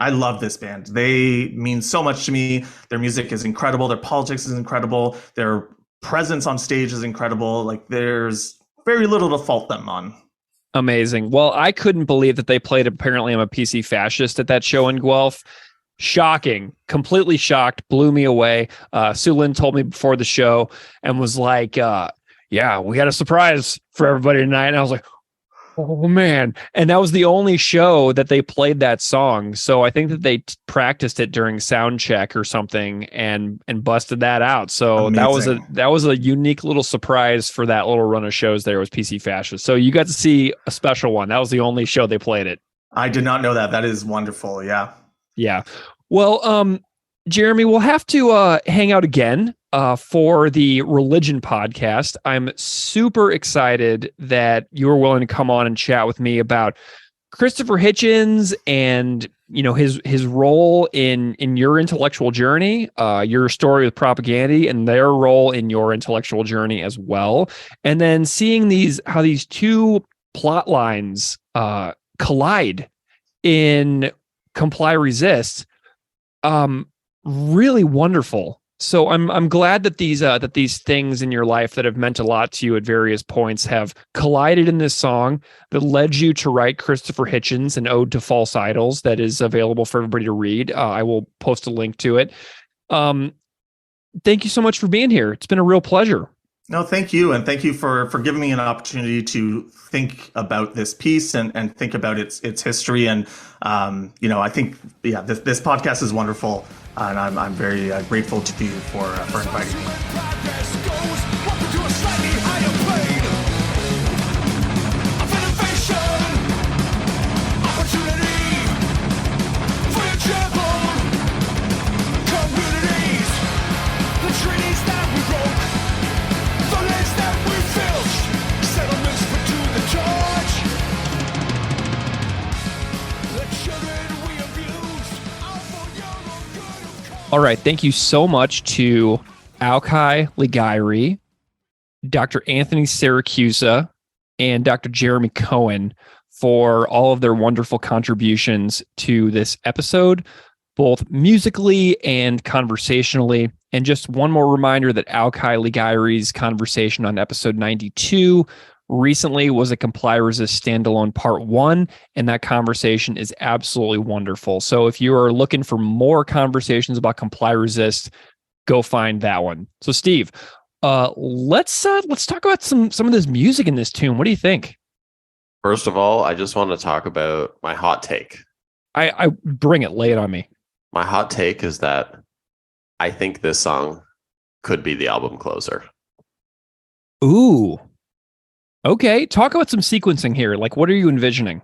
love this band. They mean so much to me. Their music is incredible. Their politics is incredible. Their presence on stage is incredible. Like, there's very little to fault them on. Amazing. Well, I couldn't believe that they played Apparently I'm a PC Fascist at that show in Guelph. Shocking. Completely shocked. Blew me away. Sue Lynn told me before the show and was like, yeah, we got a surprise for everybody tonight. And I was like, oh man. And that was the only show that they played that song. So I think that they practiced it during sound check or something and busted that out. So amazing. that was a unique little surprise for that little run of shows there was PC Fascist. So you got to see a special one. That was the only show they played it. I did not know that. That is wonderful. Yeah. Yeah. Well, Jeremy, we'll have to hang out again for the Religion podcast. I'm super excited that you were willing to come on and chat with me about Christopher Hitchens and his role in your intellectual journey, your story with Propaganda, and their role in your intellectual journey as well. And then seeing how these two plot lines collide in Comply Resist. Really wonderful. So I'm glad that these things in your life that have meant a lot to you at various points have collided in this song that led you to write Christopher Hitchens, An Ode to False Idols, that is available for everybody to read. I will post a link to it. Thank you so much for being here. It's been a real pleasure. No, thank you. And thank you for giving me an opportunity to think about this piece and think about its history. And, I think, this podcast is wonderful. And I'm very grateful to you for inviting me. All right. Thank you so much to Aukai, Ligairi, Dr. Anthony Siracusa, and Dr. Jeremy Cohen for all of their wonderful contributions to this episode. both musically and conversationally. And just one more reminder that Aukai Ligairi's conversation on episode 92 recently was a Comply Resist standalone part 1, and that conversation is absolutely wonderful. So if you are looking for more conversations about Comply Resist, go find that one. So Steve, let's talk about some of this music in this tune. What do you think? First of all, I just want to talk about my hot take. I bring it, lay it on me. My hot take is that I think this song could be the album closer. Ooh. Okay, talk about some sequencing here. Like, what are you envisioning?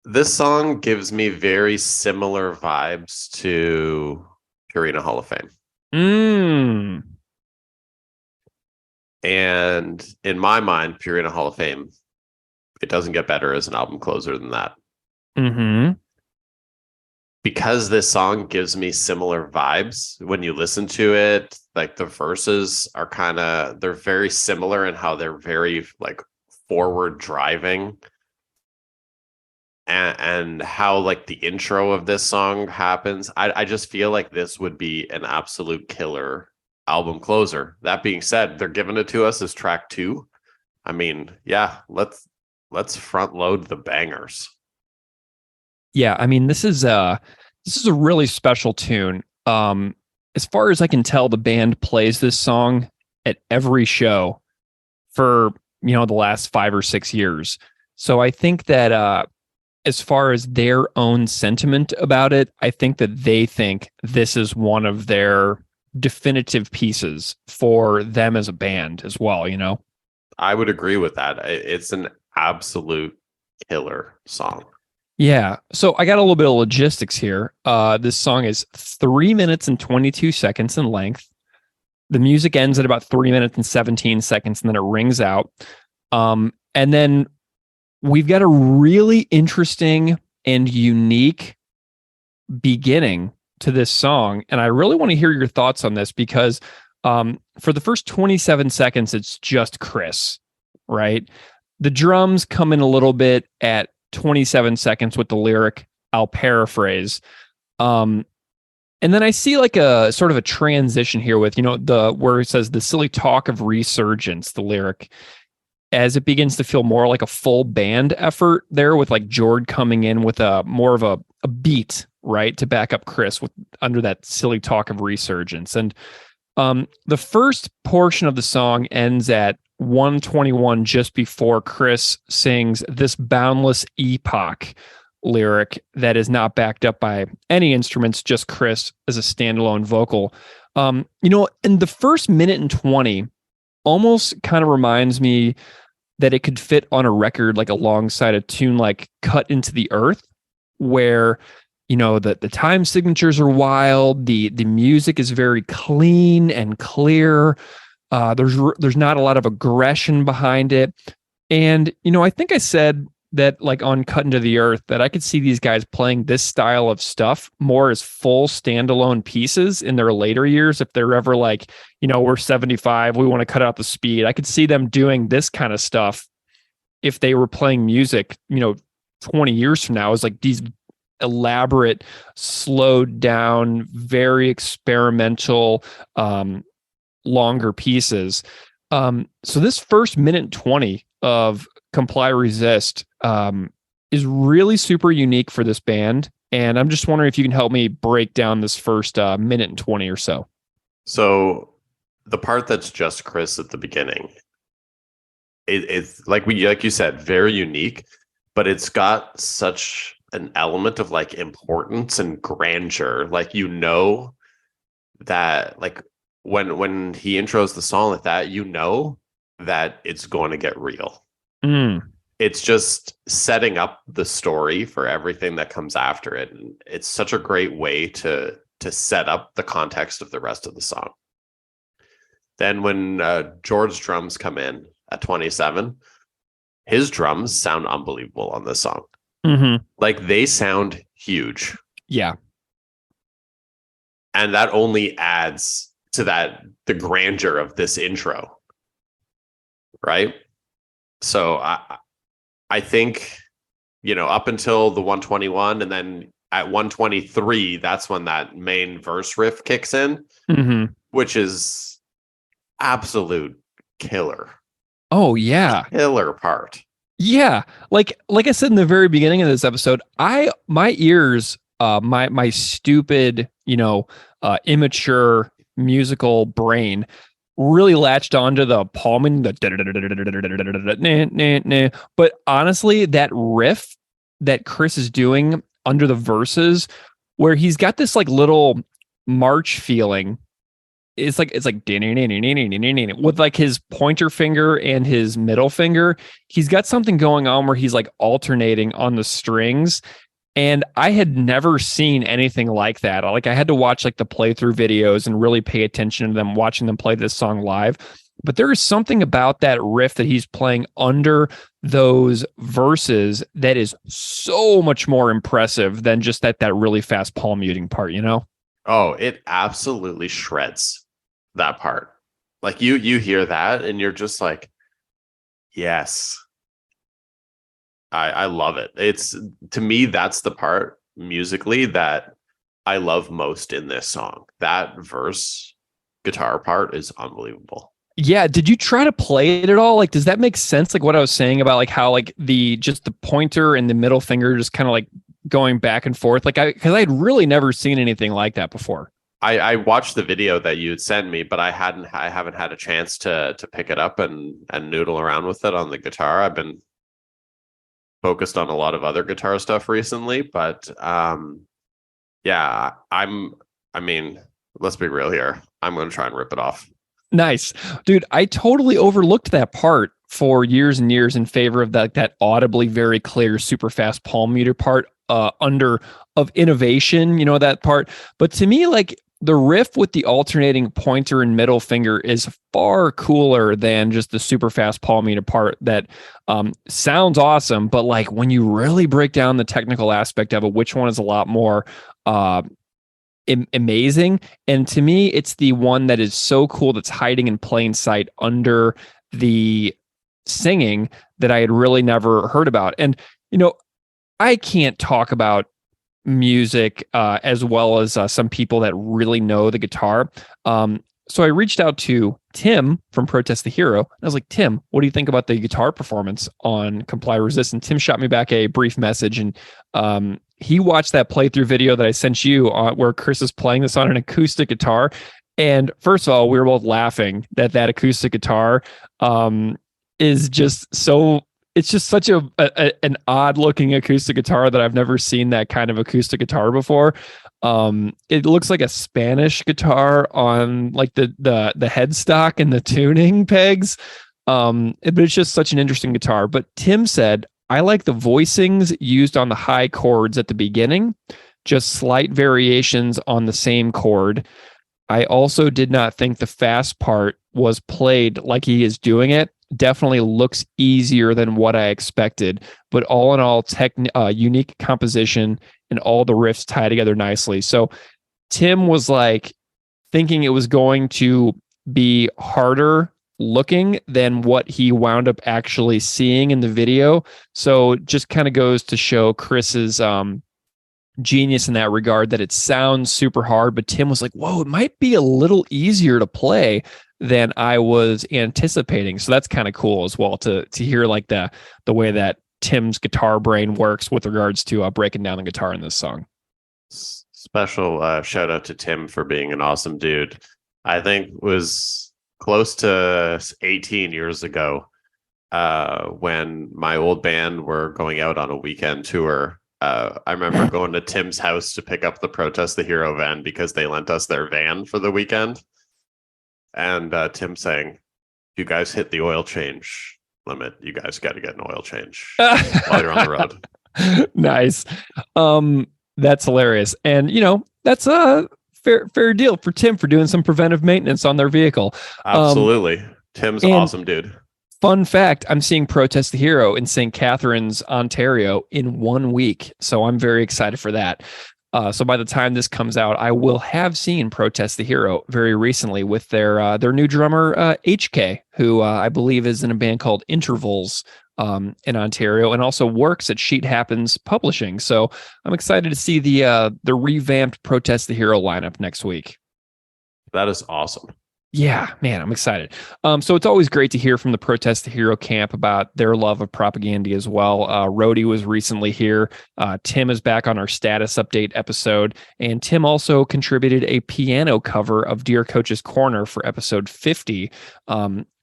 This song gives me very similar vibes to Purina Hall of Fame. And in my mind, Purina Hall of Fame, it doesn't get better as an album closer than that. Mm-hmm. Because this song gives me similar vibes when you listen to it, like the verses are they're very similar in how they're very like forward driving, and how like the intro of this song happens. I just feel like this would be an absolute killer album closer. That being said, they're giving it to us as track 2. I mean, yeah, let's front load the bangers. Yeah, I mean, this is a really special tune. As far as I can tell, the band plays this song at every show for, the last 5 or 6 years. So I think that as far as their own sentiment about it, I think that they think this is one of their definitive pieces for them as a band as well, I would agree with that. It's an absolute killer song. Yeah. So I got a little bit of logistics here. This song is 3 minutes and 22 seconds in length. The music ends at about 3 minutes and 17 seconds, and then it rings out. And then we've got a really interesting and unique beginning to this song. And I really want to hear your thoughts on this because for the first 27 seconds, it's just Chris, right? The drums come in a little bit at 27 seconds with the lyric, I'll paraphrase. And then I see like a sort of a transition here with, where it says the silly talk of resurgence, the lyric, as it begins to feel more like a full band effort there with like Jord coming in with a more of a beat, right, to back up Chris with under that silly talk of resurgence. And the first portion of the song ends at 121, just before Chris sings this boundless epoch lyric that is not backed up by any instruments, just Chris as a standalone vocal. In the first minute and 20 almost kind of reminds me that it could fit on a record like alongside a tune like Cut Into the Earth, where the time signatures are wild, the music is very clean and clear. There's not a lot of aggression behind it. And, I think I said that like on Cut Into the Earth that I could see these guys playing this style of stuff more as full standalone pieces in their later years. If they're ever like, we're 75, we want to cut out the speed. I could see them doing this kind of stuff if they were playing music, 20 years from now, is like these elaborate, slowed down, very experimental, longer pieces. So this first minute and 20 of Comply Resist is really super unique for this band. And I'm just wondering if you can help me break down this first minute and 20 or so. So the part that's just Chris at the beginning, it's like you said, very unique, but it's got such an element of like importance and grandeur. Like, that like when he intros the song like that, that it's going to get real. It's just setting up the story for everything that comes after it. And it's such a great way to set up the context of the rest of the song. Then when George's drums come in at 27, his drums sound unbelievable on this song. Mm-hmm. Like, they sound huge. Yeah. And that only adds to the grandeur of this intro. Right? So I think, up until the 121, and then at 123, that's when that main verse riff kicks in, which is absolute killer. Oh yeah. Killer part. Yeah. Like I said in the very beginning of this episode, my ears, my stupid, immature musical brain really latched onto the palming, but honestly, that riff that Chris is doing under the verses, where he's got this like little march feeling. It's like with like his pointer finger and his middle finger. He's got something going on where he's like alternating on the strings. And I had never seen anything like that. Like I had to watch like the playthrough videos and really pay attention to them, watching them play this song live. But there is something about that riff that he's playing under those verses that is so much more impressive than just that really fast palm muting part, Oh, it absolutely shreds that part. Like you hear that and you're just like, yes. I love it. It's, to me, that's the part musically that I love most in this song. That verse guitar part is unbelievable. Yeah. Did you try to play it at all? Like, does that make sense? Like what I was saying about like how like the pointer and the middle finger just kind of like going back and forth. Like because I had really never seen anything like that before. I watched the video that you had sent me, but I haven't had a chance to pick it up and noodle around with it on the guitar. I've been focused on a lot of other guitar stuff recently, but yeah, I mean, let's be real here. I'm going to try and rip it off. Nice. Dude, I totally overlooked that part for years and years in favor of that audibly very clear, super fast palm muter part of innovation, that part. But to me, like the riff with the alternating pointer and middle finger is far cooler than just the super fast palm muter part that sounds awesome. But like when you really break down the technical aspect of it, which one is a lot more amazing? And to me, it's the one that is so cool that's hiding in plain sight under the singing that I had really never heard about. And, I can't talk about music as well as some people that really know the guitar. So I reached out to Tim from Protest the Hero. I was like, Tim, what do you think about the guitar performance on Comply Resist? And Tim shot me back a brief message, and he watched that playthrough video that I sent you where Chris is playing this on an acoustic guitar. And first of all, we were both laughing that acoustic guitar is just so... It's just such an odd looking acoustic guitar that I've never seen that kind of acoustic guitar before. It looks like a Spanish guitar on like the headstock and the tuning pegs. But it's just such an interesting guitar. But Tim said, I like the voicings used on the high chords at the beginning, just slight variations on the same chord. I also did not think the fast part was played like he is doing it. Definitely looks easier than what I expected, but all in all, unique composition and all the riffs tie together nicely. So Tim was like thinking it was going to be harder looking than what he wound up actually seeing in the video. So just kind of goes to show Chris's genius in that regard, that it sounds super hard, but Tim was like, whoa, it might be a little easier to play than I was anticipating. So that's kind of cool as well to hear like the way that Tim's guitar brain works with regards to breaking down the guitar in this song. Special shout out to Tim for being an awesome dude. I think it was close to 18 years ago when my old band were going out on a weekend tour. I remember going to Tim's house to pick up the Protest the Hero van because they lent us their van for the weekend. And Tim saying, you guys hit the oil change limit. You guys got to get an oil change while you're on the road. Nice. That's hilarious. And, that's a fair deal for Tim for doing some preventive maintenance on their vehicle. Absolutely. Tim's an awesome dude. Fun fact, I'm seeing Protest the Hero in St. Catharines, Ontario in 1 week. So I'm very excited for that. So by the time this comes out, I will have seen Protest the Hero very recently with their new drummer, HK, who I believe is in a band called Intervals in Ontario, and also works at Sheet Happens Publishing. So I'm excited to see the revamped Protest the Hero lineup next week. That is awesome. Yeah, man, I'm excited. So it's always great to hear from the Protest the Hero camp about their love of Propaganda as well. Rhodey was recently here. Tim is back on our status update episode, and Tim also contributed a piano cover of Dear Coach's Corner for episode 50.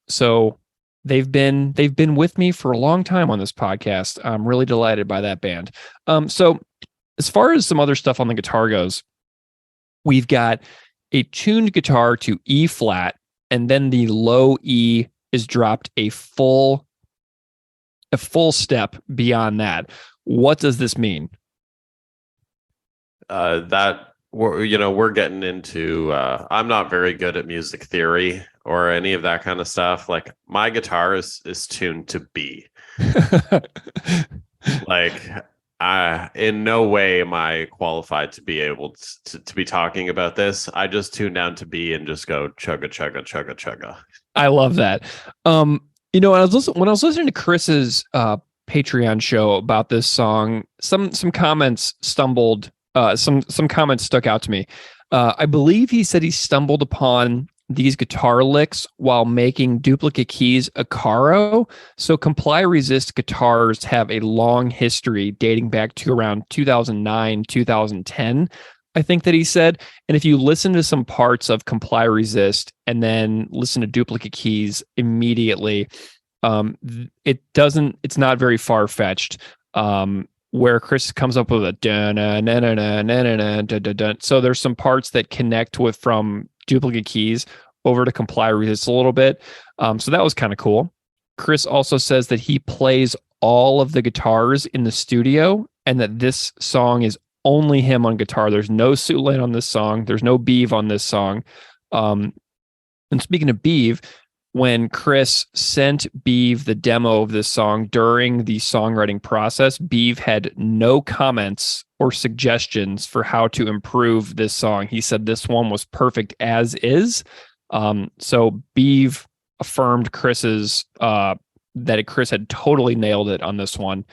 So they've been with me for a long time on this podcast. I'm really delighted by that band. So as far as some other stuff on the guitar goes, we've got a tuned guitar to E flat, and then the low E is dropped a full step beyond that. What does this mean? That we're getting into. I'm not very good at music theory or any of that kind of stuff. Like, my guitar is tuned to B. Like, in no way am I qualified to be able to be talking about this. I just tune down to B and just go chugga chugga chugga chugga. I love that. When I was listening to Chris's Patreon show about this song, some comments stumbled. Some comments stuck out to me. I believe he said he stumbled upon these guitar licks while making duplicate keys a caro. So Comply Resist guitars have a long history dating back to around 2009, 2010, I think that he said. And if you listen to some parts of Comply Resist and then listen to duplicate keys immediately, it's not very far-fetched. Where Chris comes up with a dun dun dun dun dun dun dun dun dun. So there's some parts that connect with from duplicate keys over to Comply Resist a little bit. So that was kind of cool. Chris also says that he plays all of the guitars in the studio and that this song is only him on guitar. There's no Sulain on this song. There's no Beeve on this song. And speaking of Beeve, when Chris sent Beeve the demo of this song during the songwriting process, Beeve had no comments or suggestions for how to improve this song. He said this one was perfect as is. So Beeve affirmed Chris's that Chris had totally nailed it on this one.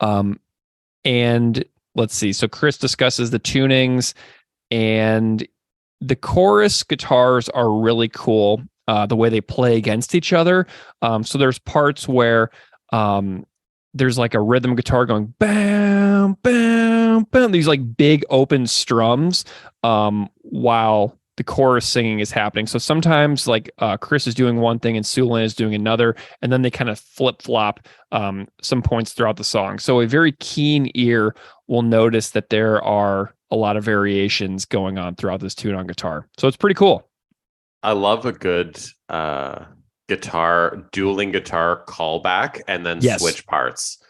And let's see. So Chris discusses the tunings, and the chorus guitars are really cool. The way they play against each other. So there's parts where there's like a rhythm guitar going bam, bam, bam, these like big open strums while the chorus singing is happening. So sometimes like Chris is doing one thing and Sulain is doing another, and then they kind of flip-flop some points throughout the song. So a very keen ear will notice that there are a lot of variations going on throughout this tune on guitar. So it's pretty cool. I love a good dueling guitar callback and then switch parts.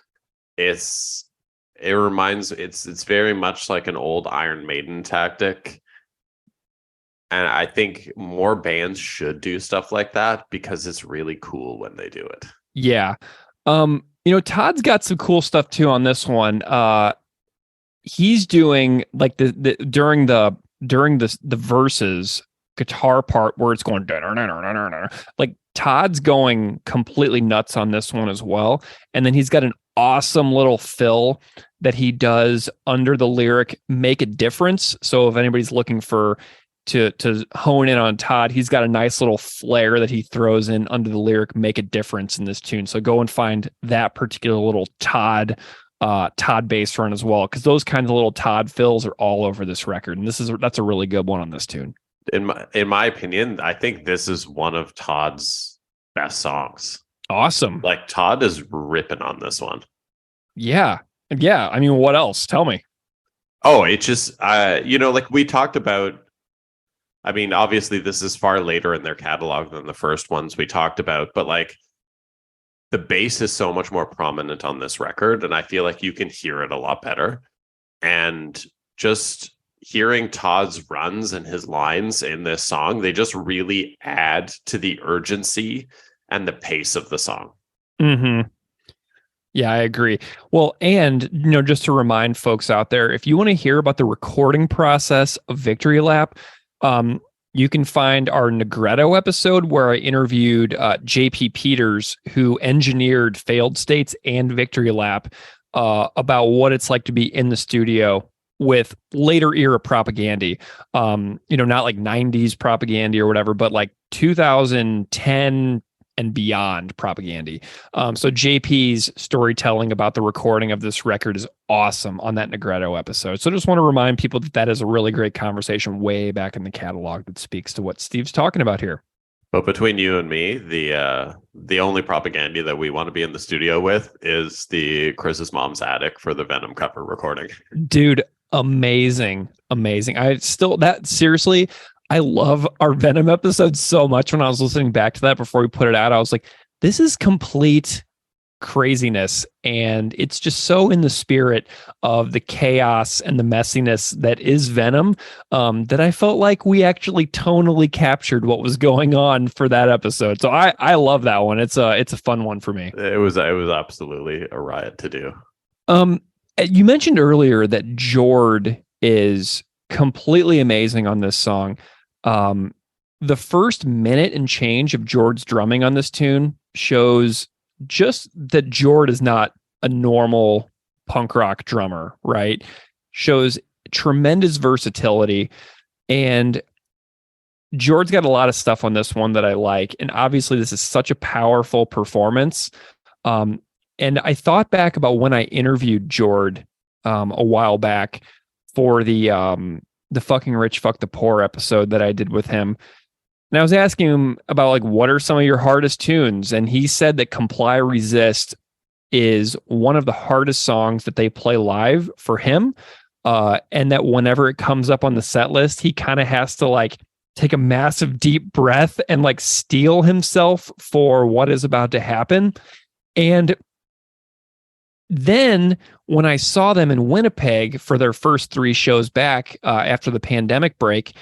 It's very much like an old Iron Maiden tactic. And I think more bands should do stuff like that because it's really cool when they do it. Yeah. Todd's got some cool stuff too on this one. He's doing like during the verses guitar part where it's going like Todd's going completely nuts on this one as well. And then he's got an awesome little fill that he does under the lyric "Make a Difference." So if anybody's looking for to hone in on Todd, he's got a nice little flair that he throws in under the lyric "Make a Difference" in this tune. So go and find that particular little Todd bass run as well, because those kinds of little Todd fills are all over this record, and that's a really good one on this tune. In my opinion, I think this is one of Todd's best songs. Awesome. Like, Todd is ripping on this one. Yeah. I mean, what else? Tell me. Oh, it just, like we talked about. I mean, obviously, this is far later in their catalog than the first ones we talked about, but like the bass is so much more prominent on this record, and I feel like you can hear it a lot better. And just hearing Todd's runs and his lines in this song, they just really add to the urgency and the pace of the song. Mm-hmm. Yeah, I agree. Well, and just to remind folks out there, if you want to hear about the recording process of Victory Lap, You can find our Negretto episode where I interviewed JP Peters, who engineered Failed States and Victory Lap, about what it's like to be in the studio with later era propaganda. Not like 90s propaganda or whatever, but like 2010 and beyond propaganda. So JP's storytelling about the recording of this record is awesome on that Negretto episode. So I just want to remind people that is a really great conversation way back in the catalog that speaks to what Steve's talking about here. But between you and me, the only propaganda that we want to be in the studio with is the Chris's Mom's Attic for the Venom cover recording. Dude, amazing. Seriously, I love our Venom episode so much. When I was listening back to that before we put it out, I was like, this is complete craziness. And it's just so in the spirit of the chaos and the messiness that is Venom, that I felt like we actually tonally captured what was going on for that episode. So I love that one. It's a fun one for me. It was absolutely a riot to do. You mentioned earlier that Jord is completely amazing on this song. The first minute and change of Jord's drumming on this tune shows just that Jord is not a normal punk rock drummer, right? Shows tremendous versatility, and Jord's got a lot of stuff on this one that I like. And obviously this is such a powerful performance. And I thought back about when I interviewed Jord a while back for the Fucking Rich Fuck the Poor episode that I did with him. And I was asking him about like, what are some of your hardest tunes? And he said that Comply Resist is one of the hardest songs that they play live for him. And that whenever it comes up on the set list, he kind of has to like take a massive deep breath and like steel himself for what is about to happen. And then when I saw them in Winnipeg for their first 3 shows back after the pandemic break,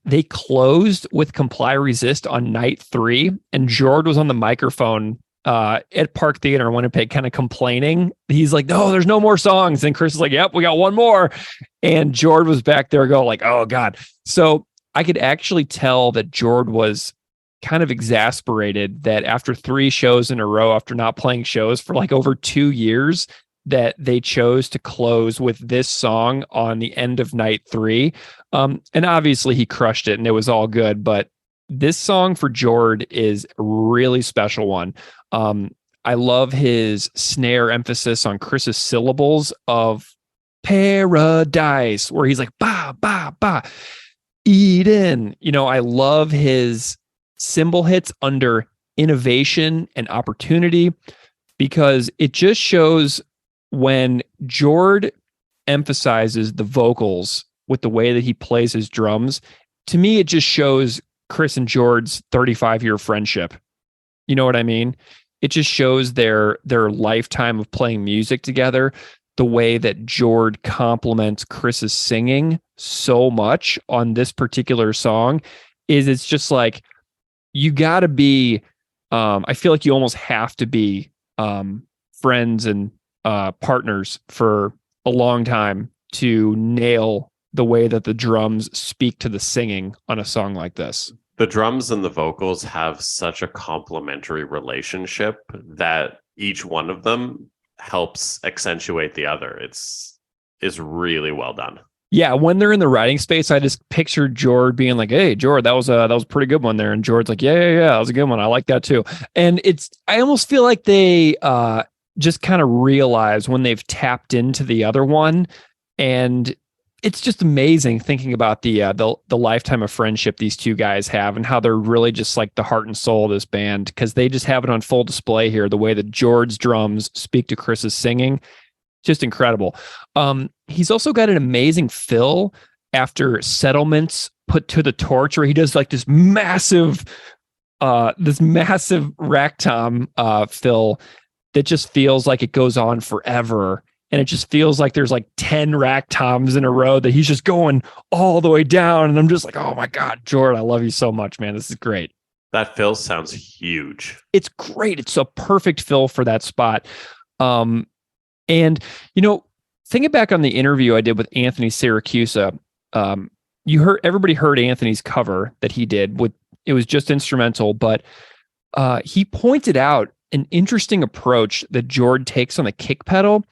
they closed with Comply Resist on night 3, and Jord was on the microphone at Park Theater in Winnipeg kind of complaining. He's like, no, there's no more songs. And Chris is like, yep, we got one more. And Jord was back there going like, oh God. So I could actually tell that Jord was kind of exasperated that after 3 shows in a row, after not playing shows for like over 2 years, that they chose to close with this song on the end of night 3. And obviously he crushed it and it was all good, but this song for Jord is a really special one. I love his snare emphasis on Chris's syllables of paradise, where he's like, ba, ba, ba, Eden. I love his cymbal hits under innovation and opportunity, because it just shows when Jord emphasizes the vocals with the way that he plays his drums. To me, it just shows Chris and Jord's 35-year friendship. You know what I mean? It just shows their lifetime of playing music together. The way that Jord complements Chris's singing so much on this particular song is, it's just like, you got to be, I feel like you almost have to be friends and partners for a long time to nail the way that the drums speak to the singing on a song like this. The drums and the vocals have such a complementary relationship that each one of them helps accentuate the other. It's really well done. Yeah, when they're in the writing space, I just pictured Jord being like, "Hey, Jord, that was a pretty good one there," and Jord's like, "Yeah, that was a good one. I like that too." And I almost feel like they just kind of realize when they've tapped into the other one, and it's just amazing thinking about the lifetime of friendship these two guys have, and how they're really just like the heart and soul of this band, because they just have it on full display here. The way that Jord's drums speak to Chris's singing, just incredible. He's also got an amazing fill after Settlements Put to the Torch, where he does like this massive rack tom fill that just feels like it goes on forever. And it just feels like there's like 10 rack toms in a row that he's just going all the way down. And I'm just like, oh my God, Jord, I love you so much, man. This is great. That fill sounds huge. It's great. It's a perfect fill for that spot. And, thinking back on the interview I did with Anthony Siracusa, everybody heard Anthony's cover that he did with, it was just instrumental, but he pointed out an interesting approach that Jord takes on the kick pedal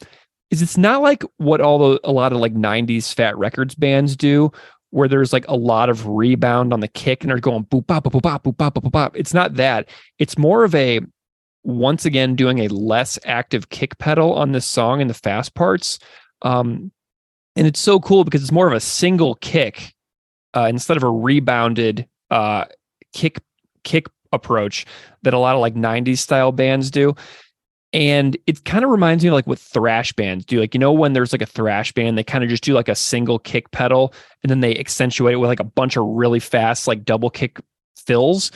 is it's not like what a lot of like 90s Fat Records bands do, where there's like a lot of rebound on the kick and they're going boop bop boop bop boop bop boop bop. It's not that. It's more of a, once again, doing a less active kick pedal on this song in the fast parts. And it's so cool because it's more of a single kick instead of a rebounded kick approach that a lot of like 90s style bands do. And it kind of reminds me of like what thrash bands do. Like, when there's like a thrash band, they kind of just do like a single kick pedal and then they accentuate it with like a bunch of really fast, like double kick fills.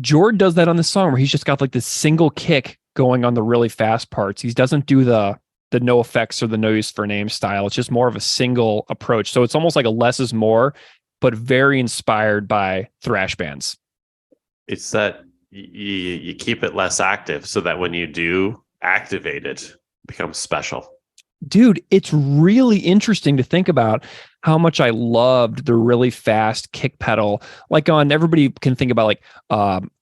Jord does that on the song where he's just got like this single kick going on the really fast parts. He doesn't do the no effects or the no use for name style. It's just more of a single approach. So it's almost like a less is more, but very inspired by thrash bands. It's that you keep it less active so that when you do activate it, it becomes special. Dude, it's really interesting to think about how much I loved the really fast kick pedal. Like everybody can think about like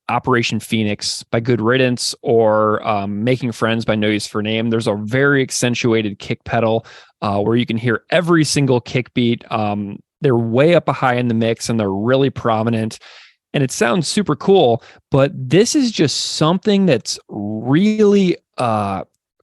Operation Phoenix by Good Riddance or Making Friends by No Use for Name. There's a very accentuated kick pedal where you can hear every single kick beat. They're way up high in the mix and they're really prominent. And it sounds super cool, but this is just something that's really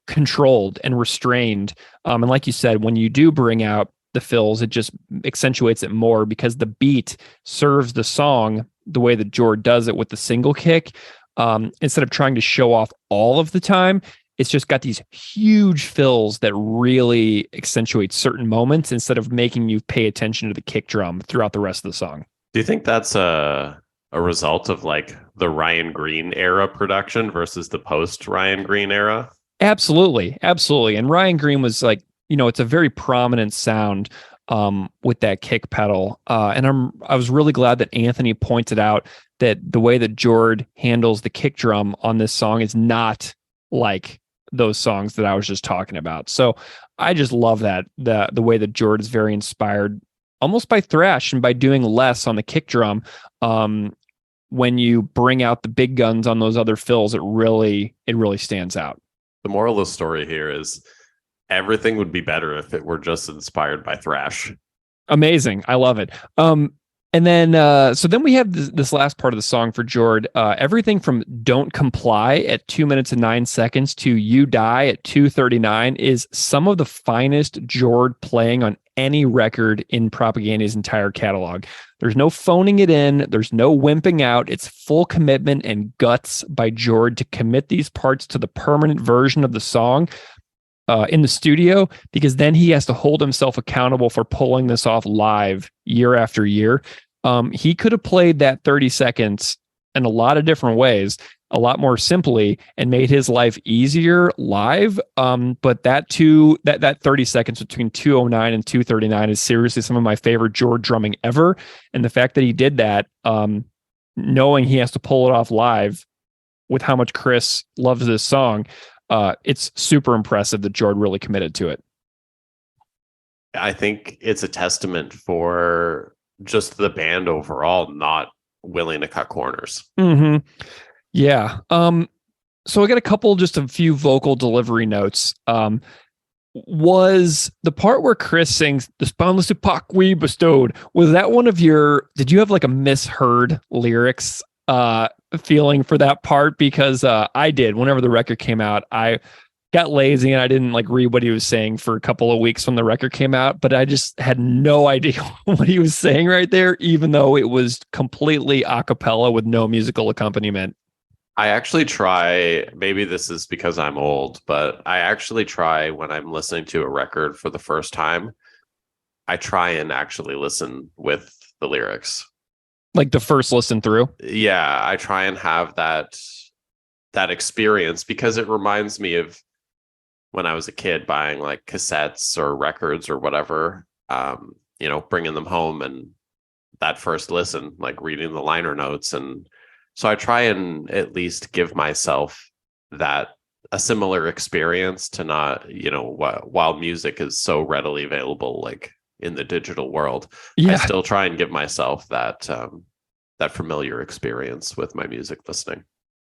controlled and restrained. And like you said, when you do bring out the fills, it just accentuates it more because the beat serves the song the way that Jord does it with the single kick. Instead of trying to show off all of the time, it's just got these huge fills that really accentuate certain moments instead of making you pay attention to the kick drum throughout the rest of the song. Do you think that's a result of like the Ryan Green era production versus the post Ryan Green era? Absolutely. And Ryan Green was like, it's a very prominent sound with that kick pedal. And I was really glad that Anthony pointed out that the way that Jord handles the kick drum on this song is not like those songs that I was just talking about. So I just love that the way that Jord is very inspired almost by thrash and by doing less on the kick drum. When you bring out the big guns on those other fills, it really stands out. The moral of the story here is everything would be better if it were just inspired by thrash. Amazing. I love it. And then, so then we have this last part of the song for Jord. Everything from Don't Comply at 2 minutes and 9 seconds to You Die at 2:39 is some of the finest Jord playing on any record in Propaganda's entire catalog. There's no phoning it in. There's no wimping out. It's full commitment and guts by Jord to commit these parts to the permanent version of the song in the studio, because then he has to hold himself accountable for pulling this off live year after year. He could have played that 30 seconds in a lot of different ways, a lot more simply, and made his life easier live. But that 30 seconds between 2:09 and 2:39 is seriously some of my favorite Jord drumming ever. And the fact that he did that, knowing he has to pull it off live with how much Chris loves this song, it's super impressive that Jord really committed to it. I think it's a testament for just the band overall not willing to cut corners. Mm-hmm. Yeah. So I got a few vocal delivery notes. Was the part where Chris sings "The Boundless Epoch we bestowed," was that one of did you have like a misheard lyrics feeling for that part? Because I did. Whenever the record came out, I got lazy and I didn't like read what he was saying for a couple of weeks when the record came out, but I just had no idea what he was saying right there, even though it was completely a cappella with no musical accompaniment. I actually try, maybe this is because I'm old, but I actually try when I'm listening to a record for the first time, I try and actually listen with the lyrics. Like the first listen through? Yeah, I try and have that experience because it reminds me of when I was a kid buying like cassettes or records or whatever, bringing them home and that first listen, like reading the liner notes. And so I try and at least give myself a similar experience to not, while music is so readily available, like in the digital world. Yeah. I still try and give myself that that familiar experience with my music listening.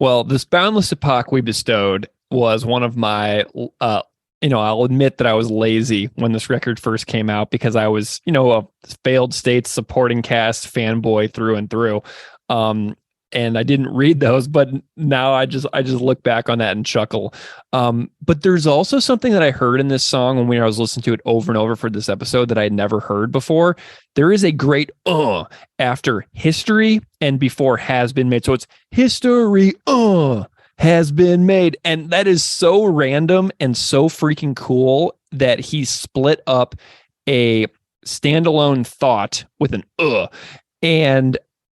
Well, this Boundless Epoch we bestowed was one of my, I'll admit that I was lazy when this record first came out because I was, a failed state supporting cast fanboy through and through. And I didn't read those, but now I just look back on that and chuckle. But there's also something that I heard in this song when I was listening to it over and over for this episode that I had never heard before. There is a great after history and before has been made. So it's history has been made. And that is so random and so freaking cool that he split up a standalone thought with an and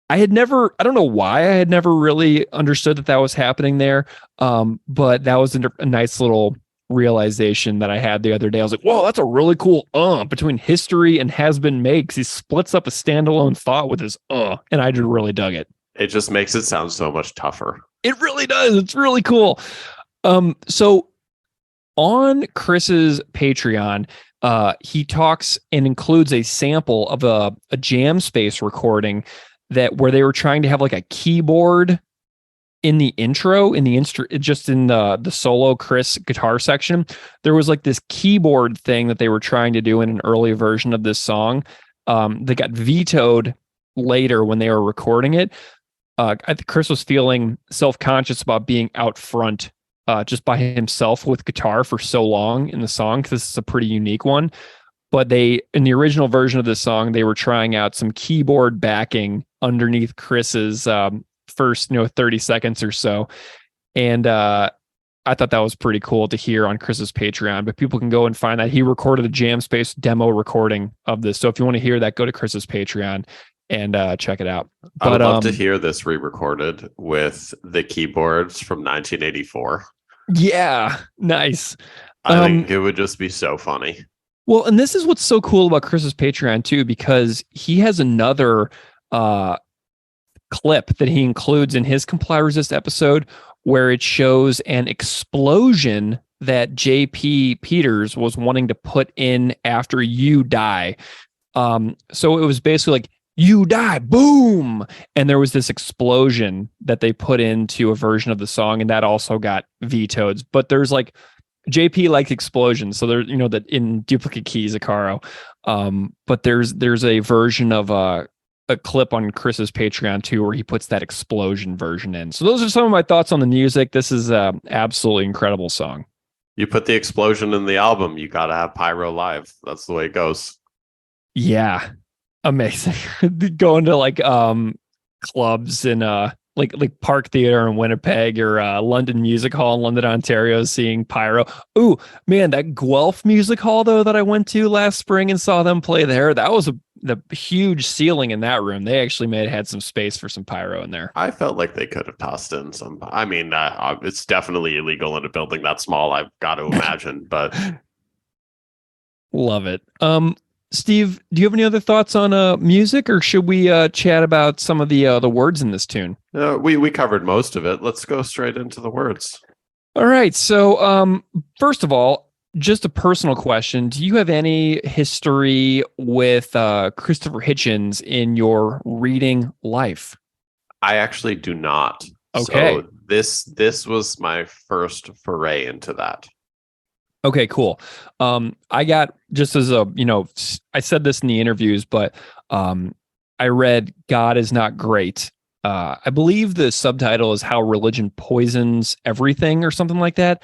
I don't know why I had never really understood that was happening there. But that was a nice little realization that I had the other day. I was like, whoa, that's a really cool between history and has been made, 'cause he splits up a standalone thought with his and I just really dug it. It just makes it sound so much tougher. It really does. It's really cool. So on Chris's Patreon, he talks and includes a sample of a jam space recording where they were trying to have like a keyboard in the intro, just in the solo Chris guitar section. There was like this keyboard thing that they were trying to do in an early version of this song that got vetoed later when they were recording it. I think Chris was feeling self-conscious about being out front just by himself with guitar for so long in the song, because this is a pretty unique one. But in the original version of this song, they were trying out some keyboard backing underneath Chris's first 30 seconds or so. And I thought that was pretty cool to hear on Chris's Patreon, but people can go and find that. He recorded a Jam Space demo recording of this. So if you want to hear that, go to Chris's Patreon and check it out. I would love to hear this re-recorded with the keyboards from 1984. Yeah, nice. I think it would just be so funny. Well, and this is what's so cool about Chris's Patreon too, because he has another clip that he includes in his Comply Resist episode where it shows an explosion that JP Peters was wanting to put in after You Die. So it was basically like, you die, boom. And there was this explosion that they put into a version of the song, and that also got vetoed. But there's like, JP likes explosions, so there's that in duplicate keys, Akaro. But there's a version of a clip on Chris's Patreon too, where he puts that explosion version in. So those are some of my thoughts on the music. This is a absolutely incredible song. You put the explosion in the album, you gotta have pyro live. That's the way it goes. Yeah, amazing. Going to like clubs in like Park Theater in Winnipeg or London Music Hall in London, Ontario, seeing pyro. Ooh, man, that Guelph Music Hall though that I went to last spring and saw them play there, that was the huge ceiling in that room. They actually had some space for some pyro in there. I felt like they could have tossed in some. I mean, it's definitely illegal in a building that small, I've got to imagine, but love it. Steve, do you have any other thoughts on music, or should we chat about some of the words in this tune? We covered most of it. Let's go straight into the words. All right. So first of all, just a personal question. Do you have any history with Christopher Hitchens in your reading life? I actually do not. Okay. So this was my first foray into that. Okay, cool. I got, just as I said this in the interviews, but I read God is Not Great. I believe the subtitle is How Religion Poisons Everything or something like that.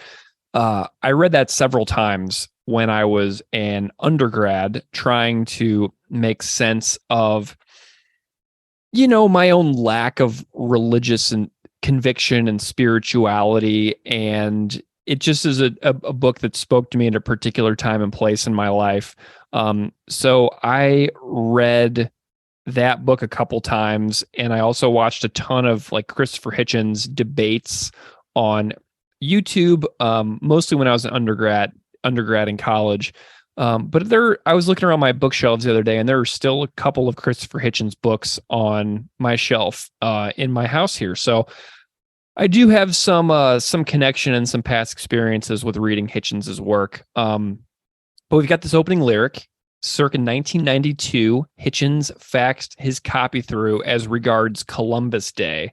I read that several times when I was an undergrad trying to make sense of, my own lack of religious and conviction and spirituality. And it just is a book that spoke to me at a particular time and place in my life. So I read that book a couple times, and I also watched a ton of like Christopher Hitchens debates on YouTube, mostly when I was an undergrad in college. But I was looking around my bookshelves the other day, and there are still a couple of Christopher Hitchens books on my shelf in my house here. So I do have some connection and some past experiences with reading Hitchens's work. But we've got this opening lyric, circa 1992, Hitchens faxed his copy through as regards Columbus Day.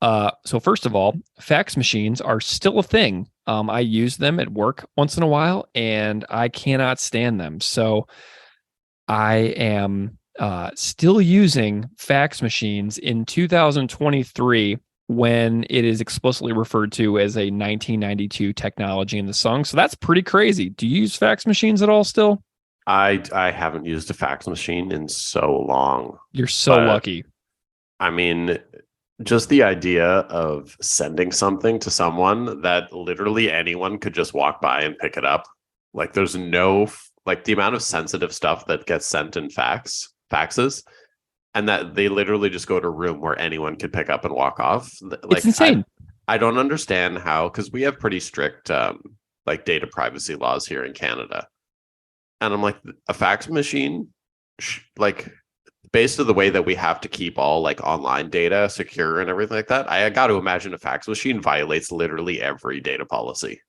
So first of all, fax machines are still a thing. I use them at work once in a while, and I cannot stand them. So I am still using fax machines in 2023 when it is explicitly referred to as a 1992 technology in the song. So that's pretty crazy. Do you use fax machines at all still? I haven't used a fax machine in so long. You're so lucky. I mean, just the idea of sending something to someone that literally anyone could just walk by and pick it up. Like there's no, like the amount of sensitive stuff that gets sent in faxes, and that they literally just go to a room where anyone could pick up and walk off. Like, it's insane. I don't understand how, because we have pretty strict like data privacy laws here in Canada. And I'm like, a fax machine, like based on the way that we have to keep all like online data secure and everything like that, I got to imagine a fax machine violates literally every data policy.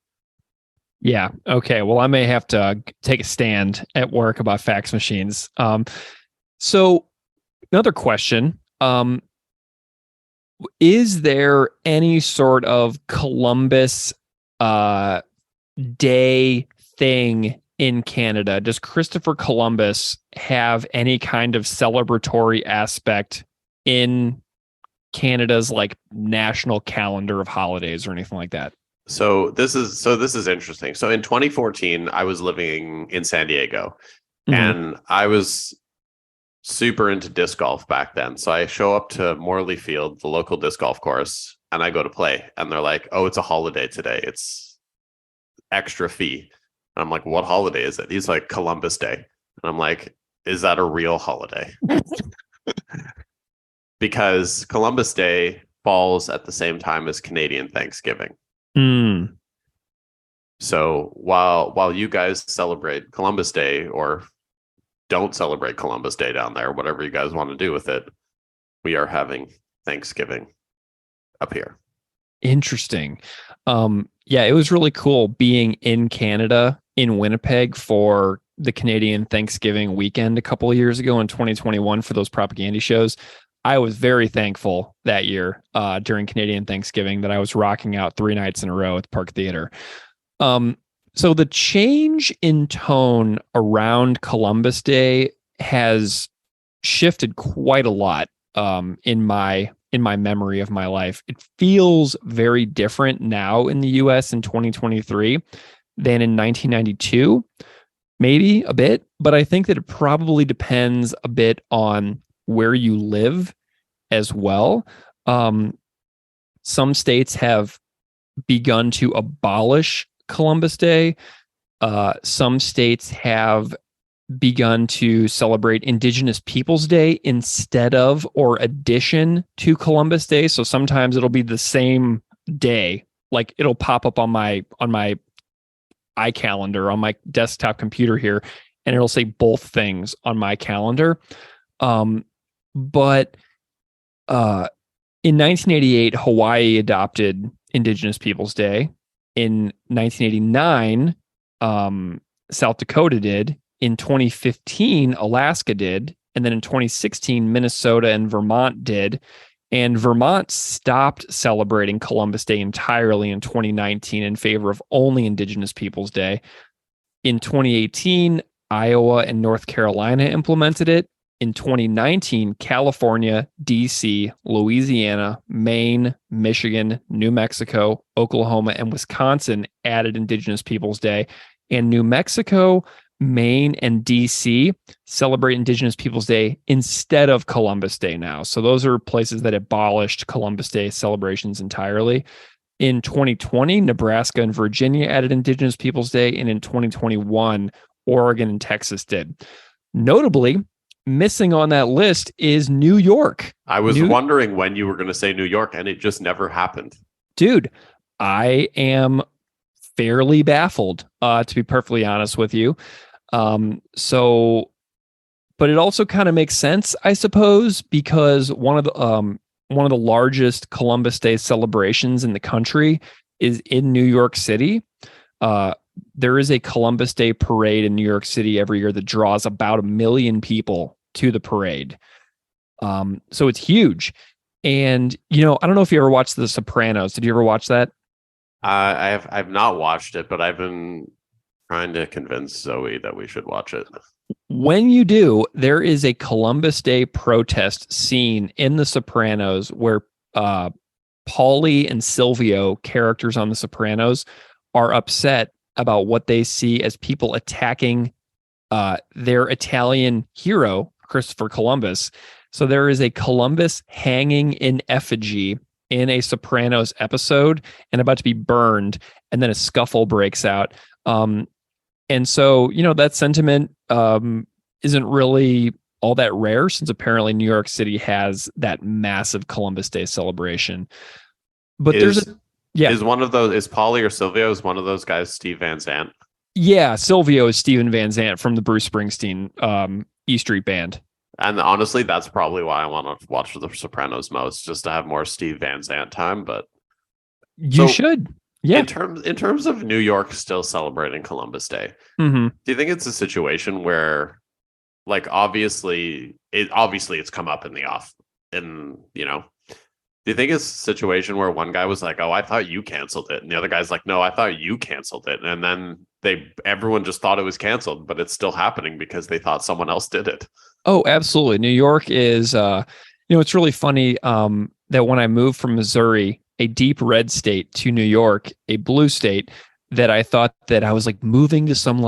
Yeah. Okay. Well, I may have to take a stand at work about fax machines. So another question, is there any sort of Columbus Day thing in Canada? Does Christopher Columbus have any kind of celebratory aspect in Canada's like national calendar of holidays or anything like that? So this is interesting. So in 2014, I was living in San Diego, and I was super into disc golf back then. So I show up to Morley Field, the local disc golf course, and I go to play, and they're like, "Oh, it's a holiday today. It's extra fee." And I'm like, "What holiday is it?" He's like, "Columbus Day." And I'm like, "Is that a real holiday?" Because Columbus Day falls at the same time as Canadian Thanksgiving. So while you guys celebrate Columbus Day, or don't celebrate Columbus Day down there, whatever you guys want to do with it, we are having Thanksgiving up here. Interesting. Yeah, it was really cool being in Canada, in Winnipeg, for the Canadian Thanksgiving weekend a couple of years ago in 2021 for those propaganda shows. I was very thankful that year during Canadian Thanksgiving that I was rocking out 3 nights in a row at the Park Theater. So the change in tone around Columbus Day has shifted quite a lot in my memory of my life. It feels very different now in the US in 2023 than in 1992, maybe a bit, but I think that it probably depends a bit on where you live as well. Some states have begun to abolish Columbus Day. Some states have begun to celebrate Indigenous Peoples Day instead of or addition to Columbus Day. So sometimes it'll be the same day. Like it'll pop up on my iCalendar on my desktop computer here, and it'll say both things on my calendar. But in 1988, Hawaii adopted Indigenous Peoples Day. In 1989, South Dakota did. In 2015, Alaska did. And then in 2016, Minnesota and Vermont did. And Vermont stopped celebrating Columbus Day entirely in 2019 in favor of only Indigenous Peoples Day. In 2018, Iowa and North Carolina implemented it. In 2019, California, DC, Louisiana, Maine, Michigan, New Mexico, Oklahoma, and Wisconsin added Indigenous Peoples Day. And New Mexico, Maine, and DC celebrate Indigenous Peoples Day instead of Columbus Day now. So those are places that abolished Columbus Day celebrations entirely. In 2020, Nebraska and Virginia added Indigenous Peoples Day. And in 2021, Oregon and Texas did. Notably, missing on that list is New York. I was wondering when you were going to say New York, and it just never happened. Dude, I am fairly baffled, to be perfectly honest with you. But it also kind of makes sense, I suppose, because one of the largest Columbus Day celebrations in the country is in New York City. there is a Columbus Day parade in New York City every year that draws about 1 million people to the parade. So it's huge. And, I don't know if you ever watched The Sopranos. Did you ever watch that? I've not watched it, but I've been trying to convince Zoe that we should watch it. When you do, there is a Columbus Day protest scene in The Sopranos where Paulie and Silvio, characters on The Sopranos, are upset about what they see as people attacking their Italian hero, Christopher Columbus. So there is a Columbus hanging in effigy in a Sopranos episode and about to be burned, and then a scuffle breaks out. And so, that sentiment isn't really all that rare, since apparently New York City has that massive Columbus Day celebration. But is Paulie or Silvio, is one of those guys Steve Van Zandt? Yeah, Silvio is Steven Van Zandt from the Bruce Springsteen E Street Band. And honestly, that's probably why I want to watch The Sopranos most, just to have more Steve Van Zandt time. But you should. Yeah. In terms of New York still celebrating Columbus Day, mm-hmm. Do you think it's a situation where, like, obviously it's come up do you think it's a situation where one guy was like, "Oh, I thought you canceled it," and the other guy's like, "No, I thought you canceled it," and then everyone just thought it was canceled, but it's still happening because they thought someone else did it? Oh, absolutely. New York is, it's really funny that when I moved from Missouri, a deep red state, to New York, a blue state, that I thought that I was like moving to some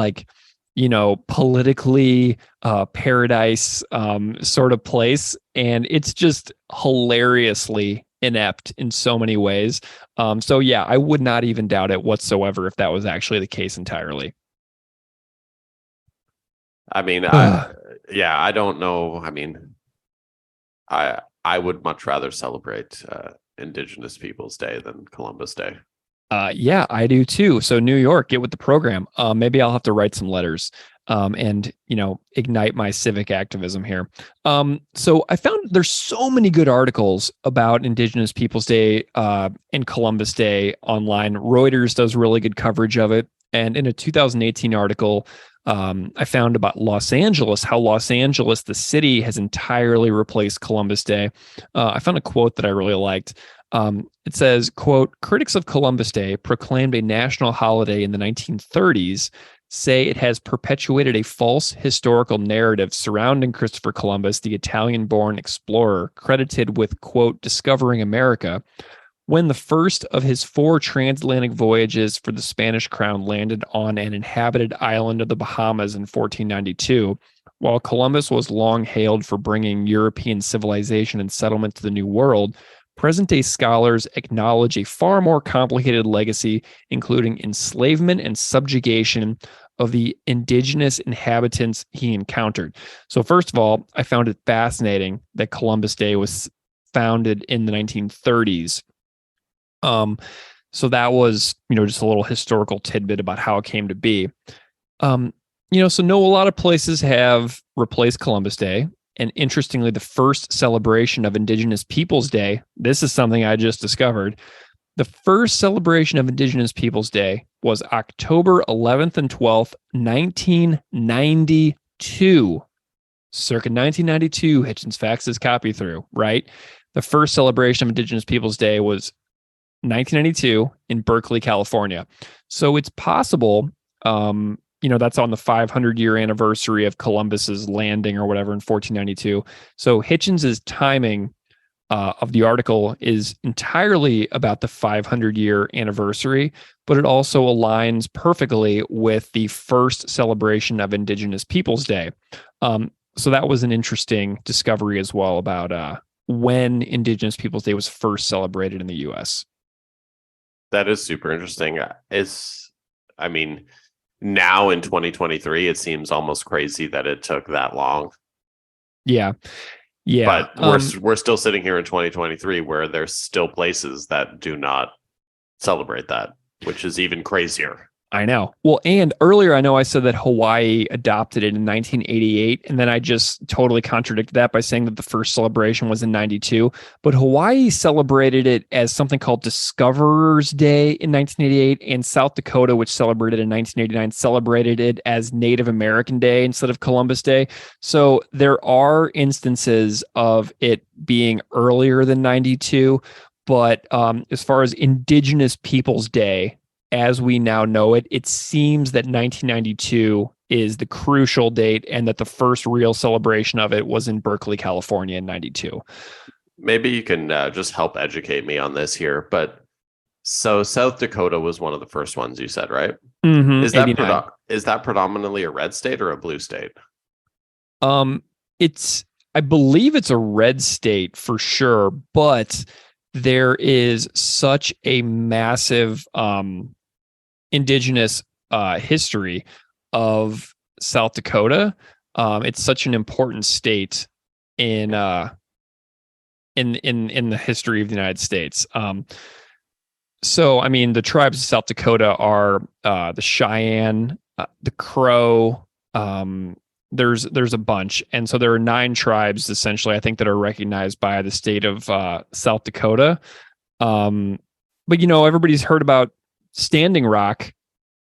politically paradise sort of place. And it's just hilariously inept in so many ways. So yeah, I would not even doubt it whatsoever if that was actually the case entirely. I mean, I don't know. I mean, I would much rather celebrate Indigenous Peoples Day than Columbus Day. Yeah, I do too. So New York, get with the program. Maybe I'll have to write some letters and ignite my civic activism here. So I found there's so many good articles about Indigenous Peoples Day and Columbus Day online. Reuters does really good coverage of it. And in a 2018 article, I found about Los Angeles, how Los Angeles, the city, has entirely replaced Columbus Day. I found a quote that I really liked. It says, quote, "Critics of Columbus Day, proclaimed a national holiday in the 1930s, say it has perpetuated a false historical narrative surrounding Christopher Columbus, the Italian-born explorer, credited with, quote, discovering America. When the first of his 4 transatlantic voyages for the Spanish crown landed on an inhabited island of the Bahamas in 1492, while Columbus was long hailed for bringing European civilization and settlement to the New World, present-day scholars acknowledge a far more complicated legacy, including enslavement and subjugation of the indigenous inhabitants he encountered." So first of all, I found it fascinating that Columbus Day was founded in the 1930s. So that was, just a little historical tidbit about how it came to be. So a lot of places have replaced Columbus Day. And interestingly, the first celebration of Indigenous Peoples Day, this is something I just discovered. The first celebration of Indigenous Peoples Day was October 11th and 12th, 1992. Circa 1992, Hitchens faxes copy through, right? The first celebration of Indigenous Peoples Day was 1992 in Berkeley, California. So it's possible, that's on the 500-year anniversary of Columbus's landing or whatever in 1492. So Hitchens's timing of the article is entirely about the 500-year anniversary, but it also aligns perfectly with the first celebration of Indigenous Peoples Day. So that was an interesting discovery as well about when Indigenous Peoples Day was first celebrated in the U.S. That is super interesting. Now in 2023, it seems almost crazy that it took that long. Yeah. But we're still sitting here in 2023 where there's still places that do not celebrate that, which is even crazier. I know. Well, and earlier I know I said that Hawaii adopted it in 1988, and then I just totally contradicted that by saying that the first celebration was in 92. But Hawaii celebrated it as something called Discoverers Day in 1988, and South Dakota, which celebrated in 1989, celebrated it as Native American Day instead of Columbus Day. So there are instances of it being earlier than 92, but as far as Indigenous Peoples Day, as we now know it, it seems that 1992 is the crucial date and that the first real celebration of it was in Berkeley, California in 92. Maybe you can just help educate me on this here. But so South Dakota was one of the first ones you said, right? Mm-hmm, Is that predominantly a red state or a blue state? I believe it's a red state for sure, but there is such a massive indigenous history of South Dakota. It's such an important state in the history of the United States. So, I mean, the tribes of South Dakota are the Cheyenne, the Crow. There's a bunch, and so there are 9 tribes essentially, I think, that are recognized by the state of South Dakota. But everybody's heard about Standing Rock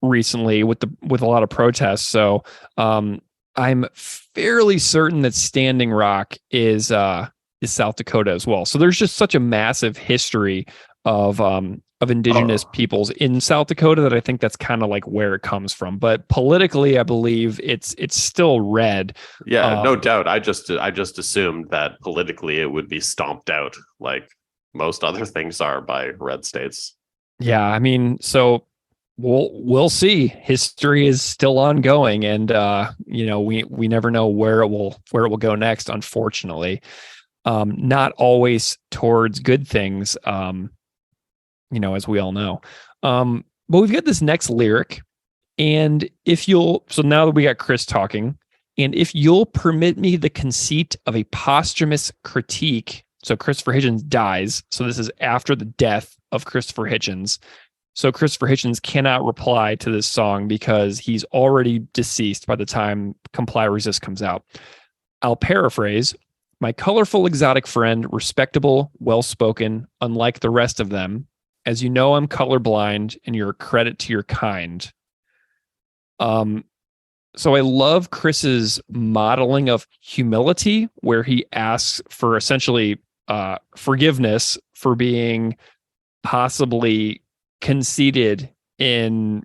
recently with a lot of protests. So I'm fairly certain that Standing Rock is South Dakota as well. So there's just such a massive history of indigenous peoples in South Dakota that I think that's kind of like where it comes from. But politically, I believe it's still red. Yeah, no doubt. I just assumed that politically it would be stomped out like most other things are by red states. Yeah, I mean, so we'll see. History is still ongoing, and we never know where it will go next. Unfortunately, not always towards good things. As we all know. But we've got this next lyric, and so now that we got Chris talking, and if you'll permit me the conceit of a posthumous critique. So Christopher Hitchens dies. So this is after the death of Christopher Hitchens. So Christopher Hitchens cannot reply to this song because he's already deceased by the time Comply Resist comes out. I'll paraphrase. My colorful exotic friend, respectable, well-spoken, unlike the rest of them. As you know, I'm colorblind and you're a credit to your kind. So I love Chris's modeling of humility, where he asks for essentially forgiveness for being possibly conceited in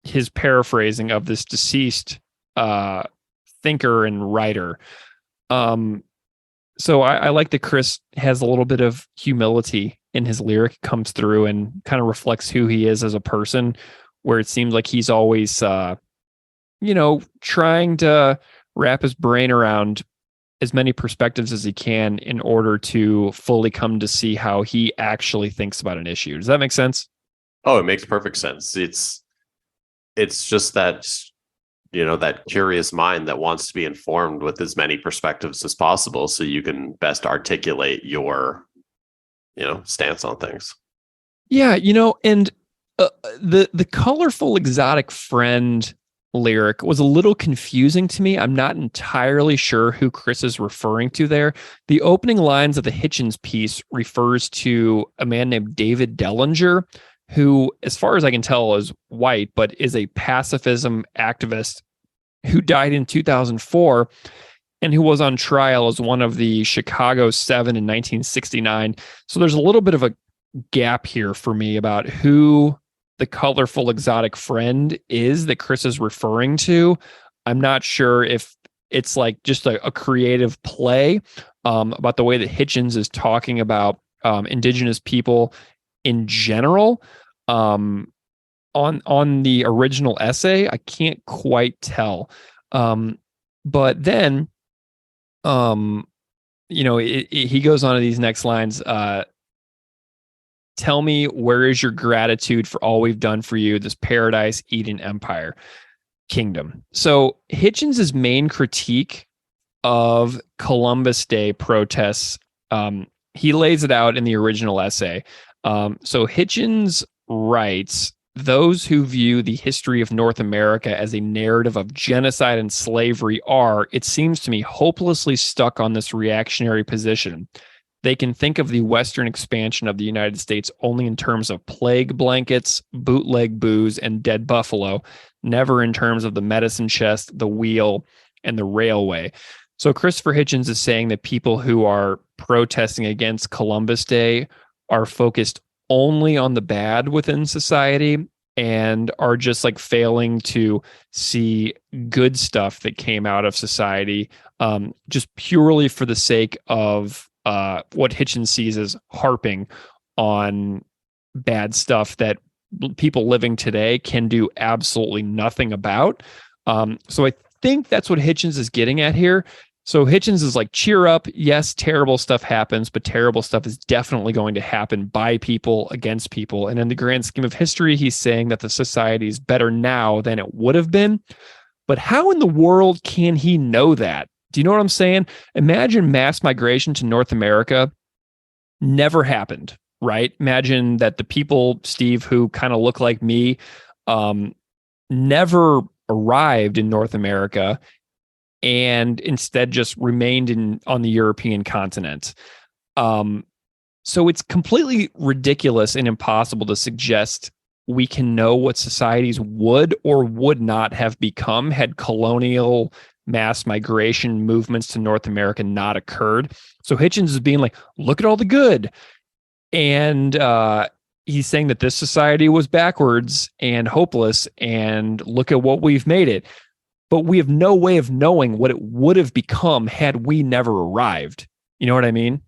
his paraphrasing of this deceased thinker and writer. So I like that Chris has a little bit of humility in his lyric, comes through and kind of reflects who he is as a person, where it seems like he's always, trying to wrap his brain around as many perspectives as he can in order to fully come to see how he actually thinks about an issue. Does that make sense? Oh, it makes perfect sense. It's just that, that curious mind that wants to be informed with as many perspectives as possible so you can best articulate your, stance on things. Yeah. And the colorful exotic friend lyric was a little confusing to me. I'm not entirely sure who Chris is referring to there. The opening lines of the Hitchens piece refers to a man named David Dellinger, who, as far as I can tell, is white, but is a pacifism activist who died in 2004 and who was on trial as one of the Chicago 7 in 1969. So there's a little bit of a gap here for me about who the colorful exotic friend is that Chris is referring to. I'm not sure if it's like just a creative play about the way that Hitchens is talking about indigenous people in general. On the original essay, I can't quite tell. But then, he goes on to these next lines. Tell me, where is your gratitude for all we've done for you, this paradise, Eden Empire, kingdom? So Hitchens' main critique of Columbus Day protests, he lays it out in the original essay. So Hitchens writes those who view the history of North America as a narrative of genocide and slavery are, it seems to me, hopelessly stuck on this reactionary position. They can think of the Western expansion of the United States only in terms of plague blankets, bootleg booze, and dead buffalo, never in terms of the medicine chest, the wheel, and the railway. So Christopher Hitchens is saying that people who are protesting against Columbus Day are focused only on the bad within society and are just like failing to see good stuff that came out of society, just purely for the sake of what Hitchens sees as harping on bad stuff that people living today can do absolutely nothing about. So I think that's what Hitchens is getting at here. So Hitchens is like, cheer up. Yes, terrible stuff happens, but terrible stuff is definitely going to happen by people, against people. And in the grand scheme of history, he's saying that the society is better now than it would have been. But how in the world can he know that? Do you know what I'm saying? Imagine mass migration to North America never happened, right? Imagine that the people, Steve, who kind of look like me, never arrived in North America and instead just remained on the European continent. So it's completely ridiculous and impossible to suggest we can know what societies would or would not have become had colonial mass migration movements to North America not occurred. So Hitchens is being like, look at all the good. And he's saying that this society was backwards and hopeless, and look at what we've made it. But we have no way of knowing what it would have become had we never arrived. You know what I mean?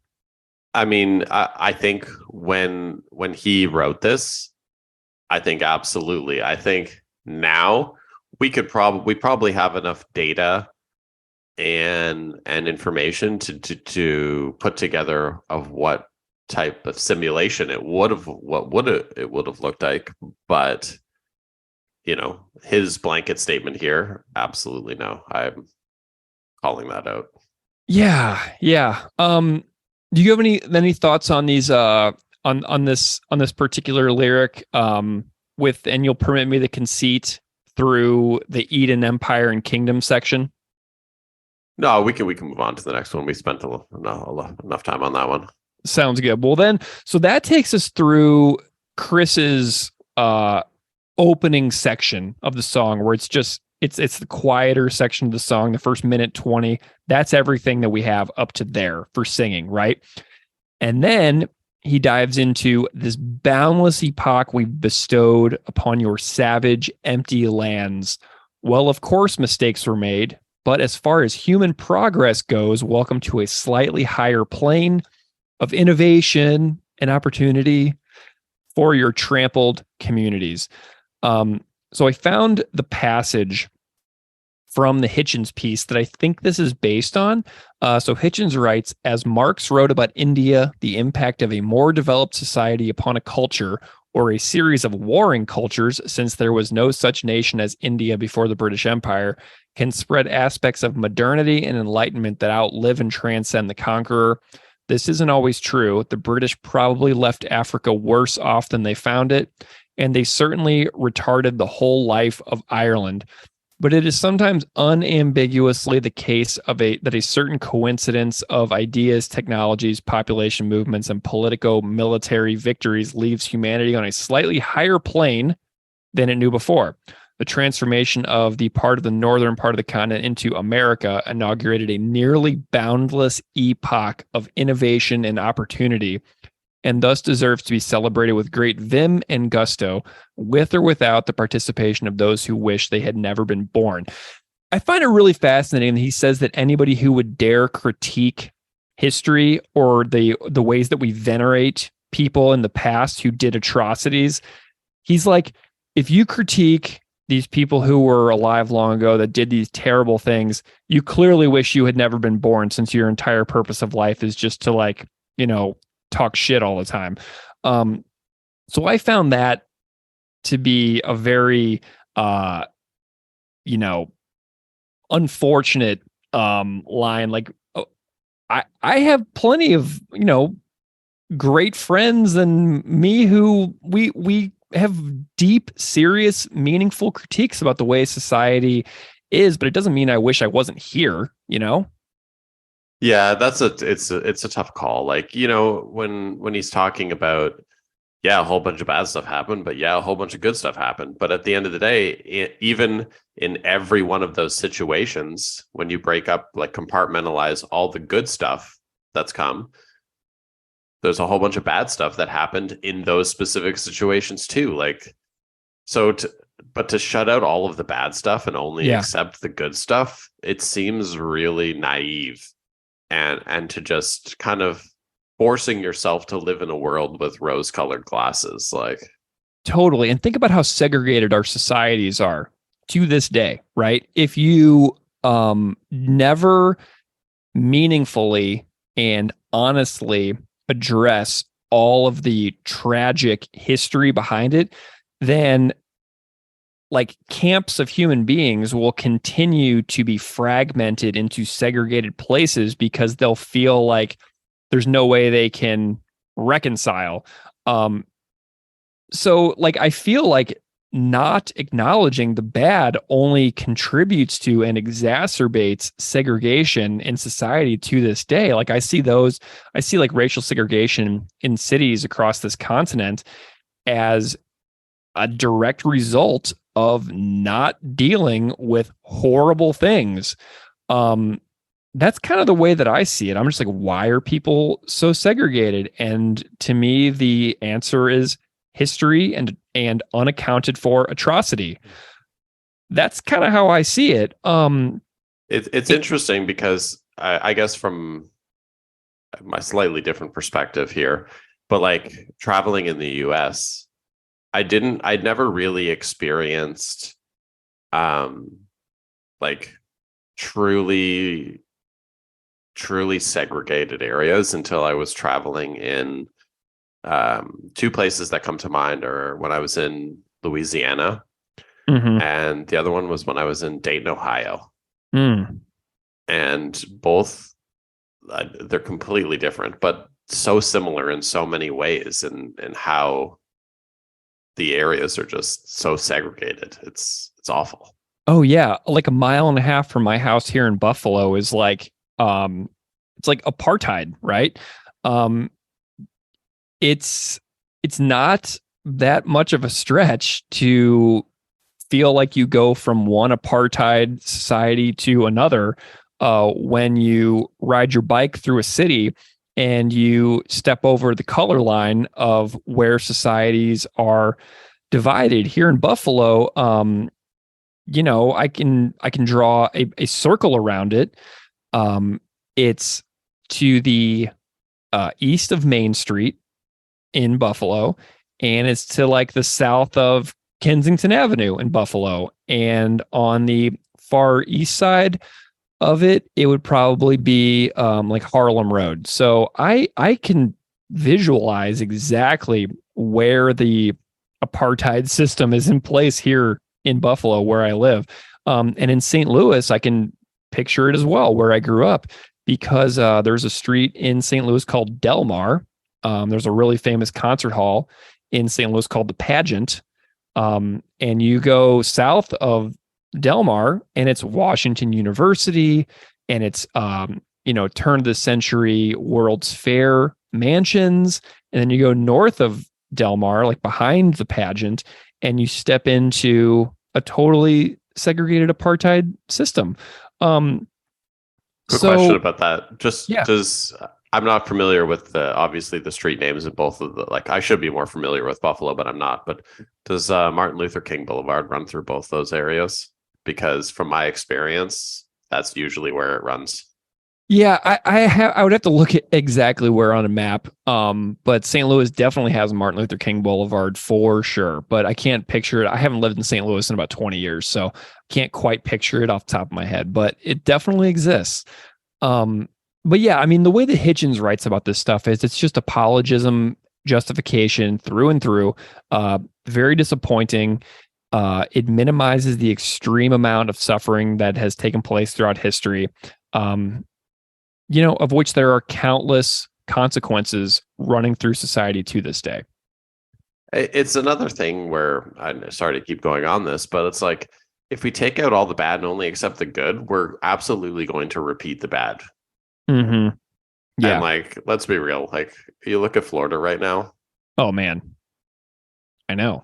I mean, I think when he wrote this, I think absolutely. I think now we probably have enough data and information to put together of what type of simulation it would have looked like. But you know, his blanket statement here, absolutely no. I'm calling that out. Yeah. Do you have any thoughts on these on this particular lyric with, and you'll permit me the conceit, through the Eden Empire and Kingdom section? No, we can move on to the next one. We spent enough time on that one. Sounds good. Well then, so that takes us through Chris's opening section of the song, where it's the quieter section of the song, the first minute 20. That's everything that we have up to there for singing, right? And then he dives into this boundless epoch we've bestowed upon your savage, empty lands. Well, of course, mistakes were made, but as far as human progress goes, welcome to a slightly higher plane of innovation and opportunity for your trampled communities. So I found the passage from the Hitchens piece that I think this is based on. So Hitchens writes, as Marx wrote about India, the impact of a more developed society upon a culture, or a series of warring cultures, since there was no such nation as India before the British Empire, can spread aspects of modernity and enlightenment that outlive and transcend the conqueror. This isn't always true. The British probably left Africa worse off than they found it, and they certainly retarded the whole life of Ireland. But it is sometimes unambiguously the case that a certain coincidence of ideas, technologies, population movements, and politico-military victories leaves humanity on a slightly higher plane than it knew before. The transformation of the part of the northern part of the continent into America inaugurated a nearly boundless epoch of innovation and opportunity, and thus deserves to be celebrated with great vim and gusto, with or without the participation of those who wish they had never been born. I find it really fascinating that he says that anybody who would dare critique history or the ways that we venerate people in the past who did atrocities, he's like, if you critique these people who were alive long ago that did these terrible things, you clearly wish you had never been born, since your entire purpose of life is just to talk shit all the time. So I found that to be a very, unfortunate line. Like, I have plenty of, great friends and me who we have deep, serious, meaningful critiques about the way society is, but it doesn't mean I wish I wasn't here, you know? Yeah, it's a tough call. Like, when he's talking about, yeah, a whole bunch of bad stuff happened, but yeah, a whole bunch of good stuff happened. But at the end of the day, even in every one of those situations, when you break up, like compartmentalize all the good stuff that's come, there's a whole bunch of bad stuff that happened in those specific situations too. Like, but to shut out all of the bad stuff and only accept the good stuff, it seems really naive, and to just kind of forcing yourself to live in a world with rose-colored glasses. Like, totally. And think about how segregated our societies are to this day, right? If you never meaningfully and honestly address all of the tragic history behind it, then like camps of human beings will continue to be fragmented into segregated places because they'll feel like there's no way they can reconcile. So like, I feel like not acknowledging the bad only contributes to and exacerbates segregation in society to this day. Like I see like racial segregation in cities across this continent as a direct result of not dealing with horrible things. That's kind of the way that I see it. I'm just like, why are people so segregated? And to me, the answer is history and unaccounted for atrocity. That's kind of how I see it. It's interesting because I guess from my slightly different perspective here, but like traveling in the US, I'd never really experienced like truly segregated areas until I was traveling in two places that come to mind are when I was in Louisiana, and the other one was when I was in Dayton, Ohio. And both they're completely different, but so similar in so many ways, and how the areas are just so segregated. It's awful. Oh yeah, like a mile and a half from my house here in Buffalo is like it's like apartheid, right? It's not that much of a stretch to feel like you go from one apartheid society to another when you ride your bike through a city and you step over the color line of where societies are divided. Here in Buffalo, I can draw a circle around it. It's to the east of Main Street in Buffalo, and it's to like the south of Kensington Avenue in Buffalo. And on the far east side of it, it would probably be like Harlem Road. So I can visualize exactly where the apartheid system is in place here in Buffalo, where I live. And in St. Louis, I can picture it as well, where I grew up, because there's a street in St. Louis called Delmar. There's a really famous concert hall in St. Louis called the Pageant. And you go south of Delmar and it's Washington University, and it's, turn of the century World's Fair mansions. And then you go north of Delmar, like behind the Pageant, and you step into a totally segregated apartheid system. Quick question about that. Does I'm not familiar with obviously the street names in both of the, like, I should be more familiar with Buffalo, but I'm not. But does Martin Luther King Boulevard run through both those areas? Because from my experience, that's usually where it runs. Yeah, I would have to look at exactly where on a map. But St. Louis definitely has Martin Luther King Boulevard for sure. But I can't picture it. I haven't lived in St. Louis in about 20 years, so can't quite picture it off the top of my head. But it definitely exists. But yeah, I mean, the way that Hitchens writes about this stuff is it's just apologism, justification through and through. Very disappointing. It minimizes the extreme amount of suffering that has taken place throughout history. Of which there are countless consequences running through society to this day. It's another thing where I'm sorry to keep going on this, but it's like if we take out all the bad and only accept the good, we're absolutely going to repeat the bad. Mm-hmm. Yeah. And like, let's be real. Like, you look at Florida right now. Oh man, I know.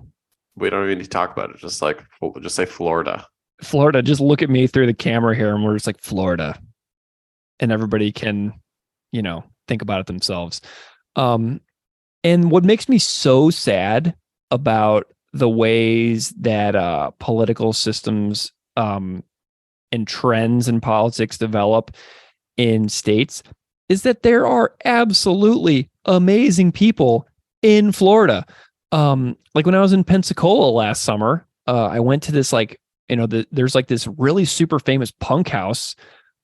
We don't even need to talk about it. Just say Florida. Florida. Just look at me through the camera here, and we're just like Florida, and everybody can, think about it themselves. And what makes me so sad about the ways that political systems and trends in politics develop in states is that there are absolutely amazing people in Florida. Like when I was in Pensacola last summer, I went to this there's like this really super famous punk house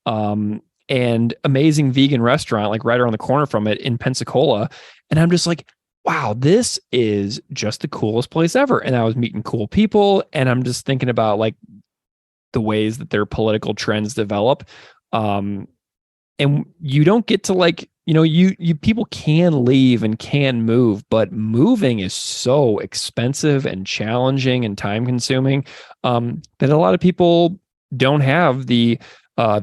and amazing vegan restaurant like right around the corner from it in Pensacola. And I'm just like, wow, this is just the coolest place ever. And I was meeting cool people, and I'm just thinking about like the ways that their political trends develop. And you don't get to like, you people can leave and can move, but moving is so expensive and challenging and time consuming that a lot of people don't have the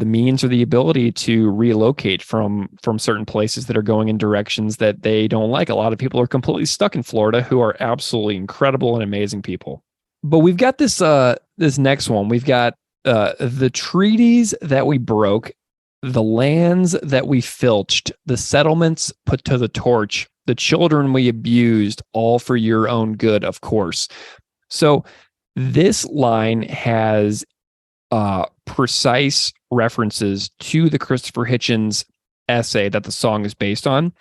means or the ability to relocate from certain places that are going in directions that they don't like. A lot of people are completely stuck in Florida who are absolutely incredible and amazing people. But we've got this next one. We've got the treaties that we broke, the lands that we filched, the settlements put to the torch, the children we abused, all for your own good, of course. So this line has precise references to the Christopher Hitchens essay that the song is based on.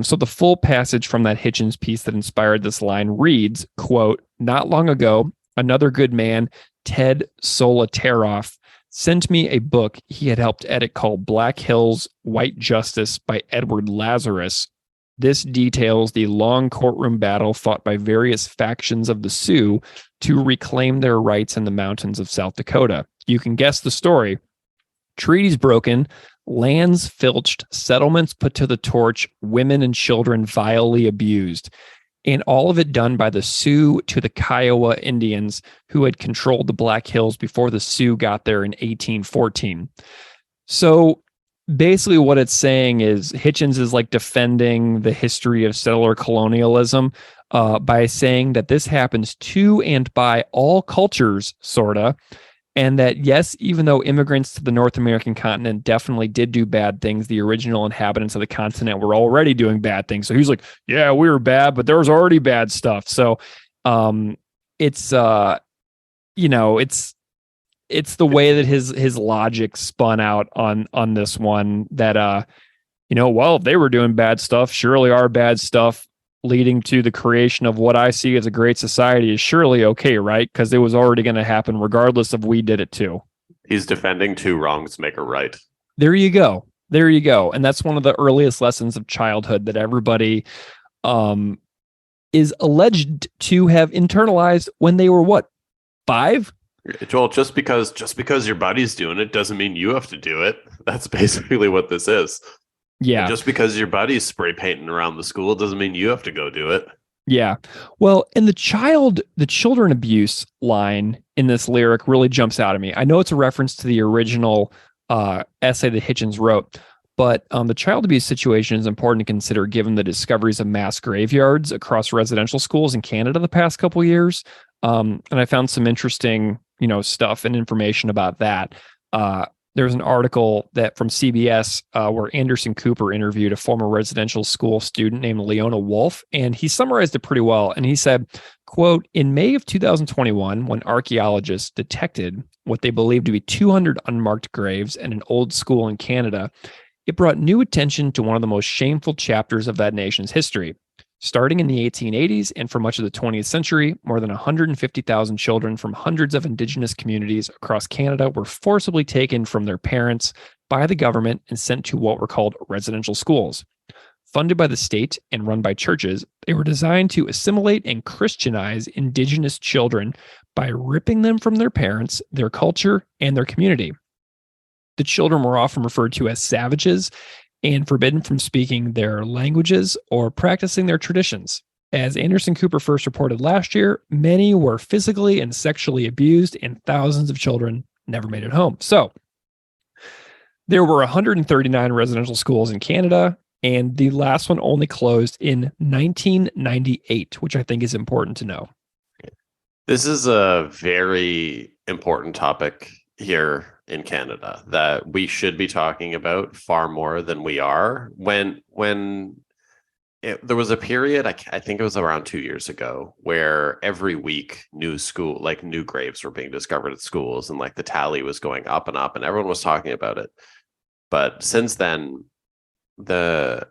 So the full passage from that Hitchens piece that inspired this line reads, quote, "Not long ago, another good man, Ted Solitaroff, sent me a book he had helped edit called Black Hills, White Justice by Edward Lazarus. This details the long courtroom battle fought by various factions of the Sioux to reclaim their rights in the mountains of South Dakota. You can guess the story. Treaties broken, lands filched, settlements put to the torch, women and children vilely abused. And all of it done by the Sioux to the Kiowa Indians who had controlled the Black Hills before the Sioux got there in 1814. So basically what it's saying is Hitchens is like defending the history of settler colonialism by saying that this happens to and by all cultures, sorta. And that, yes, even though immigrants to the North American continent definitely did do bad things, the original inhabitants of the continent were already doing bad things. So he's like, yeah, we were bad, but there was already bad stuff. So it's the way that his logic spun out on this one that, well, if they were doing bad stuff, surely our bad stuff leading to the creation of what I see as a great society is surely okay, right? Because it was already going to happen regardless of we did it too. He's defending two wrongs make a right. There you go. There you go. And that's one of the earliest lessons of childhood that everybody is alleged to have internalized when they were what, 5? Joel, just because your buddy's doing it doesn't mean you have to do it. That's basically what this is. Yeah. And just because your buddy's spray painting around the school doesn't mean you have to go do it. Yeah. Well, and the children abuse line in this lyric really jumps out at me. I know it's a reference to the original essay that Hitchens wrote, but the child abuse situation is important to consider given the discoveries of mass graveyards across residential schools in Canada the past couple of years. And I found some interesting, stuff and information about that. There's an article that from CBS where Anderson Cooper interviewed a former residential school student named Leona Wolf, and he summarized it pretty well. And he said, quote, "In May of 2021, when archaeologists detected what they believed to be 200 unmarked graves in an old school in Canada, it brought new attention to one of the most shameful chapters of that nation's history. Starting in the 1880s and for much of the 20th century, more than 150,000 children from hundreds of Indigenous communities across Canada were forcibly taken from their parents by the government and sent to what were called residential schools. Funded by the state and run by churches, they were designed to assimilate and Christianize Indigenous children by ripping them from their parents, their culture, and their community. The children were often referred to as savages and forbidden from speaking their languages or practicing their traditions. As Anderson Cooper first reported last year, many were physically and sexually abused, and thousands of children never made it home. So there were 139 residential schools in Canada, and the last one only closed in 1998, which I think is important to know. This is a very important topic here in Canada that we should be talking about far more than we are. There was a period, I think it was around 2 years ago, where every week new graves were being discovered at schools, and like the tally was going up and up, and everyone was talking about it. But since then, the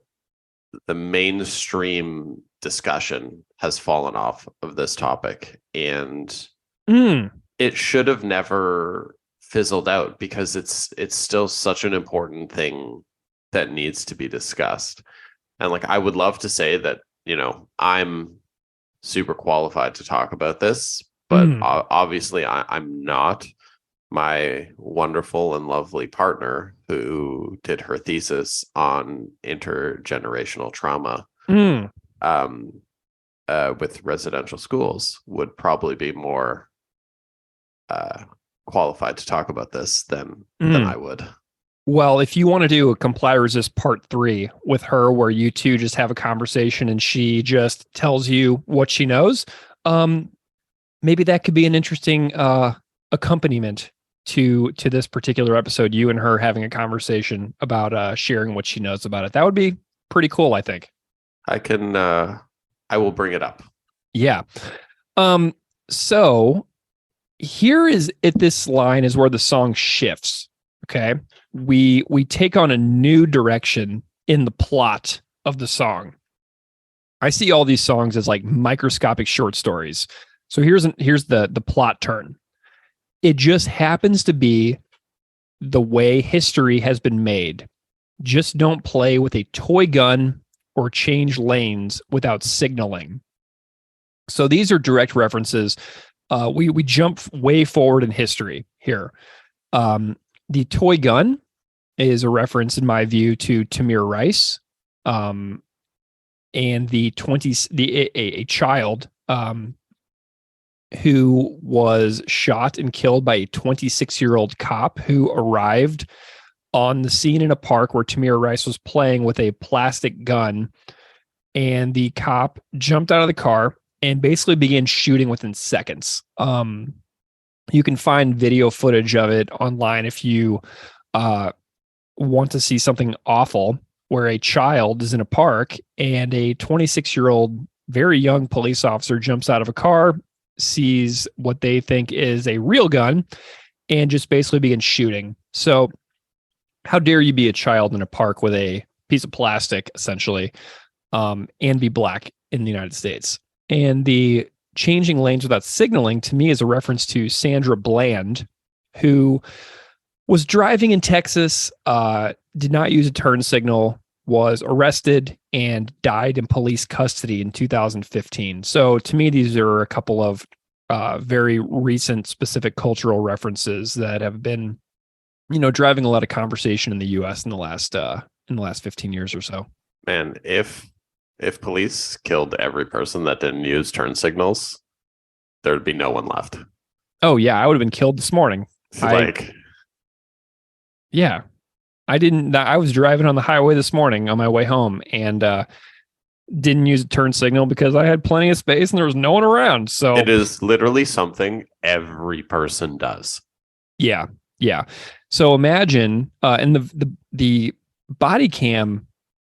mainstream discussion has fallen off of this topic, and it should have never fizzled out, because it's still such an important thing that needs to be discussed. And like, I would love to say that, I'm super qualified to talk about this, but obviously I'm not. My wonderful and lovely partner, who did her thesis on intergenerational trauma with residential schools, would probably be more qualified to talk about this than I would. Well, if you want to do a Comply Resist Part 3 with her, where you two just have a conversation and she just tells you what she knows, maybe that could be an interesting accompaniment to this particular episode. You and her having a conversation about sharing what she knows about it. That would be pretty cool, I think. I will bring it up. Yeah. So here is at this line is where the song shifts. Okay. We take on a new direction in the plot of the song. I see all these songs as like microscopic short stories. So here's the plot turn. It just happens to be the way history has been made. Just don't play with a toy gun or change lanes without signaling. So these are direct references. We jump way forward in history here. The toy gun is a reference, in my view, to Tamir Rice, and a child who was shot and killed by a 26-year-old cop who arrived on the scene in a park where Tamir Rice was playing with a plastic gun, and the cop jumped out of the car and basically began shooting within seconds. You can find video footage of it online if you want to see something awful, where a child is in a park and a 26-year-old, very young police officer jumps out of a car, sees what they think is a real gun, and just basically begins shooting. So how dare you be a child in a park with a piece of plastic, essentially, and be black in the United States? And the changing lanes without signaling, to me, is a reference to Sandra Bland, who was driving in Texas, did not use a turn signal, was arrested, and died in police custody in 2015. So to me, these are a couple of very recent specific cultural references that have been, driving a lot of conversation in the U.S. in the last 15 years or so. Man, if police killed every person that didn't use turn signals, there'd be no one left. Oh yeah, I would have been killed this morning. Yeah. I was driving on the highway this morning on my way home, and didn't use a turn signal because I had plenty of space and there was no one around. So it is literally something every person does. Yeah. Yeah. So imagine, and the body cam,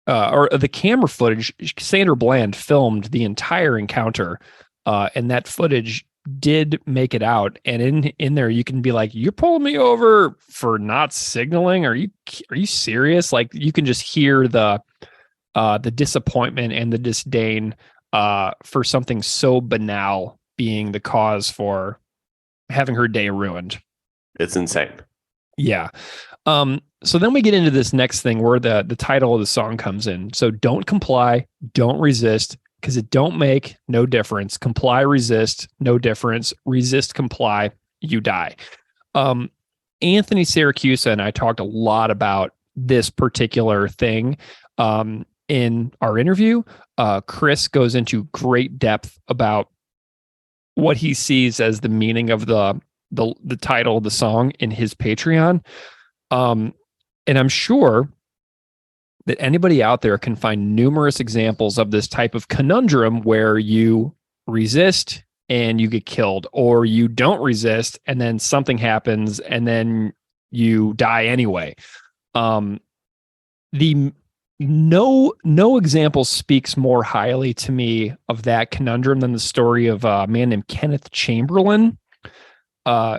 or the camera footage, Sandra Bland filmed the entire encounter, and that footage did make it out. And in there, you can be like, "You're pulling me over for not signaling? Are you serious?" Like, you can just hear the disappointment and the disdain for something so banal being the cause for having her day ruined. It's insane. Yeah. So then we get into this next thing where the title of the song comes in. So don't comply, don't resist, because it don't make no difference. Comply, resist, no difference. Resist, comply, you die. Anthony Siracusa and I talked a lot about this particular thing. in our interview, Chris goes into great depth about what he sees as the meaning of the title of the song in his Patreon. And I'm sure that anybody out there can find numerous examples of this type of conundrum where you resist and you get killed, or you don't resist and then something happens and then you die anyway. The no example speaks more highly to me of that conundrum than the story of a man named Kenneth Chamberlain,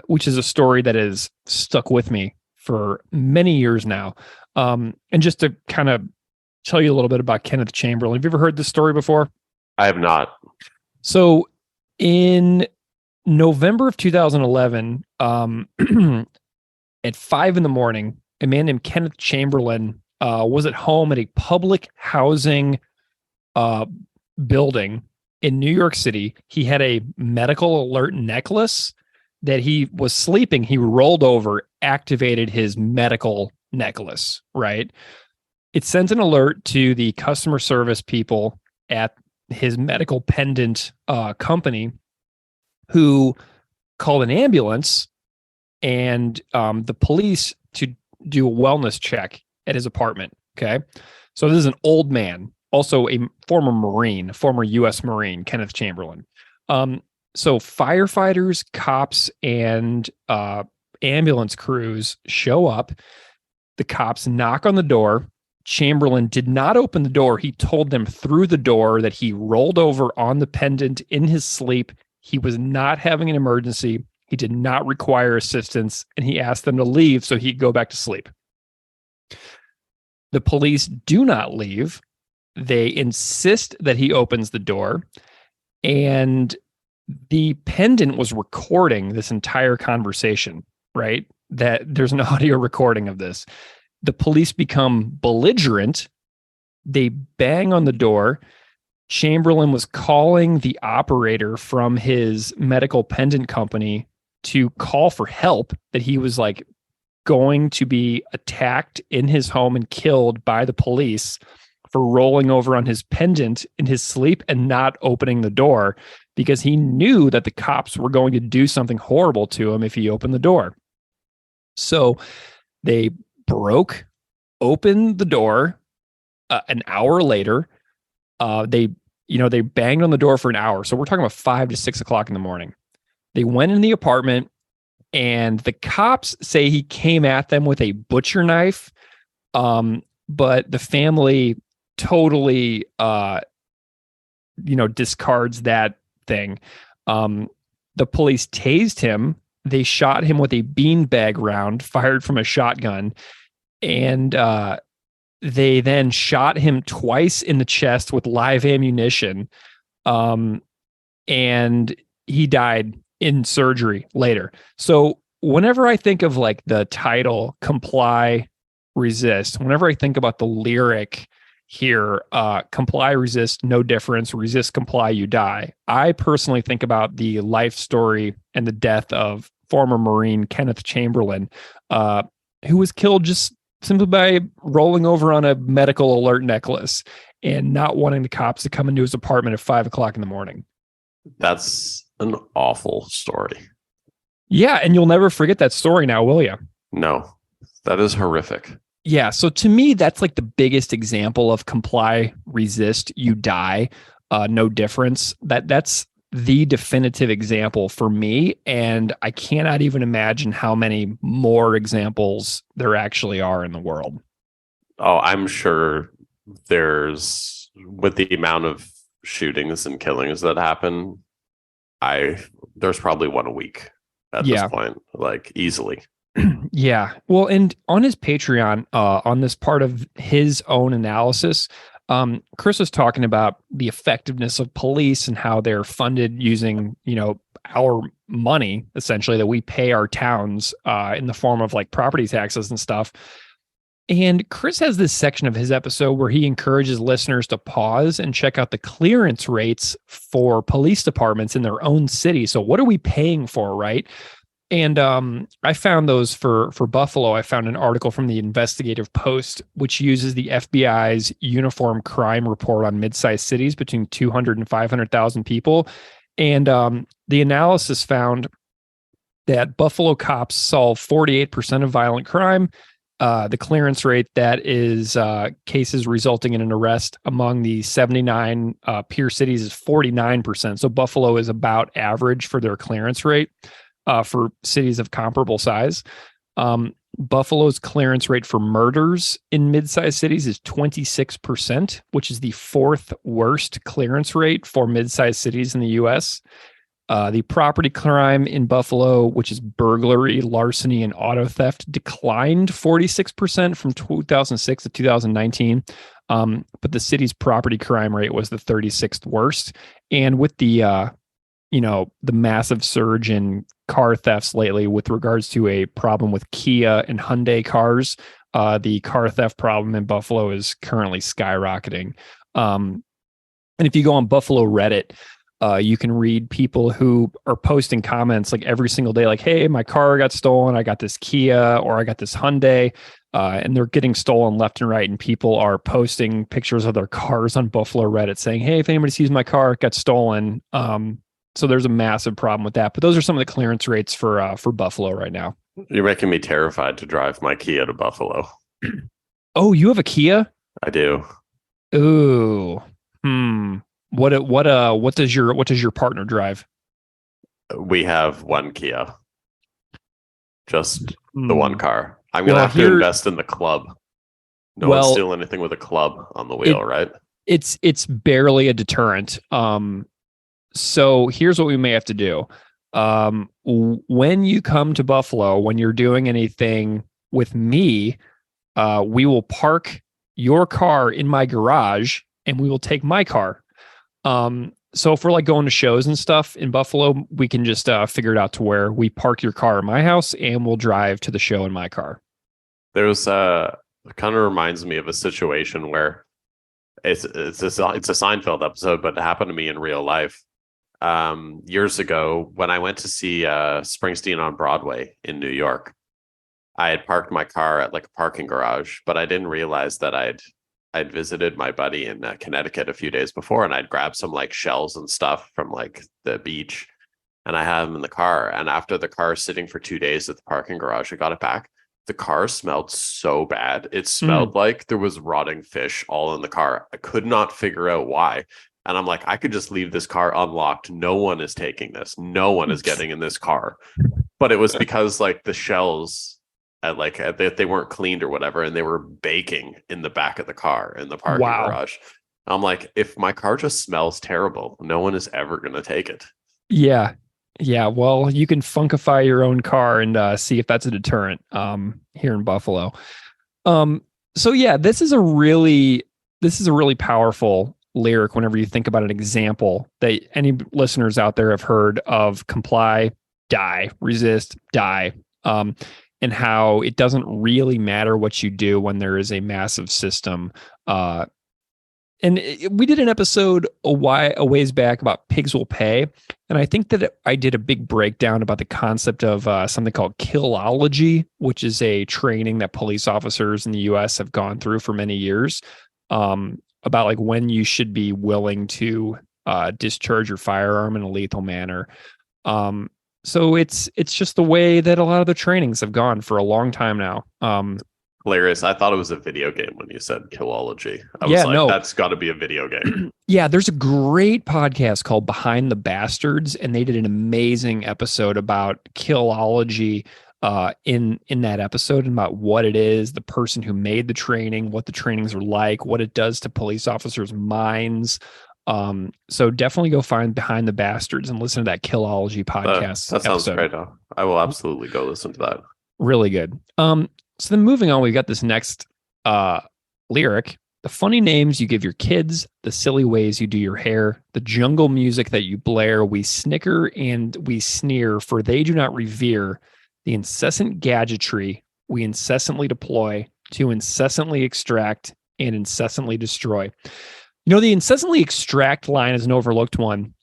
which is a story that has stuck with me for many years now. And just to kind of tell you a little bit about Kenneth Chamberlain, have you ever heard this story before? I have not. So in November of 2011, at 5 a.m, a man named Kenneth Chamberlain was at home at a public housing building in New York City. He had a medical alert necklace that he was sleeping. He rolled over, activated his medical necklace, right? It sent an alert to the customer service people at his medical pendant company, who called an ambulance and the police to do a wellness check at his apartment. Okay. So this is an old man, also a former Marine, former U.S. Marine, Kenneth Chamberlain. So firefighters, cops, and ambulance crews show up. The cops knock on the door. Chamberlain did not open the door. He told them through the door that he rolled over on the pendant in his sleep. He was not having an emergency. He did not require assistance, and he asked them to leave so he'd go back to sleep. The police do not leave. They insist that he opens the door, and the pendant was recording this entire conversation, right? That there's an audio recording of this. The police become belligerent. They bang on the door. Chamberlain was calling the operator from his medical pendant company to call for help, that he was like going to be attacked in his home and killed by the police for rolling over on his pendant in his sleep and not opening the door, because he knew that the cops were going to do something horrible to him if he opened the door. So they broke open the door. An hour later, they banged on the door for an hour. So we're talking about 5 to 6 o'clock in the morning. They went in the apartment, and the cops say he came at them with a butcher knife. But the family totally, discards that thing. The police tased him. They shot him with a beanbag round fired from a shotgun. And they then shot him twice in the chest with live ammunition. And he died in surgery later. So whenever I think of like the title Comply, Resist, whenever I think about the lyric here, comply, resist, no difference, resist, comply, you die, I personally think about the life story and the death of former Marine Kenneth Chamberlain, who was killed just simply by rolling over on a medical alert necklace and not wanting the cops to come into his apartment at 5 o'clock in the morning. That's an awful story. Yeah, and you'll never forget that story now, will you? No, that is horrific. Yeah, so to me, that's like the biggest example of comply, resist, you die, no difference. That's the definitive example for me, and I cannot even imagine how many more examples there actually are in the world. Oh, I'm sure there's, with the amount of shootings and killings that happen, there's probably one a week at this point, like easily. Yeah. Well, and on his Patreon, on this part of his own analysis, Chris was talking about the effectiveness of police and how they're funded using, our money, essentially, that we pay our towns in the form of like property taxes and stuff. And Chris has this section of his episode where he encourages listeners to pause and check out the clearance rates for police departments in their own city. So what are we paying for, right? And I found those for Buffalo. I found an article from the Investigative Post, which uses the FBI's Uniform Crime Report on mid-sized cities between 200 and 500,000 people. And the analysis found that Buffalo cops solve 48% of violent crime. The clearance rate, that is cases resulting in an arrest, among the 79 peer cities is 49%. So Buffalo is about average for their clearance rate for cities of comparable size. Buffalo's clearance rate for murders in mid-sized cities is 26%, which is the fourth worst clearance rate for mid-sized cities in the U.S. The property crime in Buffalo, which is burglary, larceny, and auto theft, declined 46% from 2006 to 2019. But the city's property crime rate was the 36th worst. And with the massive surge in car thefts lately with regards to a problem with Kia and Hyundai cars, the car theft problem in Buffalo is currently skyrocketing. And if you go on Buffalo Reddit, you can read people who are posting comments like every single day, like, hey, my car got stolen. I got this Kia or I got this Hyundai, and they're getting stolen left and right. And people are posting pictures of their cars on Buffalo Reddit saying, hey, if anybody sees my car, it got stolen. So there's a massive problem with that. But those are some of the clearance rates for Buffalo right now. You're making me terrified to drive my Kia to Buffalo. Oh, you have a Kia? I do. Ooh. What does your partner drive? We have one Kia. Just the one car. I'm going to have to invest in the club. No one's stealing anything with a club on the wheel, right? It's barely a deterrent. So here's what we may have to do. When you come to Buffalo, when you're doing anything with me, we will park your car in my garage and we will take my car. So if we're like going to shows and stuff in Buffalo, we can just figure it out to where we park your car at my house and we'll drive to the show in my car. There's it kind of reminds me of a situation where it's a Seinfeld episode, but it happened to me in real life. Years ago when I went to see Springsteen on Broadway in New York, I had parked my car at like a parking garage, but I didn't realize that I'd visited my buddy in Connecticut a few days before, and I'd grabbed some like shells and stuff from like the beach, and I had them in the car. And after the car sitting for 2 days at the parking garage, I got it back. The car smelled so bad. It smelled like there was rotting fish all in the car. I could not figure out why. And I'm like, I could just leave this car unlocked. No one is taking this. No one is getting in this car. But it was because like the shells they weren't cleaned or whatever, and they were baking in the back of the car in the parking garage. I'm like, if my car just smells terrible, no one is ever going to take it. Yeah. Well, you can funkify your own car and see if that's a deterrent here in Buffalo. So yeah, this is a really powerful lyric whenever you think about an example that any listeners out there have heard of: comply, die, resist, die. And how it doesn't really matter what you do when there is a massive system. We did an episode a ways back about pigs will pay. And I think that I did a big breakdown about the concept of something called killology, which is a training that police officers in the US have gone through for many years, about like when you should be willing to discharge your firearm in a lethal manner. So it's just the way that a lot of the trainings have gone for a long time now. Hilarious. I thought it was a video game when you said killology. I was like, that's got to be a video game. Yeah, there's a great podcast called Behind the Bastards, and they did an amazing episode about killology in that episode, and about what it is, the person who made the training, what the trainings are like, what it does to police officers' minds. So definitely go find Behind the Bastards and listen to that Killology podcast. That sounds great. I will absolutely go listen to that. Really good. So then moving on, we've got this next lyric: the funny names you give your kids, the silly ways you do your hair, the jungle music that you blare, we snicker and we sneer, for they do not revere the incessant gadgetry we incessantly deploy to incessantly extract and incessantly destroy. You know, the incessantly extract line is an overlooked one.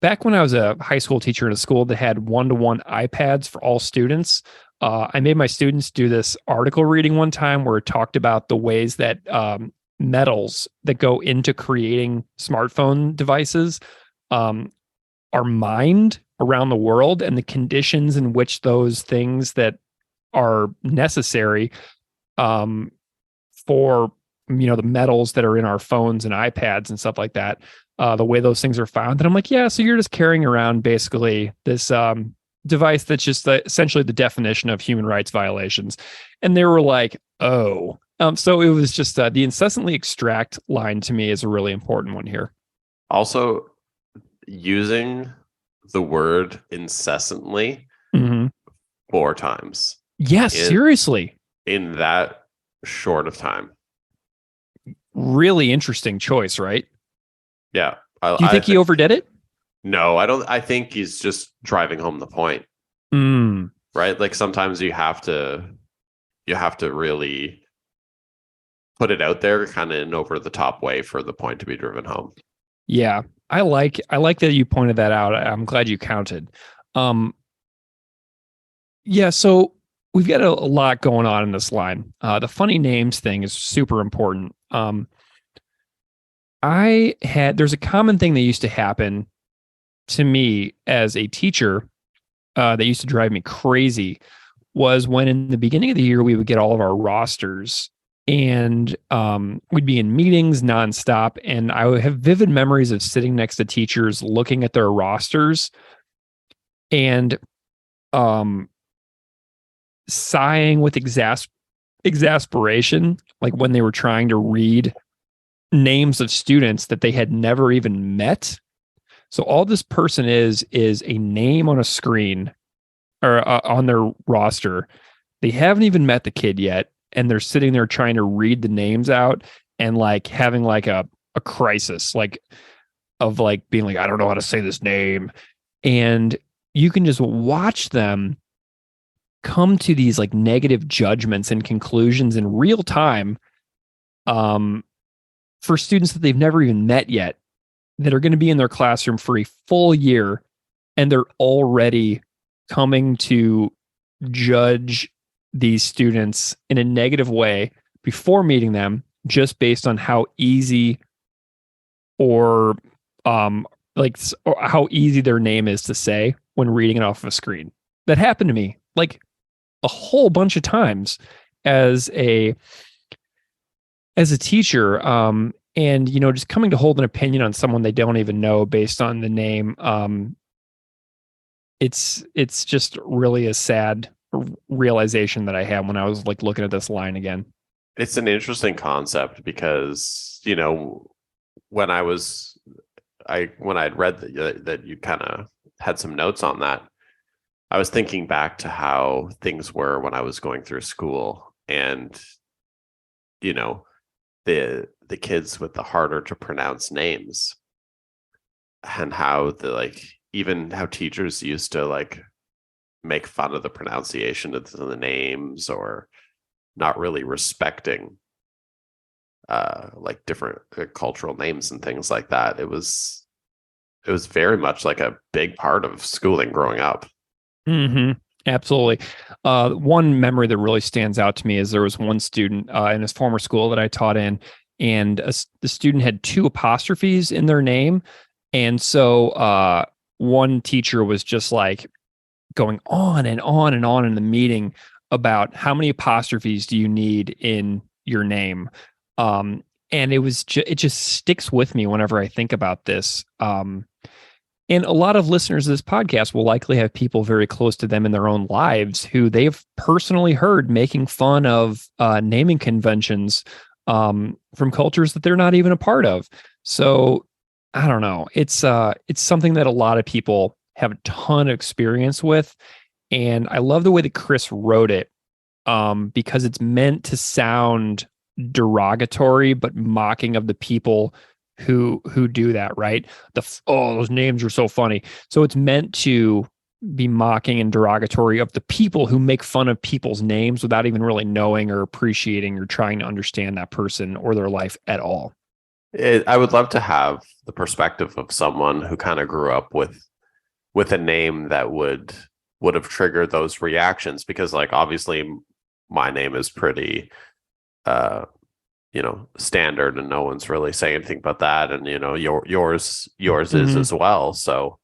back when I was a high school teacher in a school that had one-to-one iPads for all students, I made my students do this article reading one time where it talked about the ways that metals that go into creating smartphone devices are mined around the world, and the conditions in which those things that are necessary for the metals that are in our phones and iPads and stuff like that, the way those things are found. And I'm like, yeah, so you're just carrying around basically this device that's just essentially the definition of human rights violations. And they were like, oh. So it was just the incessantly extract line to me is a really important one here. Also, using the word incessantly 4 times. Yes, seriously. In that short of time. Really interesting choice, right? Yeah. Do you think he overdid it? No, I don't. I think he's just driving home the point. Right? Like sometimes you have to really put it out there kind of in over the top way for the point to be driven home. Yeah. I like that you pointed that out. I'm glad you counted. Yeah, so we've got a lot going on in this line. The funny names thing is super important. There's a common thing that used to happen to me as a teacher that used to drive me crazy was when in the beginning of the year we would get all of our rosters, and we'd be in meetings nonstop, and I would have vivid memories of sitting next to teachers looking at their rosters and sighing with exasperation, like when they were trying to read names of students that they had never even met. So all this person is a name on a screen or on their roster. They haven't even met the kid yet, and they're sitting there trying to read the names out and like having like a crisis, like of like being like, I don't know how to say this name. And you can just watch them come to these like negative judgments and conclusions in real time for students that they've never even met yet, that are going to be in their classroom for a full year, and they're already coming to judge these students in a negative way before meeting them, just based on how easy or how easy their name is to say when reading it off of a screen. That happened to me like a whole bunch of times as a teacher. And, just coming to hold an opinion on someone they don't even know based on the name. It's just really a sad realization that I had when I was like looking at this line again. It's an interesting concept because, when I'd read that you kind of had some notes on that, I was thinking back to how things were when I was going through school, and, the kids with the harder to pronounce names, and how even how teachers used to like make fun of the pronunciation of the names, or not really respecting like different cultural names and things like that. It was very much like a big part of schooling growing up. Absolutely. One memory that really stands out to me is there was one student in his former school that I taught in, and the student had 2 apostrophes in their name. And so one teacher was just like going on and on and on in the meeting about how many apostrophes do you need in your name. And it just sticks with me whenever I think about this. And a lot of listeners of this podcast will likely have people very close to them in their own lives who they've personally heard making fun of naming conventions from cultures that they're not even a part of. So I don't know. It's something that a lot of people have a ton of experience with. And I love the way that Chris wrote it because it's meant to sound derogatory, but mocking of the people who do that, right? Those names are so funny. So it's meant to be mocking and derogatory of the people who make fun of people's names without even really knowing or appreciating or trying to understand that person or their life at all. I would love to have the perspective of someone who kind of grew up with a name that would have triggered those reactions, because like obviously my name is pretty standard and no one's really saying anything about that, and yours is as well. So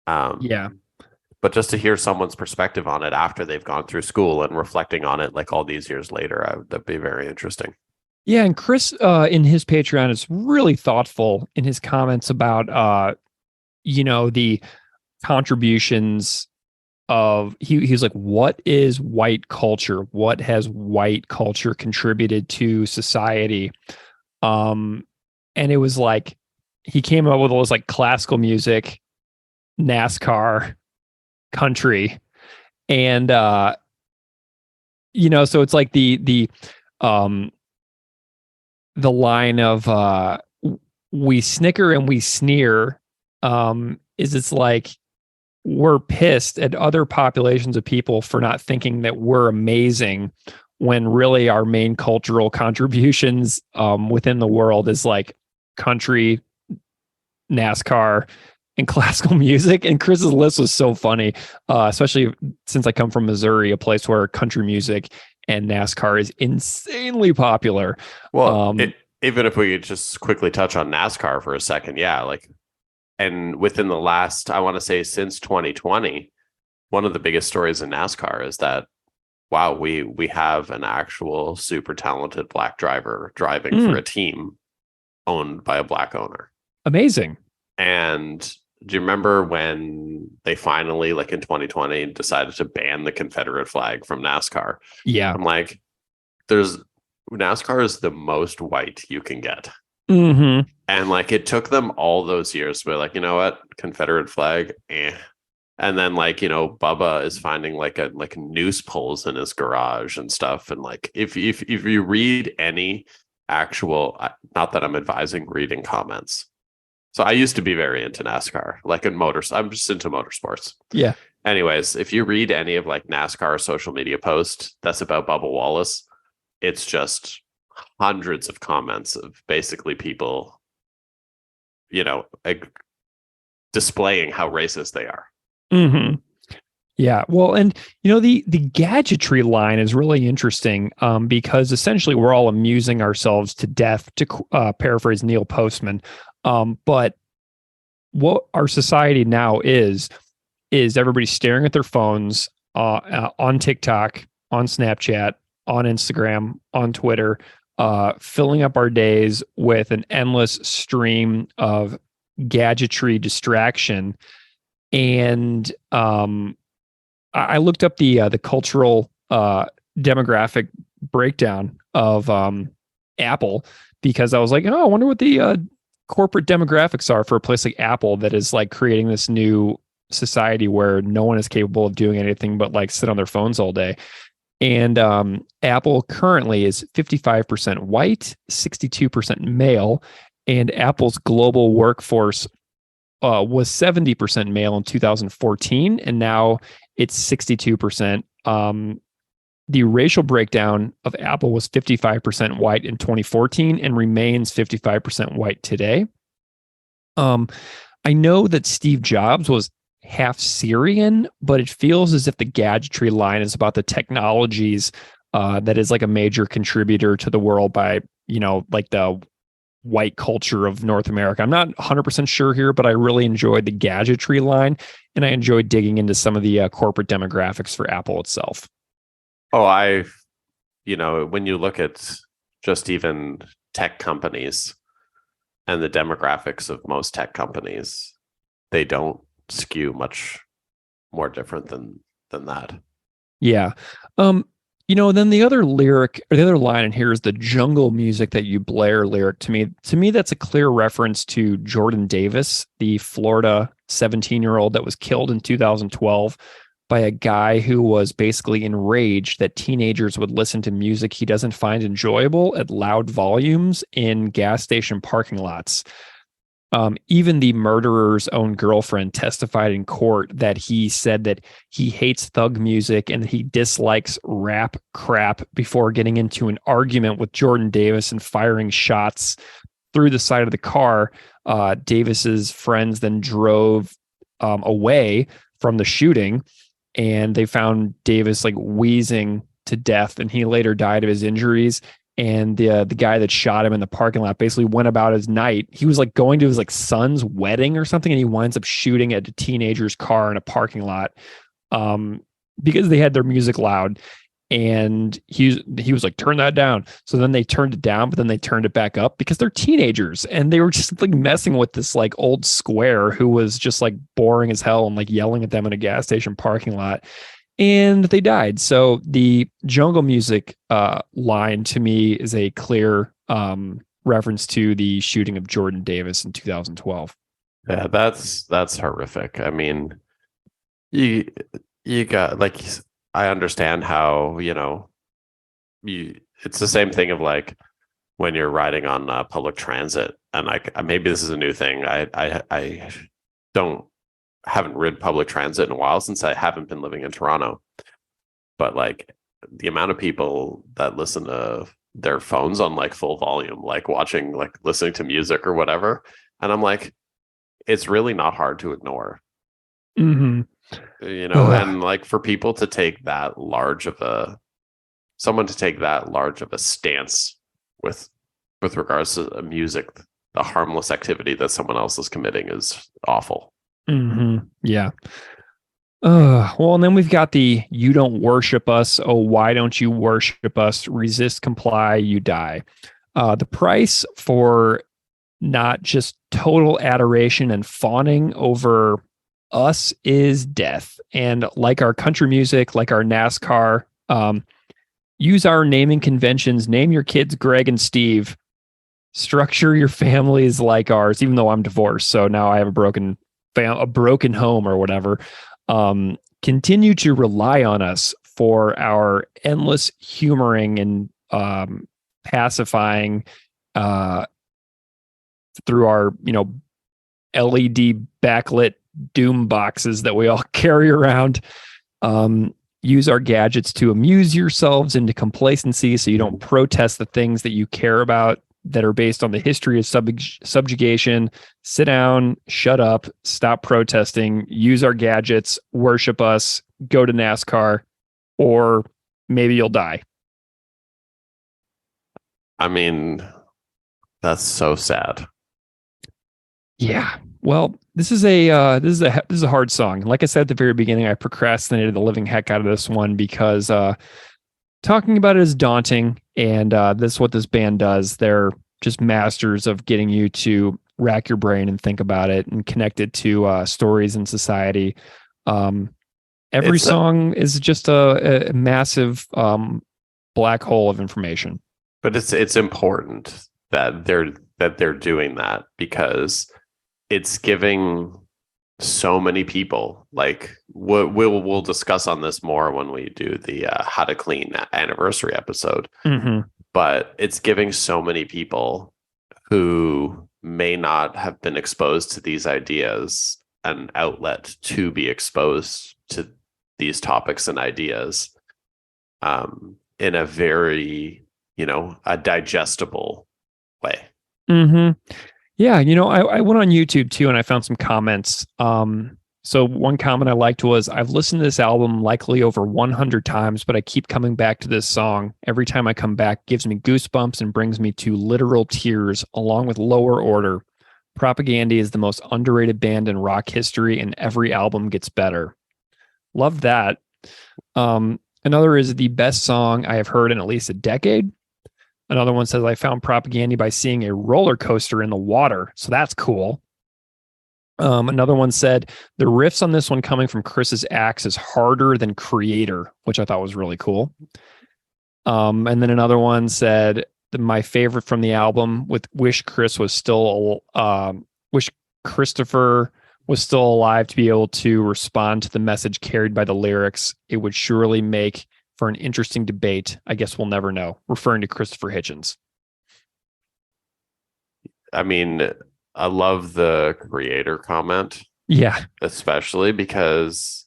Yeah. but just to hear someone's perspective on it after they've gone through school and reflecting on it like all these years later, that'd be very interesting. Yeah, and Chris in his Patreon is really thoughtful in his comments about the contributions of he's like, what is white culture? What has white culture contributed to society? And it was like he came up with all this like classical music, NASCAR, country, and so it's like the line of we snicker and we sneer, is it's like we're pissed at other populations of people for not thinking that we're amazing, when really our main cultural contributions within the world is like country, NASCAR, and classical music. And Chris's list was so funny, especially since I come from Missouri, a place where country music and NASCAR is insanely popular. Well, even if we could just quickly touch on NASCAR for a second, yeah, like, and within the last, I want to say since 2020, one of the biggest stories in NASCAR is that, wow, we have an actual super talented black driver driving for a team owned by a black owner. Amazing. And do you remember when they finally, like in 2020, decided to ban the Confederate flag from NASCAR? Yeah. I'm like, NASCAR is the most white you can get. Mm-hmm. And like, it took them all those years to be like, you know what, Confederate flag, and then like, Bubba is finding like noose poles in his garage and stuff. And like, if you read any actual, not that I'm advising reading comments. So I used to be very into NASCAR, like in motors. I'm just into motorsports. Yeah. Anyways, if you read any of like NASCAR social media posts that's about Bubba Wallace, it's just hundreds of comments of basically people, displaying how racist they are. Mm-hmm. Yeah. Well, and the gadgetry line is really interesting, because essentially we're all amusing ourselves to death, to paraphrase Neil Postman. But what our society now is everybody staring at their phones, on TikTok, on Snapchat, on Instagram, on Twitter, filling up our days with an endless stream of gadgetry distraction. And I looked up the cultural demographic breakdown of Apple, because I was like, oh, I wonder what the corporate demographics are for a place like Apple that is like creating this new society where no one is capable of doing anything but like sit on their phones all day. And Apple currently is 55% white, 62% male, and Apple's global workforce was 70% male in 2014, and now it's 62%. The racial breakdown of Apple was 55% white in 2014 and remains 55% white today. I know that Steve Jobs was half Syrian, but it feels as if the gadgetry line is about the technologies that is like a major contributor to the world by, like the white culture of North America. I'm not 100% sure here, but I really enjoyed the gadgetry line, and I enjoyed digging into some of the corporate demographics for Apple itself. Oh, when you look at just even tech companies and the demographics of most tech companies, they don't skew much more different than that. Yeah. Then the other lyric, or the other line in here, is the jungle music that you blare lyric to me. To me, that's a clear reference to Jordan Davis, the Florida 17-year-old that was killed in 2012 by a guy who was basically enraged that teenagers would listen to music he doesn't find enjoyable at loud volumes in gas station parking lots. Even the murderer's own girlfriend testified in court that he said that he hates thug music and he dislikes rap crap before getting into an argument with Jordan Davis and firing shots through the side of the car. Davis's friends then drove away from the shooting, and they found Davis like wheezing to death, and he later died of his injuries. And the guy that shot him in the parking lot basically went about his night. He was like going to his like son's wedding or something, and he winds up shooting at a teenager's car in a parking lot because they had their music loud. And he was like, turn that down. So then they turned it down, but then they turned it back up because they're teenagers, and they were just like messing with this like old square who was just like boring as hell and like yelling at them in a gas station parking lot. And they died. So the jungle music line to me is a clear reference to the shooting of Jordan Davis in 2012. Yeah, that's horrific. I mean, you got like, I understand how, it's the same thing of like when you're riding on public transit, and like maybe this is a new thing. I haven't ridden public transit in a while since I haven't been living in Toronto, but like the amount of people that listen to their phones on like full volume, like watching, like listening to music or whatever, and I'm like, it's really not hard to ignore. Mm-hmm. And like for people to take that large of a stance with regards to music, the harmless activity that someone else is committing is awful. Mm-hmm. Yeah. Well, and then we've got the "you don't worship us. Oh, why don't you worship us? Resist, comply, you die." The price for not just total adoration and fawning over us is death. And like our country music, like our NASCAR, use our naming conventions, name your kids Greg and Steve, structure your families like ours, even though I'm divorced. So now I have a broken home or whatever. Continue to rely on us for our endless humoring and pacifying through our, LED backlit doom boxes that we all carry around. Use our gadgets to amuse yourselves into complacency so you don't protest the things that you care about that are based on the history of subjugation. Sit down, shut up, stop protesting, use our gadgets, worship us, go to NASCAR, or maybe you'll die. I mean, that's so sad. Yeah. Well, this is a hard song. Like I said at the very beginning, I procrastinated the living heck out of this one because talking about it is daunting, and this is what this band does. They're just masters of getting you to rack your brain and think about it and connect it to stories in society. Every song is just a massive black hole of information. But it's important that they're doing that, because it's giving so many people, like we'll discuss on this more when we do the How to Clean anniversary episode. Mm-hmm. But it's giving so many people who may not have been exposed to these ideas an outlet to be exposed to these topics and ideas in a very, a digestible way. Mm-hmm. Yeah, I went on YouTube too, and I found some comments. So one comment I liked was, "I've listened to this album likely over 100 times, but I keep coming back to this song. Every time I come back, gives me goosebumps and brings me to literal tears, along with Lower Order. Propaganda is the most underrated band in rock history, and every album gets better." Love that. Another is the best song I have heard in at least a decade. Another one says, "I found Propaganda by seeing a roller coaster in the water." So that's cool. Another one said, "The riffs on this one coming from Chris's axe is harder than Creator," which I thought was really cool. And then another one said, "My favorite from the album, with wish Christopher was still alive to be able to respond to the message carried by the lyrics. It would surely make for an interesting debate. I guess we'll never know," referring to Christopher Hitchens. I mean, I love the Creator comment. Yeah. Especially because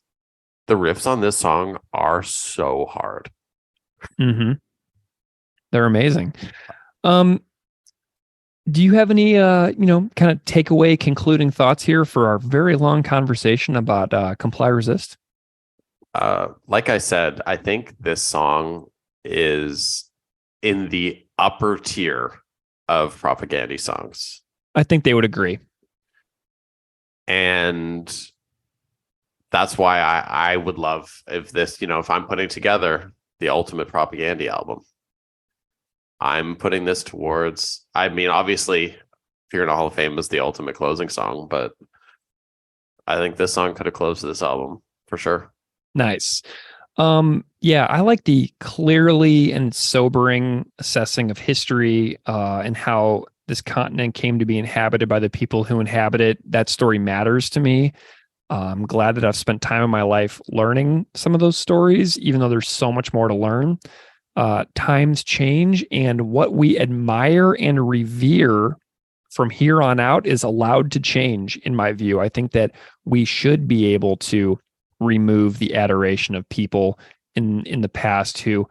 the riffs on this song are so hard. Mm-hmm. They're amazing. Do you have any, kind of takeaway concluding thoughts here for our very long conversation about Comply Resist? Like I said, I think this song is in the upper tier of propaganda songs. I think they would agree. And that's why I would love if this, if I'm putting together the ultimate propaganda album, I'm putting this towards, I mean, obviously, Fear in a Hall of Fame is the ultimate closing song, but I think this song could have closed this album for sure. Nice. Yeah, I like the clearly and sobering assessing of history and how this continent came to be inhabited by the people who inhabit it. That story matters to me. I'm glad that I've spent time in my life learning some of those stories, even though there's so much more to learn. Times change, and what we admire and revere from here on out is allowed to change, in my view. I think that we should be able to remove the adoration of people in the past who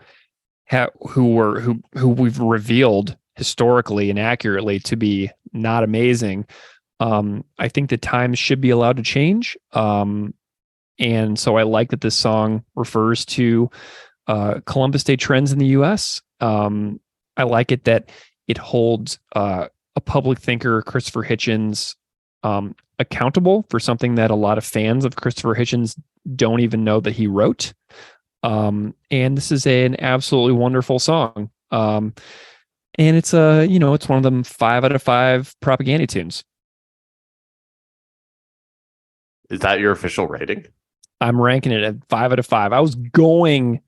we've revealed historically and accurately to be not amazing. I think the times should be allowed to change. And so I like that this song refers to Columbus Day trends in the US. I like it that it holds a public thinker, Christopher Hitchens, accountable for something that a lot of fans of Christopher Hitchens don't even know that he wrote. And this is an absolutely wonderful song. And it's it's one of them 5 out of 5 propaganda tunes. Is that your official rating? I'm ranking it at 5 out of 5. I was going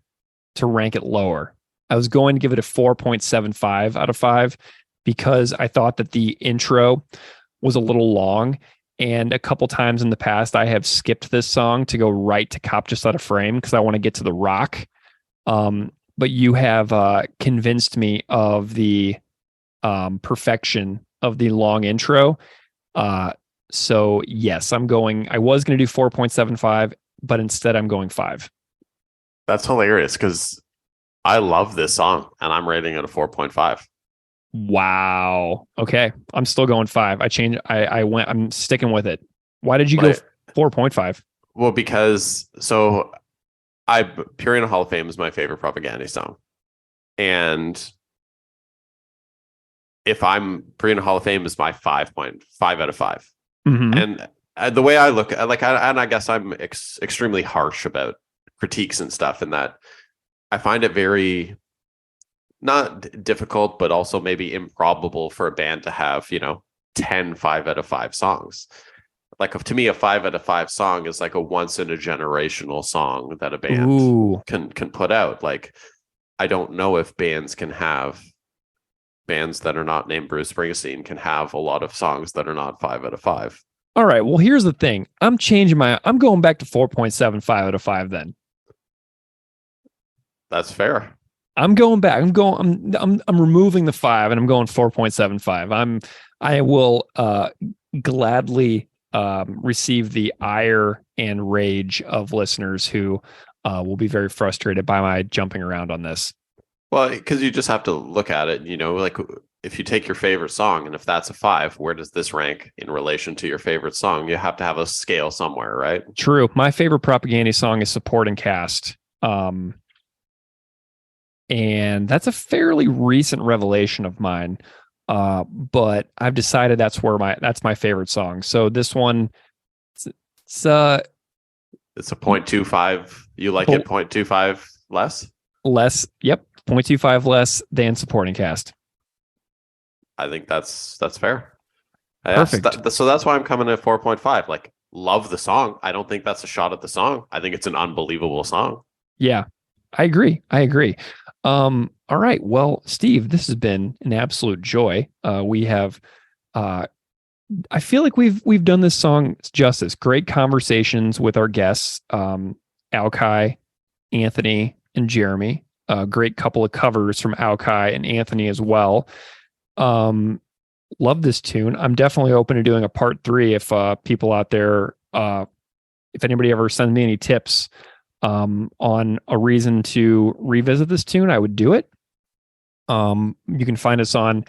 to rank it lower. I was going to give it a 4.75 out of 5 because I thought that the intro was a little long. And a couple times in the past, I have skipped this song to go right to Cop Just Out of Frame because I want to get to the rock. But you have convinced me of the perfection of the long intro. So yes, I was going to do 4.75, but instead I'm going 5. That's hilarious because I love this song and I'm rating it a 4.5. Wow. Okay. I'm still going 5. I'm sticking with it. Why did you go 4.5? Well, because Pure in a Hall of Fame is my favorite propaganda song. And if I'm Pure in a Hall of Fame is my 5.5 out of 5. Mm-hmm. And the way I look at I guess I'm extremely harsh about critiques and stuff, in that I find it very not difficult, but also maybe improbable for a band to have, 10 5 out of 5 songs. Like, to me, a 5 out of 5 song is like a once in a generational song that a band can put out. Like, I don't know if bands that are not named Bruce Springsteen can have a lot of songs that are not 5 out of 5. All right. Well, here's the thing. I'm going back to 4.75 out of 5 then. That's fair. I'm going back. I'm removing the 5 and I'm going 4.75. I will gladly receive the ire and rage of listeners who will be very frustrated by my jumping around on this. Well, because you just have to look at it, like if you take your favorite song and if that's a 5, where does this rank in relation to your favorite song? You have to have a scale somewhere, right? True. My favorite propaganda song is Supporting Cast. And that's a fairly recent revelation of mine. But I've decided that's my favorite song. So this one, it's a 0.25. You like it 0.25 less? Less. Yep. 0.25 less than Supporting Cast. I think that's fair. Perfect. So that's why I'm coming at 4.5. Like, love the song. I don't think that's a shot at the song. I think it's an unbelievable song. Yeah, I agree. All right. Well, Steve, this has been an absolute joy. We have, I feel like we've done this song justice. Great conversations with our guests, Aukai, Anthony, and Jeremy. A great couple of covers from Aukai and Anthony as well. Love this tune. I'm definitely open to doing a part 3 if people out there, if anybody ever sends me any tips on a reason to revisit this tune, I would do it. You can find us on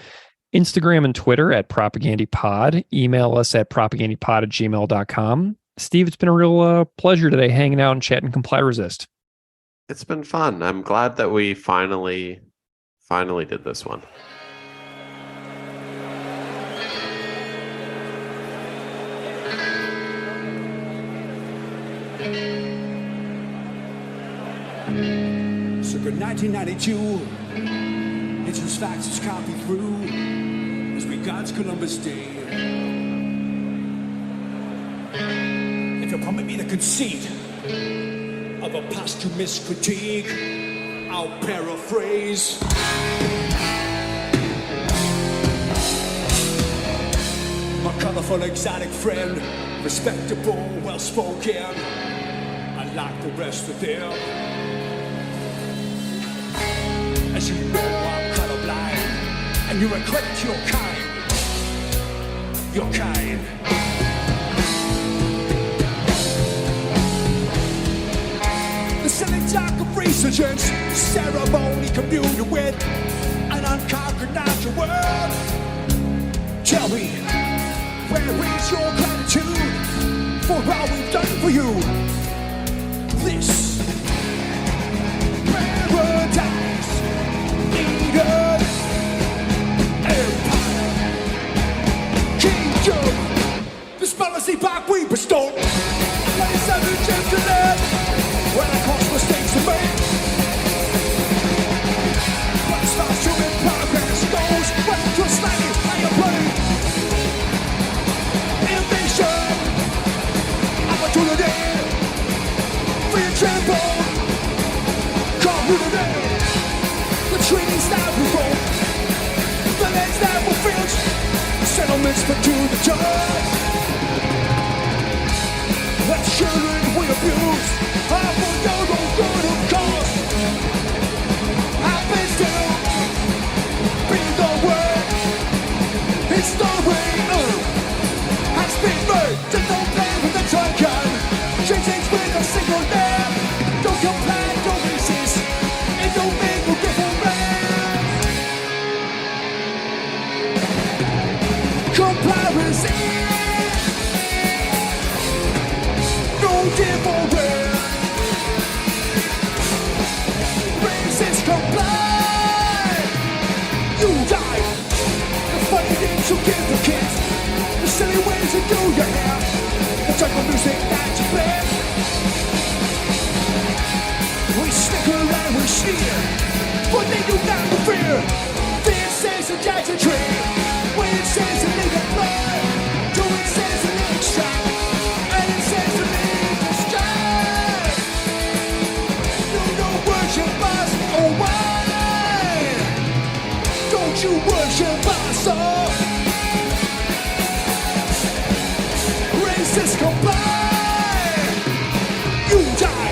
Instagram and Twitter at propagandipod. Email us at propagandipod@gmail.com. Steve, it's been a real pleasure today hanging out and chatting Comply Resist. It's been fun. I'm glad that we finally did this one. Circa 1992, Hitchens facts copy through as regards Columbus Day. If you'll permit me the conceit of a posthumous critique, I'll paraphrase. My colorful, exotic friend, respectable, well-spoken, unlike the rest of them. As you know, I'm colorblind, and you're a credit to your kind. Your kind. The silly talk of resurgence, ceremony communion with an unconquered natural world. Tell me, where is your gratitude for all we've done for you? This paradise Eden Empire Kingdom. This policy back we bestow. Ladies and gentlemen, when I cross mistakes to make, but it's not human progress goes when you're sliding on your plane. Invasion, opportunity, free and trample, community. The treaties that we wrote, the lands that were built, settlements put to the judge. The children we abuse are for your own good of course. I've been still, being the word, history has been made. Just don't play with the token, change things with a single name. Don't comply, don't resist, and don't make a difference. Comply, resist. No different. Resist, comply. You die. The funny things you give the kids, the silly ways you do your hair, the type of music that you play. We snicker and we sneer, but they do not fear. This is a gadget tree. When it says to leave it blood, do it says to leave it strong, and it says to leave the sky. You don't worship us, oh why? Don't you worship us, oh? Racist comply. You die.